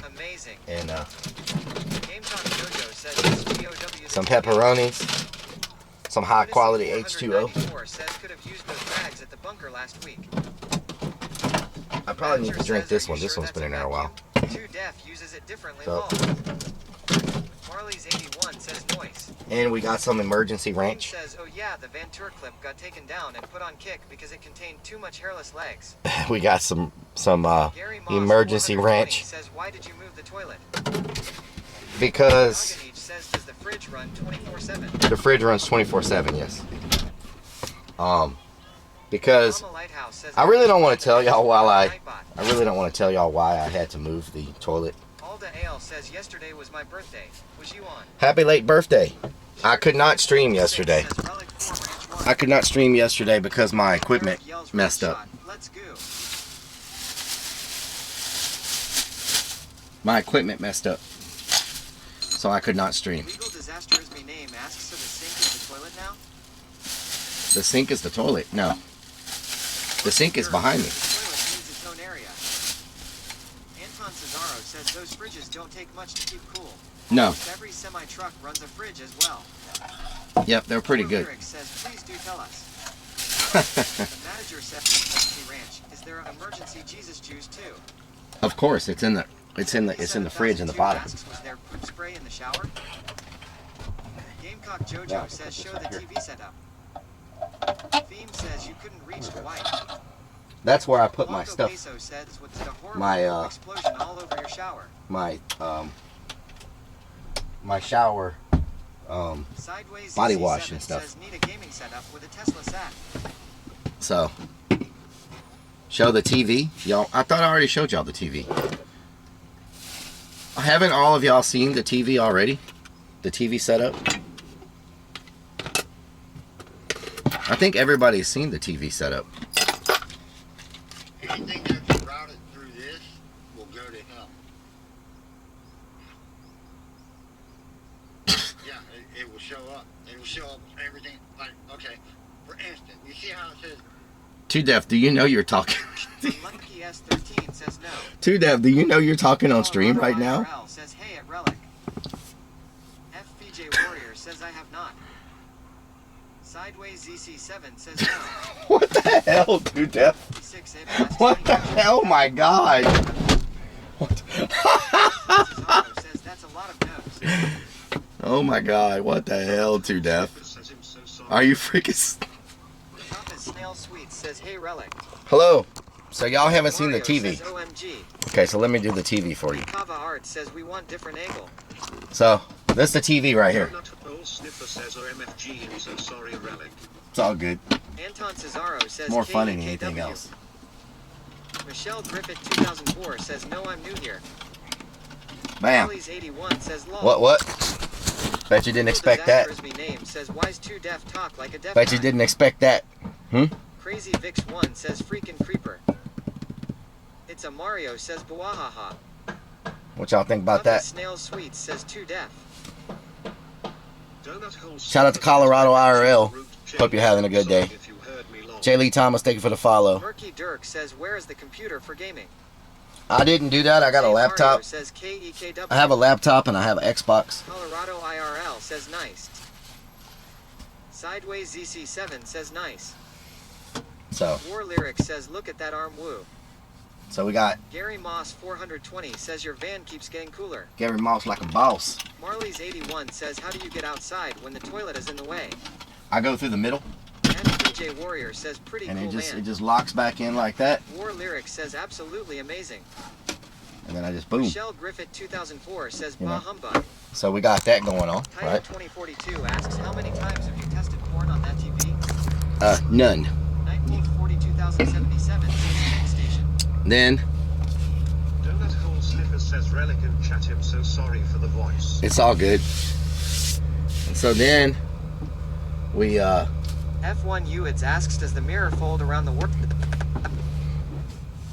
Amazing. And Game Talk Jojo says GOW some pepperonis. Some high quality H2O. Says could have used those bags at the bunker last week. I probably need to drink this one. This one's been in there a while. Too Deaf uses it differently. So. Marley's 81 says noise. And we got some emergency ranch. Says, oh yeah, the Vantour clip got taken down and put on kick because it contained too much hairless legs. We got some emergency ranch. Says, why did you move the toilet? Because says, does the fridge run 24/7? The fridge runs 24/7, yes. Because I really don't want to tell y'all why I had to move the toilet. Alda Ale says yesterday was my birthday. Was you on? Happy late birthday. I could not stream yesterday. I could not stream yesterday because my equipment messed up. Let's go. My equipment messed up. So I could not stream. Legal Disaster is me name asks so the sink is the toilet now? The sink is the toilet. No. The sink is behind me. The toilet needs its own area. Anton Cesaro says those fridges don't take much to keep cool. No. Every semi-truck runs a fridge as well. Yep, they're pretty good. Lyric says, please do tell us. The manager says, emergency ranch. Is there an emergency Jesus juice too? Of course, it's in the fridge in the bottom. Was there poop spray in the shower? Gamecock Jojo says show the TV setup. Theme says you couldn't reach Dwight. That's where I put my stuff. Peso says what's the horrible My explosion all over your shower. My shower Sideways body wash and stuff. Says need a gaming setup with a Tesla sat. So show the TV. Y'all, I thought I already showed y'all the TV. Haven't all of y'all seen the TV already? The TV setup? I think everybody's seen the TV setup. Anything that's routed through this will go to him. Yeah, it will show up. It will show up everything. Like, okay, for instance, you see how it says... Too Deaf, do you know you're talking? Lucky S13 says no. Too Deaf, do you know you're talking on stream right now? IRL says hey at Relic. FPJ Warrior says I have not. Sideways ZC7 says no. What the hell, Too Deaf? What the hell, my God? What? Says that's a lot of no's. Oh my God, what the hell, Too Deaf? Are you freaking... Snail Sweet says hey Relic. Hello. So y'all haven't seen the TV. Says, OMG. Okay, so let me do the TV for you. Kava Art says we want different angle. So, this is the TV right here. Sniffer says OMFG and so sorry Relic. It's all good. Anton Cesaro says more fun than KKW. anything else. Michelle Griffith 2004 says no I'm new here. Bam. 81 says lol. What? Bet you didn't expect that. Name says why's Too Deaf talk like a deaf Bet you didn't expect that. Crazy Vix 1 says freaking creeper. It's a Mario says Bawahaha. What y'all think about that? Snail Sweet says Too Deaf. Shout out to Colorado IRL. Hope you're having a good day. J. Lee Thomas, thank you for the follow. Murky Dirk says where is the computer for gaming? I didn't do that. I got a laptop. Says KEKW. I have a laptop and I have an Xbox. Colorado IRL says nice. Sideways ZC7 says nice. So. War Lyric says look at that arm woo. So we got Gary Moss 420 says your van keeps getting cooler. Gary Moss like a boss. Marley's 81 says how do you get outside when the toilet is in the way? I go through the middle. And DJ Warrior says pretty and cool it just locks back in like that. War Lyrics says absolutely amazing. And then I just boom. Michelle Griffith 2004 says bah humbug. So we got that going on, Title right? 2042 asks how many times have you tested porn on that TV? None. Nightwolf 42077 says train station. Then Donut Hole Sniffer says Relic and chat him so sorry for the voice. it's all good. And so then we F1 Uids asks does the mirror fold around the work?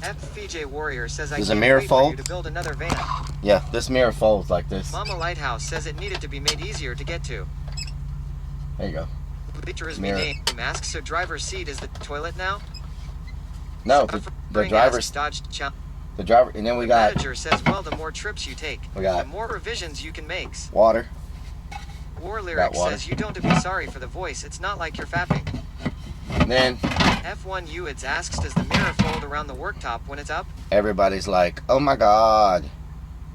FVJ Warrior says I Does a can't mirror wait fold? for you to build another van. yeah, this mirror folds like this. Mama Lighthouse says it needed to be made easier to get to. There you go. Feature is Mirror. name asks so driver's seat is the toilet now? No, the driver's dodged challenge. the driver, and then we The got manager says well the more trips you take, We got- the more revisions you can make. water. War Lyric water. says you don't have to be sorry for the voice, it's not like you're fapping. And then F1 Uids asks does the mirror fold around the worktop when it's up? everybody's like, "Oh my God,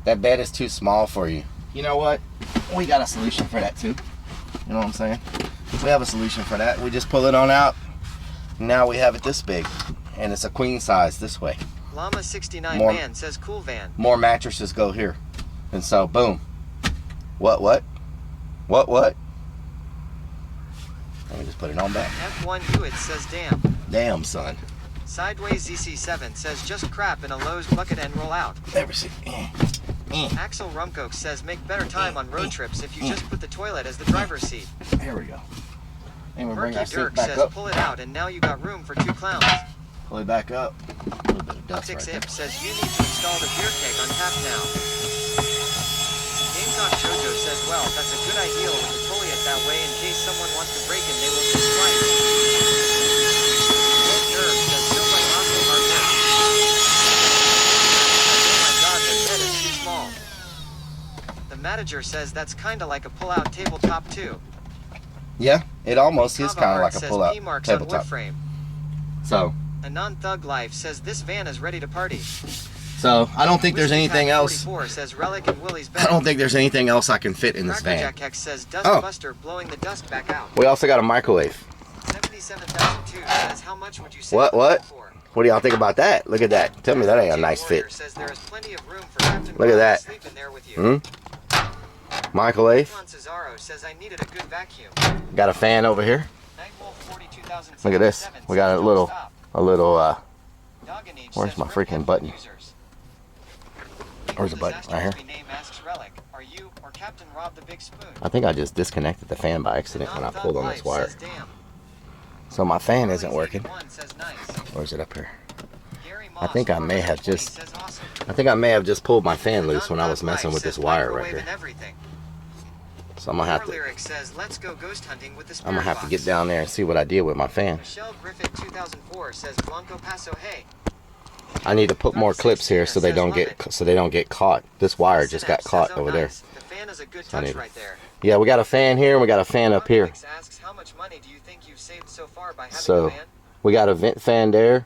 that bed is too small for you." You know what? We got a solution for that too. You know what I'm saying? We have a solution for that. We just pull it on out. Now we have it this big, and it's a queen size this way. Llama 69 More- man says cool van. More mattresses go here, and so boom. What? Let me just put it on back. F1 Uids says damn. Damn, son. Sideways ZC7 says just crap in a Lowe's bucket and roll out. Never see. Axel Rumcoke says make better time on road trips if you just put the toilet as the driver's seat. There we go. And we'll bring Murky our seat Dirk back says up. pull it out and now you got room for 2 clowns. Pull it back up. A little bit of dust right Six there. Ip says you need to install the beer keg on tap now. Gamecock Jojo says well that's a good idea with the pulley it that way in case someone wants to break in they will just swipe. Nerve says so much awesome hard work. Oh my god the bed is too small. The manager says that's kinda like a pull-out tabletop too. Yeah, it almost is Kava kind of Art like a says pull-out P-marks on wood tabletop. frame. So, Anon Thug Life says this van is ready to party. I don't think there's anything else. 44 says Relic and Willie's I don't think there's anything else I can fit in this van. Crackerjack Hex says Dust Oh. Buster blowing the dust back out. We also got a microwave. 77,002 says how much would you say What? for? What do y'all think about that? Look at that. Tell me that ain't a nice fit. Says there is plenty of room for Captain Look at Ron that. to sleep in there with you. Microwave. Ivan Cesaro says I needed a good vacuum. Got a fan over here. Look at this. We got a little, where's my freaking button? Where's the button? Right here. Name asks Relic, are you or Captain Rob the Big Spoon? I think I just disconnected the fan by accident when I pulled on this Life wire. says, damn. So my fan isn't working. One says nice. Or is it up here? Gary I Moss think I may have 420 just, says awesome. I think I may have just pulled my fan loose when I was messing with this wire right Microwave here. and everything. So I'm gonna have War to, Lyric says let's go ghost hunting with the I'm spirit gonna have to box. get down there and see what I did with my fan. Michelle Griffith 2004 says Blanco Paso hey. I need to put more clips here so they don't get caught. This wire just got caught over there. The fan is a good So I touch need- right there. Yeah, we got a fan here and we got a fan up here. Alex asks how much money do you think you've saved so far by having So a van? we got a vent fan there.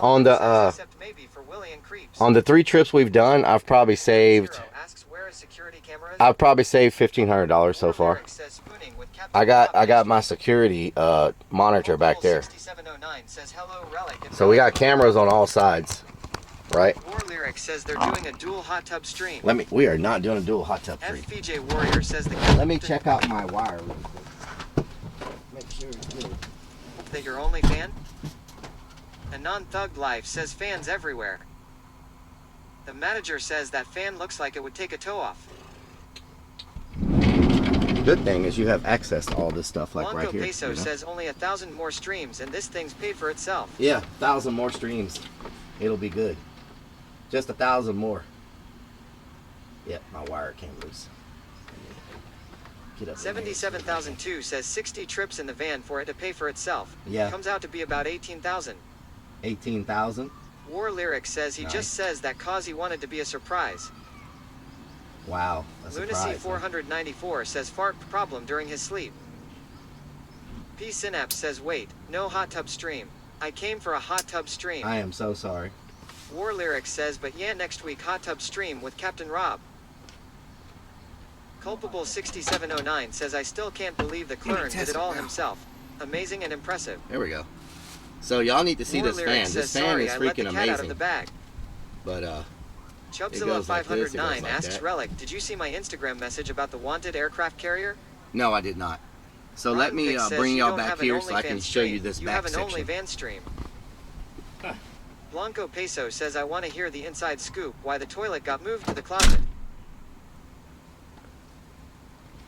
On the Except maybe for Willie and Creeps. on the 3 trips we've done, I've probably saved Asks where is security cameras? $1,500 so far. Says spooning with Captain I got my security monitor back there. 6709 says hello Relic. And So we got cameras on all sides, right? War Lyric says they're doing a dual hot tub stream. We are not doing a dual hot tub stream. FVJ Warrior says the Let me check out my wire real quick. Make sure it's good. that your only fan? Anon Thug Life says fans everywhere. The manager says that fan looks like it would take a toe off. Good thing is you have access to all this stuff like Blanco right here. Peso you know? says only 1,000 more streams and this thing's paid for itself. Yeah, 1,000 more streams. It'll be good. Just 1,000 more. Yep, my wire came loose. Get up. 77,002 says 60 trips in the van for it to pay for itself. Yeah. Comes out to be about 18,000. 18,000. War Lyric says he Nice. just says that cause he wanted to be a surprise. Wow, a Lunacy surprise. 494 says fart problem during his sleep. P Synapse says wait, no hot tub stream. I came for a hot tub stream. I am so sorry. War Lyrics says, but yeah, next week hot tub stream with Captain Rob. Culpable 6709 says, I still can't believe the clone did it all himself. Amazing and impressive. There we go. So y'all need to see War this fan. Lyrics This says, fan sorry, is I let the freaking cat out of amazing. the bag. But it Chubzilla goes like this, it 509 goes like asks that. Relic, did you see my Instagram message about the wanted aircraft carrier? No, I did not. So let Rotten me Pig says, bring you y'all don't back have an here so I can OnlyFans show you stream. this You back have an section. OnlyFans stream. Blanco Peso says, I want to hear the inside scoop why the toilet got moved to the closet.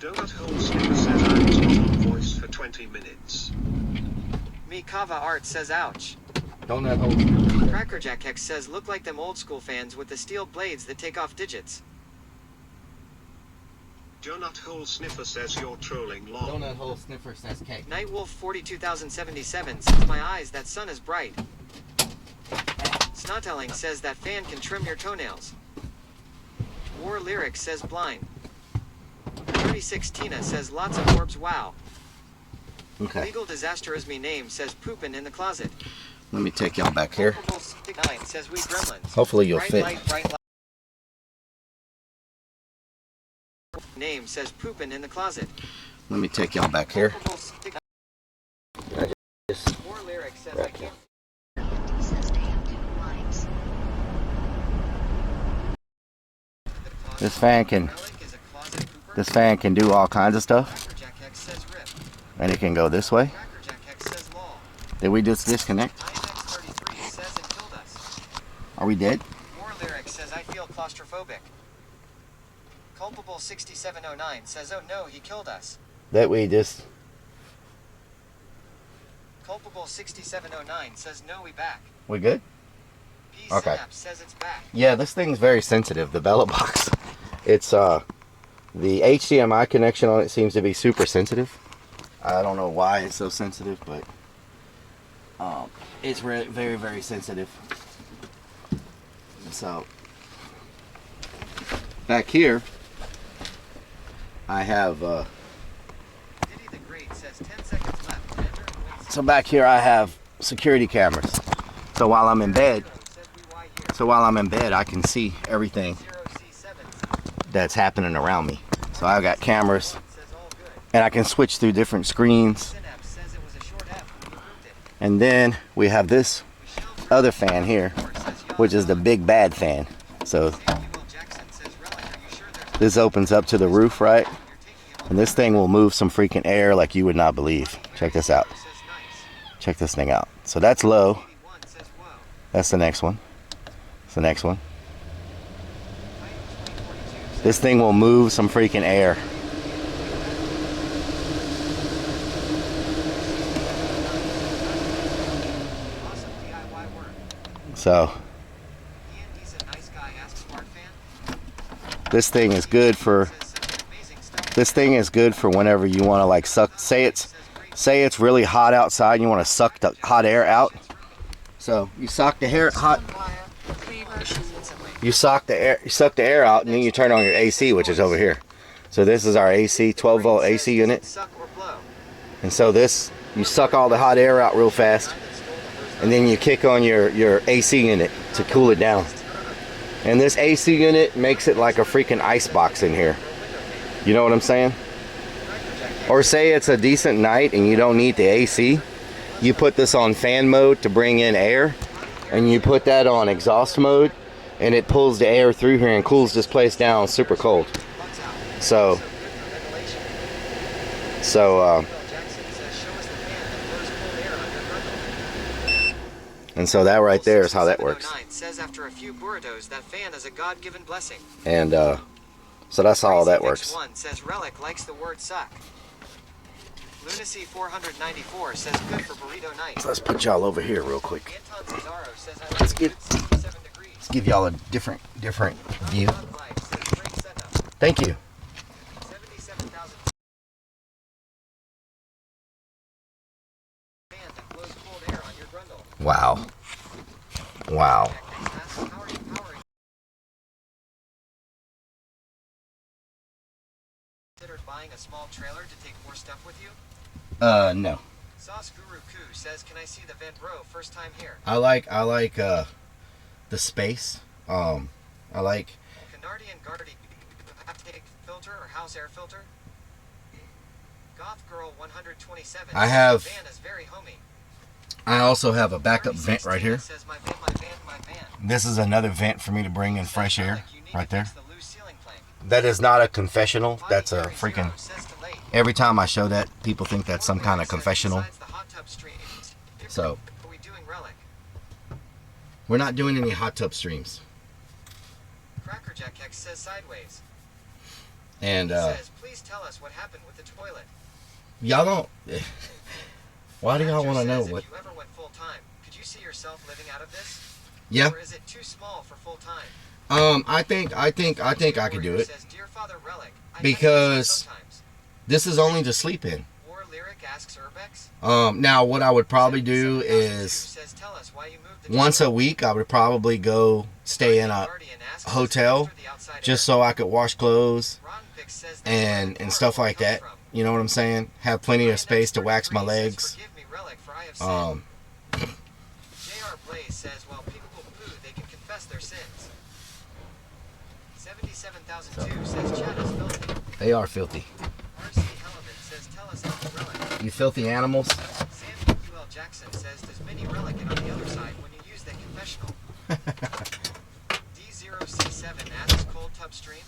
Donut Hole Sniffer says I was not on voice for 20 minutes. Mikava Art says, ouch. Donut Hole. Crackerjack Hex says, look like them old school fans with the steel blades that take off digits. Donut Hole Sniffer says you're trolling long. Donut Hole Sniffer says cake. Nightwolf 42077 says, my eyes, that sun is bright. Snottelling says that fan can trim your toenails. War Lyrics says blind. 36 Tina says lots of orbs, wow. Okay. Legal Disastroisme name says poopin' in the closet. Let me take y'all back here. Culpable 69 says we gremlins. Hopefully you'll Bright fit. light, bright light. Name says poopin' in the closet. Let me take y'all back here. Culpable 69 War Lyrics says I can't. This fan can do all kinds of stuff. And it can go this way. Did we just disconnect? Are we dead? War Lyrics says I feel claustrophobic. Culpable 6709 says, oh no, he killed us. That we just... Culpable 6709 says no, we back. We good? P Okay. Synapse says it's back. Yeah, this thing's very sensitive, the Bella box. It's the HDMI connection on it seems to be super sensitive. I don't know why it's so sensitive, but it's very, very sensitive. So back here, I have. So back here, I have security cameras. So while I'm in bed, I can see everything that's happening around me. So I've got cameras, and I can switch through different screens. And then we have this other fan here, which is the big bad fan. So this opens up to the roof, right? And this thing will move some freaking air like you would not believe. Check this out. Check this thing out. So that's low. That's the next one. That's the next one. This thing will move some freaking air. So this thing is good for whenever you want to like suck. Say it's really hot outside and you want to suck the hot air out. So you suck the air hot. You suck the air out, and then you turn on your AC, which is over here. So this is our AC, 12 volt AC unit. And so this, you suck all the hot air out real fast, and then you kick on your AC unit to cool it down. And this AC unit makes it like a freaking ice box in here. You know what I'm saying? Or say it's a decent night and you don't need the AC. You put this on fan mode to bring in air, and you put that on exhaust mode, and it pulls the air through here and cools this place down super cold. So and so that right there is how that works. Says after a few burritos, that fan is a God-given blessing. And so that's how all that works. One says Relic likes the word suck. Lunacy 494 says good for burrito night. So let's put y'all over here real quick. Let's give y'all a different view. Thank you. Wow. Wow. Considered buying a small trailer to take more stuff with you? No. Sauce Guru Koo says, can I see the Van Bro first time here? I like the space. I like. Canardian Guardy, take filter or house air filter. Goth Girl 127. I have. Van is very homey. I also have a backup vent right here. This is another vent for me to bring in fresh air right there. That is not a confessional. That's a freaking... Every time I show that, people think that's some kind of confessional. So, we're not doing any hot tub streams. Crackerjack X says sideways. And, says, please tell us what happened with the toilet. Y'all don't... Why do y'all want to know what... If you ever went full time, could you see yourself living out of this? Yeah. Or is it too small for full time? I think I could do it. Because this is only to sleep in. War Lyric asks Urbex. Now what I would probably do is once a week I would probably go stay in a hotel just so I could wash clothes and stuff like that. You know what I'm saying? Have plenty of space to wax my legs. J.R. Blaze says, while people poo, they can confess their sins. 77,002 says, Chad is filthy. They are filthy. R.C. Helleman says, tell us about the relic. You filthy animals. Sam U.L. Jackson says, does Mini Relic get on the other side when you use the confessional? D0C7 asks, cold tub stream?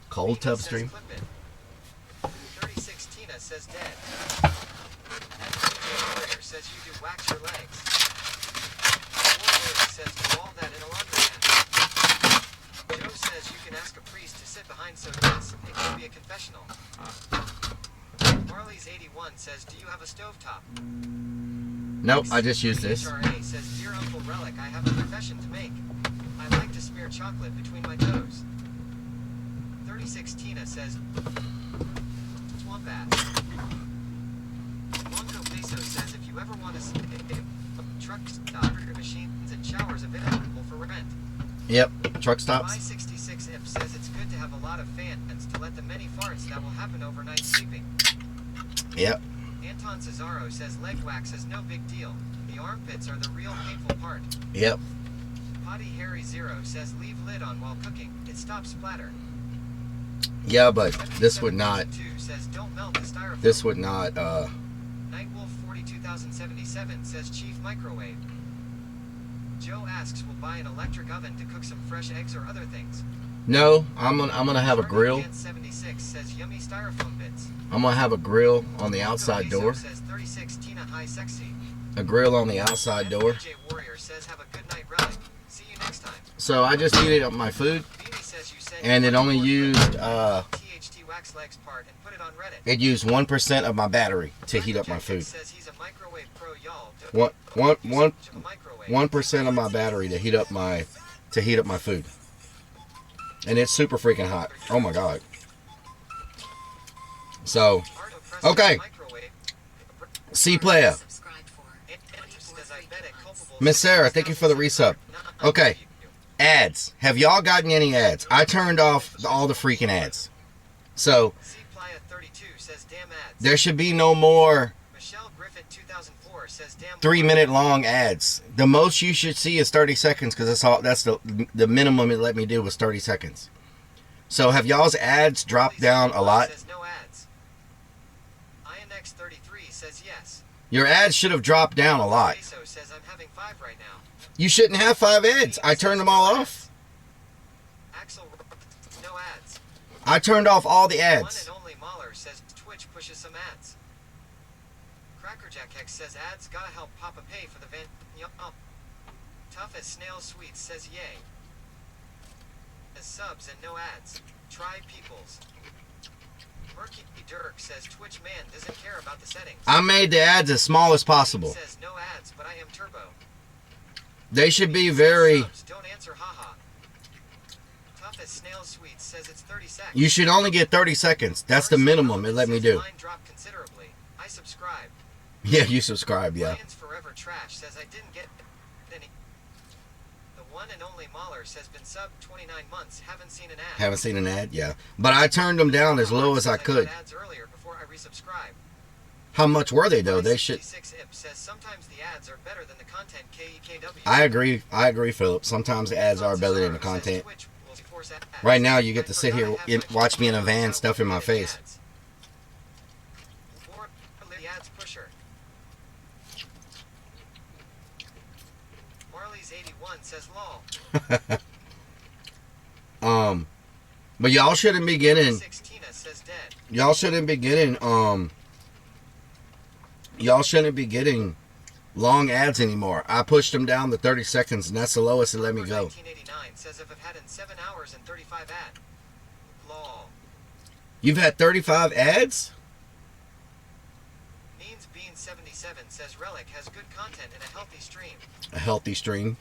Cold tub stream? 36 Tina says, dead. Warrior says, you do wax your legs. Warrior says, do all that in a laundromat. Joe says, you can ask a priest to sit behind, so yes, it could be a confessional. Marley's 81 says, do you have a stovetop? Nope, I just use this. HRA says, dear Uncle Relic, I have a confession to make. I like to smear chocolate between my toes. 36 Tina says, Swambat. Monco Peso says, if you ever want to see truck stop machines and showers available for rent. Yep, truck stops. My66 If says it's good to have a lot of fans to let the many farts that will happen overnight sleeping. Yep. Anton Cesaro says leg wax is no big deal. The armpits are the real painful part. Yep. Potty Harry Zero says leave lid on while cooking. It stops splatter. Yeah, but this would not. Says, don't melt the styrofoam. This would not. Nightwolf 42077 says chief microwave. Joe asks, will buy an electric oven to cook some fresh eggs or other things. No, I'm gonna have a grill. 76 says yummy styrofoam bits. I'm gonna have a grill on the outside door. Says 36 Tina high sexy. A grill on the outside door. DJ Warrior says have a good night relic. See you next time. So I just heated up my food, and it only used THT wax legs part and put it on Reddit. it used 1% of my battery to heat up my food. Says he's a microwave pro, y'all. 1% of my battery to heat up my food, and it's super freaking hot. Oh my god. So, okay. C player. Miss Sarah, thank you for the resub. Okay. Ads. Have y'all gotten any ads? I turned off all the freaking ads. So, there should be no more 3-minute long ads. The most you should see is 30 seconds because that's the minimum it let me do was 30 seconds. So have y'all's ads dropped down a lot? INX33 says yes. Your ads should have dropped down a lot. You shouldn't have 5 ads. I turned them all off. No ads. I turned off all the ads. One and only Mahler says Twitch pushes some ads. Crackerjack X says ads gotta help Papa pay for the van. Tough as Snail Sweets says yay. As subs and no ads. Try peoples. Murky Dirk says Twitch man doesn't care about the settings. I made the ads as small as possible. Says no ads, but I am turbo. They should be very. Don't answer, haha. Tough as Snail Sweets says it's 30 seconds. You should only get 30 seconds. That's the minimum it let me do. Mine dropped considerably. I subscribe. Yeah, you subscribe, yeah. Lions Forever Trash says I didn't get any. The one and only Mahler says been sub 29 months. Haven't seen an ad. Haven't seen an ad, yeah. But I turned them down as low as I could. Ads earlier before I resubscribe. How much were they though? They should. Says sometimes the ads are better than the content. KEKW. I agree, Philip. Sometimes the ads are better than the content. Right now, you get to sit here, watch me in a van, stuff in my face. Marley's 81 says lol. But y'all shouldn't be getting. Y'all shouldn't be getting. Y'all shouldn't be getting long ads anymore. I pushed them down to 30 seconds, and that's the lowest it let me go. 1989 says if I've had in 7 hours and 35 ad. Lol. You've had 35 ads? Means Bean 77 says Relic has good content and a healthy stream. A healthy stream.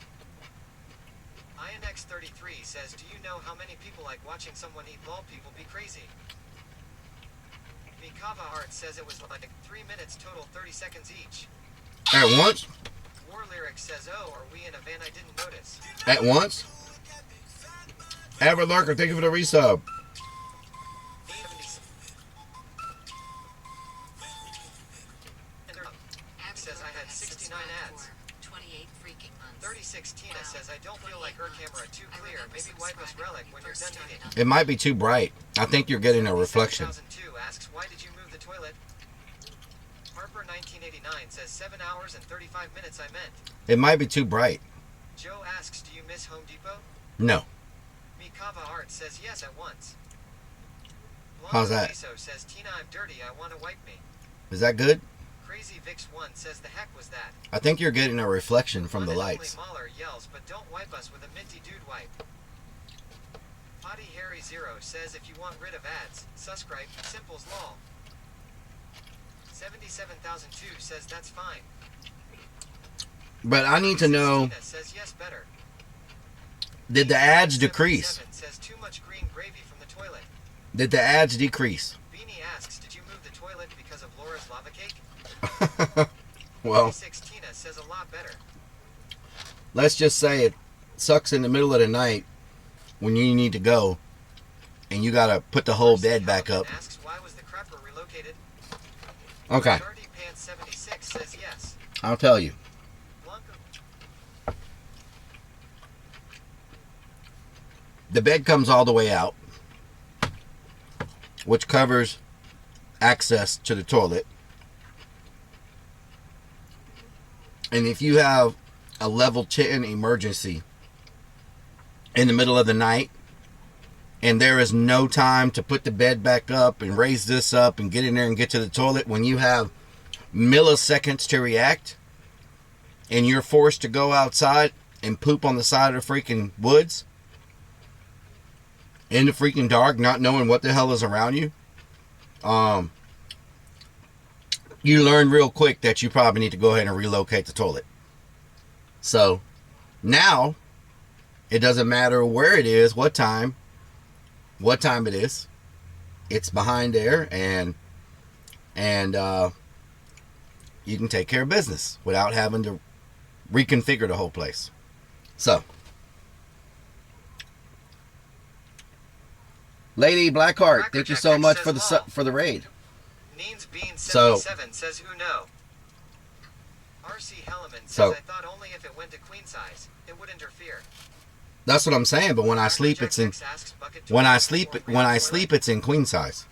INX33 says, do you know how many people like watching someone eat? Lol, people be crazy. Mikava Art says it was like 3 minutes total, 30 seconds each. At once? War Lyrics says, oh, are we in a van? I didn't notice. At once? Avid Lurker, thank you for the resub. Says I had 69 ads. 28 freaking months. 36 Tina says I don't feel like her camera too clear. Maybe wipe us Relic when you're done eating. It might be too bright. I think you're getting a reflection. 2002 asks, why did you move the toilet? Harper 1989 says 7 hours and 35 minutes I meant. It might be too bright. Joe asks, do you miss Home Depot? No. Mikava Art says yes at once. How's that? Says, Tina, I'm dirty. I want to wipe me. Is that good? Crazy Vix 1 says the heck was that? I think you're getting a reflection from the lights. Mahler yells, but don't wipe us with a minty dude wipe. Potty Harry 0 says if you want rid of ads, subscribe, simples lol. 77,002 says that's fine. But I need to know, says yes better. Did the ads decrease? Says too much green gravy from the toilet. Did the ads decrease? Beanie asks, did you move the toilet because of Laura's lava cake? Well, 16 says a lot better. Let's just say it sucks in the middle of the night when you need to go and you gotta put the whole bed back up. Asks, why was the crapper relocated? Okay. Dirty Pants 76 says yes. I'll tell you. The bed comes all the way out, which covers access to the toilet. And if you have a level 10 emergency in the middle of the night, and there is no time to put the bed back up and raise this up and get in there and get to the toilet, when you have milliseconds to react, and you're forced to go outside and poop on the side of the freaking woods, in the freaking dark, not knowing what the hell is around you, you learn real quick that you probably need to go ahead and relocate the toilet. So now it doesn't matter where it is, what time it is. It's behind there, and you can take care of business without having to reconfigure the whole place. So, Lady Blackheart, thank you so much for the raid. Neens Bean 77 says who know. RC Helleman says I thought only if it went to queen size it would interfere. That's what I'm saying, but when I sleep it's in it's in queen size.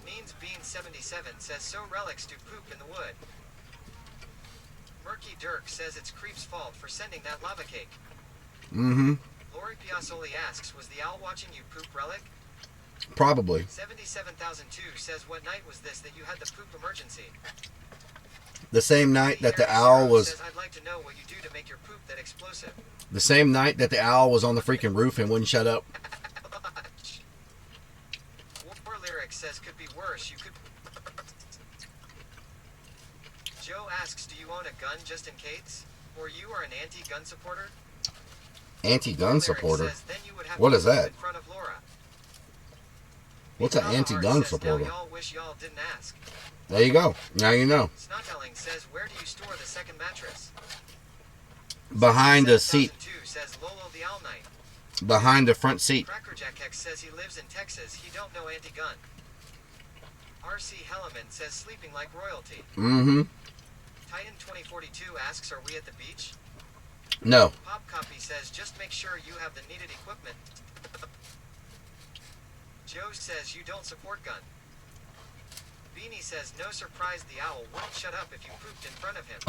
Neens Bean 77 says so relics do poop in the wood. Murky Dirk says it's Creep's fault for sending that lava cake. Mm-hmm. Lori Piazzoli asks, was the owl watching you poop, Relic? Probably. 77,002 says, what night was this that you had the poop emergency? The same night that the owl was... Says, I'd like to know what you do to make your poop that explosive. The same night that the owl was on the freaking roof and wouldn't shut up. War Lyrics says, could be worse. You could... Joe asks, do you own a gun just in case? Or you are an anti-gun supporter? Anti-gun supporter? What is that? What's an anti-gun supporter? There you go. Now you know. Snottelling says, where do you store the second mattress? Behind the seat. Says Lolo the Owl Knight. Behind the front seat. Crackerjack X says he lives in Texas. He don't know anti-gun. RC Helleman says sleeping like royalty. Mm-hmm. Titan 2042 asks, are we at the beach? No. Pop Copy says, just make sure you have the needed equipment. Joe says, you don't support gun. Beanie says, no surprise the owl won't shut up if you pooped in front of him.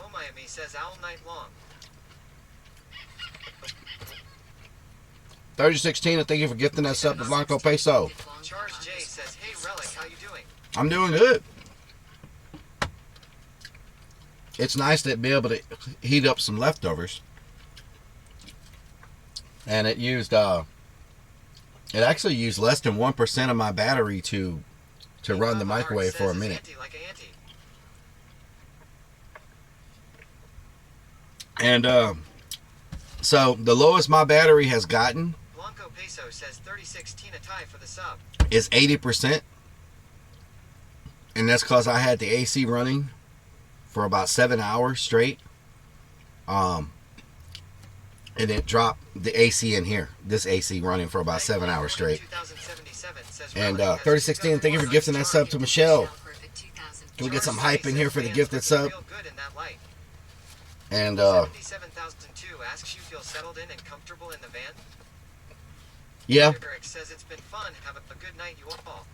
Oh Miami says, owl night long. 3016, thank you for gifting that sub to Blanco Peso. Charles J says, hey Relic, how you doing? I'm doing good. It's nice to be able to heat up some leftovers. And it used, it actually used less than 1% of my battery to run the microwave for a minute. And so the lowest my battery has gotten Blanco Peso says 36 tie for the sub. is 80%. And that's because I had the AC running for about 7 hours straight. And it dropped the AC in here. This AC running for about 7 hours straight. And 3016, thank you for gifting that sub to Michelle. Can we get some hype in here for the gifted sub? And 77,002 asks, you feel settled in and comfortable in the van? yeah. Lyric says it's been fun. Have a good night, you all.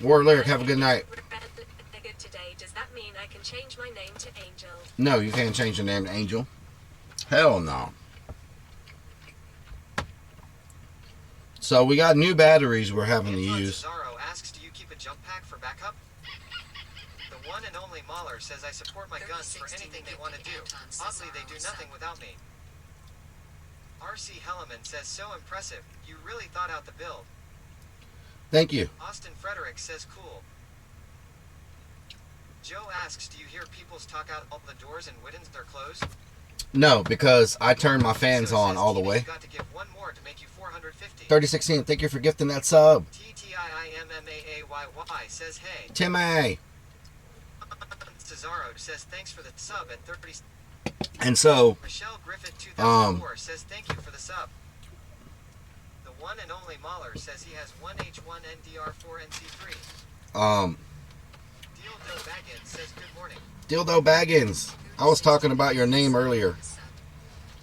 War Lyric, have a good night. Today, does that mean I can change my name to Angel? No, you can't change your name to Angel. Hell no. So we got new batteries we're having to use. Cesaro asks, do you keep a jump pack for backup? The one and only Mahler says, I support my guns for anything they want to do. Oddly, they do nothing without me. RC Helleman says, so impressive. You really thought out the build. Thank you. Austin Frederick says, cool. Joe asks, do you hear people's talk out all the doors and Widdens are closed? No, because I turned my fans on all the way. Got to give one more to make you 450. 3016, thank you for gifting that sub. TTIIMMAAYY says, hey. Timmy. Cesaro says, thanks for the sub at 30. And so, Michelle Griffith 2004 says, thank you for the sub. The one and only Mahler says he has 1H1NDR4NC3. Dildo Baggins says, good morning. Dildo Baggins. I was talking about your name earlier.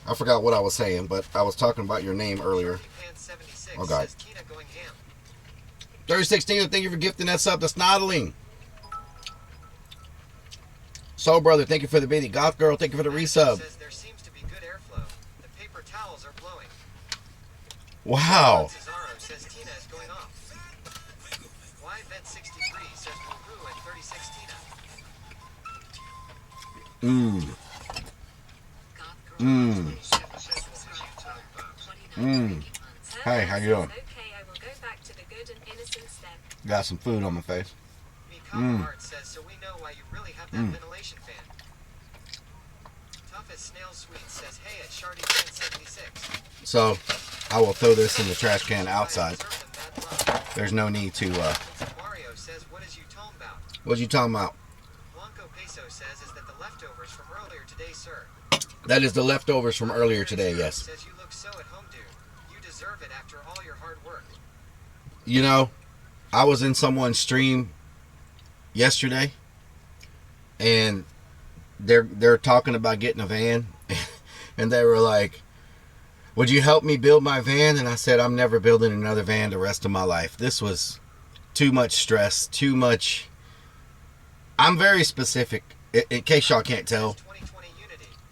I forgot what I was saying, but I was talking about your name earlier. Oh, God. 3016, thank you for gifting that sub to Snoddling. Soul Brother, thank you for the biddy. Goth Girl, thank you for the resub. There seems to be good airflow. The paper towels are blowing. Wow. Cesaro says Tina is going off. YVent63 says woohoo at 36 Tina. Hey, how you doing? Okay, I will go back to the good and innocent step. Got some food on my face. Mikado says, so we know why you really have that ventilation fan. Toughest Snail Sweet says, hey at Shardy 1076. So, I will throw this in the trash can outside. There's no need to, Mario says, what is you talking about? What you talking about? Blanco Peso says, is that the leftovers from earlier today, sir? That is the leftovers from earlier today, yes. Says you look so at home, dude. You deserve it after all your hard work. You know, I was in someone's stream yesterday, and they're talking about getting a van, and they were like, would you help me build my van? And I said, I'm never building another van the rest of my life. This was too much stress, too much. I'm very specific, in case y'all can't tell.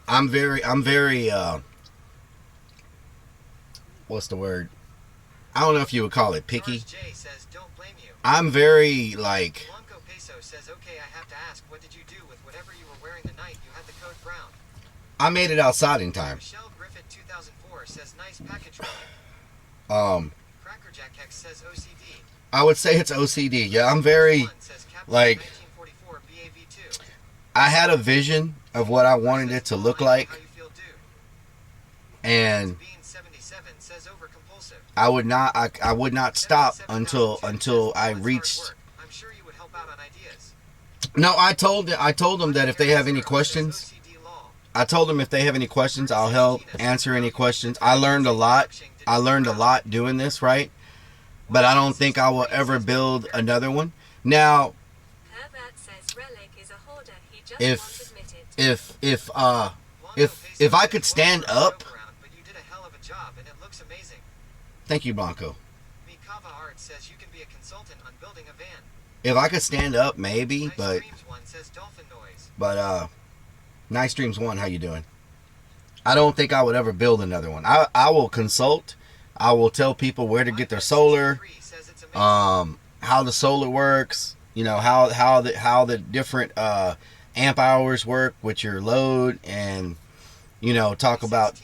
I'm very, what's the word? I don't know if you would call it picky. I'm very, like, Blanco Peso says, okay, I have to ask, what did you do with whatever you were wearing the night you had the code brown? I made it outside in time. Michelle Griffith 2004 says, nice package rolling. Crackerjack Hex says OCD. I would say it's OCD. Yeah, I'm very, like, I had a vision of what I wanted it to look like, and I would not stop until I reached. I'm sure you would help out on ideas. No, I told them that if they have any questions, I'll help answer any questions. I learned a lot doing this, right? but I don't think I will ever build another one. Now, Herbert says Relic is a hoarder. He just if won't admit it. if I could stand up, But you did a hell of a job, and it looks amazing. thank you, Blanco. Mikava Art says you can be a consultant on building a van. If I could stand up, maybe, Nice but Dreams one says dolphin noise. Nice Dreams 1, how you doing? I don't think I would ever build another one. I will consult. I will tell people where to get their solar, how the solar works, you know, how the different amp hours work with your load, and you know, talk about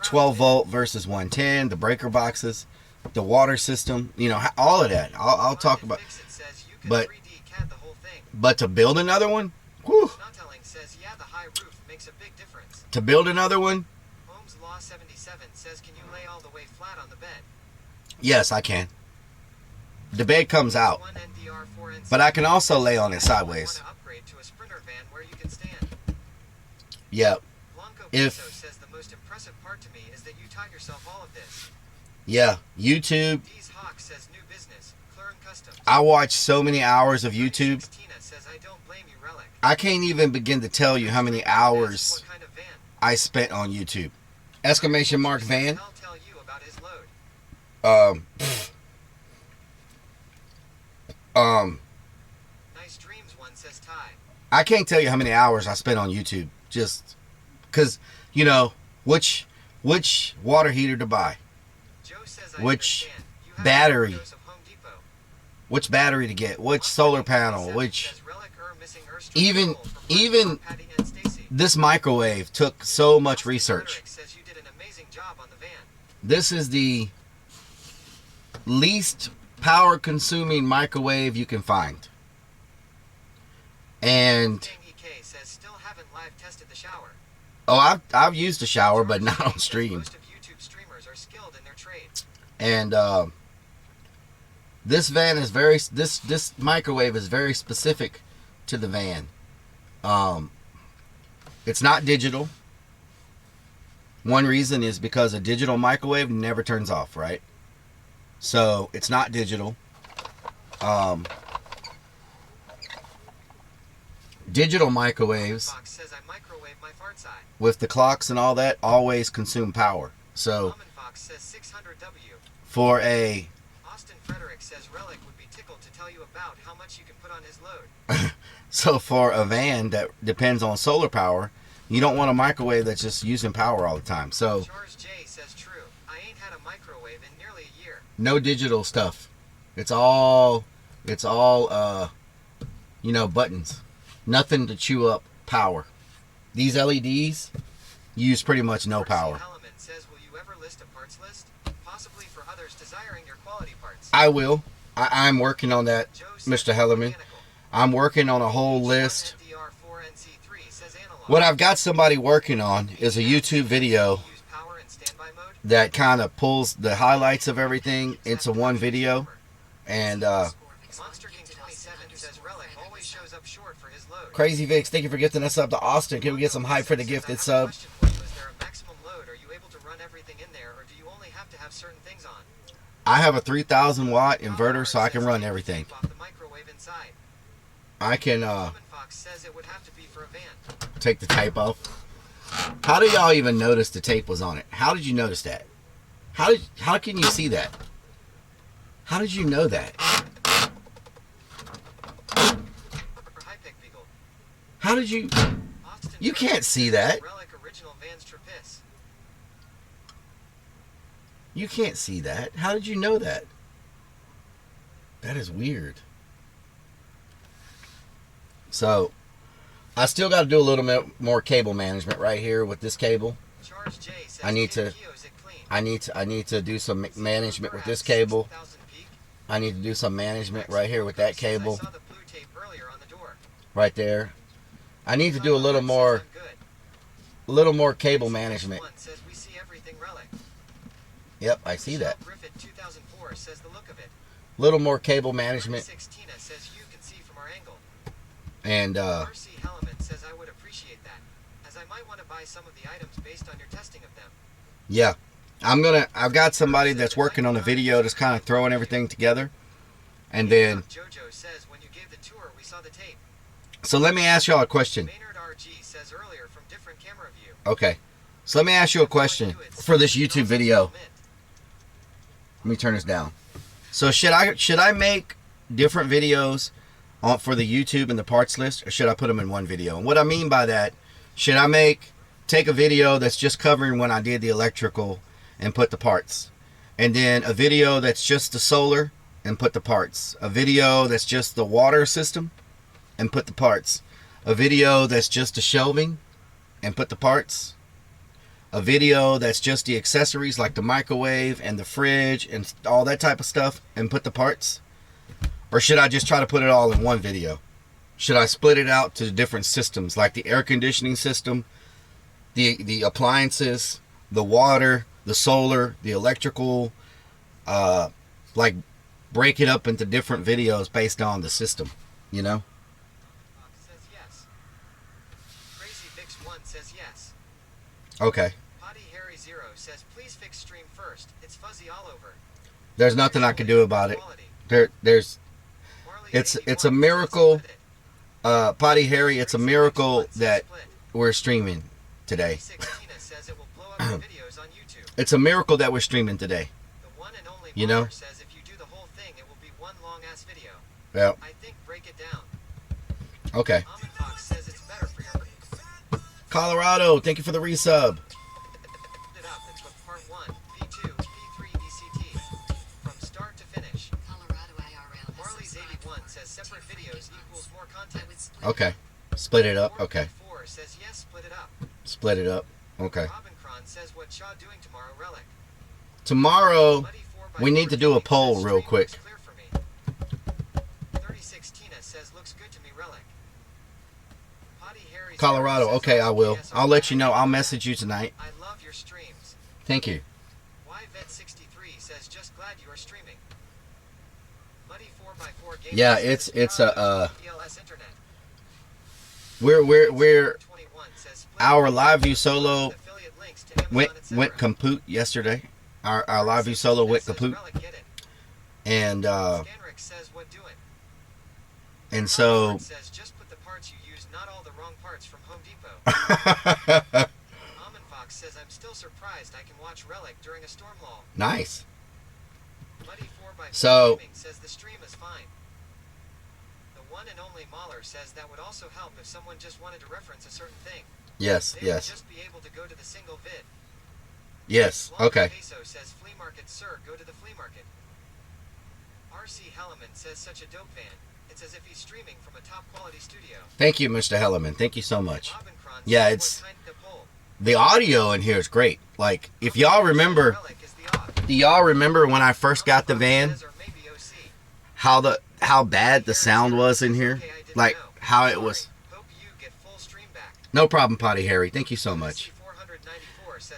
12 volt versus 110, the breaker boxes, the water system, you know, all of that. I'll talk about, but to build another one, whew, to build another one, Holmes Law 77 says, can you lay all the way flat on the bed? yes, I can. The bed comes out, but I can also lay on it sideways. Upgrade to a Sprinter van where you can stand. Yep. Blanco If says the most impressive part to me is that you taught yourself all of this. yeah, YouTube. Deez Hawk says new business. Clurn Customs. I watch so many hours of YouTube. Tina says I don't blame you, Relic. I can't even begin to tell you how many hours I spent on YouTube. Exclamation mark van. I'll tell you about his load. Nice Dreams one says Ty. I can't tell you how many hours I spent on YouTube, just because, you know, which water heater to buy, which battery, which battery to get, which solar panel, which even this microwave took so much research. This is the least power consuming microwave you can find. And oh, I've used a shower, but not on stream. And this van is this microwave is very specific to the van. It's not digital. One reason is because a digital microwave never turns off, right? So it's not digital. Digital microwaves with the clocks and all that always consume power. So for a Austin Frederick says Relic would be tickled to tell you about how much you can put on his load. so for a van that depends on solar power, you don't want a microwave that's just using power all the time. So Charles J says true. I ain't had a microwave in nearly a year. no digital stuff. It's all you know, buttons. Nothing to chew up power. These LEDs use pretty much no power. Says, will you ever list a parts list? Possibly for others desiring your quality parts. I will. I'm working on that, Mr. Hellerman. I'm working on a whole list. What I've got somebody working on is a YouTube video that kind of pulls the highlights of everything into one video. And Monster King 27 says Relic always shows up short for his load. Crazy Vix, thank you for gifting us up to Austin. Can we get some hype for the gifted sub? Was there a maximum load? Are you able to run everything in there, or do you only have to have certain things on? I have a 3,000 watt inverter, so I can run everything. I can says it would have to be for a van. take the tape off. How do y'all even notice the tape was on it? How did you notice that? How can you see that? How did you know that? How did you? You can't see that. You can't see that. How did you know that? That is weird. So, I still got to do a little bit more cable management right here with this cable. I need to do some management with this cable. I need to do some management right here with that cable. Right there. I need to do a little more cable management. Yep, I see that. Little more cable management. And RC Hellerman says I would appreciate that, as I might want to buy some of the items based on your testing of them. Yeah, I've got somebody that's working on a video that's kind of throwing everything together. And then, Jojo says when you gave the tour, we saw the tape. so let me ask y'all a question. Maynard RG says earlier from different camera view. Okay. So let me ask you a question for this YouTube video. Let me turn this down. So should I make different videos for the YouTube and the parts list, or should I put them in one video? And what I mean by that, should I take a video that's just covering when I did the electrical and put the parts, and then a video that's just the solar and put the parts, a video that's just the water system and put the parts, a video that's just the shelving and put the parts, a video that's just the accessories like the microwave and the fridge and all that type of stuff and put the parts? Or should I just try to put it all in one video? Should I split it out to different systems like the air conditioning system, the appliances, the water, the solar, the electrical, like break it up into different videos based on the system, you know? Says yes. Crazy Vix 1 says yes. Okay. Potty Harry 0 says please fix stream first. It's fuzzy all over. There's nothing I can do about it. It's a miracle. Potty Harry, it's a miracle that we're streaming today. It's a miracle that we're streaming today. You know? Says if you do the whole thing, it will be one long ass video. Yeah. I think break it down. Okay. Fox says it's better for your Colorado, thank you for the resub. it up. It's with part 1, P2, P3, ECT. From start to finish. Colorado IRL. Marley's 81 says separate videos equals more content. Okay. Split it up. Okay. 4 says yes, split it up. Split it up. Okay. Robin Cron says what Shaw doing tomorrow, Relic. Tomorrow, we need to do a poll real quick. 36 Tina says looks good to me, Relic. Potty Harry Colorado. Okay, I will. I'll let you know. I'll message you tonight. I love your streams. Thank you. YVet63 says just glad you are streaming. Muddy 4x4 game. Yeah, it's a ELS internet. we're our live view solo went kaput yesterday. Our live view solo went kaput, and so says just put the parts you use, not all the wrong parts from Home Depot. Almond Fox says I'm still surprised I can watch Relic during a storm lull. Nice. Muddy 4x4 So Gaming says the stream is fine. The one and only Mahler says that would also help if someone just wanted to reference a certain thing. Yes, They yes. would just be able to go to the single vid. Yes. Okay. Peso says flea market, sir, go to the flea market. RC Helleman says such a dope van. It's as if he's streaming from a top quality studio. Thank you, Mr. Helleman. Thank you so much. Yeah, it's the audio in here is great. Like, if y'all remember, do y'all remember when I first got the van? How bad the sound was in here? Like how it was. No problem, Potty Harry. Thank you so much.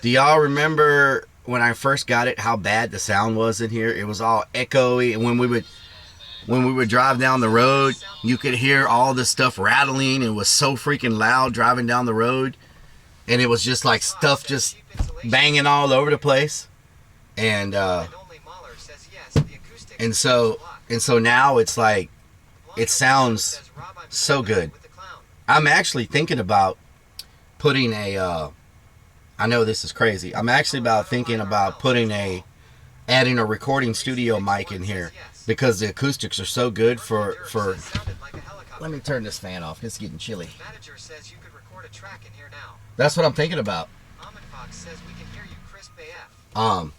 Do y'all remember when I first got it, how bad the sound was in here? It was all echoey, and when we would drive down the road, you could hear all this stuff rattling. It was so freaking loud driving down the road, and it was just like stuff just banging all over the place. And so now it's like it sounds so good. I'm actually thinking about putting a I know this is crazy. I'm actually thinking about adding a recording studio mic in here because the acoustics are so good for let me turn this fan off. It's getting chilly. Manager says you could record a track in here now. That's what I'm thinking about. Almond Fox says we can hear you crisp AF.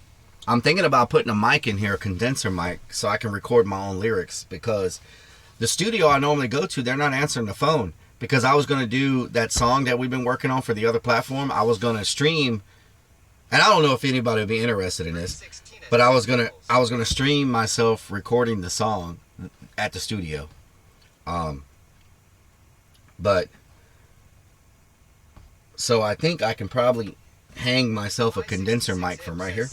I'm thinking about putting a mic in here, a condenser mic, so I can record my own lyrics, because the studio I normally go to, they're not answering the phone. Because I was going to do that song that we've been working on for the other platform. I was going to stream, and I don't know if anybody would be interested in this, but I was going to stream myself recording the song at the studio. But so I think I can probably hang myself a condenser mic from right here,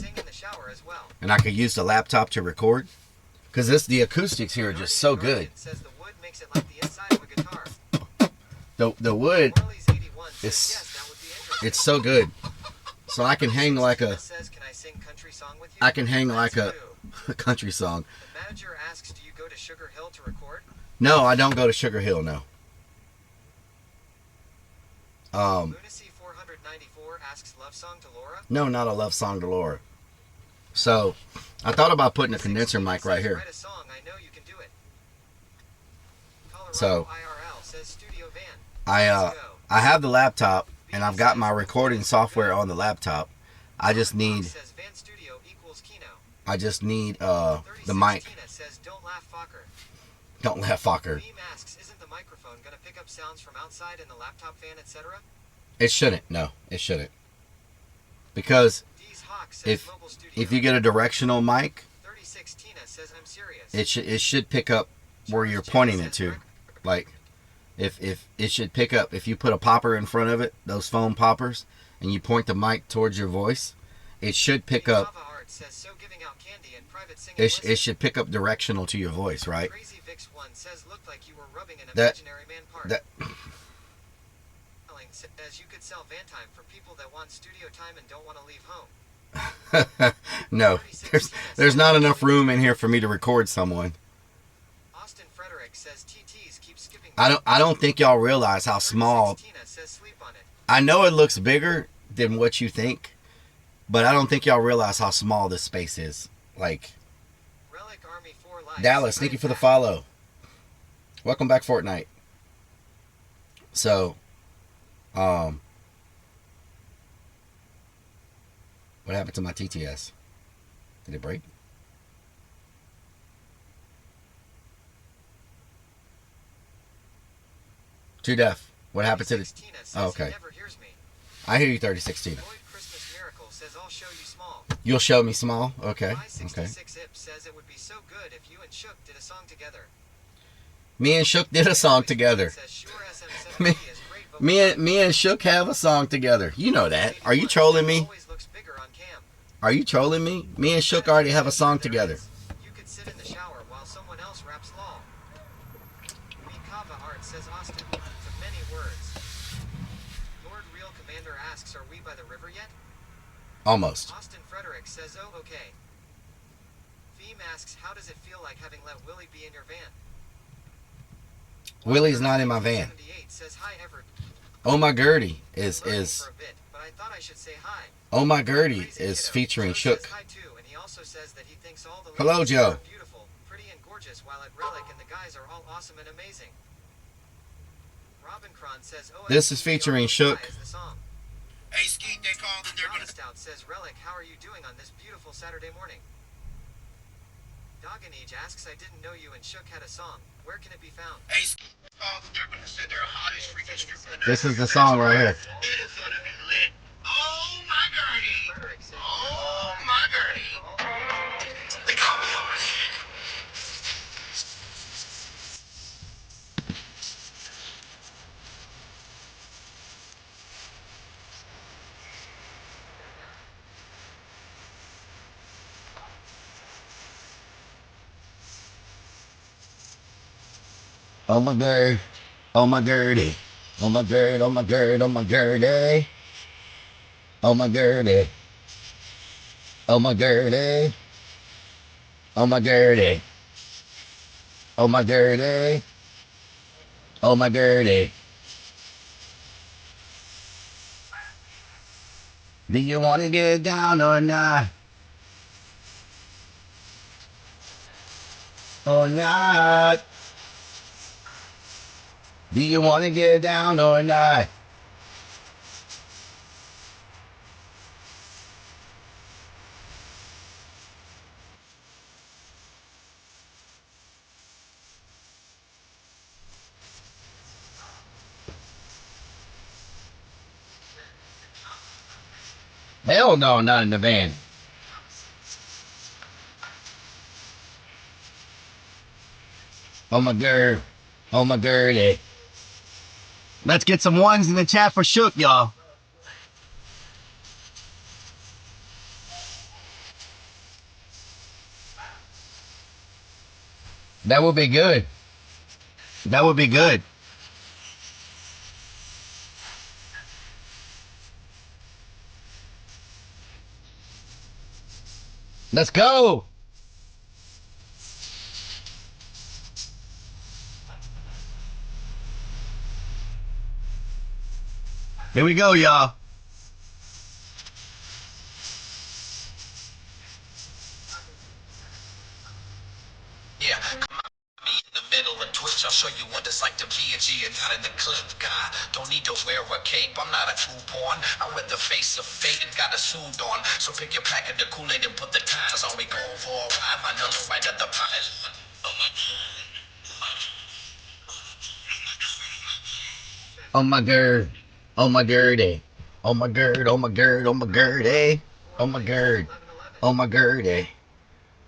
and I could use the laptop to record, because the acoustics here are just so good. The wood it's so good. So I can hang like a. Says, can I sing country song with you? I can hang like Let's a country song. The manager asks, do you go to Sugar Hill to record? No, I don't go to Sugar Hill. No. Lunacy 494 asks, love song to Laura? No, not a love song to Laura. So, I thought about putting a condenser mic right here. Write a song, I know you can do it. Colorado So, IRL says Studio Van. I have the laptop and I've got my recording software on the laptop. I just need Says Van Studio equals Kino. the mic. Says don't laugh Fokker. Don't laugh, Fokker. Beam asks, isn't the microphone gonna pick up sounds from outside in the laptop fan, etc.? It shouldn't. No, it shouldn't. Because if you get a directional mic, 36 Tina says I'm serious. it should pick up where you're pointing it to. Like if it should pick up if you put a popper in front of it, those foam poppers, and you point the mic towards your voice, it should pick up. It should pick up directional to your voice, right? Crazy Vix 1 says looked like you were rubbing an That- imaginary man part. That Says you could sell van time for people that want studio time and don't want to leave home. no, there's not enough room in here for me to record someone. Austin Frederick says TTs keep skipping. I don't think y'all realize how small. Tina says sleep on it. I know it looks bigger than what you think, but I don't think y'all realize how small this space is. Like Relic Army 4 Lives. Dallas, thank you for the follow. Welcome back, Fortnite. So, what happened to my TTS? Did it break? Too deaf. What happened to the? Oh, okay. I hear you, 36 Tina. Christmas Miracle says I'll show you small. You'll show me small. Okay. Okay. 66 Ip says it would be so good if you and Shook did a song together. Me and Shook did a song together. Me and Shook have a song together. You know that. Are you trolling me? Are you trolling me? Me and Shook already have a song together. You could sit in the shower while someone else raps law. Mikava Art says Austin. To many words. Lord Real Commander asks, are we by the river yet? Almost. Austin Frederick says, oh, okay. Theme asks, how does it feel like having let Willie be in your van? Willie's not in my van. 78 says, hi, Everett. Oh My Gertie is For a bit, but I thought I should say hi. Oh My Gertie is featuring Shook. Hi too, and he also says that he thinks all the Hello, ladies Joe. are beautiful, pretty and gorgeous, while at Relic and the guys are all awesome and amazing. Robin Cron says, oh, This is featuring Shook. Hey, Skeet, they called and they're gonna... Stout says, Relic, how are you doing on this beautiful Saturday morning? Doganage asks, I didn't know you and Shook had a song. Where can it be found? Hey, Skeet, they called and they're gonna say they're hottest freaking stripper. This is the song right here. It's gonna be lit. Oh my Gertie! Oh my Gertie! They call me over. Oh my Gert. Oh my Gertie. Oh my Gert. Oh my Gert. Oh my Gertie. Oh my Gertie. Oh my Gertie. Oh my Gertie. Oh my Gertie. Oh my Gertie. Do you want to get down or not? Or not? Do you want to get down or not? Hell no, not in the van. Oh my Gert. Oh my Gertie. Let's get some ones in the chat for Shook, y'all. That would be good. That would be good. Let's go. Here we go, y'all. Yeah, me in the middle of Twitch, I'll show you what it's like to be a G and not in the clip guy. Don't need to wear a cape, I'm not a true porn. I wear the face of fate and got a suit on. So pick your packet of Kool-Aid and put the tires on. We going for a ride, my number right at the prize. Oh my gird. Oh my girdy. Oh my gird. Oh my gird. Oh my girdy. Oh my gird. Oh my girdy.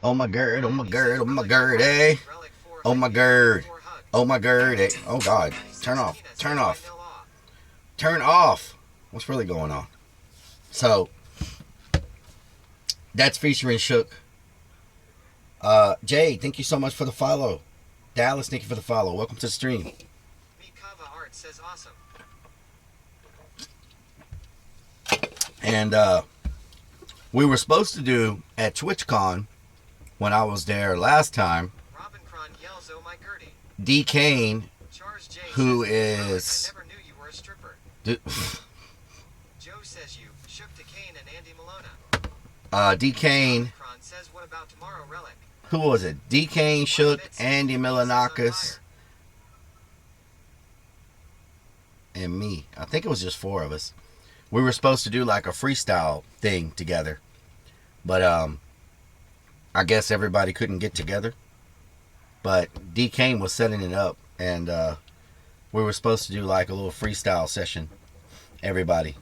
Oh my gird. Oh my gird. Oh my girdy. Oh my gird. Oh my girdy. Oh God. Turn off. Turn off. Turn off. What's really going on? So that's featuring Shook. Jay, thank you so much for the follow. Dallas, thank you for the follow. Welcome to the stream. Mikava Art says awesome. And we were supposed to do at TwitchCon when I was there last time. Robin Cron yells, "Oh my Gertie." D. Kane, who is I never knew you were a stripper. Joe says you shook to Kane and Andy Milona. D. Kane. Cron says, "What about tomorrow, Relic?" Who was it? D. Kane, Shook, Andy Milonakis, and me. I think it was just 4 of us. We were supposed to do like a freestyle thing together, but I guess everybody couldn't get together. But D. Kane was setting it up, and we were supposed to do like a little freestyle session, everybody.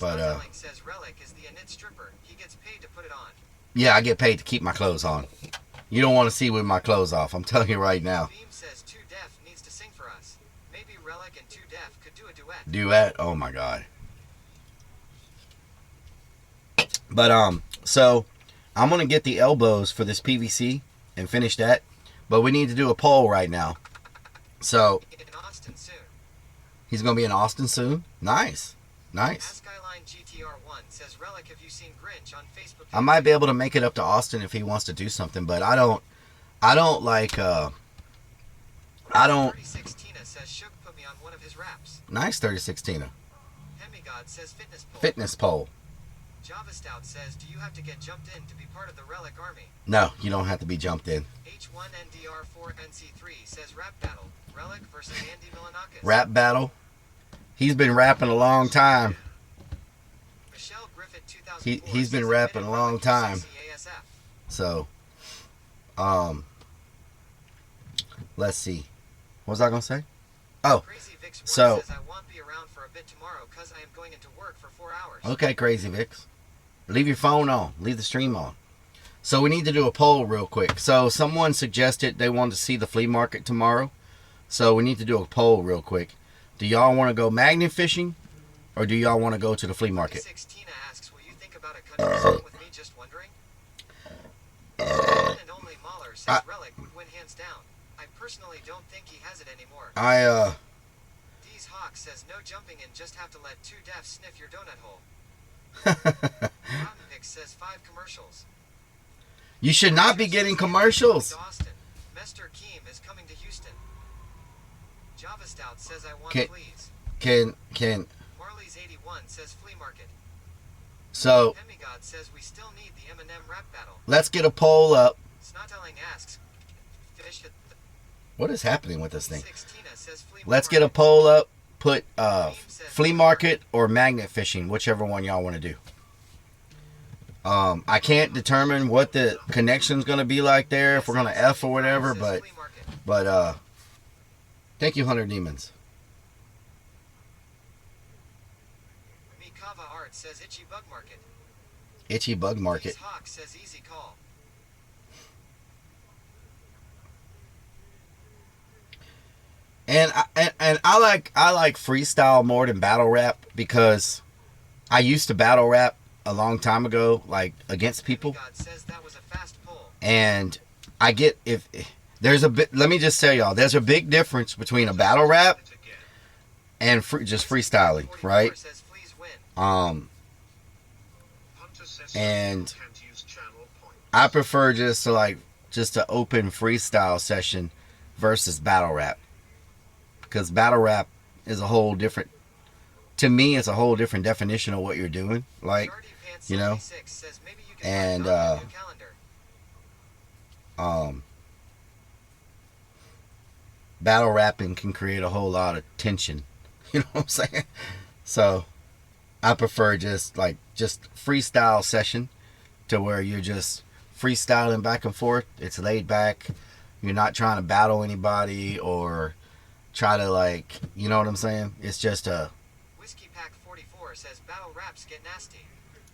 But says Relic is the Anit stripper. He gets paid to put it on. yeah, I get paid to keep my clothes on. You don't want to see with my clothes off. I'm telling you right now. Beam says 2 Def needs to sing for us. Maybe Relic and 2 Def could do a duet. Duet? Oh my God. But so I'm gonna get the elbows for this PVC and finish that. But we need to do a poll right now. So In Austin soon. he's gonna be in Austin soon. Nice, nice. Skyline GTR1 says Relic, have you seen Grinch on Facebook? I might be able to make it up to Austin if he wants to do something, but I don't like 36 Tina says Shook put me on one of his raps. Nice 36 Tina. Hemigod says fitness pole. Fitness pole. Java Stout says, do you have to get jumped in to be part of the Relic army? No, you don't have to be jumped in. H1NDR4NC3 says rap battle. Relic versus Andy Milonakis. Rap battle. He's been rapping a long time. Michelle Griffith 2004 He's been rapping a long time. So, let's see. What was I gonna say? Oh, so says, I won't be around for a bit tomorrow because I am going into work for 4 hours. okay, Crazy Vix. Leave your phone on. Leave the stream on. So we need to do a poll real quick. So someone suggested they wanted to see the flea market tomorrow. So we need to do a poll real quick. Do y'all want to go magnet fishing, or do y'all want to go to the flea market? Tina asks, will you think about a country song with me? Just wondering. One and only Mahler says Relic would win hands down. I personally don't think he has it anymore. Deez Hawk says no jumping in, just have to let 2 Def sniff your donut hole. Rotten Pix says 5 commercials. You should not be getting commercials. Austin. Mester Keem is coming to Houston. Java Stout says I want please. Can Marley's 81 says flea market. So Hemigod says we still need the Eminem rap battle. let's get a poll up. Snottelling asks fish at the What is happening with this thing? 16 says flea Let's get a poll up. Put flea market or magnet fishing, whichever one y'all want to do. I can't determine what the connection's gonna be like there, if we're gonna F or whatever, but thank you, 100 Demons. Mikava Art says itchy bug market. Itchy bug market. Hawk says easy call. And I like freestyle more than battle rap because I used to battle rap a long time ago, like against people. And I get if there's a bit. Let me just tell y'all, there's a big difference between a battle rap and just freestyling, right? And I prefer just to open freestyle session versus battle rap. Because battle rap is a whole different, to me, it's a whole different definition of what you're doing. Like, you know, and battle rapping can create a whole lot of tension. You know what I'm saying? So I prefer just freestyle session to where you're just freestyling back and forth. It's laid back. You're not trying to battle anybody or try to you know what I'm saying? It's just a Whiskey Pack 44 says battle raps get nasty.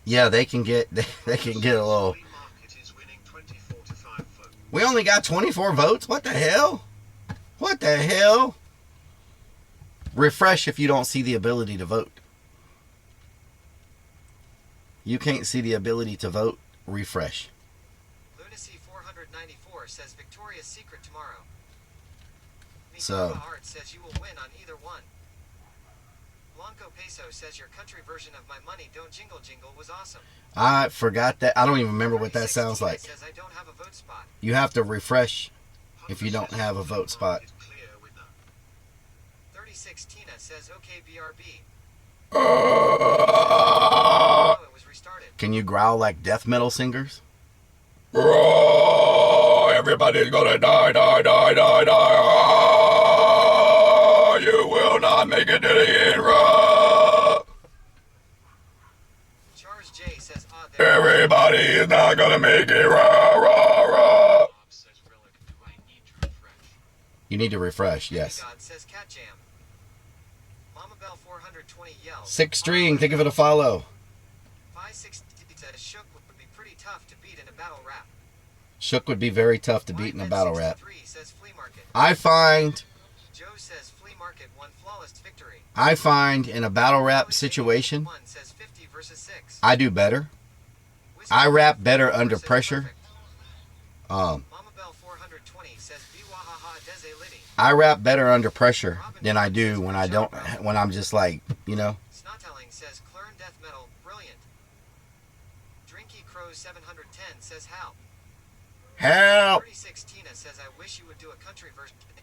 Yeah, they can get they can get a little. We only got 24 votes? What the hell? What the hell? Refresh if you don't see the ability to vote. You can't see the ability to vote. Refresh. Lunacy 494 says Victoria's Secret tomorrow. So Art says you will win on either one. Blanco Peso says your country version of My Money Don't Jingle Jingle was awesome. I forgot that. I don't even remember what that sounds like. Says I don't have a vote spot. You have to refresh if you don't have a vote spot. 36 Tina says okay BRB. Can you growl like death metal singers? Everybody's gonna die, die, die, die, die. You will not make it to the end. Charles J says everybody is not gonna make it. You need to refresh, yes. God says Cat Jam. Mama Bell 420 yells. Six String, think of it a follow. 560 says Shook would be pretty tough to beat in a battle rap. Shook would be very tough to beat in a battle rap. Says Flea Market. I find Joe says Flea Market won flawless victory. I find in a battle rap situation, Says 50 versus 6. I do better. I rap better under pressure. Mama Bell 420 says Biwahaha Deze Liddy. I rap better under pressure than I do when I'm just you know. Snottelling says Clern Death Metal, brilliant. Drinky Crows 710 says how. Help! 36 Tina says I wish you would do a country version. It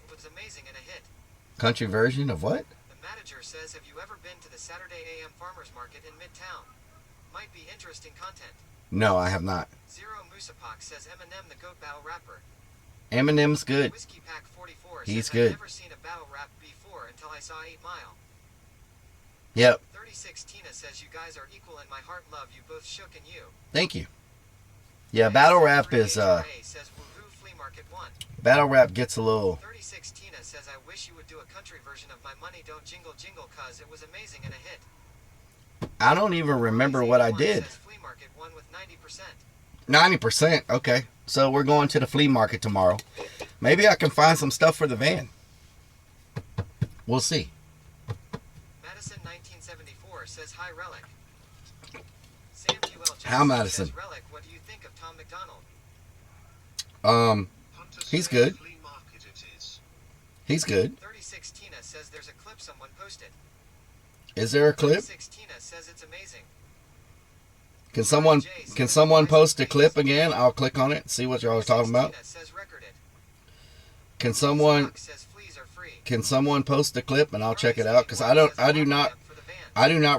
was amazing and a hit. Country version of what? The manager says have you ever been to the Saturday AM Farmers Market in Midtown? Might be interesting content. No, I have not. Zero Moosapak says Eminem the Goat Battle Rapper. Eminem's good. Whiskey Pack 44 He's says good. I've never seen a battle rap before until I saw 8 Mile. Yep. 36 Tina says you guys are equal in my heart, love you both, Shook and you. Thank you. Yeah, battle rap is says Woohoo Flea Market 1. Battle rap gets a little. 36 Tina says I wish you would do a country version of My Money Don't Jingle Jingle cause it was amazing and a hit. I don't even remember what I did. Says Flea Market 1 with 90%. 90%. Okay. So we're going to the flea market tomorrow. Maybe I can find some stuff for the van. We'll see. Madison 1974 says hi Relic. Sam QL How Madison? Says, Relic, what do you think of Tom McDonald? He's good. He's good. 36 Tina says there's a clip someone posted. Is there a clip? 36 Tina says it's amazing. Can someone post a clip again? I'll click on it and see what y'all are talking about. Can someone post a clip and I'll check it out? Because I do not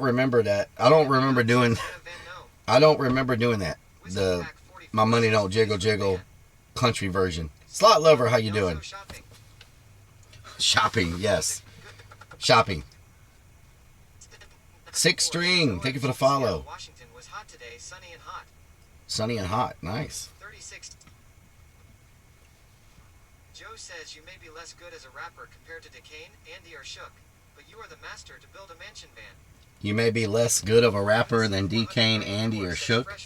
remember that. I don't remember doing that. The My Money Don't Jiggle Jiggle country version. Slot Lover, how you doing? Shopping, yes. Shopping. Six String, thank you for the follow. Washington was hot today, sunny and hot. Sunny and hot, nice. 36. Joe says you may be less good as a rapper compared to Decane, Andy, or Shook, but you are the master to build a mansion van. You may be less good of a rapper than D-Kane, Andy, or Shook,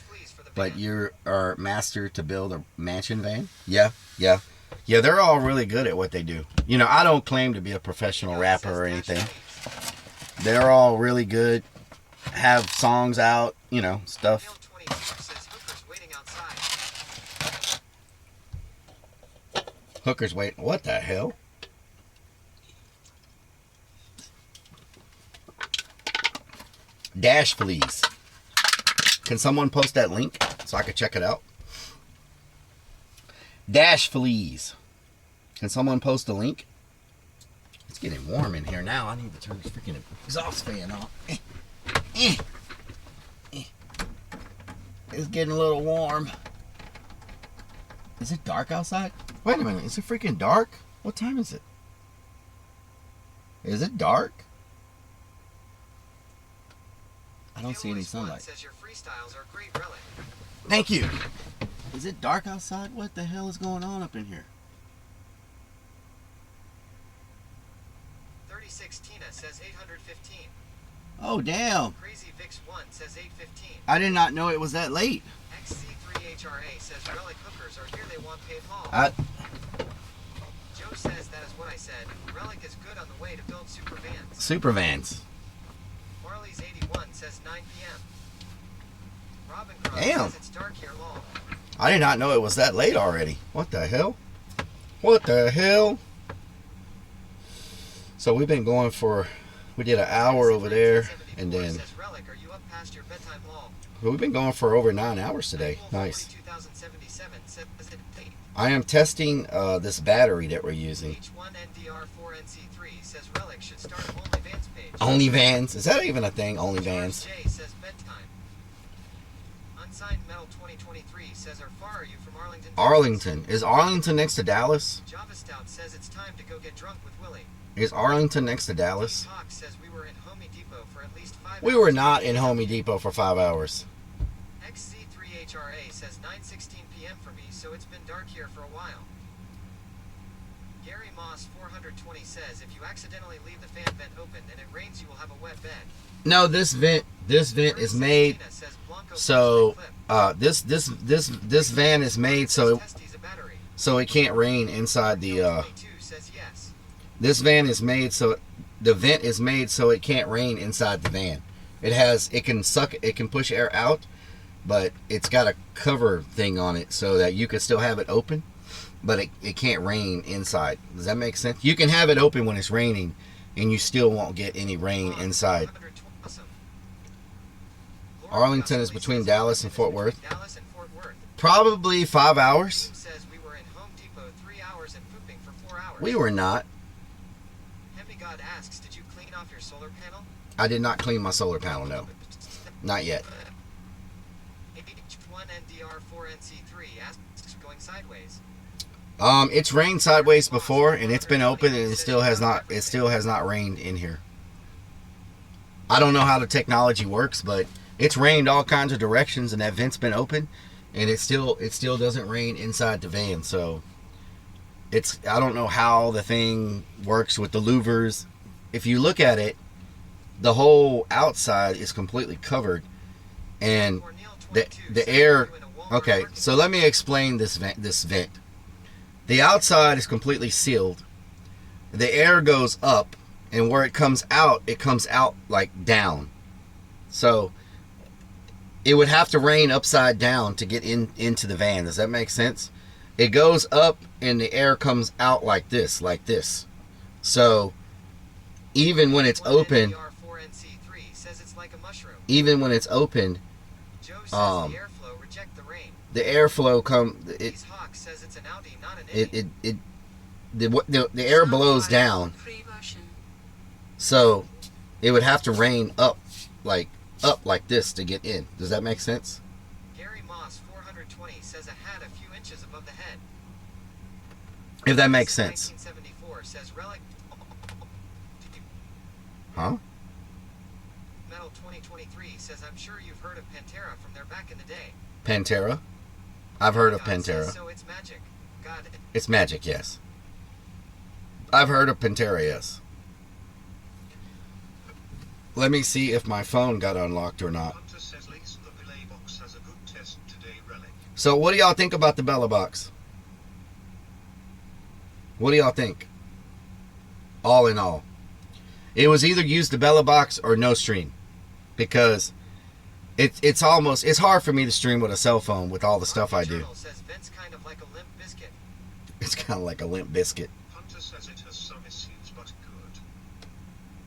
but you are master to build a mansion van? Yeah, they're all really good at what they do. You know, I don't claim to be a professional rapper or anything. They're all really good, have songs out, you know, stuff. Hookers wait. What the hell? Dash, please. Can someone post that link so I could check it out? Dash fleas. Can someone post a link? It's getting warm in here now. I need to turn this freaking exhaust fan off. It's getting a little warm. Is it dark outside? Wait a minute. Is it freaking dark? What time is it? Is it dark? I don't see any sunlight. Says your freestyles are great, Relic. Thank you. Is it dark outside? What the hell is going on up in here? 36 Tina says 815. Oh, damn. Crazy Vix 1 says 815. I did not know it was that late. XC3HRA says Relic hookers are here, they want paid hall. Joe says that is what I said. Relic is good on the way to build super vans. Super vans. Marley's 81 says 9 p.m. Robin Cross Damn. says it's dark here long. I did not know it was that late already. What the hell? What the hell? So we've been going for, we did an hour over there, and then Relic, are you up past your bedtime long? we've been going for over 9 hours today. Nice. 2077 says it late. I am testing this battery that we're using. H1NDR4NC3 says Relic should start OnlyVans page. OnlyVans? Is that even a thing? OnlyVans? J says bedtime. Unsigned Metal 2023 says how far are you from Arlington? Arlington. Is Arlington next to Dallas? Java Stout says it's time to go get drunk with Willie. Is Arlington next to Dallas? Hawk says we were in Home Depot for at least 5 We hours. were not in Home Depot for 5 hours. XC3HRA says 9:16 p.m. for me, so it's been dark here for a while. Gary Moss 420 says if you accidentally leave the fan vent open and it rains, you will have a wet bed. No, this vent is made so this van is made so it can't rain inside the this van is made so the vent is made so it can't rain inside the van. It can push air out, but it's got a cover thing on it so that you can still have it open, but it can't rain inside. Does that make sense? You can have it open when it's raining and you still won't get any rain inside. Arlington is between Dallas and Fort Worth. Probably 5 hours. We were not. Heavy God asks, did you clean off your solar panel? I did not clean my solar panel, no. Not yet. H1NDR4NC3 asks, going sideways. It's rained sideways before and it's been open and it still has not rained in here. I don't know how the technology works, but it's rained all kinds of directions and that vent's been open and it still doesn't rain inside the van. So I don't know how the thing works with the louvers. If you look at it, the whole outside is completely covered and the air. Okay, so let me explain this vent. The outside is completely sealed. The air goes up, and where it comes out like down. So it would have to rain upside down to get into the van. Does that make sense? It goes up and the air comes out like this. So even when it's open, the air blows down. So it would have to rain up like this to get in. Does that make sense? Gary Moss 420 says a hat a few inches above the head. If that makes sense. 1974 says Relic. Huh? Metal 2023 says I'm sure you've heard of Pantera from their back in the day. Pantera? I've heard of Pantera. So it's magic. God. It's magic, yes. I've heard of Pantera, yes. Let me see if my phone got unlocked or not. So what do y'all think about the Bella Box? What do y'all think? All in all. It was either use the Bella Box or no stream. Because it's hard for me to stream with a cell phone with all the stuff I do. It's kind of like a limp biscuit. It's kind of like a limp biscuit. Hunter says it has some issues, but good.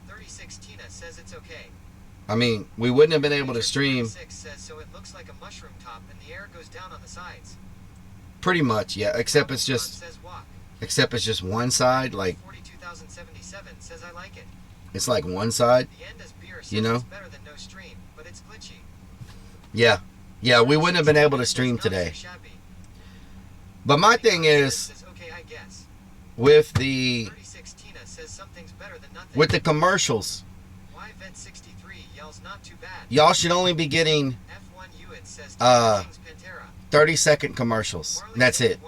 36 Tina says it's okay. I mean, we wouldn't have been able to stream. Says, so it looks like a mushroom top and the air goes down on the sides. Pretty much, yeah. Except it's just one side. Like 42077 says I like it. It's like one side. The end is beer says you know. It's better than no stream, but it's glitchy. Yeah, yeah. We wouldn't have been able to stream today. But my thing is, with the commercials, y'all should only be getting 30-second commercials. That's it.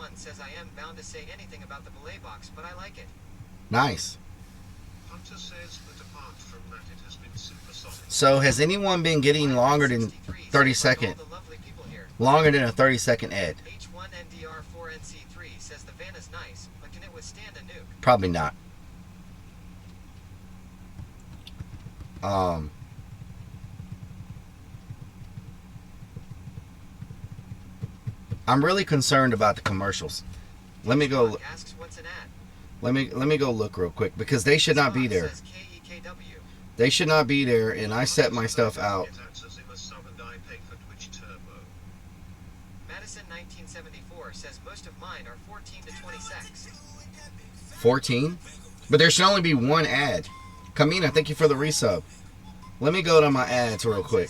Nice. So has anyone been getting longer than 30 second? Longer than a 30-second ad? H1NDR4NC3 says the van is nice, but can it withstand a nuke? Probably not. I'm really concerned about the commercials. Let me go. Let me go look real quick because they should not be there. They should not be there, and I set my stuff out. Madison 1974 says most of mine are 14 to 26. 14? But there should only be one ad. Kamina, thank you for the resub. Let me go to my ads real quick.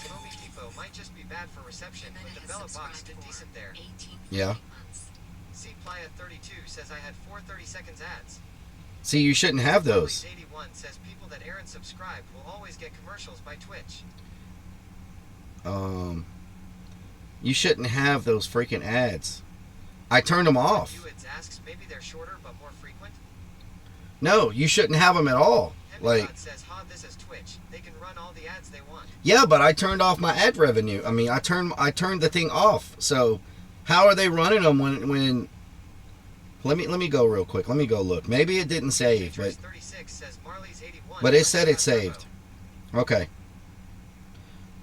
Might just be bad for reception, but the Bella box did decent there. Yeah. C Playa 32 says I had 4 30-seconds ads. See, you shouldn't have those. 81 says people that Aaron subscribed will always get commercials by Twitch. You shouldn't have those freaking ads. I turned them off. Asks maybe they're shorter but more frequent. No, you shouldn't have them at all. Like says, this is Twitch. They can run all the ads they want. Yeah, but I turned off my ad revenue. I mean, I turned the thing off. So, how are they running them when? Let me go real quick. Let me go look. Maybe it didn't save, but 36 says Marley's 81. But it said it saved. Okay.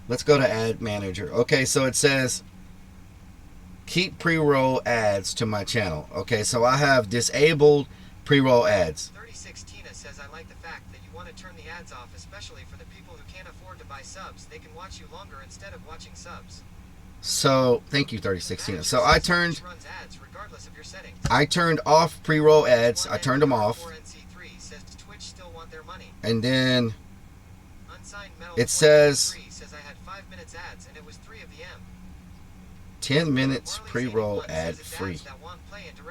Let's go to Ad Manager. Okay, so it says keep pre-roll ads to my channel. Okay, so I have disabled pre-roll ads. 36 Tina says I like the fact that you want to turn the ads off, especially for the people who can't afford to buy subs. They can watch you longer instead of watching subs. So, thank you 36 Tina. So I turned off pre-roll ads. I turned them off. And then it says 10 minutes pre-roll ad free.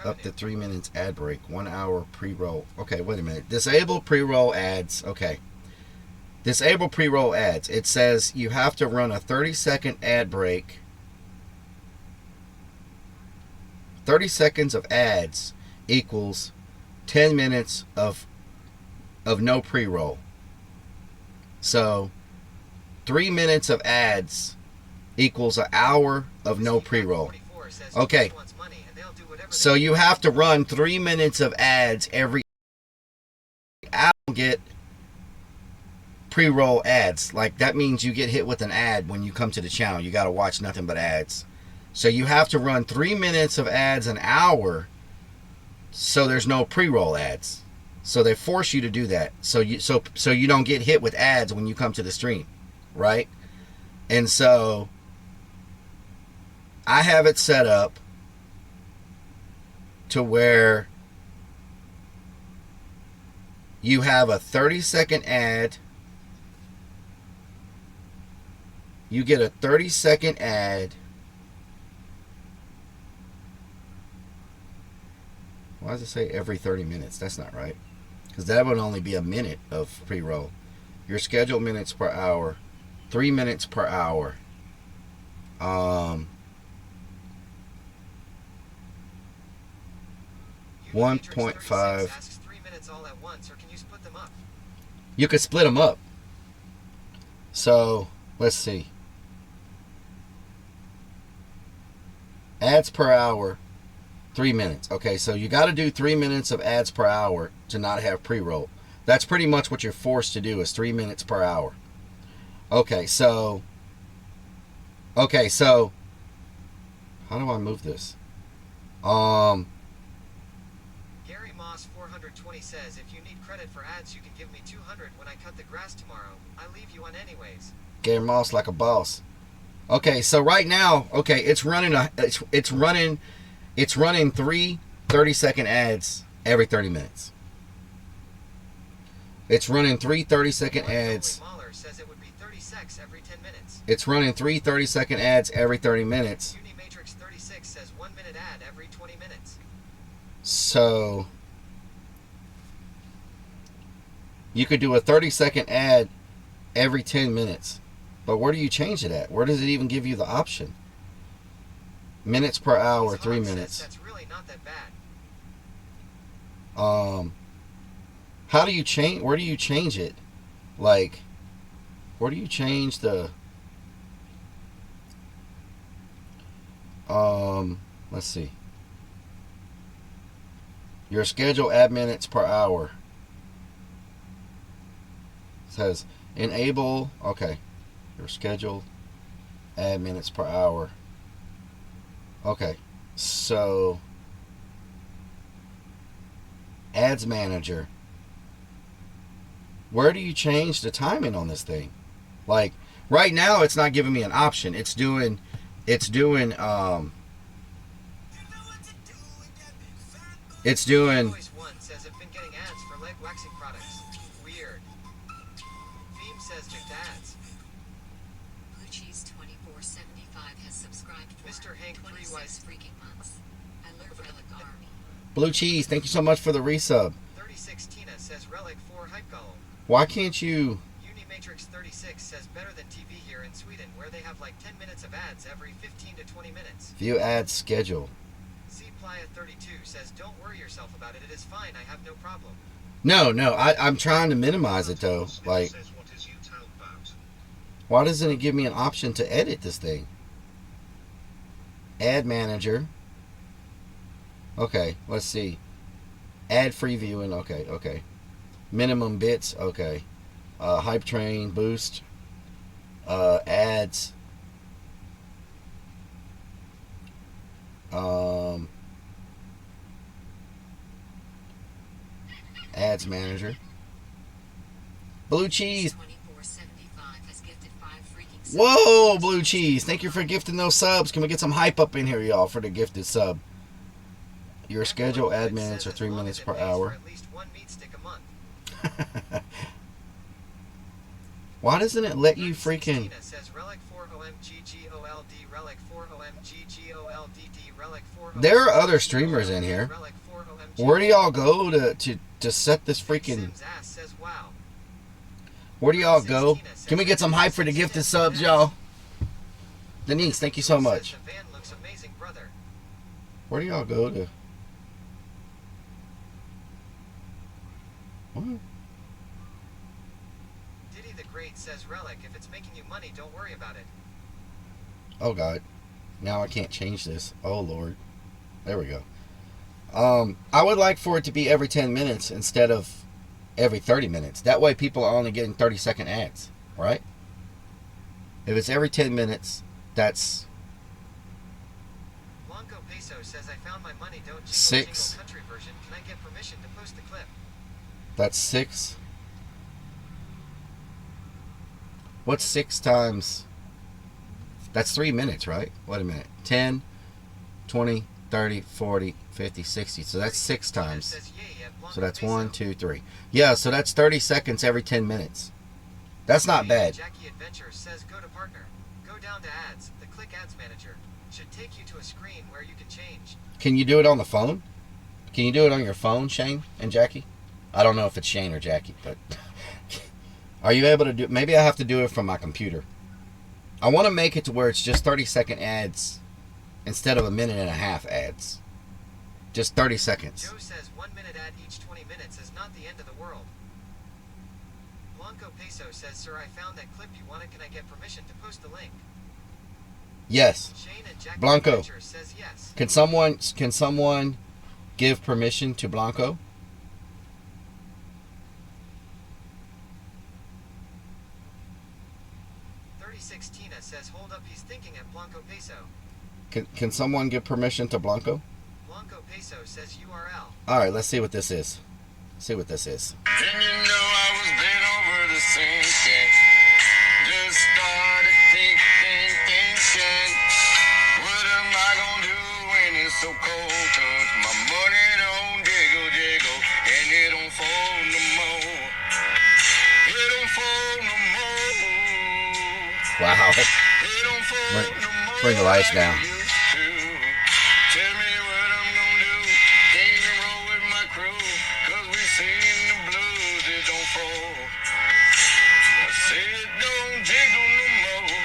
Up to 3 minutes ad break. 1 hour pre-roll. Okay, wait a minute. Disable pre-roll ads. Okay. Disable pre-roll ads. It says you have to run a 30-second ad break. 30 seconds of ads equals 10 minutes of no pre-roll. So 3 minutes of ads equals an hour of no pre-roll. Okay. So you have to run 3 minutes of ads every hour to get pre-roll ads. Like that means you get hit with an ad when you come to the channel. You got to watch nothing but ads. So you have to run 3 minutes of ads an hour so there's no pre-roll ads. So they force you to do that. So you don't get hit with ads when you come to the stream, right? And so I have it set up to where you have a 30-second ad. You get a 30-second ad. Why does it say every 30 minutes? That's not right. Because that would only be a minute of pre-roll. Your scheduled minutes per hour. 3 minutes per hour. 1.5. You could split them up. So, let's see. Ads per hour. 3 minutes. Okay, so you got to do 3 minutes of ads per hour to not have pre-roll. That's pretty much what you're forced to do is 3 minutes per hour. Okay, so how do I move this? Gary Moss 400 120 says, if you need credit for ads, you can give me 200 when I cut the grass tomorrow. I leave you on anyways. Game Moss like a boss. Okay, so right now, okay, it's running it's running 3 30-second ads every 30 minutes. It's running 3 30-second ads. Mahler says it would be 30 secs every 10 minutes. It's running 3 30-second ads every 30 minutes. Unimatrix 36 says 1 minute ad every 20 minutes. So you could do a 30-second ad every 10 minutes. But where do you change it at? Where does it even give you the option? Minutes per hour, 3 minutes. That's really not that bad. How do you change? Where do you change it? Like, where do you change the? Let's see. Your schedule ad minutes per hour. It says enable. Okay. Your schedule ad minutes per hour. Okay. So ads manager. Where do you change the timing on this thing? Like right now it's not giving me an option. It's doing It's doing One says I've been getting ads for leg waxing products. Weird. Theme says just ads. Blue Cheese 2475 has subscribed for Mr. Hank 26 freaking months. I love Relic Army. Blue Cheese, thank you so much for the resub. 36 Tina says Relic 4 Hype Golem. Why can't you? Unimatrix 36 says better than TV here in Sweden, where they have like 10 minutes of ads every 15 to 20 minutes. View ad schedule. C Playa 32 says don't worry yourself about it. It is fine. I have no problem. No, I'm trying to minimize it though. Like, why doesn't it give me an option to edit this thing? Ad manager. Okay, let's see. Ad free viewing. Okay. Minimum bits. Okay. Hype train boost. Ads. Ads manager. Blue Cheese. Whoa, Blue Cheese. Thank you for gifting those subs. Can we get some hype up in here, y'all, for the gifted sub? Your schedule ad minutes are 3 minutes per hour. Why doesn't it let you freaking... There are other streamers in here. Where do y'all go to set this freaking... Where do y'all go? Can we get some hype for the gifted subs, y'all? Denise, thank you so much. Where do y'all go to... What? Diddy the Great says Relic, if it's making you money, don't worry about it. Oh God. Now I can't change this. Oh Lord. There we go. I would like for it to be every 10 minutes instead of every 30 minutes. That way people are only getting 30-second ads, right? If it's every 10 minutes, that's... Blanco Peso says I found my money, don't 6. Country version. Can I get permission to post the clip? That's 6. What's 6 times? That's 3 minutes, right? Wait a minute. 10, 20, 30, 40, 50, 60. So that's 6 times. So that's 1, 2, 3. Yeah, so that's 30 seconds every 10 minutes. That's not bad. Jackie Adventure says go to partner. Go down to ads. The click ads manager should take you to a screen where you can change. Can you do it on the phone? Can you do it on your phone, Shane and Jackie? I don't know if it's Shane or Jackie, but are you able to do... Maybe I have to do it from my computer. I want to make it to where it's just 30-second ads instead of a minute and a half ads. Just 30 seconds. Joe says 1 minute ad each 20 minutes is not the end of the world. Blanco Peso says, sir, I found that clip you wanted. Can I get permission to post the link? Yes. Shane and Jackie Blanco. Adventure says yes. Can someone give permission to Blanco? Tina says, hold up, he's thinking at Blanco Peso. Can someone give permission to Blanco? Blanco Peso says URL. Alright, let's see what this is. See what this is. And you know I was bent over the sinking. Just started thinking. What am I gonna do when it's so cold? 'Cause my money don't jiggle, and it don't fold no more. It don't fold no more. Wow. It don't fold no more. Bring the lights down. Tell me what I'm gonna do. Can't even roll with my crew. 'Cause we singing the blues, it don't fall. I say it don't jiggle no more.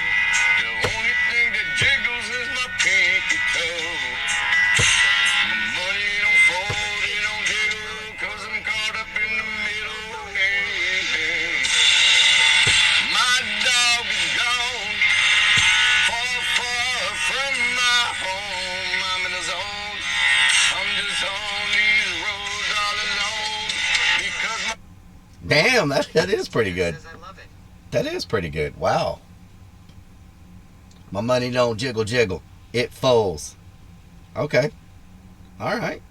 The only thing that jiggles is my pinky toe. My money don't fold, it don't jiggle. 'Cause I'm caught up in the middle. Hey, hey. My dog is gone. Far from my home. I'm in the zone. I'm just on these roads all alone. Because my Damn, that is pretty good. That is pretty good. Wow. My money don't jiggle. It folds. Okay. All right.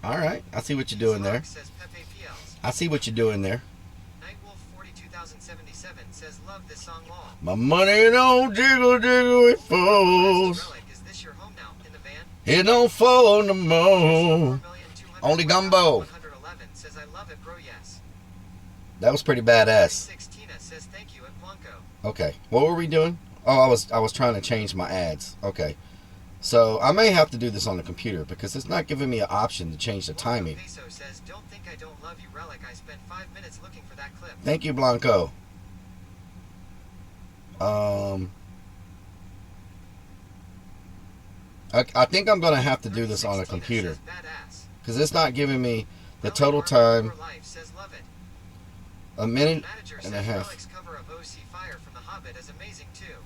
I see what you're doing there. I see what you're doing there. Nightwolf 42077 says love this song law. My money don't jiggle, it folds. Is this your home now in the van? It don't fold no more. Only Gumbo. 111 says I love it, bro. Yes. That was pretty badass. 16 says thank you at Blanco. Okay. What were we doing? Oh, I was trying to change my ads. Okay. So I may have to do this on the computer because it's not giving me an option to change the timing. Peso says don't think I don't love you, Relic. I spent 5 minutes looking for that clip. Thank you, Blanco. I think I'm gonna have to do this on a computer because it's not giving me the total time. A minute and a half. Relic's cover of OC Fire from The Hobbit is amazing too.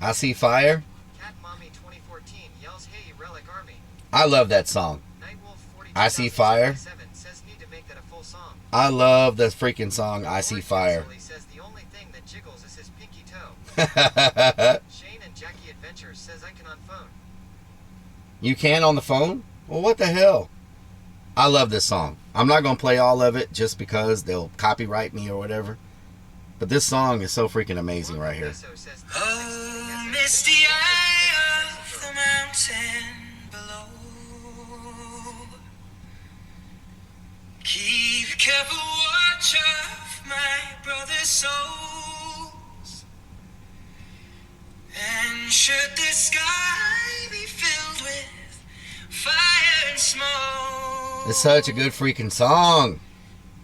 I See Fire. Cat Mommy 2014 yells, "Hey, Relic Army." I love that song. I See Fire. Says need to make that a full song. I love that freaking song. I See Fire. Says the only thing that jiggles is his pinky toe. Shane and Jackie Adventures says I can on phone. You can on the phone? Well, what the hell? I love this song. I'm not going to play all of it just because they'll copyright me or whatever. But this song is so freaking amazing right here. Oh, misty eye of the mountain below. Keep careful watch of my brother's souls. And should the sky be filled with fire and smoke, It's such a good freaking song.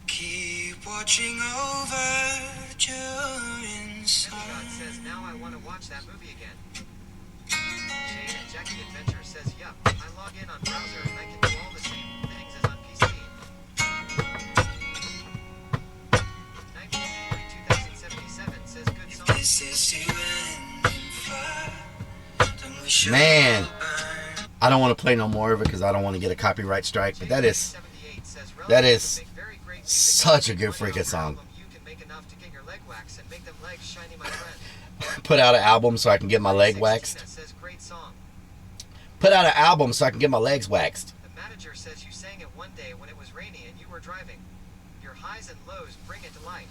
keep watching over during sun. Says now I want to watch that movie again. Shane and Jackie Adventure says yup. I log in on browser and I can do all the same things as on PC. 2077 says good song. This is to end in fire. Then we shall Man, I don't want to play no more of it because I don't want to get a copyright strike. But that is such a good freaking song. You can make enough to get your leg waxed and make them legs shiny, my friend. Put out an album so I can get my leg waxed. Says great song. Put out an album so I can get my legs waxed. The manager says you sang it one day when it was rainy and you were driving. Your highs and lows bring it to life.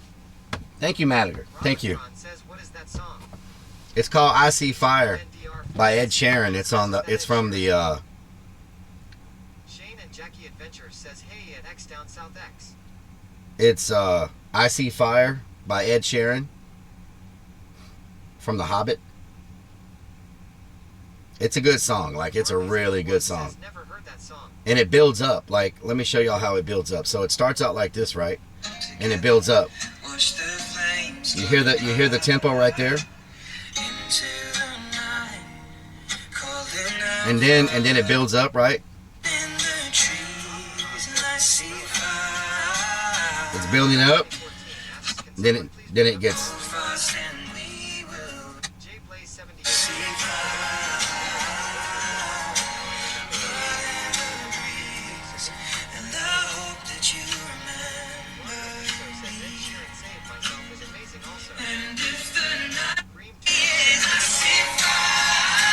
Thank you, manager. Thank you. Says what is that song? It's called I See Fire by Ed Sheeran. It's from the Shane and Jackie Adventure says hey at X down South X. It's I See Fire by Ed Sheeran from The Hobbit. It's a good song. Like, it's a really good song. Never heard that song. And it builds up. Like, let me show y'all how it builds up. So it starts out like this, right? And it builds up. You hear the tempo right there? And then it builds up, right? It's building up. Then it gets.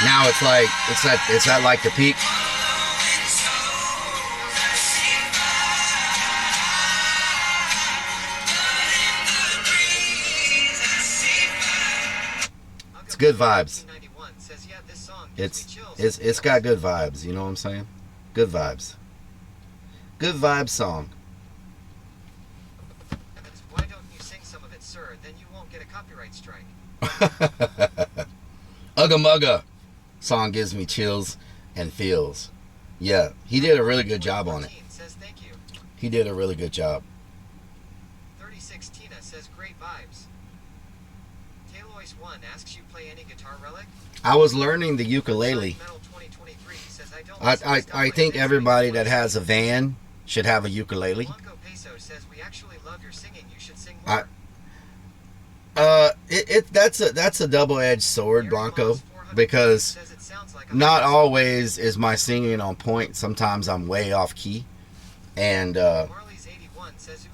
Now it's at like the peak. It's good vibes. 1991 says, yeah, this song It's gives me chills. it's got good vibes. You know what I'm saying? Good vibes. Good vibe song. Why don't you sing some of it, sir? Then you won't get a copyright strike. Ugga Mugga song gives me chills and feels. Yeah, he did a really good job on it. Says thank you. He did a really good job. 36 Tina says great vibes. Taylois 1 asks you play any guitar relic. I was learning the ukulele. Metal 2023 says I don't I think everybody that has a van should have a ukulele. Blanco Peso says we actually love your singing. You should sing more. That's a double-edged sword, Blanco, because not always is my singing on point. Sometimes I'm way off key, and Marley's 81 says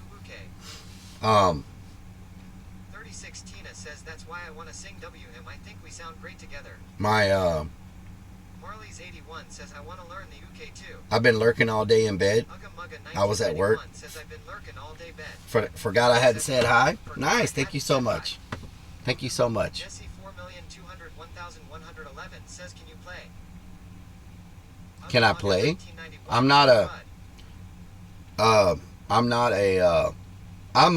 Ubuke. 36 Tina says that's why I want to sing WM. I think we sound great together. my Marley's 81 says I want to learn the UK too. I've been lurking all day in bed. I was at work. Says I've been lurking all day bed. Forgot I hadn't said hi. Nice, thank you so much. Thank you so much. Jesse 4,201,111 says can you play? Can I play? I'm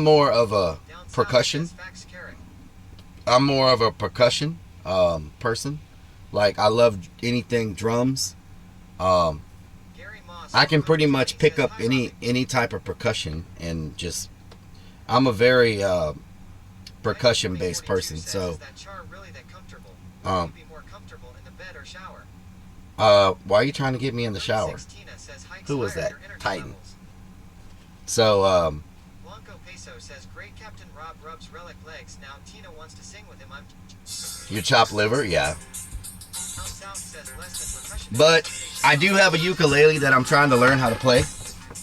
more of a percussion. I'm more of a percussion person. Like, I love anything drums. I can pretty much pick up any type of percussion, and just, I'm a very percussion based person. So why are you trying to get me in the shower? Who was that? Titan. So Blanco Peso says great Captain Rob rubs relic legs. Now Tina wants to sing with him. you chop liver, yeah. But I do have a ukulele that I'm trying to learn how to play,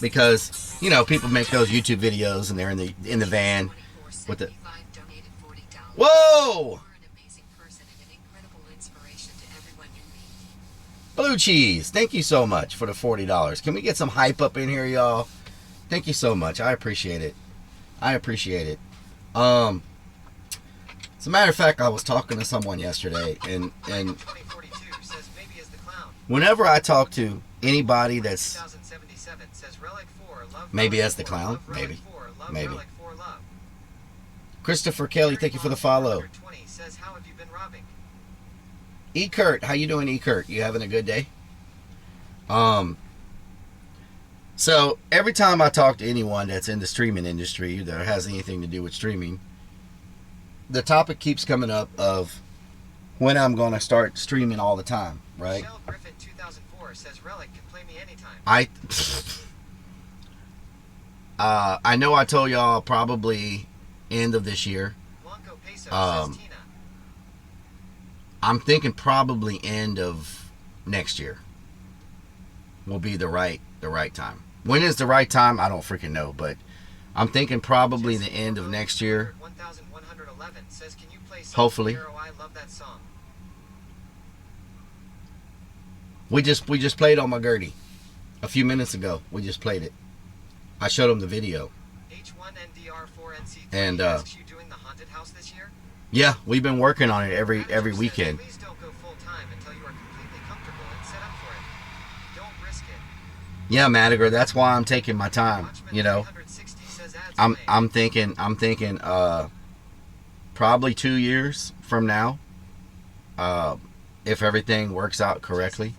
because you know, people make those YouTube videos and they're in the van with the. Whoa! Blue Cheese, thank you so much for the $40. Can we get some hype up in here, y'all? Thank you so much. I appreciate it. I appreciate it. As a matter of fact, I was talking to someone yesterday, and whenever I talk to anybody that's maybe as the clown, maybe. Christopher Kelly, thank you for the follow. E. Kurt, how you doing, E. Kurt? You having a good day? So every time I talk to anyone that's in the streaming industry that has anything to do with streaming, the topic keeps coming up of when I'm going to start streaming all the time, right? Griffin 2004 says Relic can play me anytime. I know I told y'all probably end of this year. Blanco Peso says Tina. I'm thinking probably end of next year will be the right time. When is the right time? I don't freaking know, but I'm thinking probably the end of next year. 1111 says can you play Hopefully. I love that song. We just played on my Gertie a few minutes ago. We just played it. I showed him the video. H1NDR4NC3 and asks you doing the haunted house this year? Yeah, we've been working on it every weekend. Please don't go full time until you are completely comfortable and set up for it. Don't risk it. Yeah, Madiger, that's why I'm taking my time. You know, I'm thinking probably 2 years from now, if everything works out correctly.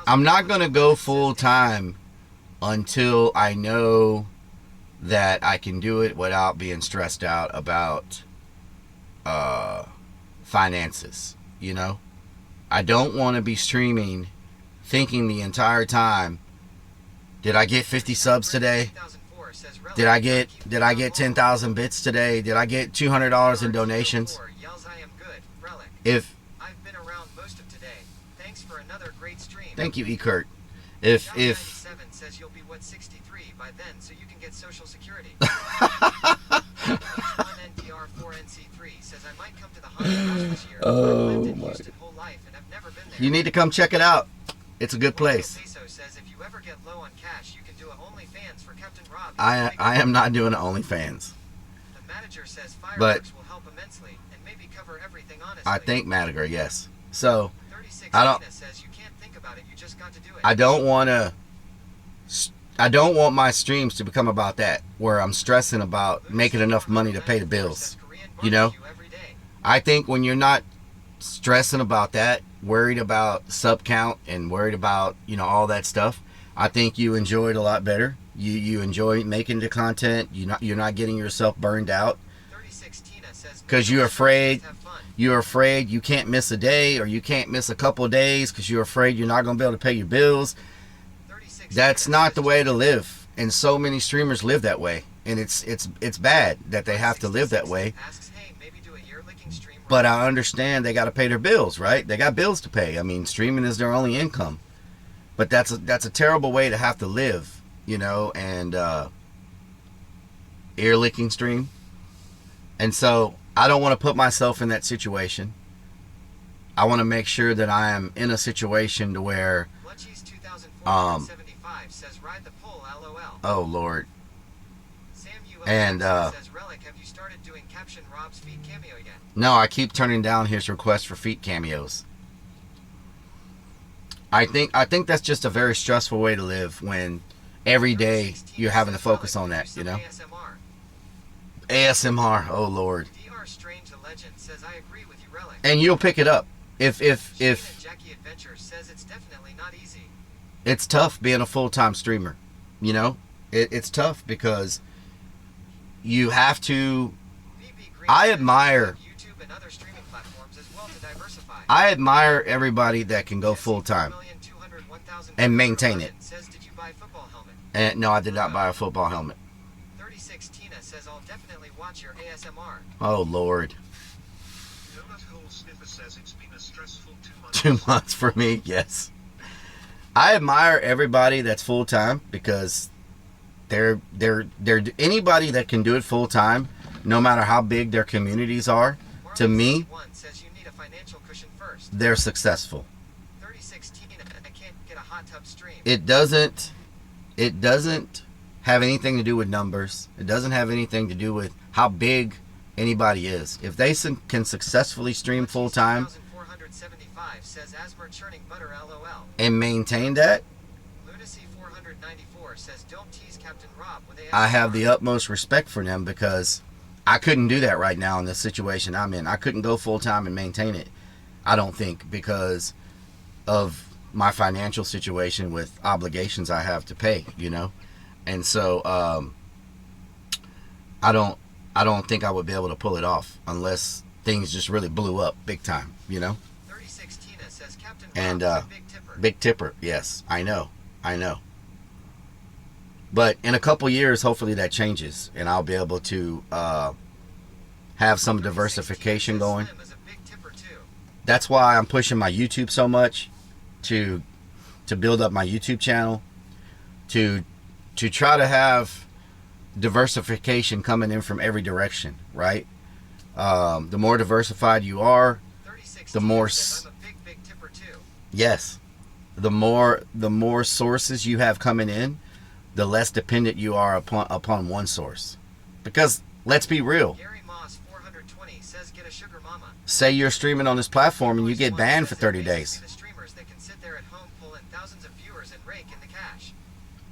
I'm not gonna go full time until I know that I can do it without being stressed out about finances. You know, I don't want to be streaming thinking the entire time, did I get 50 subs today? Did I get 10,000 bits today? Did I get $200 in donations? If I've been around most of today. Thanks for another great stream. Thank you, E. Kurt. If 97 says you'll be what 63 by then, so you can get Social Security. H1NDR4NC3 says I might come to the haunted house this year. Oh my! Whole life and I've never been there. You need to come check it out. It's a good place. Peso says if you ever get low on cash, you can do an OnlyFans for Captain Rob. I am not doing an OnlyFans. The manager says but fireworks will help immensely, and maybe cover everything honestly. I think Madiger, yes. So I don't want my streams to become about that, where I'm stressing about making enough money to pay the bills. You know? I think when you're not stressing about that, worried about sub count and worried about, you know, all that stuff, I think you enjoy it a lot better. You enjoy making the content. You're not getting yourself burned out because you're afraid you can't miss a day, or you can't miss a couple of days because you're afraid you're not going to be able to pay your bills. That's not the way to live, and so many streamers live that way, and it's bad that they have to live that way. But I understand they got to pay their bills, right? They got bills to pay. I mean, streaming is their only income. But that's a terrible way to have to live, you know, and ear licking stream. And so I don't want to put myself in that situation. I want to make sure that I am in a situation to where oh Lord. And no, I keep turning down his request for feet cameos. I think that's just a very stressful way to live when every day you're having to focus on that, you know? ASMR, oh Lord. And you'll pick it up. If it's tough being a full-time streamer, you know? It's tough because you have to. I admire everybody that can go full-time and maintain it. And no, I did not buy a football helmet. Oh Lord. 2 months for me, yes. I admire everybody that's full-time because they're anybody that can do it full-time, no matter how big their communities are, to me, they're successful. It doesn't have anything to do with numbers. It doesn't have anything to do with how big anybody is. If they can successfully stream full-time and maintain that, I have the utmost respect for them, because I couldn't do that right now in the situation I'm in. I couldn't go full-time and maintain it, I don't think, because of my financial situation with obligations I have to pay, you know. And so I don't think I would be able to pull it off unless things just really blew up big time, you know. And Big Tipper, yes, I know. But in a couple years, hopefully that changes, and I'll be able to have some diversification going. That's why I'm pushing my YouTube so much, to build up my YouTube channel, to try to have diversification coming in from every direction, right? The more diversified you are, the more yes, the more sources you have coming in, the less dependent you are upon one source. Because let's be real. Say you're streaming on this platform and you get banned for 30 days.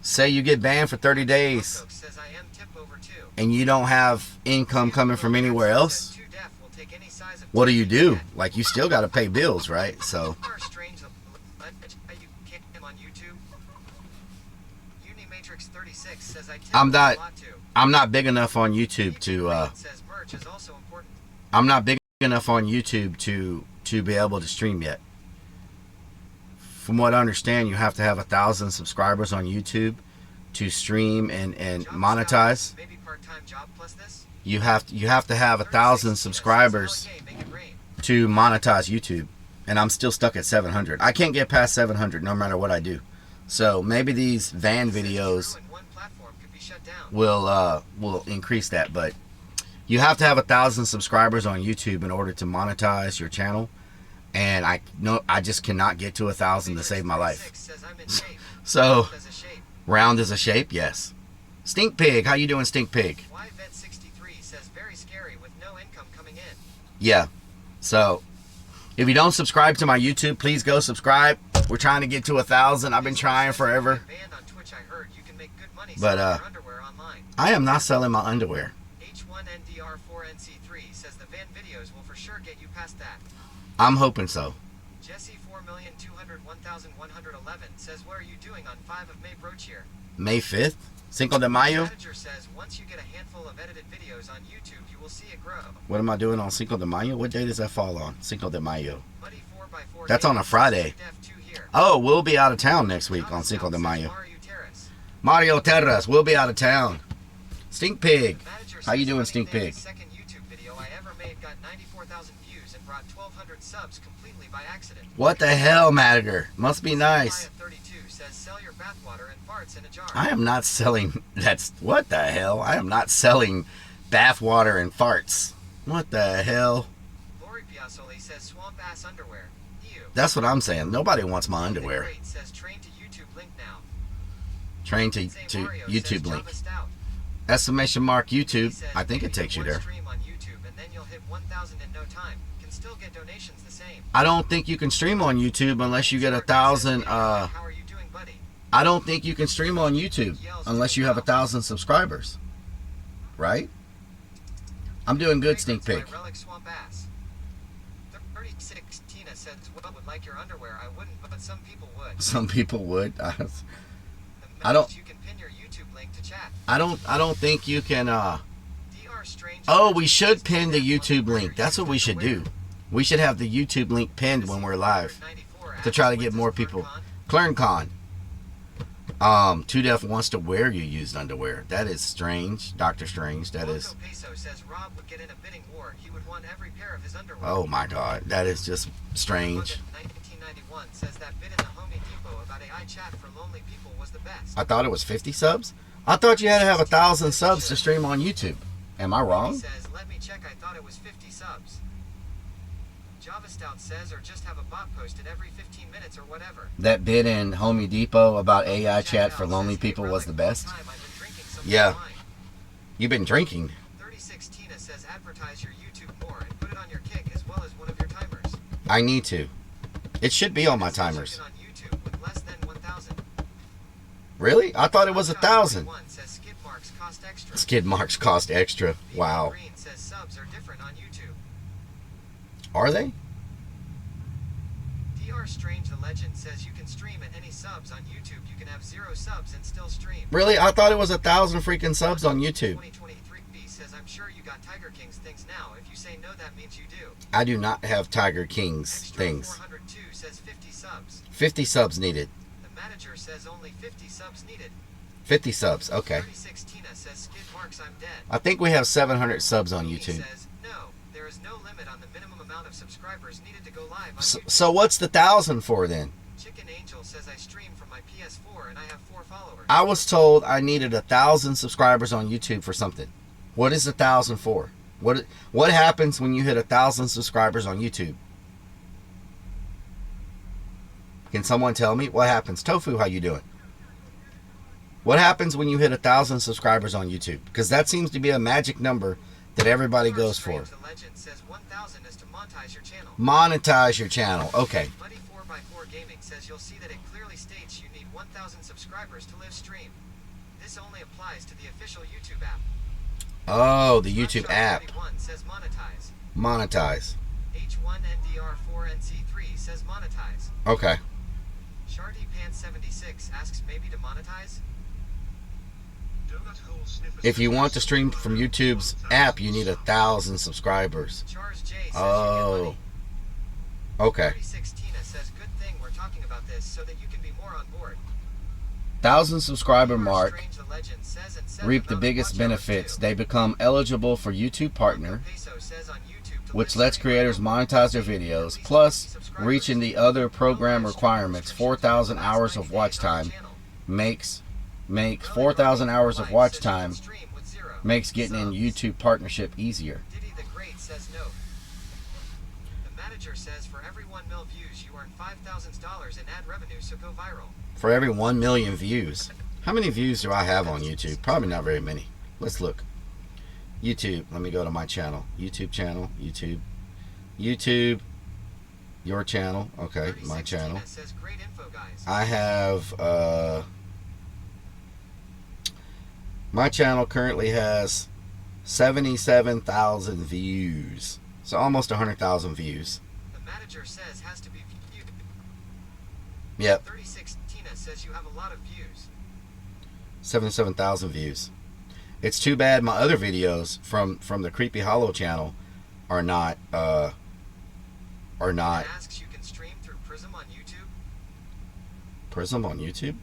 Say you get banned for 30 days and you don't have income coming from anywhere else. What do? Like, you still got to pay bills, right? So I'm not big enough on YouTube to I'm not big enough on YouTube to be able to stream yet. From what I understand, you have to have 1,000 subscribers on YouTube to stream and monetize. You have to have 1,000 subscribers to monetize YouTube, and I'm still stuck at 700. I can't get past 700 no matter what I do. So maybe these van videos will increase that, but you have to have 1,000 subscribers on YouTube in order to monetize your channel, and I just cannot get to 1,000 to save my life. So round as a shape, yes. Stink Pig, how you doing, Stink Pig? Yeah, So, if you don't subscribe to my YouTube, please go subscribe. We're trying to get to 1,000. I've been trying forever. But I am not selling my underwear. H1NDR4NC3 says the van videos will for sure get you past that. I'm hoping so. Jesse 4,201,111 says, what are you doing on 5 of May Brochier? May 5th? Cinco de Mayo? The manager says once you get a handful of edited videos on YouTube, you will see it grow. What am I doing on Cinco de Mayo? What day does that fall on? Cinco de Mayo. That's on a Friday. Oh, we'll be out of town next week on Cinco de Mayo. Mario Terras, we'll be out of town. Stink Pig. How you doing, Stink Pig? Second YouTube video I ever made got 94,000 views and brought 1,200 subs completely by accident. What the hell, Manager? Must be nice. 32 says sell your bathwater and farts in a jar. I am not selling. That's what the hell. I am not selling bathwater and farts. What the hell? Lori Piazzoli says swamp ass underwear. Ew. That's what I'm saying. Nobody wants my underwear. Great says train to YouTube link now. Train to YouTube link. Exclamation mark YouTube. I think it takes you there. Stream on YouTube and then you'll hit 1,000 in no time. Can still get donations the same. I don't think you can stream on YouTube unless you get 1,000. How are you doing, buddy? I don't think you can stream on YouTube unless you have 1,000 subscribers. Right? I'm doing good, Stink Pig. 36 Tina says, well, would like your underwear. I wouldn't, but some people would. Some people would. I don't. You can pin your YouTube link to chat. I don't think you can. Oh, we should pin the YouTube link. That's what we should do. We should have the YouTube link pinned when we're live to try to get more people. ClernCon. 2 Def wants to wear you used underwear. That is strange. Dr. Strange. That is. Oh my God. That is just strange. 1991 says that bit in the Home Depot about AI chat for lonely people was the best. I thought it was 50 subs. I thought you had to have 1,000 subs to stream on YouTube. Am I wrong? He says, let me check. I thought it was 50 subs. Java Stout says, or just have a bot posted every 15 minutes or whatever. That bit in Home Depot about AI chat for lonely people was the best. Yeah. You've been drinking. 36 Tina says, advertise your YouTube more and put it on your Kick as well as one of your timers. I need to. It should be on my timers. On YouTube with less than 1,000. Really? I thought it was 1,000. Says skid marks cost extra. Skid marks cost extra. Wow. Green says subs are different on YouTube. Are they? DR Strange the Legend says you can stream at any subs on YouTube. You can have 0 subs and still stream. Really? I thought it was 1,000 freaking subs on YouTube. 2023B says I'm sure you got Tiger King's things now. If you say no, that means you do. I do not have Tiger King's Extra things. 402 says 50 subs. 50 subs needed. The manager says only 50 subs needed. 50 subs. Okay. 36 Tina says skid marks I'm dead. I think we have 700 subs on YouTube. Says, no, there is no limit on the minimum amount of subscribers needed to go live on So what's the 1,000 for then? Chicken Angel says I stream from my PS4 and I have 4 followers. I was told I needed 1,000 subscribers on YouTube for something. What is 1,000 for? What happens when you hit 1,000 subscribers on YouTube? Can someone tell me what happens? Tofu, how you doing? What happens when you hit 1,000 subscribers on YouTube? Because that seems to be a magic number that everybody goes for. The legend says 1,000 is to monetize your channel. Monetize your channel. Okay. Buddy 4x4 Gaming says you'll see that it clearly states you need 1,000 subscribers to live stream. This only applies to the official YouTube app. Oh, the YouTube app. Says monetize. Monetize. H1NDR4NC3 says monetize. Okay. Shardy Pants 76 asks maybe to monetize. If you want to stream from YouTube's app, you need 1,000 subscribers. Oh. Okay. 36 Tina says good thing we're talking about this so that you can be more on board. 1,000 subscriber mark. Reap the biggest benefits. They become eligible for YouTube Partner, which lets creators monetize their videos, plus reaching the other program requirements. 4,000 hours of watch time makes 4,000 hours of watch time makes getting in YouTube Partnership easier. Diddy the Great says no. The manager says for every 1 mil views you earn $5,000 in ad revenue, so go viral. For every 1 million views. How many views do I have on YouTube? Probably not very many. Let's look. YouTube. Let me go to my channel. YouTube channel. YouTube. YouTube, your channel. Okay, my channel. I have, my channel currently has 77,000 views. So almost 100,000 views. The manager says has to be viewed. Yep. 36 Tina says you have a lot of views. 77,000 views. It's too bad my other videos from the Creepy Hollow channel are not Asks you can stream through Prism on YouTube. Prism on YouTube?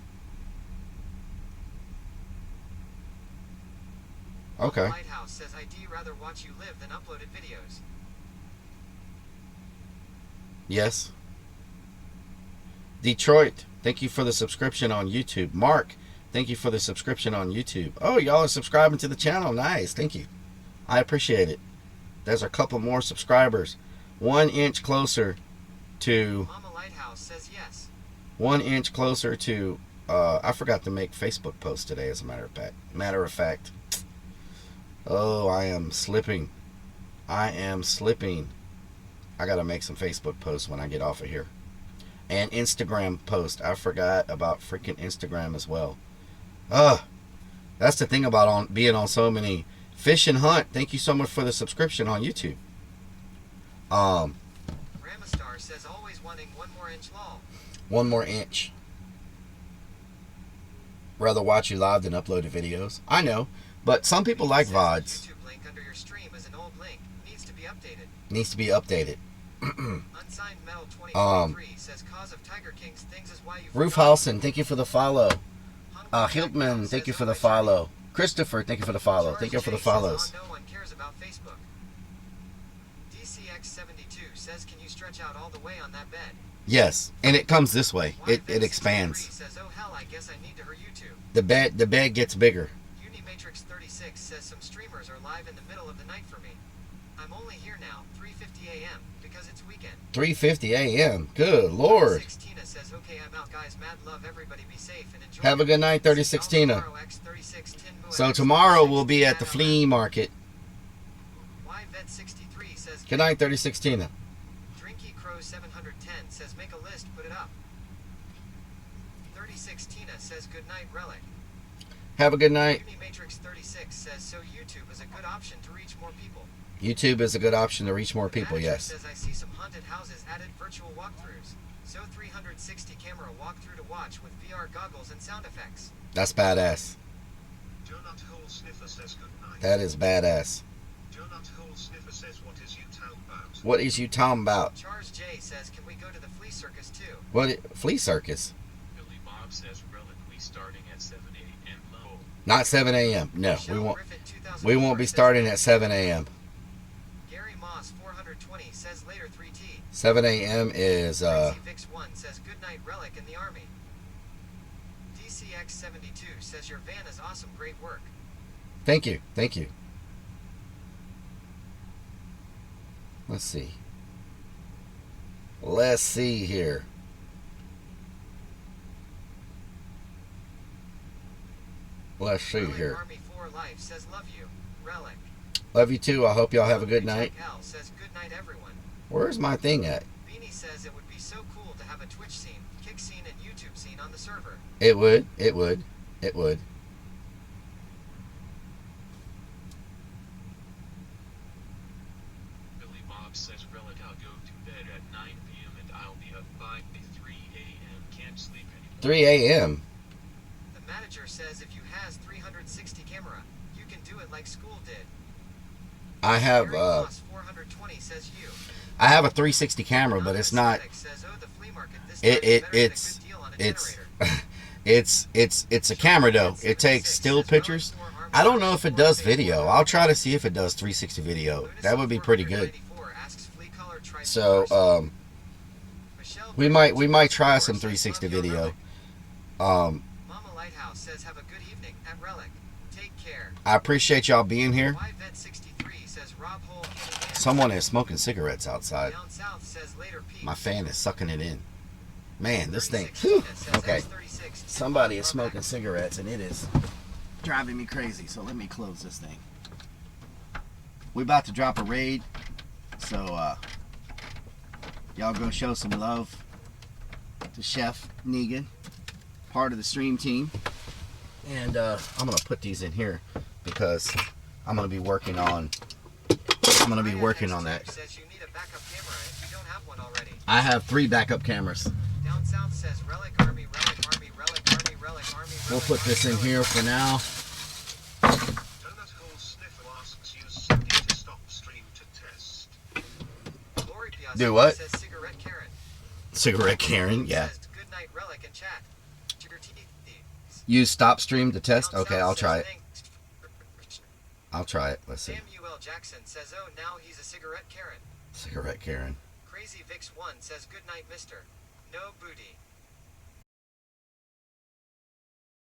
Okay. Lighthouse says I'd rather watch you live than uploaded videos. Yes. Detroit, thank you for the subscription on YouTube. Mark, thank you for the subscription on YouTube. Oh, y'all are subscribing to the channel. Nice. Thank you. I appreciate it. There's a couple more subscribers. 1 inch closer to... Mama Lighthouse says yes. 1 inch closer to... I forgot to make Facebook posts today, as a matter of fact. Oh, I am slipping. I gotta make some Facebook posts when I get off of here. And Instagram post. I forgot about freaking Instagram as well. That's the thing about being on so many. Fish and Hunt, thank you so much for the subscription on YouTube. Ramastar says always wanting 1 more inch lol. 1 more inch. Rather watch you live than uploaded videos. I know, but some people like VODs. YouTube link under your stream is an old link. Needs to be updated. Needs to be updated. Unsigned Metal 2023 says cause of Tiger King's things is why you Roof Halson, thank you for the follow. Hiltman, thank you for the follow. Christopher, thank you for the follow. Thank you for the follows. No one cares about Facebook. DCX72 says can you stretch out all the way on that bed? Yes, and it comes this way. It expands. Says, oh hell, I guess I need to her YouTube. The bed gets bigger. Unimatrix36 says some streamers are live in the middle of the night for me. I'm only here now, 3:50 a.m. because it's weekend. 3:50 a.m. Good Lord. 36 Tina says, okay, I'm out, guys. Mad love, everybody be safe and enjoy. Have a good night, 36 Tina. So tomorrow we'll be at the flea market. YVet63 says, good night, 36 Tina. Drinky Crow 710 says, make a list, put it up. 36 Tina says, good night, Relic. Have a good night. Unimatrix36 says, so YouTube is a good option to reach more people. YouTube is a good option to reach more people, yes. Says, I see some haunted houses added virtual walkthroughs. So 360 camera walkthrough to watch with VR goggles and sound effects. That's badass. Donut Hole Sniffer says good night. That is badass. Donut Hole Sniffer says what is you talking about? What is you talking about? Charles J says, can we go to the flea circus too? What? Flea circus? Billy Bob says relic we starting at 7 a.m. low. Not 7 a.m. No, we won't be starting at 7 a.m. Gary Moss 420 says later 3T. 7 a.m. is Vix 1 says good night Relic in the army. DCX72 says your van is awesome, great work. Thank you. Thank you. Let's see. Let's see here. Let's see here. Army 4 Life says love you, Relic. Love you too. I hope y'all have a good night. Al says good night everyone. Where's my thing at? Beanie says it would be so cool to have a Twitch scene, Kick scene, and YouTube scene on the server. It would. It would. It would. Billy Bob says relic I'll go to bed at 9 p.m. and I'll be up by 3 a.m. Can't sleep anymore. 3 a.m. The manager says if you has 360 camera, you can do it like school did. I have 420 says you. I have a 360 camera, but it's not. It's a camera though. It takes still pictures. I don't know if it does video. I'll try to see if it does 360 video. That would be pretty good. So we might try some 360 video. Mama Lighthouse says have a good evening at Relic. Take care. I appreciate y'all being here. Someone is smoking cigarettes outside. My fan is sucking it in. Man, this thing. Whew, okay. Somebody is smoking cigarettes and it is driving me crazy. So let me close this thing. We about to drop a raid. So Y'all go show some love to Chef Negan, part of the stream team. And I'm gonna put these in here because I'm gonna be working on that. Says you need a backup camera if you don't have one already. I have 3 backup cameras. Down south says relic army, relic army, relic army, relic army. We'll put this in here for now. Donut hole sniffer asks use Cindy to stop stream to test. Lori Piazza Do what? Says cigarette Karen. Cigarette Karen, yeah. Says good night relic and chat. Your teeth. Use stop stream to test. Down Okay, south I'll says try it. thanks. I'll try it. Let's see. Samuel Jackson says oh now he's a cigarette Karen. Cigarette Karen. Crazy Vix 1 says good night mister. No booty.